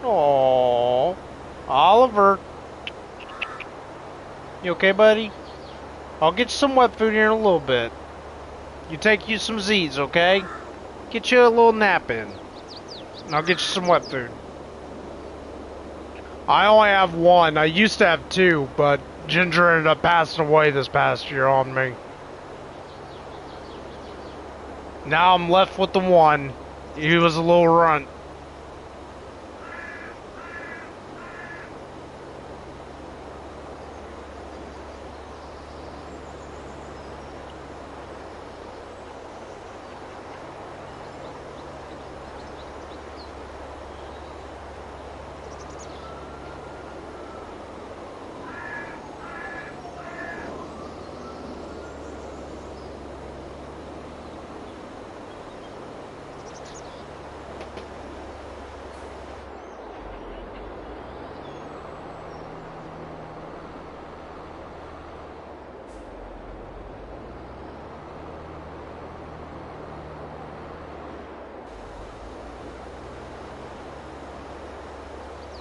A: Aww, Oliver. You okay, buddy? I'll get you some wet food here in a little bit. You take you some Z's, okay? Get you a little nap in. And I'll get you some wet food. I only have 1. I used to have 2, but Ginger ended up passing away this past year on me. Now I'm left with the one. He was a little runt.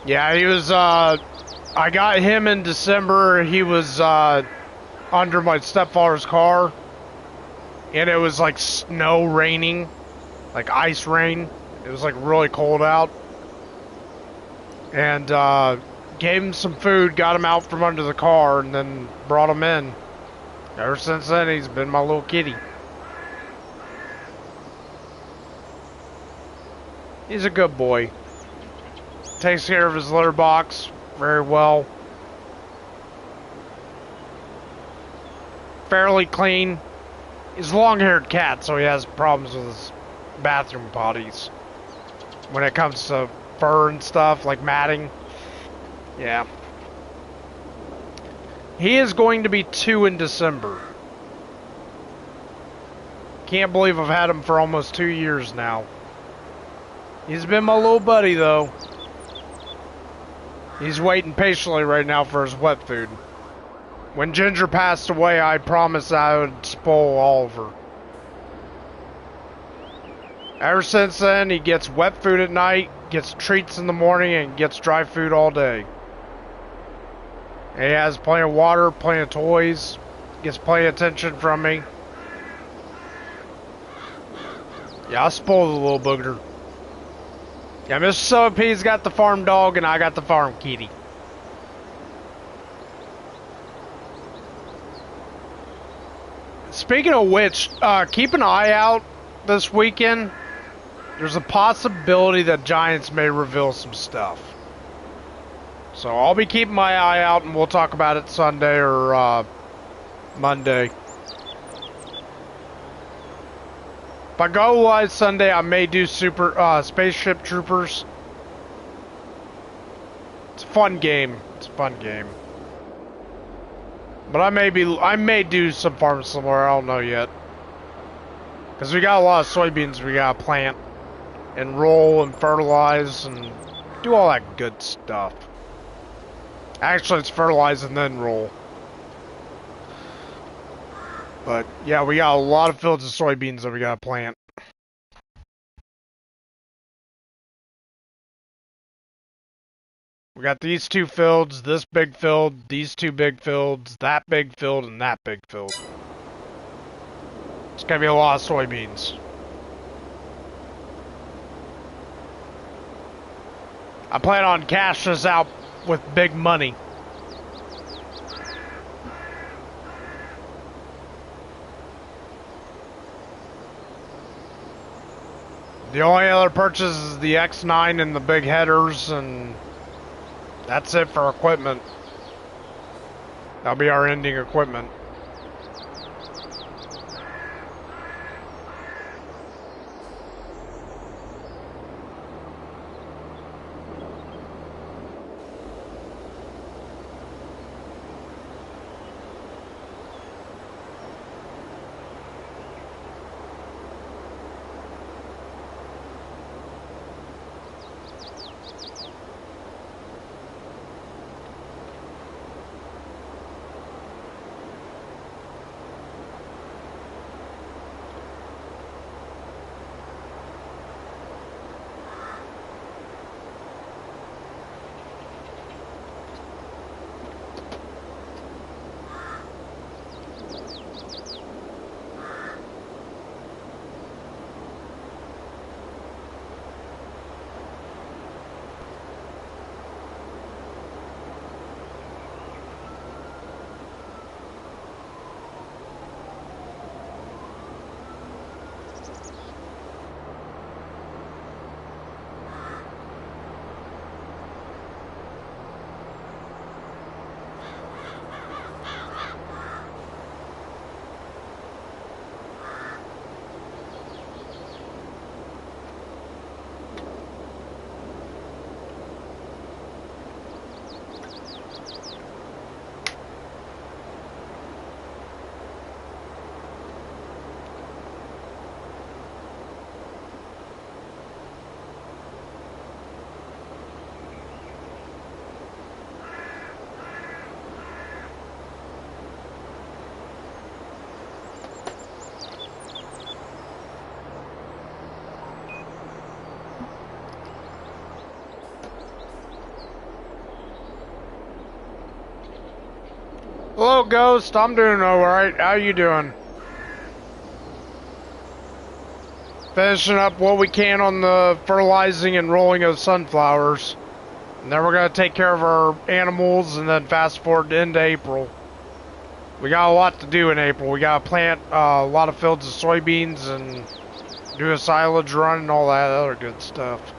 A: Yeah, he was, I got him in December. He was, under my stepfather's car. And it was like snow raining. Like ice rain. It was like really cold out. And, gave him some food, got him out from under the car, and then brought him in. Ever since then, he's been my little kitty. He's a good boy. Takes care of his litter box very well. Fairly clean. He's a long-haired cat, so he has problems with his bathroom potties. When it comes to fur and stuff, like matting. Yeah. He is going to be 2 in December. Can't believe I've had him for almost 2 years now. He's been my little buddy, though. He's waiting patiently right now for his wet food. When Ginger passed away, I promised I would spoil Oliver. Ever since then, he gets wet food at night, gets treats in the morning, and gets dry food all day. He has plenty of water, plenty of toys, gets plenty of attention from me. Yeah, I spoiled the little booger. Yeah, Mr. Soapy's got the farm dog, and I got the farm kitty. Speaking of which, keep an eye out this weekend. There's a possibility that Giants may reveal some stuff. So I'll be keeping my eye out, and we'll talk about it Sunday or Monday. If I go live Sunday, I may do Spaceship Troopers. It's a fun game. It's a fun game. But I may do some farm somewhere. I don't know yet. Because we got a lot of soybeans we gotta plant and roll and fertilize and do all that good stuff. Actually, it's fertilize and then roll. But yeah, we got a lot of fields of soybeans that we gotta plant. We got these 2 fields, this big field, these 2 big fields, that big field, and that big field. It's gonna be a lot of soybeans. I plan on cashing this out with big money. The only other purchase is the X9 and the big headers, and that's it for equipment. That'll be our ending equipment. Hello, Ghost. I'm doing alright. How you doing? Finishing up what we can on the fertilizing and rolling of sunflowers. And then we're going to take care of our animals and then fast forward to into April. We got a lot to do in April. We got to plant a lot of fields of soybeans and do a silage run and all that other good stuff.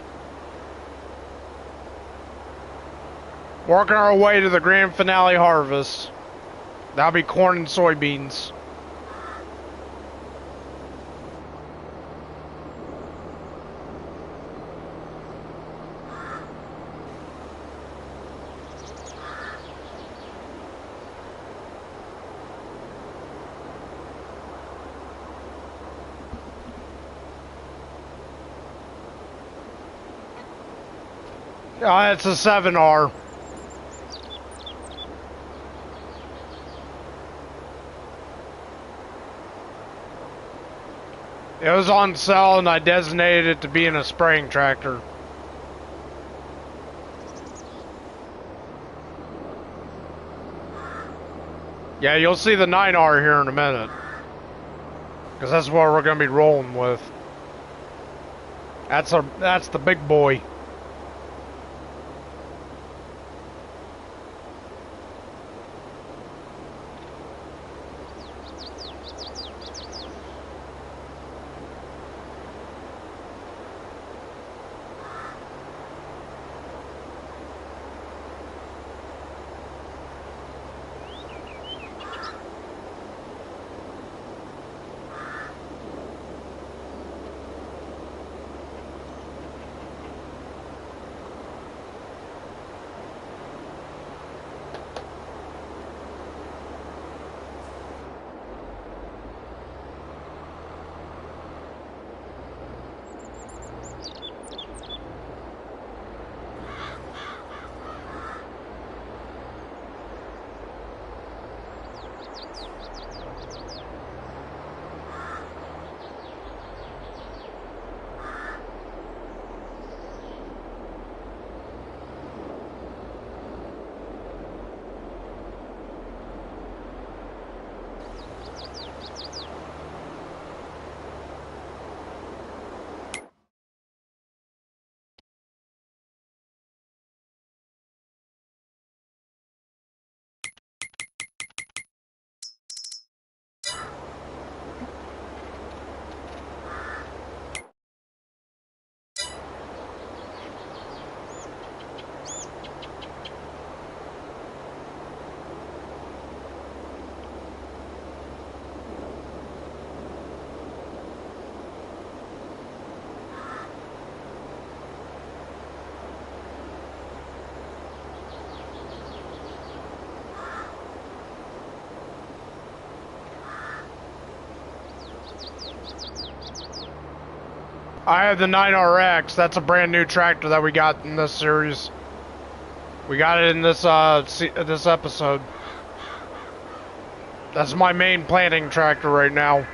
A: Working our way to the grand finale harvest. That'll be corn and soybeans. It's a 7R. It was on sale and I designated it to being a spraying tractor. Yeah, you'll see the 9R here in a minute. Because that's what we're going to be rolling with. That's the big boy. I have the 9RX. That's a brand new tractor that we got in this series. We got it in this this episode. That's my main planting tractor right now.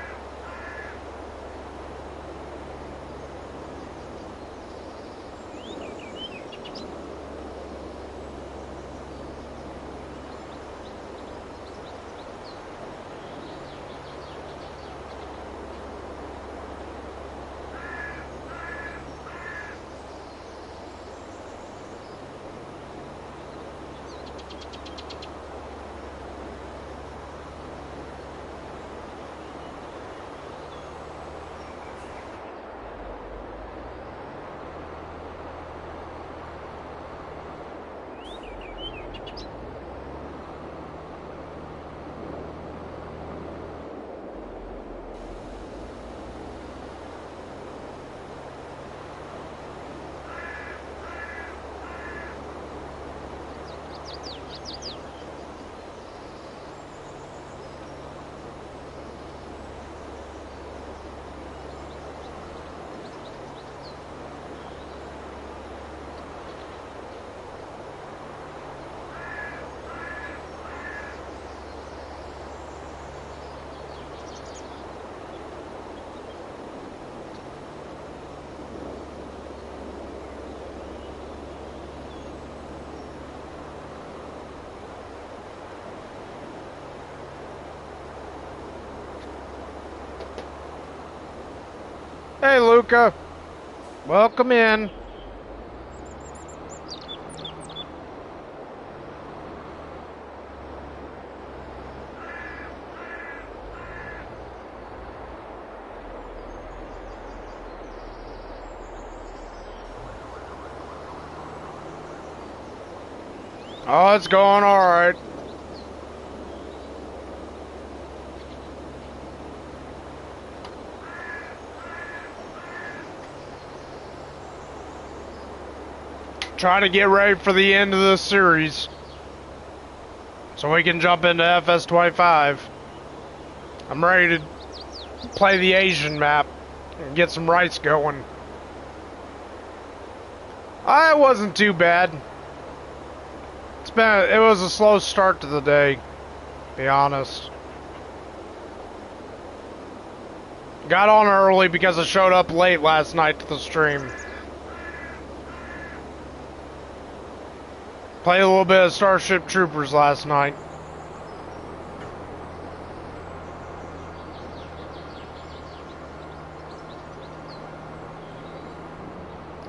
A: Hey, Luca. Welcome in. Oh, it's going all right. Trying to get ready for the end of this series so we can jump into FS25. I'm ready to play the Asian map and get some rice going. It wasn't too bad. It was a slow start to the day, to be honest. Got on early because I showed up late last night to the stream. Played a little bit of Starship Troopers last night.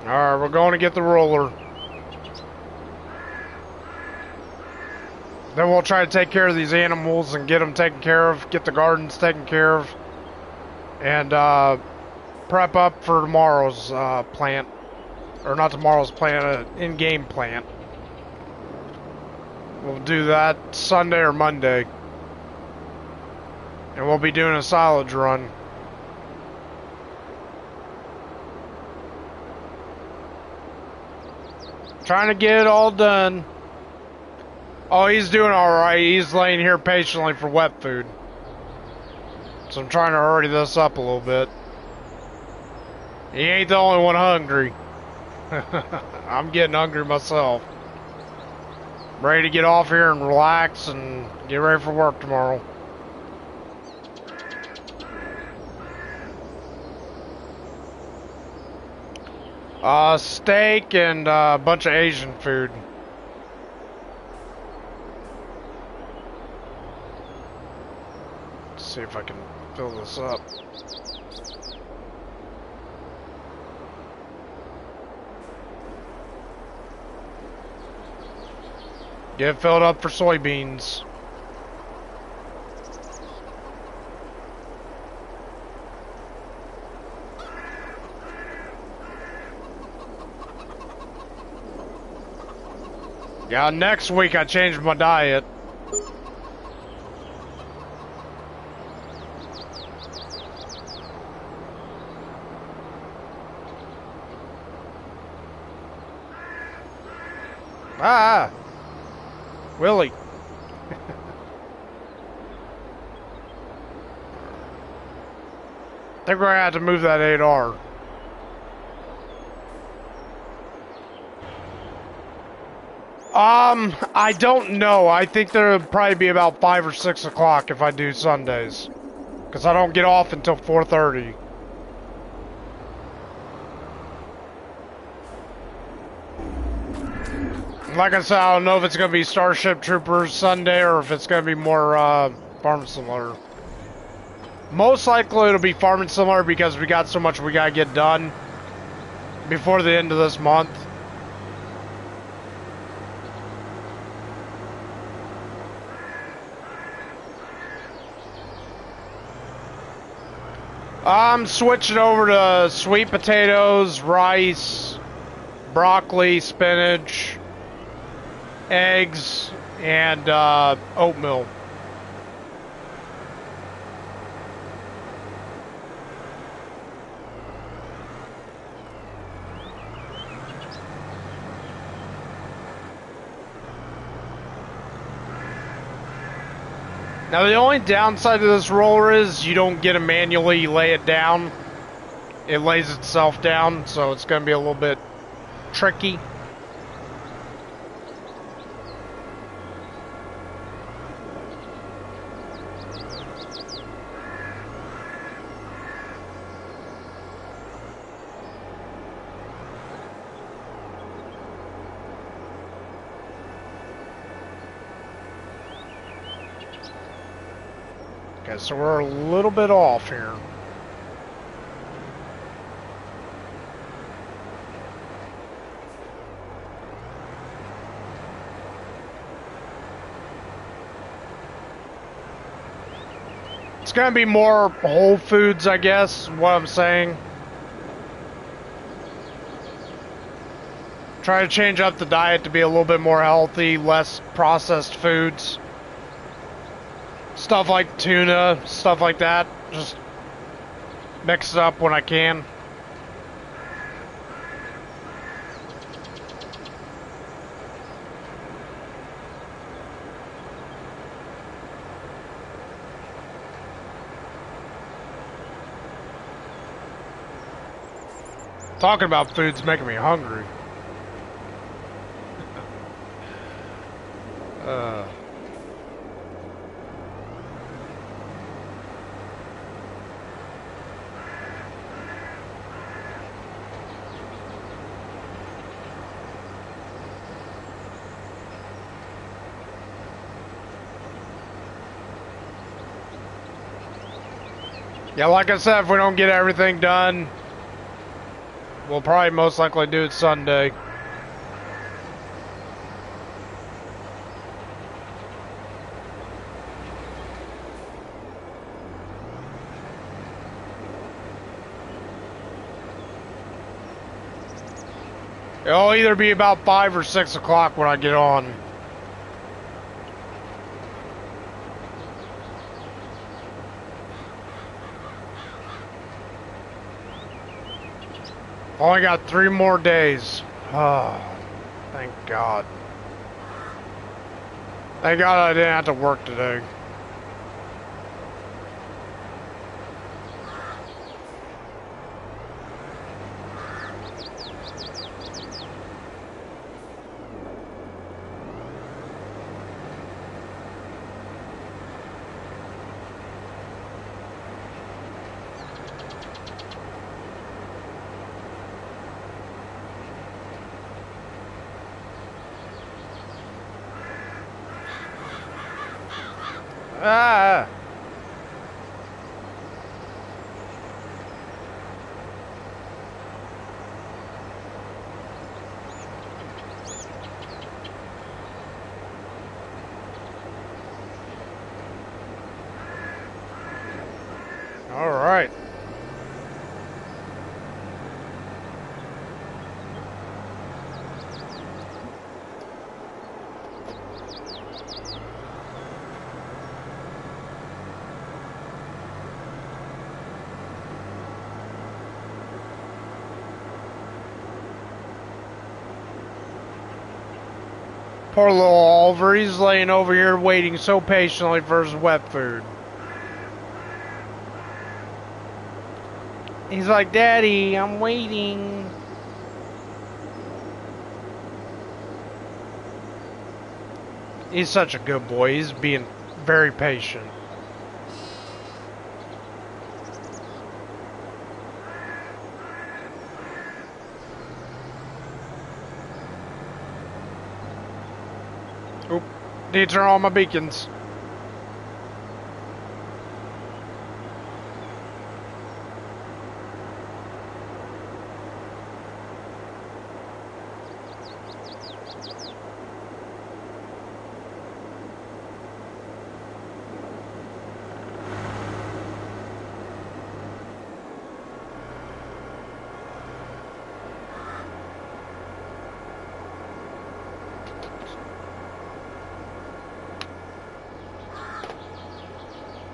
A: Alright, we're going to get the roller. Then we'll try to take care of these animals and get them taken care of, get the gardens taken care of, and prep up for tomorrow's plant. Or not tomorrow's plant, in-game plant. We'll do that Sunday or Monday. And we'll be doing a silage run. Trying to get it all done. Oh, he's doing alright. He's laying here patiently for wet food. So I'm trying to hurry this up a little bit. He ain't the only one hungry. I'm getting hungry myself. Ready to get off here and relax and get ready for work tomorrow. Steak and a bunch of Asian food. Let's see if I can fill this up. Get filled up for soybeans. Yeah, next week I changed my diet. Willie. I think we're gonna have to move that 8R. I don't know. I think there'll probably be about 5 or 6 o'clock if I do Sundays. Because I don't get off until 4:30. Like I said, I don't know if it's going to be Starship Troopers Sunday or if it's going to be more Farm Simulator. Most likely it'll be Farm Simulator because we got so much we got to get done before the end of this month. I'm switching over to sweet potatoes, rice, broccoli, spinach, eggs, and oatmeal. Now the only downside of this roller is you don't get to manually lay it down. It lays itself down, so it's going to be a little bit tricky. Okay, so we're a little bit off here. It's gonna be more whole foods, I guess, what I'm saying. Try to change up the diet to be a little bit more healthy, less processed foods. Stuff like tuna, stuff like that. Just mix it up when I can. Talking about food's making me hungry. Yeah, like I said, if we don't get everything done, we'll probably most likely do it Sunday. It'll either be about 5 or 6 o'clock when I get on. Only got 3 more days. Oh, thank God. Thank God I didn't have to work today. Ah! All right. Poor little Oliver, he's laying over here waiting so patiently for his wet food. He's like, Daddy, I'm waiting. He's such a good boy. He's being very patient. Oop, need to turn on my beacons.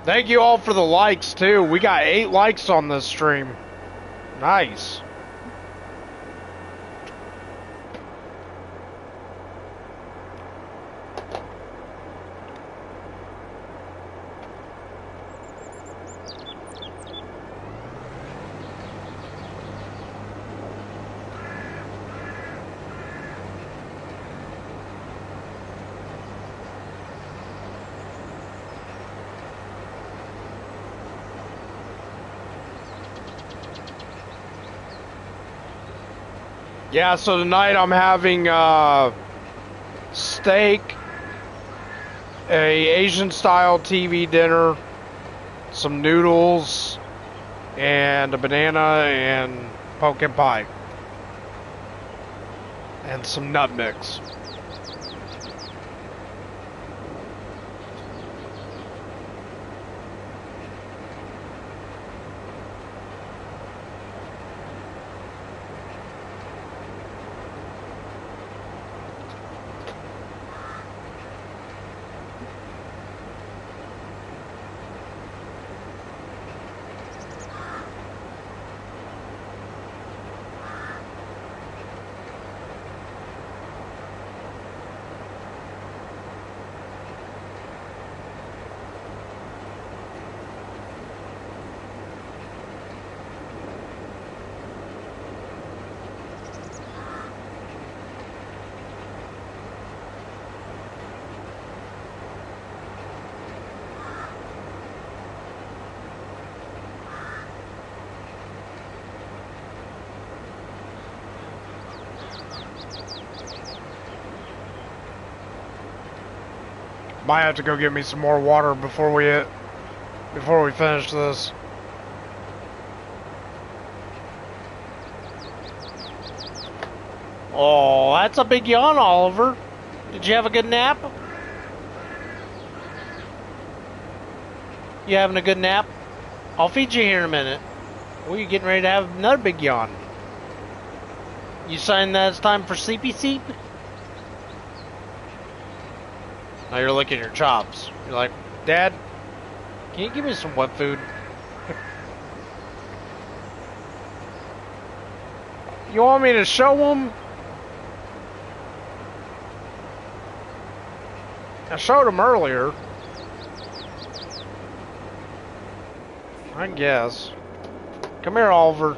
A: Thank you all for the likes, too. We got 8 likes on this stream. Nice. Yeah, so tonight I'm having steak, a Asian style TV dinner, some noodles, and a banana and pumpkin pie. And some nut mix. Might have to go get me some more water before we finish this.
B: Oh, that's a big yawn, Oliver. Did you have a good nap? You having a good nap? I'll feed you here in a minute. Well, you're getting ready to have another big yawn. You saying that it's time for sleepy sleep? Now you're licking your chops. You're like, Dad, can you give me some wet food?
A: You want me to show him? I showed him earlier. I guess. Come here, Oliver.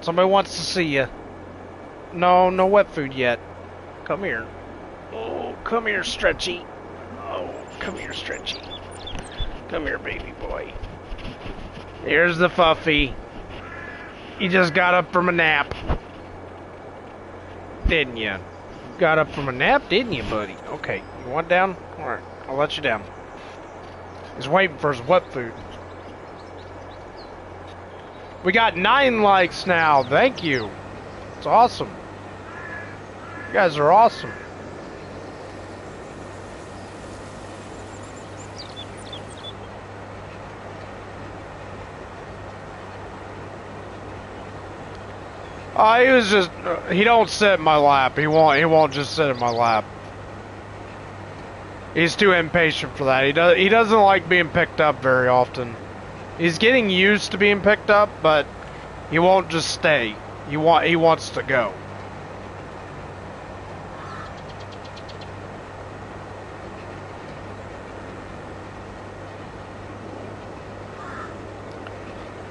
A: Somebody wants to see you. No, no wet food yet. Come here. Oh, come here, Stretchy. Oh, come here, Stretchy. Come here, baby boy. Here's the Fuffy. You just got up from a nap. Didn't you? Got up from a nap, didn't you, buddy? Okay, you want down? Alright, I'll let you down. He's waiting for his wet food. We got 9 likes now. Thank you. It's awesome. You guys are awesome. He was just, he don't sit in my lap. He won't just sit in my lap. He's too impatient for that. He doesn't like being picked up very often. He's getting used to being picked up, but he won't just stay. He wants to go.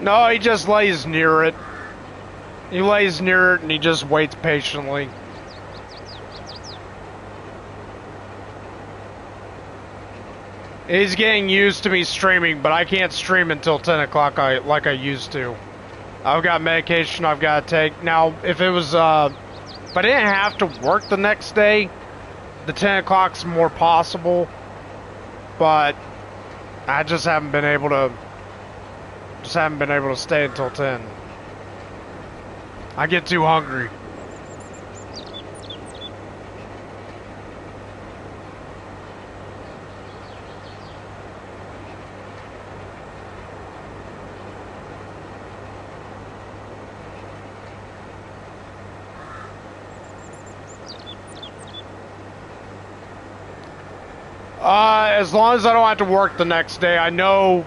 A: No, he just lays near it. He lays near it and he just waits patiently. He's getting used to me streaming, but I can't stream until 10 o'clock like I used to. I've got medication I've got to take. Now, if it was, if I didn't have to work the next day, the 10 o'clock's more possible. But I just haven't been able to stay until 10. I get too hungry. As long as I don't have to work the next day, I know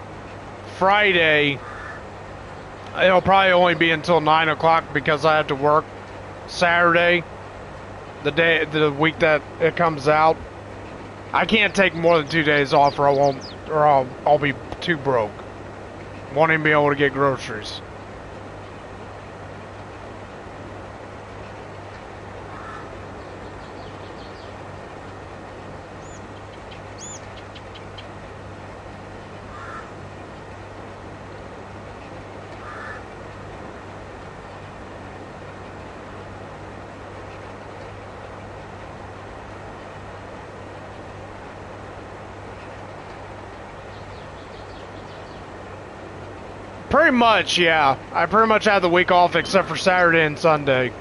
A: Friday it'll probably only be until 9 o'clock because I have to work Saturday, the week that it comes out. I can't take more than 2 days off or I'll be too broke. Won't even be able to get groceries. Pretty much, yeah. I pretty much had the week off except for Saturday and Sunday.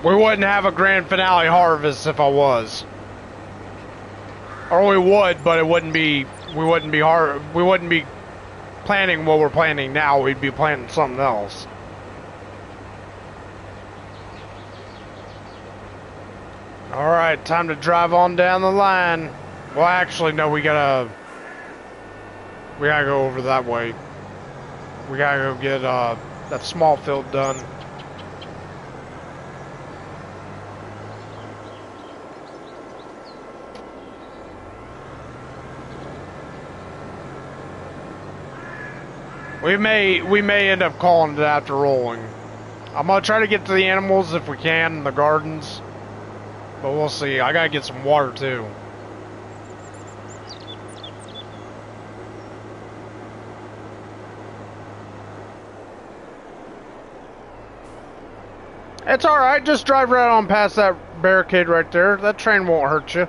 A: We wouldn't have a grand finale harvest if I was. Or we would, but it wouldn't be, we wouldn't be planning what we're planning now, we'd be planning something else. Alright, time to drive on down the line. Well, actually, no, we gotta go over that way. We gotta go get that small field done. We may end up calling it after rolling. I'm gonna try to get to the animals if we can in the gardens, but we'll see. I gotta get some water too. It's alright, just drive right on past that barricade right there. That train won't hurt you.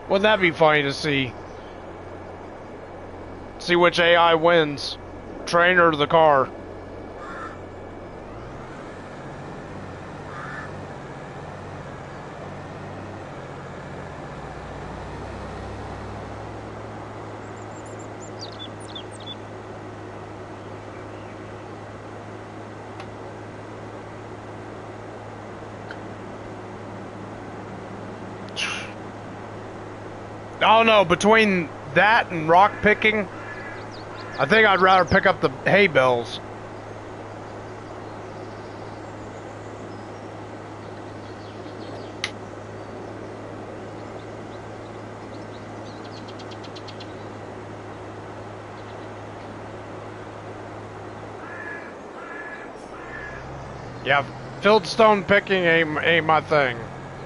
A: Wouldn't that be funny to see? See which AI wins. Train or the car. I don't know, between that and rock picking, I think I'd rather pick up the hay bales. Yeah, fieldstone picking ain't my thing.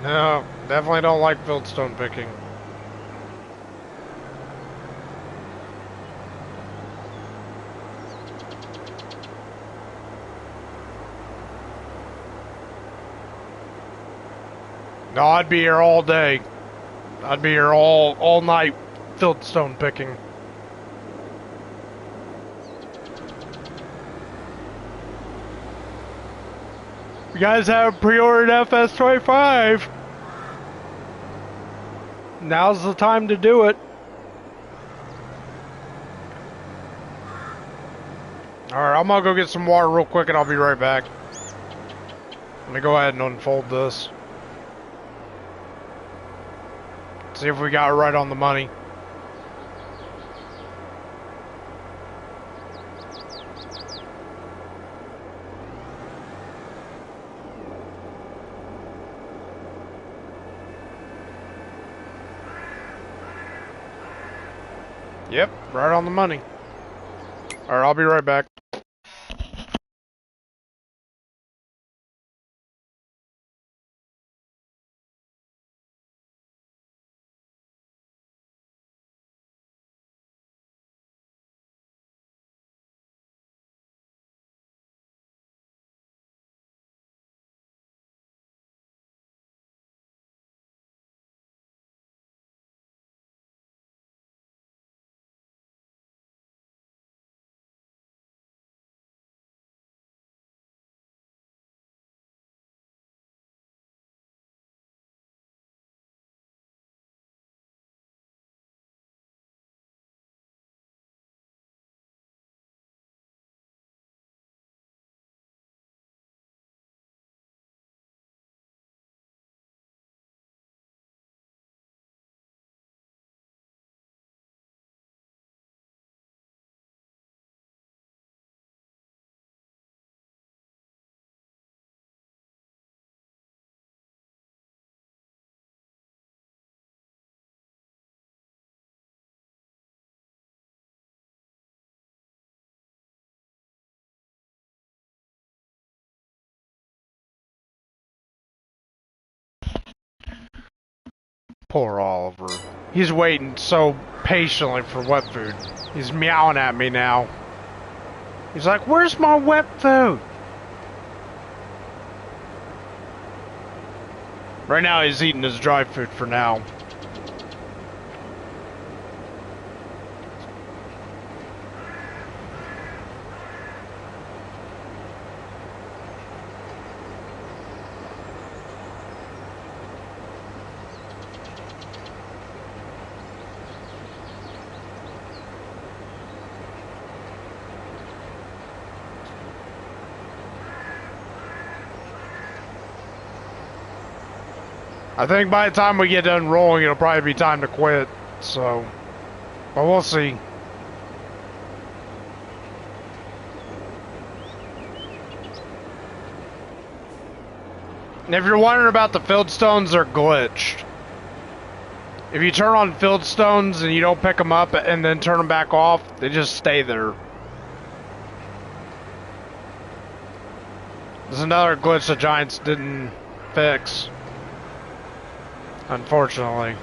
A: No, definitely don't like fieldstone picking. No, I'd be here all day. I'd be here all night fieldstone picking. You guys have pre-ordered FS25. Now's the time to do it. Alright, I'm gonna go get some water real quick and I'll be right back. Let me go ahead and unfold this. See if we got it right on the money. Yep, right on the money. Alright, I'll be right back. Poor Oliver. He's waiting so patiently for wet food. He's meowing at me now. He's like, where's my wet food? Right now he's eating his dry food for now. I think by the time we get done rolling, it'll probably be time to quit, so... But we'll see. And if you're wondering about the fieldstones, they're glitched. If you turn on field stones and you don't pick them up and then turn them back off, they just stay there. There's another glitch the Giants didn't fix, unfortunately.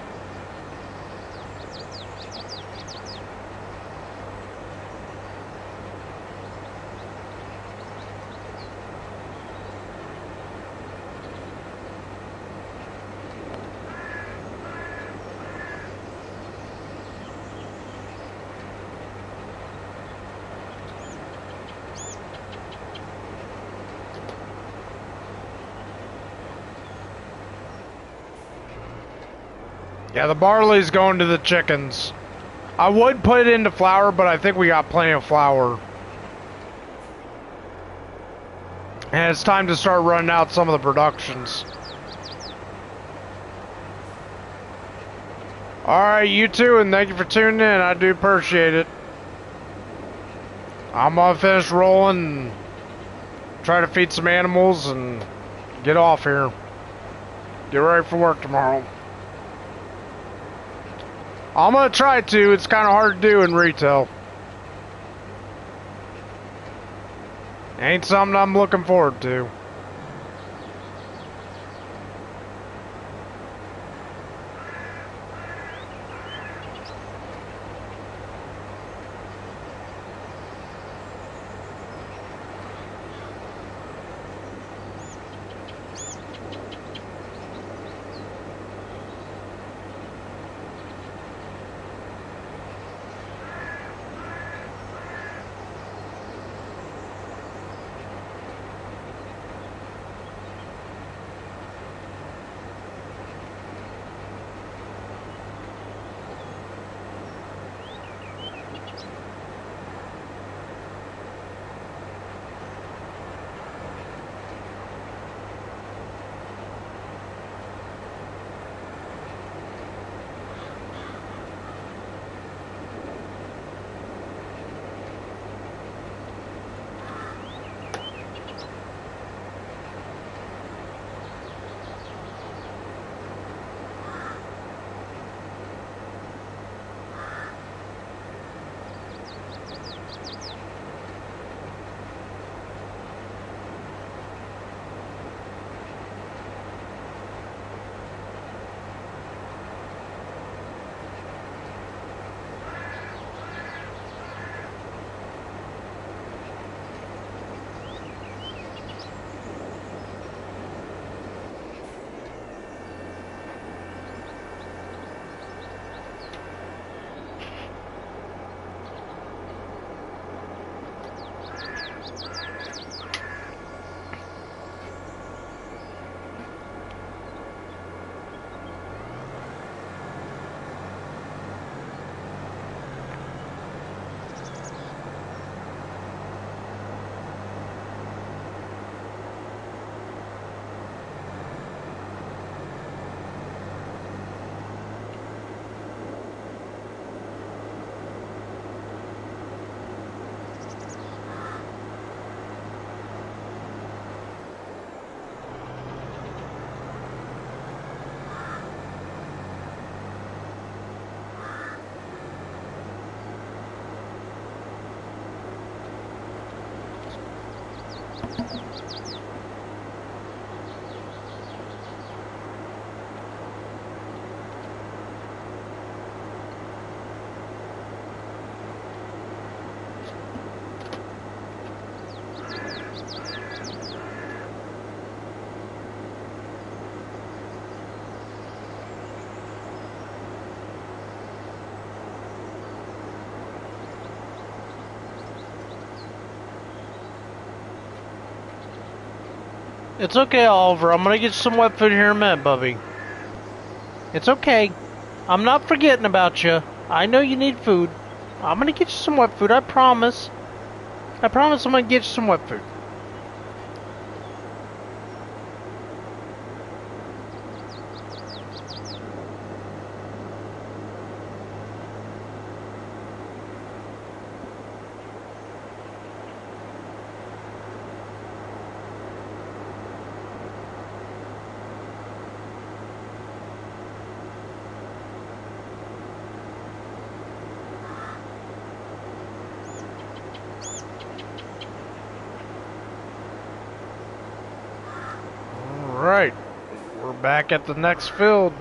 A: Yeah, the barley's going to the chickens. I would put it into flour, but I think we got plenty of flour. And it's time to start running out some of the productions. Alright, you too, and thank you for tuning in. I do appreciate it. I'm gonna finish rolling and try to feed some animals and get off here. Get ready for work tomorrow. I'm gonna try to. It's kind of hard to do in retail. Ain't something I'm looking forward to.
B: It's okay, Oliver. I'm gonna get you some wet food here in a minute, Bubby. It's okay. I'm not forgetting about you. I know you need food. I'm gonna get you some wet food, I promise. I promise I'm gonna get you some wet food.
A: back at the next field.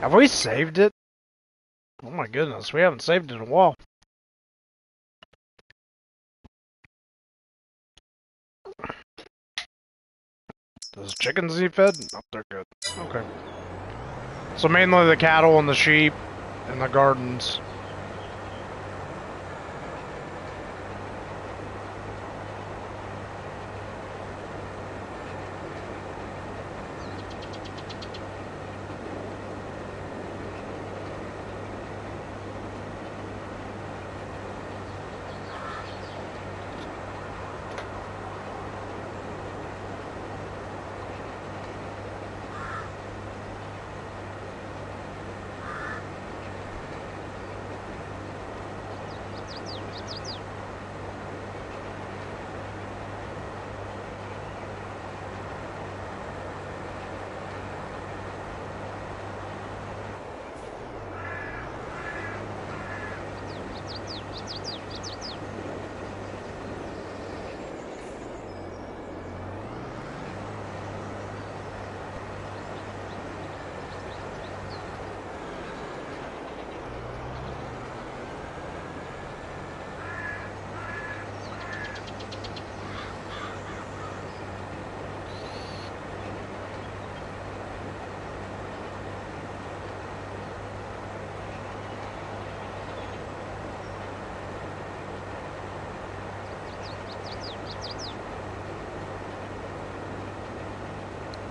A: Have we saved it? Oh my goodness, we haven't saved it in a while. Does chickens need fed? No, they're good. Okay. So mainly the cattle and the sheep and the gardens.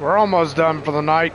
A: We're almost done for the night.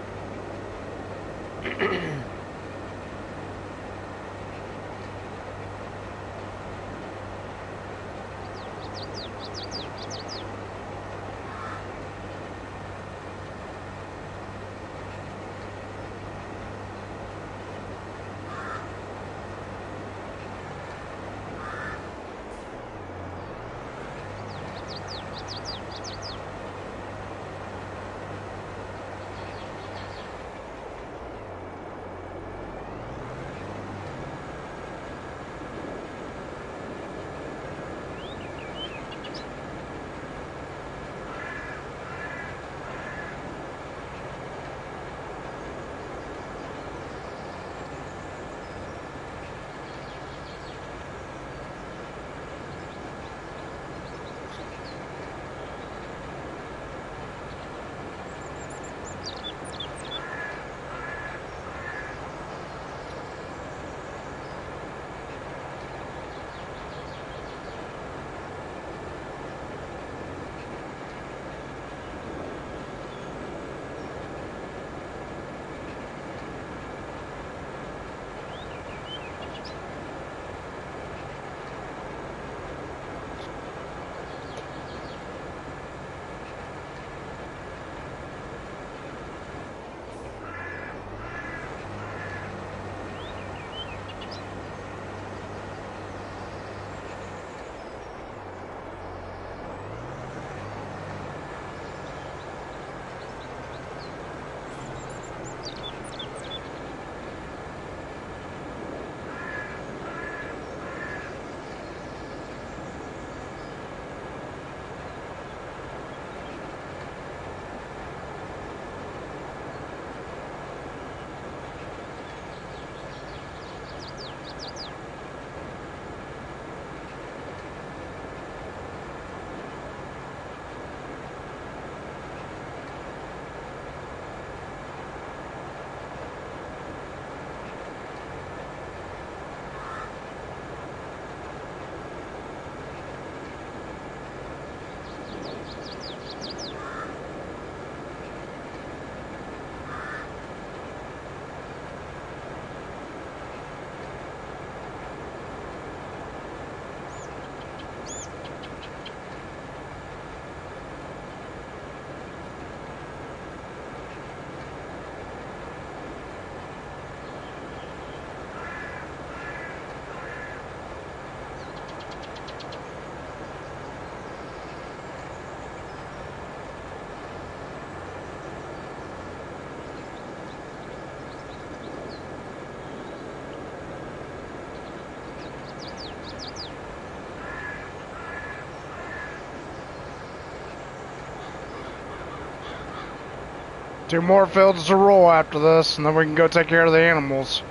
A: 2 more fields to roll after this, and then we can go take care of the animals.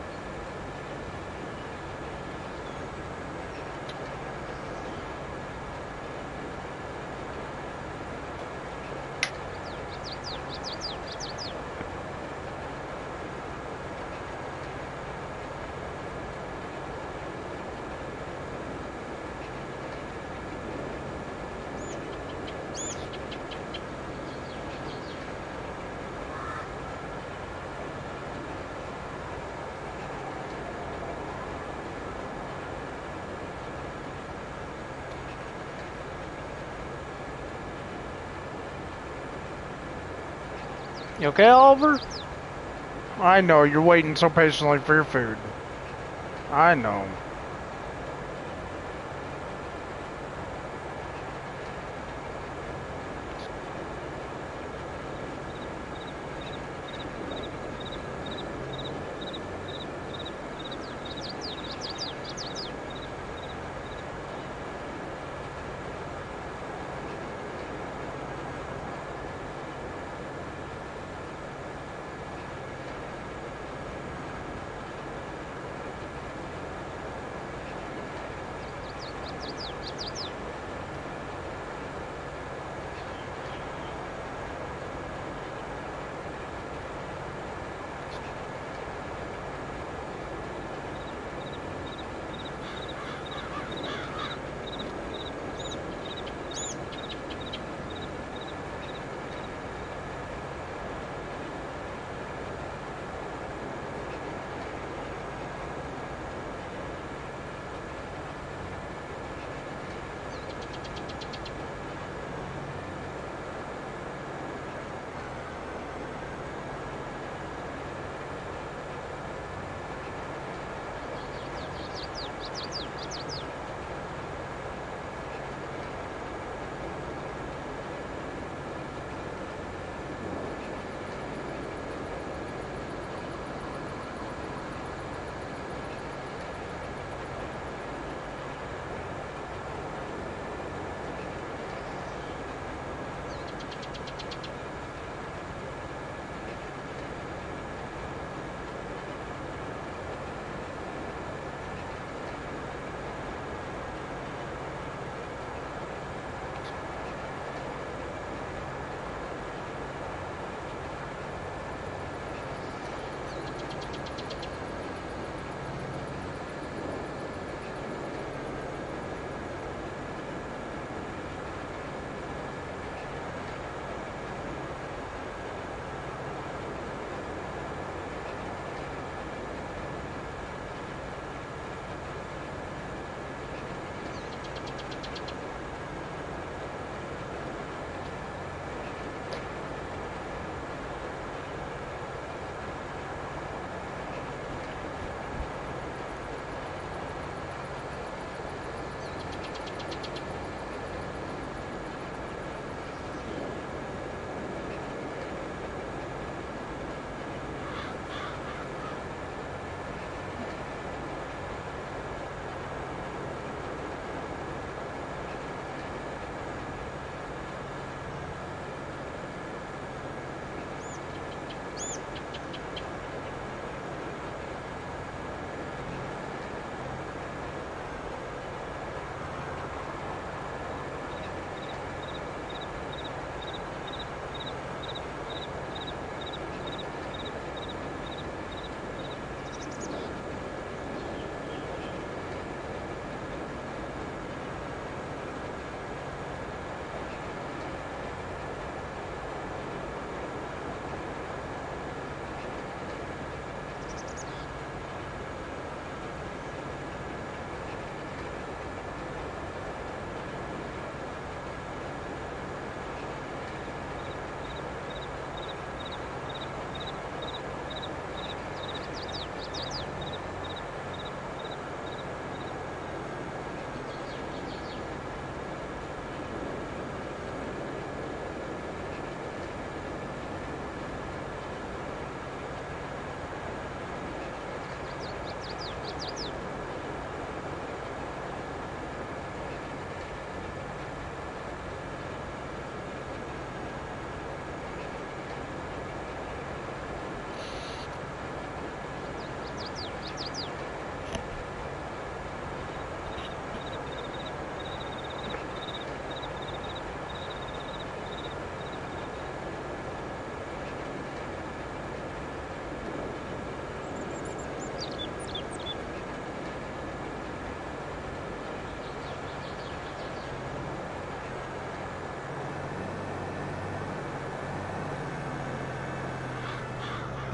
B: You okay, Oliver?
A: I know, you're waiting so patiently for your food. I know.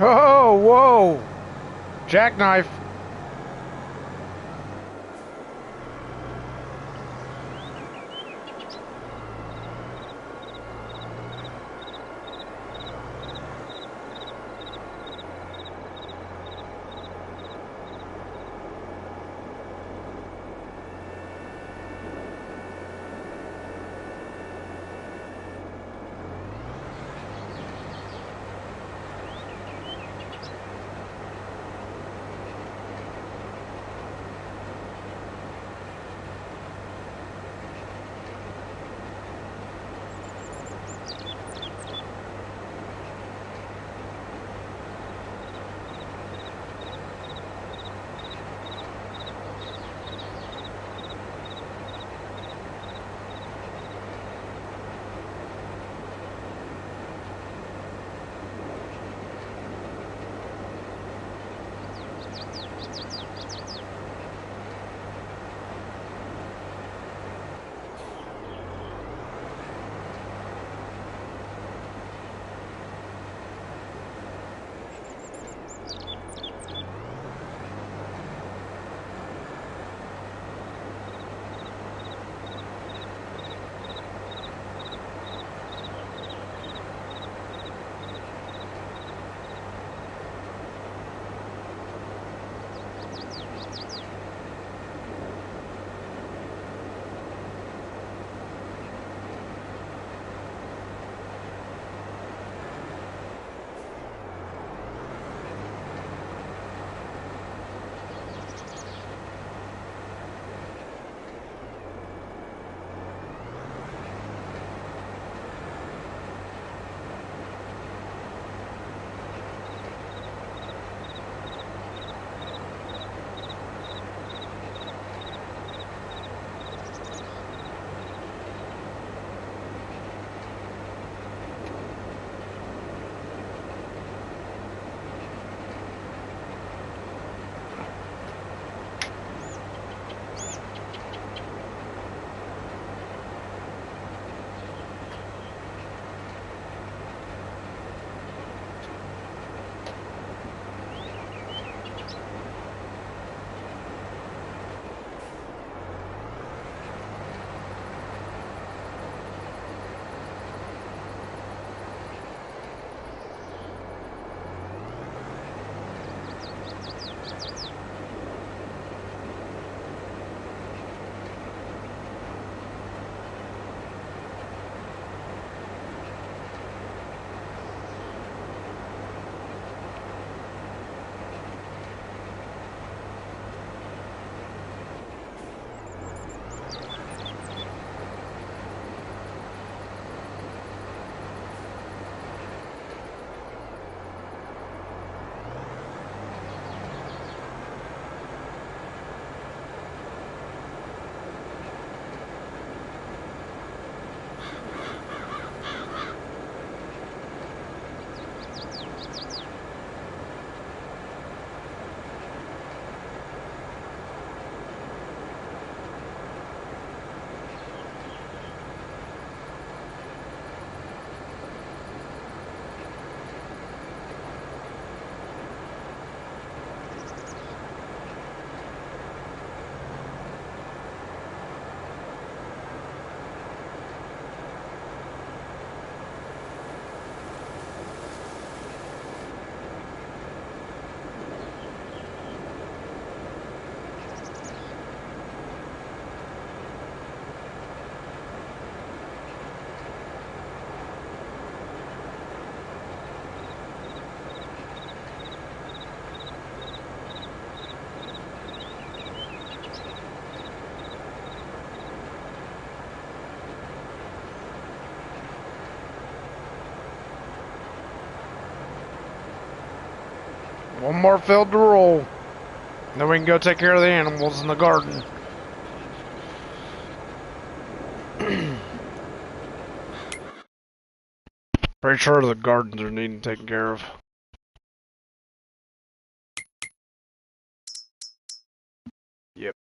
A: Oh, whoa! Jackknife. One more field to roll. Then we can go take care of the animals in the garden. Pretty sure the gardens are needing taken care of. Yep.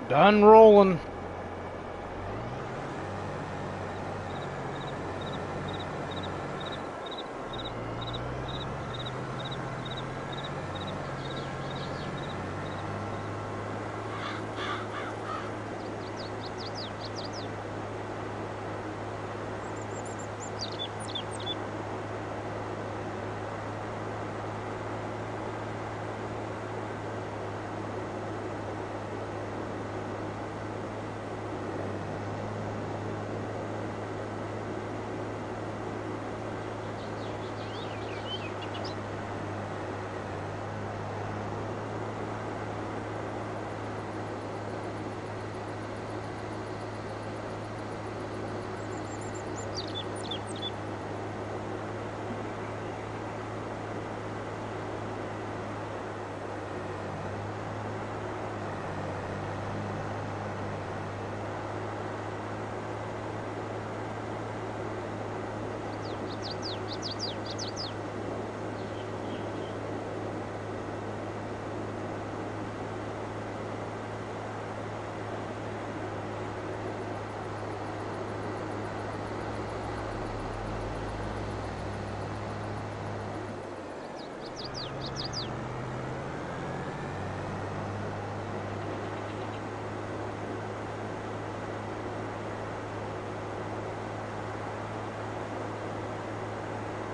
A: Done rolling.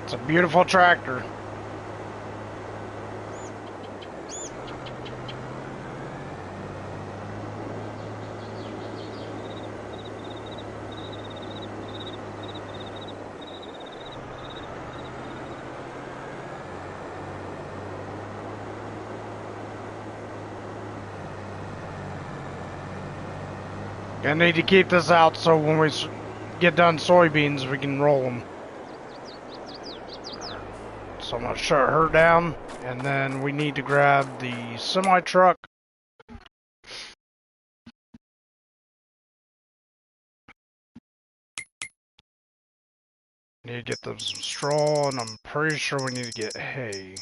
A: It's a beautiful tractor. I need to keep this out so when we get done soybeans, we can roll them. So I'm gonna shut her down, and then we need to grab the semi truck. Need to get them some straw, and I'm pretty sure we need to get hay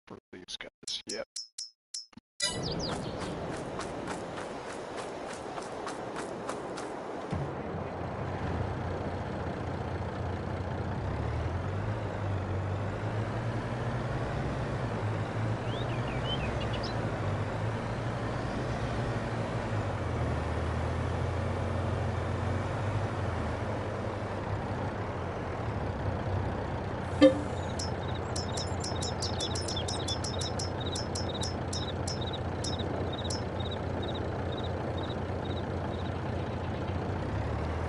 A: for these guys. Yep.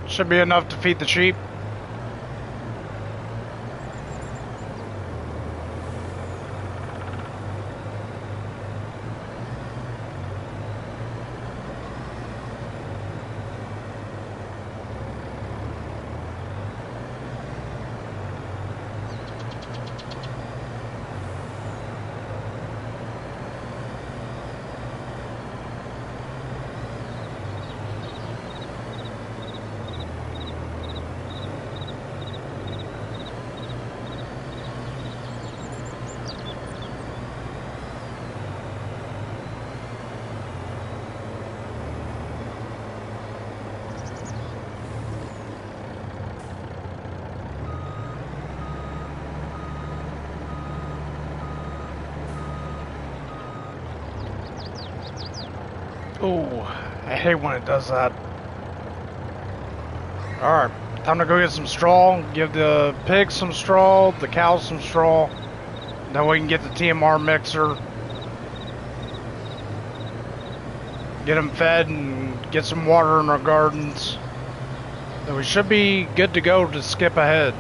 A: Should be enough to feed the sheep. Oh, I hate when it does that. Alright, time to go get some straw. Give the pigs some straw, the cows some straw. Then we can get the TMR mixer. Get them fed and get some water in our gardens. Then we should be good to go to skip ahead.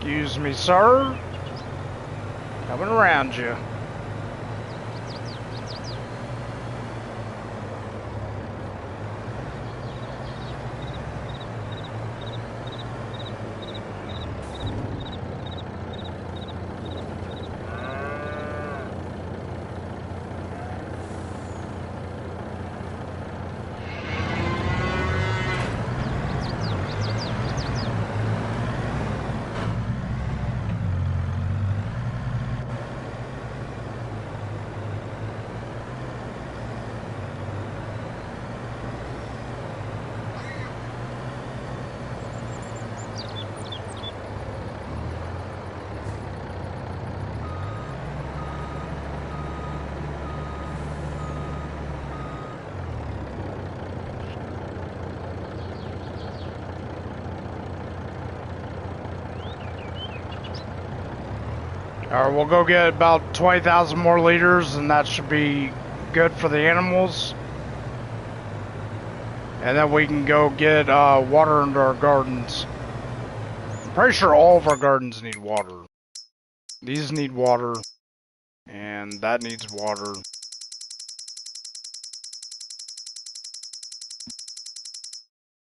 A: Excuse me, sir. Coming around you. Alright, we'll go get about 20,000 more liters, and that should be good for the animals. And then we can go get water into our gardens. I'm pretty sure all of our gardens need water. These need water, and that needs water.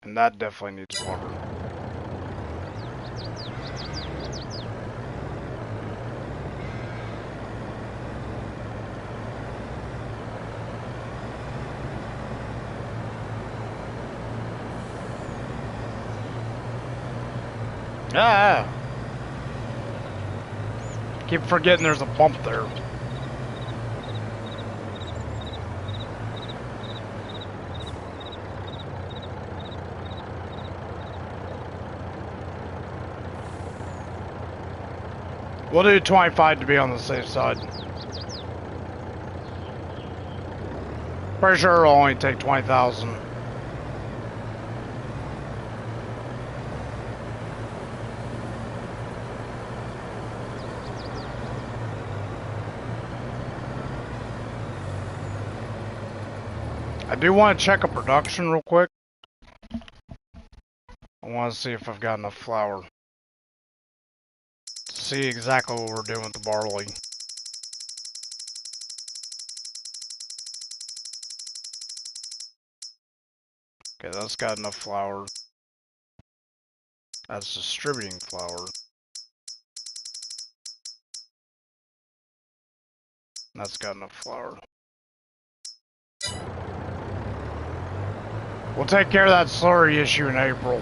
A: And that definitely needs water. Ah! Keep forgetting there's a bump there. We'll do 25 to be on the safe side. Pretty sure it'll only take 20,000. I do want to check a production real quick. I want to see if I've got enough flour. See exactly what we're doing with the barley. Okay, that's got enough flour. That's distributing flour. That's got enough flour. We'll take care of that slurry issue in April.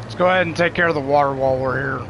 A: Let's go ahead and take care of the water while we're here.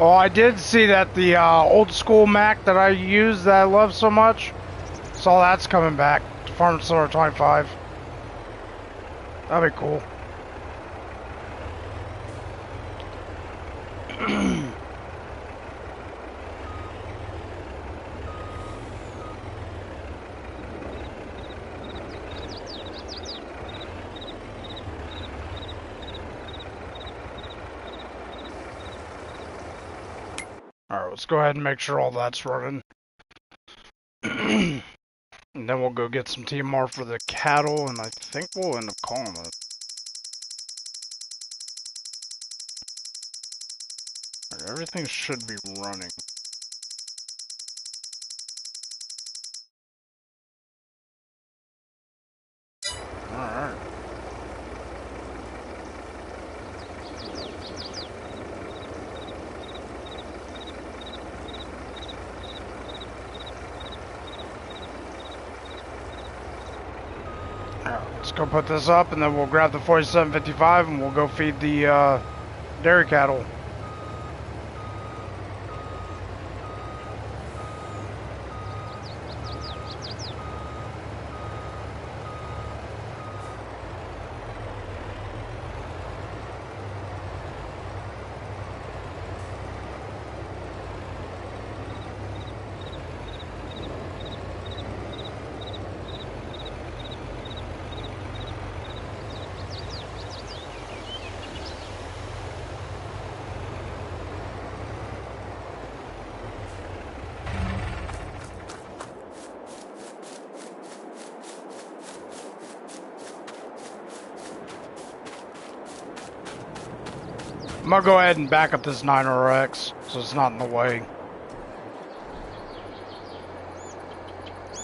A: Oh, I did see that the old school Mac that I use that I love so much. Saw that's coming back to Farm Solar 25. That'd be cool. Alright, let's go ahead and make sure all that's running. And then we'll go get some TMR for the cattle, and I think we'll end up calling it. Alright, everything should be running. Alright. Let's go put this up, and then we'll grab the 4755 and we'll go feed the dairy cattle. I'm gonna go ahead and back up this 9RX so it's not in the way.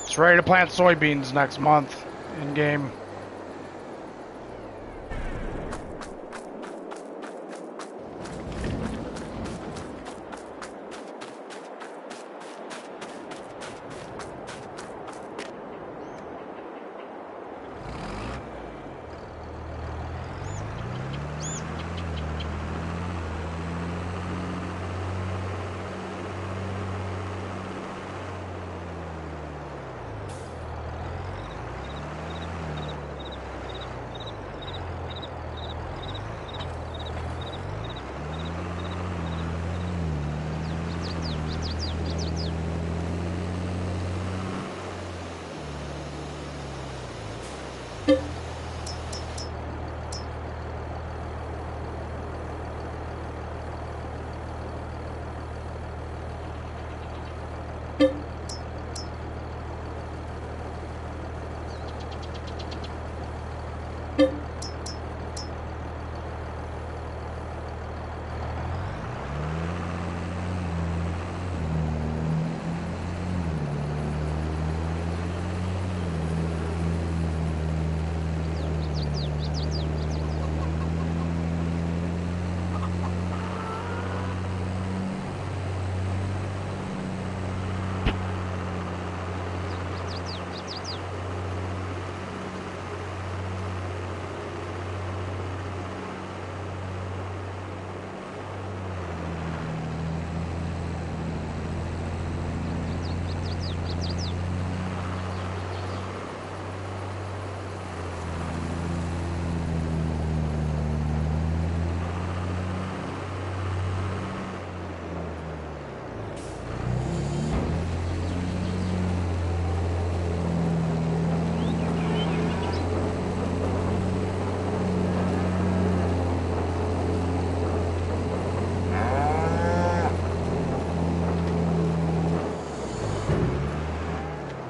A: It's ready to plant soybeans next month in game.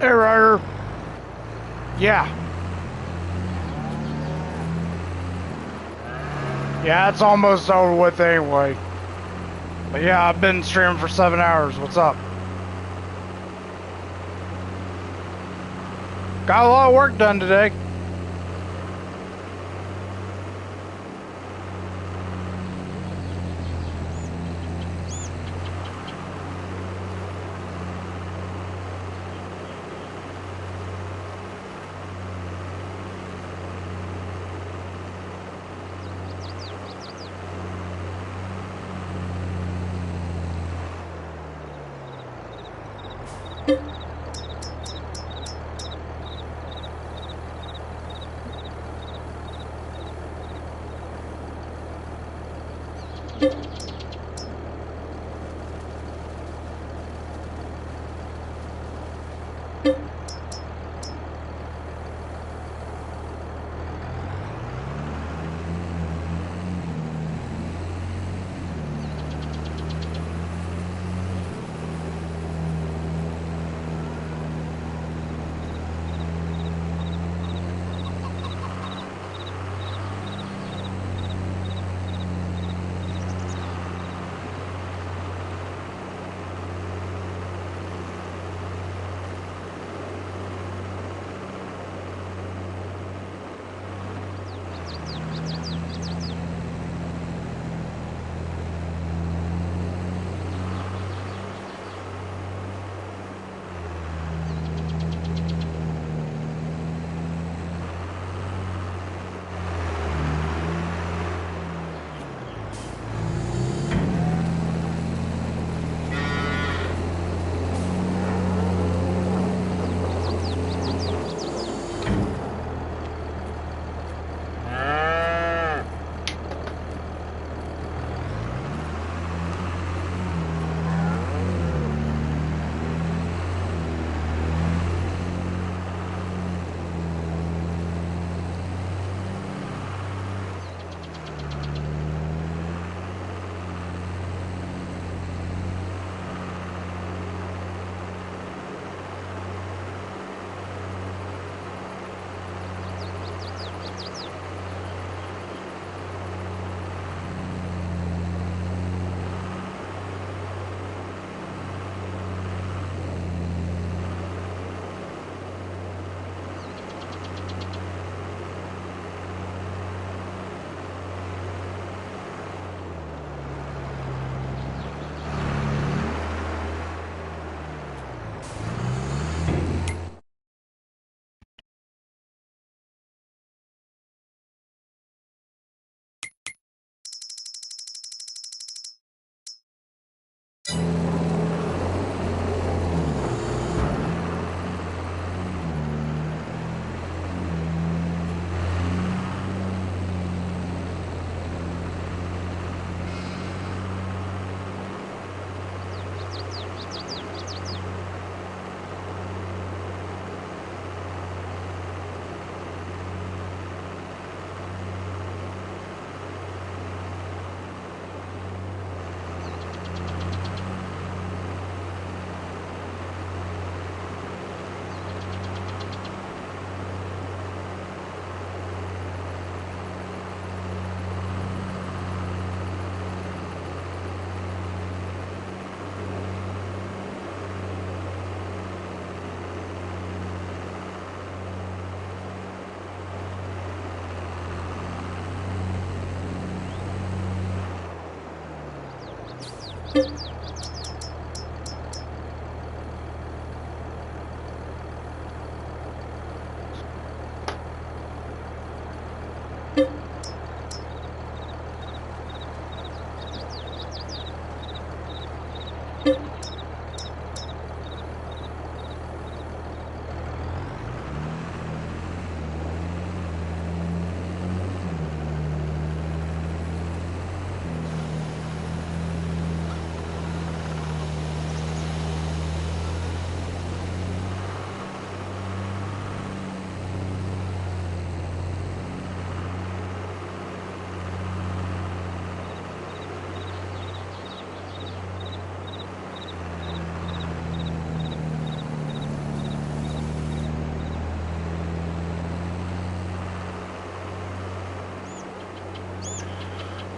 A: Hey, Ryder. Yeah. Yeah, it's almost over with anyway. But yeah, I've been streaming for 7 hours. What's up? Got a lot of work done today.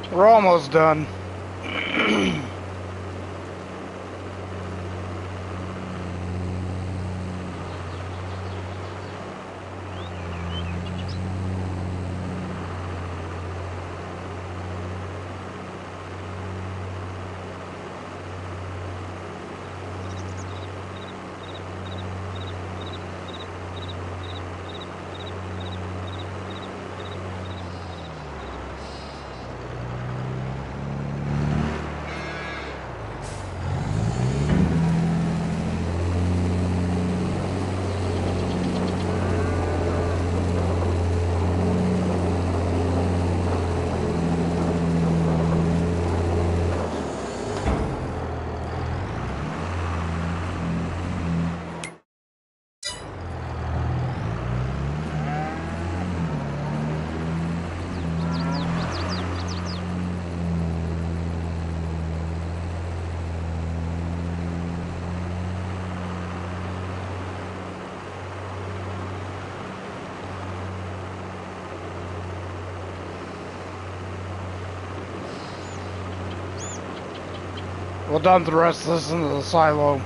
A: We're almost done. We'll dump the rest of this into the silo.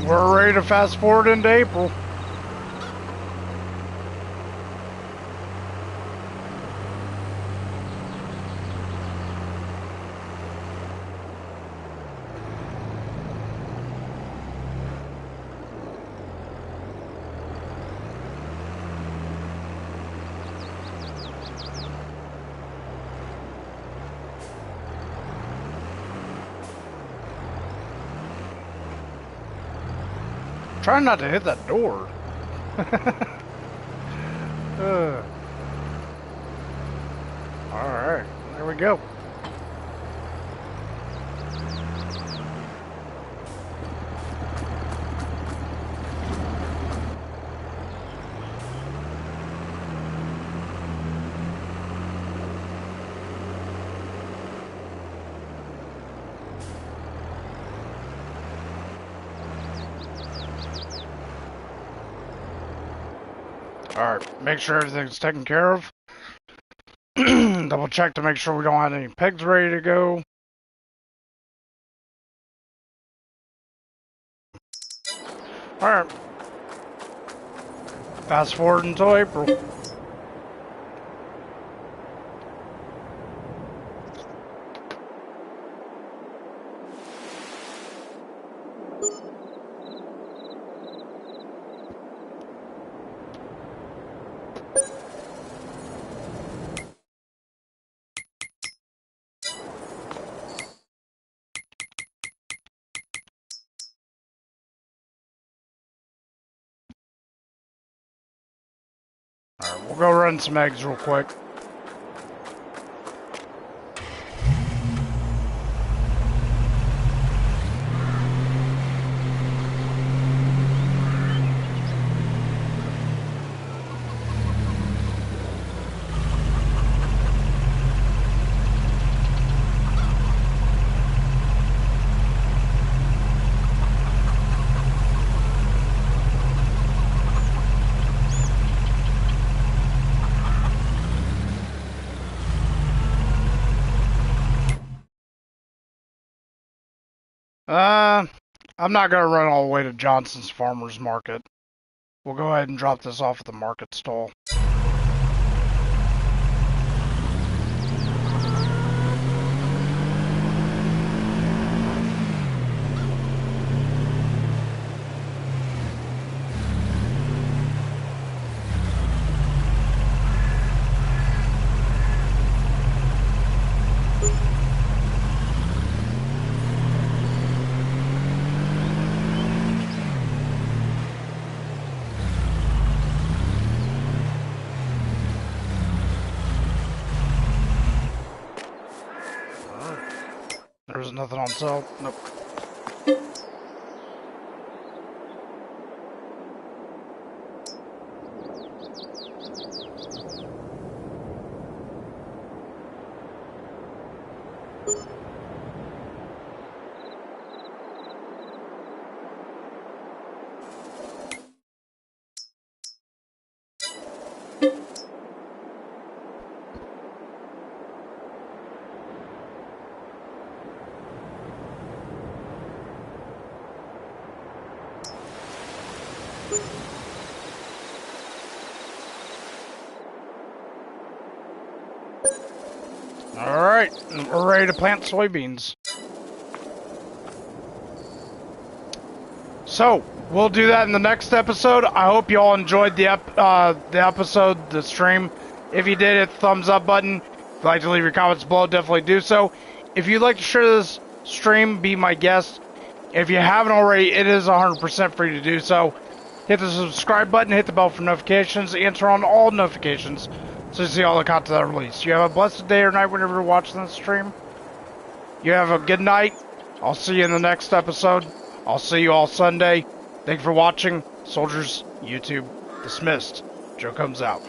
A: We're ready to fast forward into April. Try not to hit that door. Alright, there we go. Alright, make sure everything's taken care of. Double check to make sure we don't have any pigs ready to go. Alright. Fast forward until April. We'll go run some eggs real quick. I'm not gonna run all the way to Johnson's Farmers Market. We'll go ahead and drop this off at the market stall. There's nothing on sale. Nope. Alright, we're ready to plant soybeans. So, we'll do that in the next episode. I hope you all enjoyed the episode, the stream. If you did, hit the thumbs up button. If you'd like to leave your comments below, definitely do so. If you'd like to share this stream, be my guest. If you haven't already, it is 100% free to do so. Hit the subscribe button, hit the bell for notifications, and turn on all notifications so you see all the content I release. You have a blessed day or night whenever you're watching this stream. You have a good night. I'll see you in the next episode. I'll see you all Sunday. Thank you for watching. Soldiers, YouTube, dismissed. Joe comes out.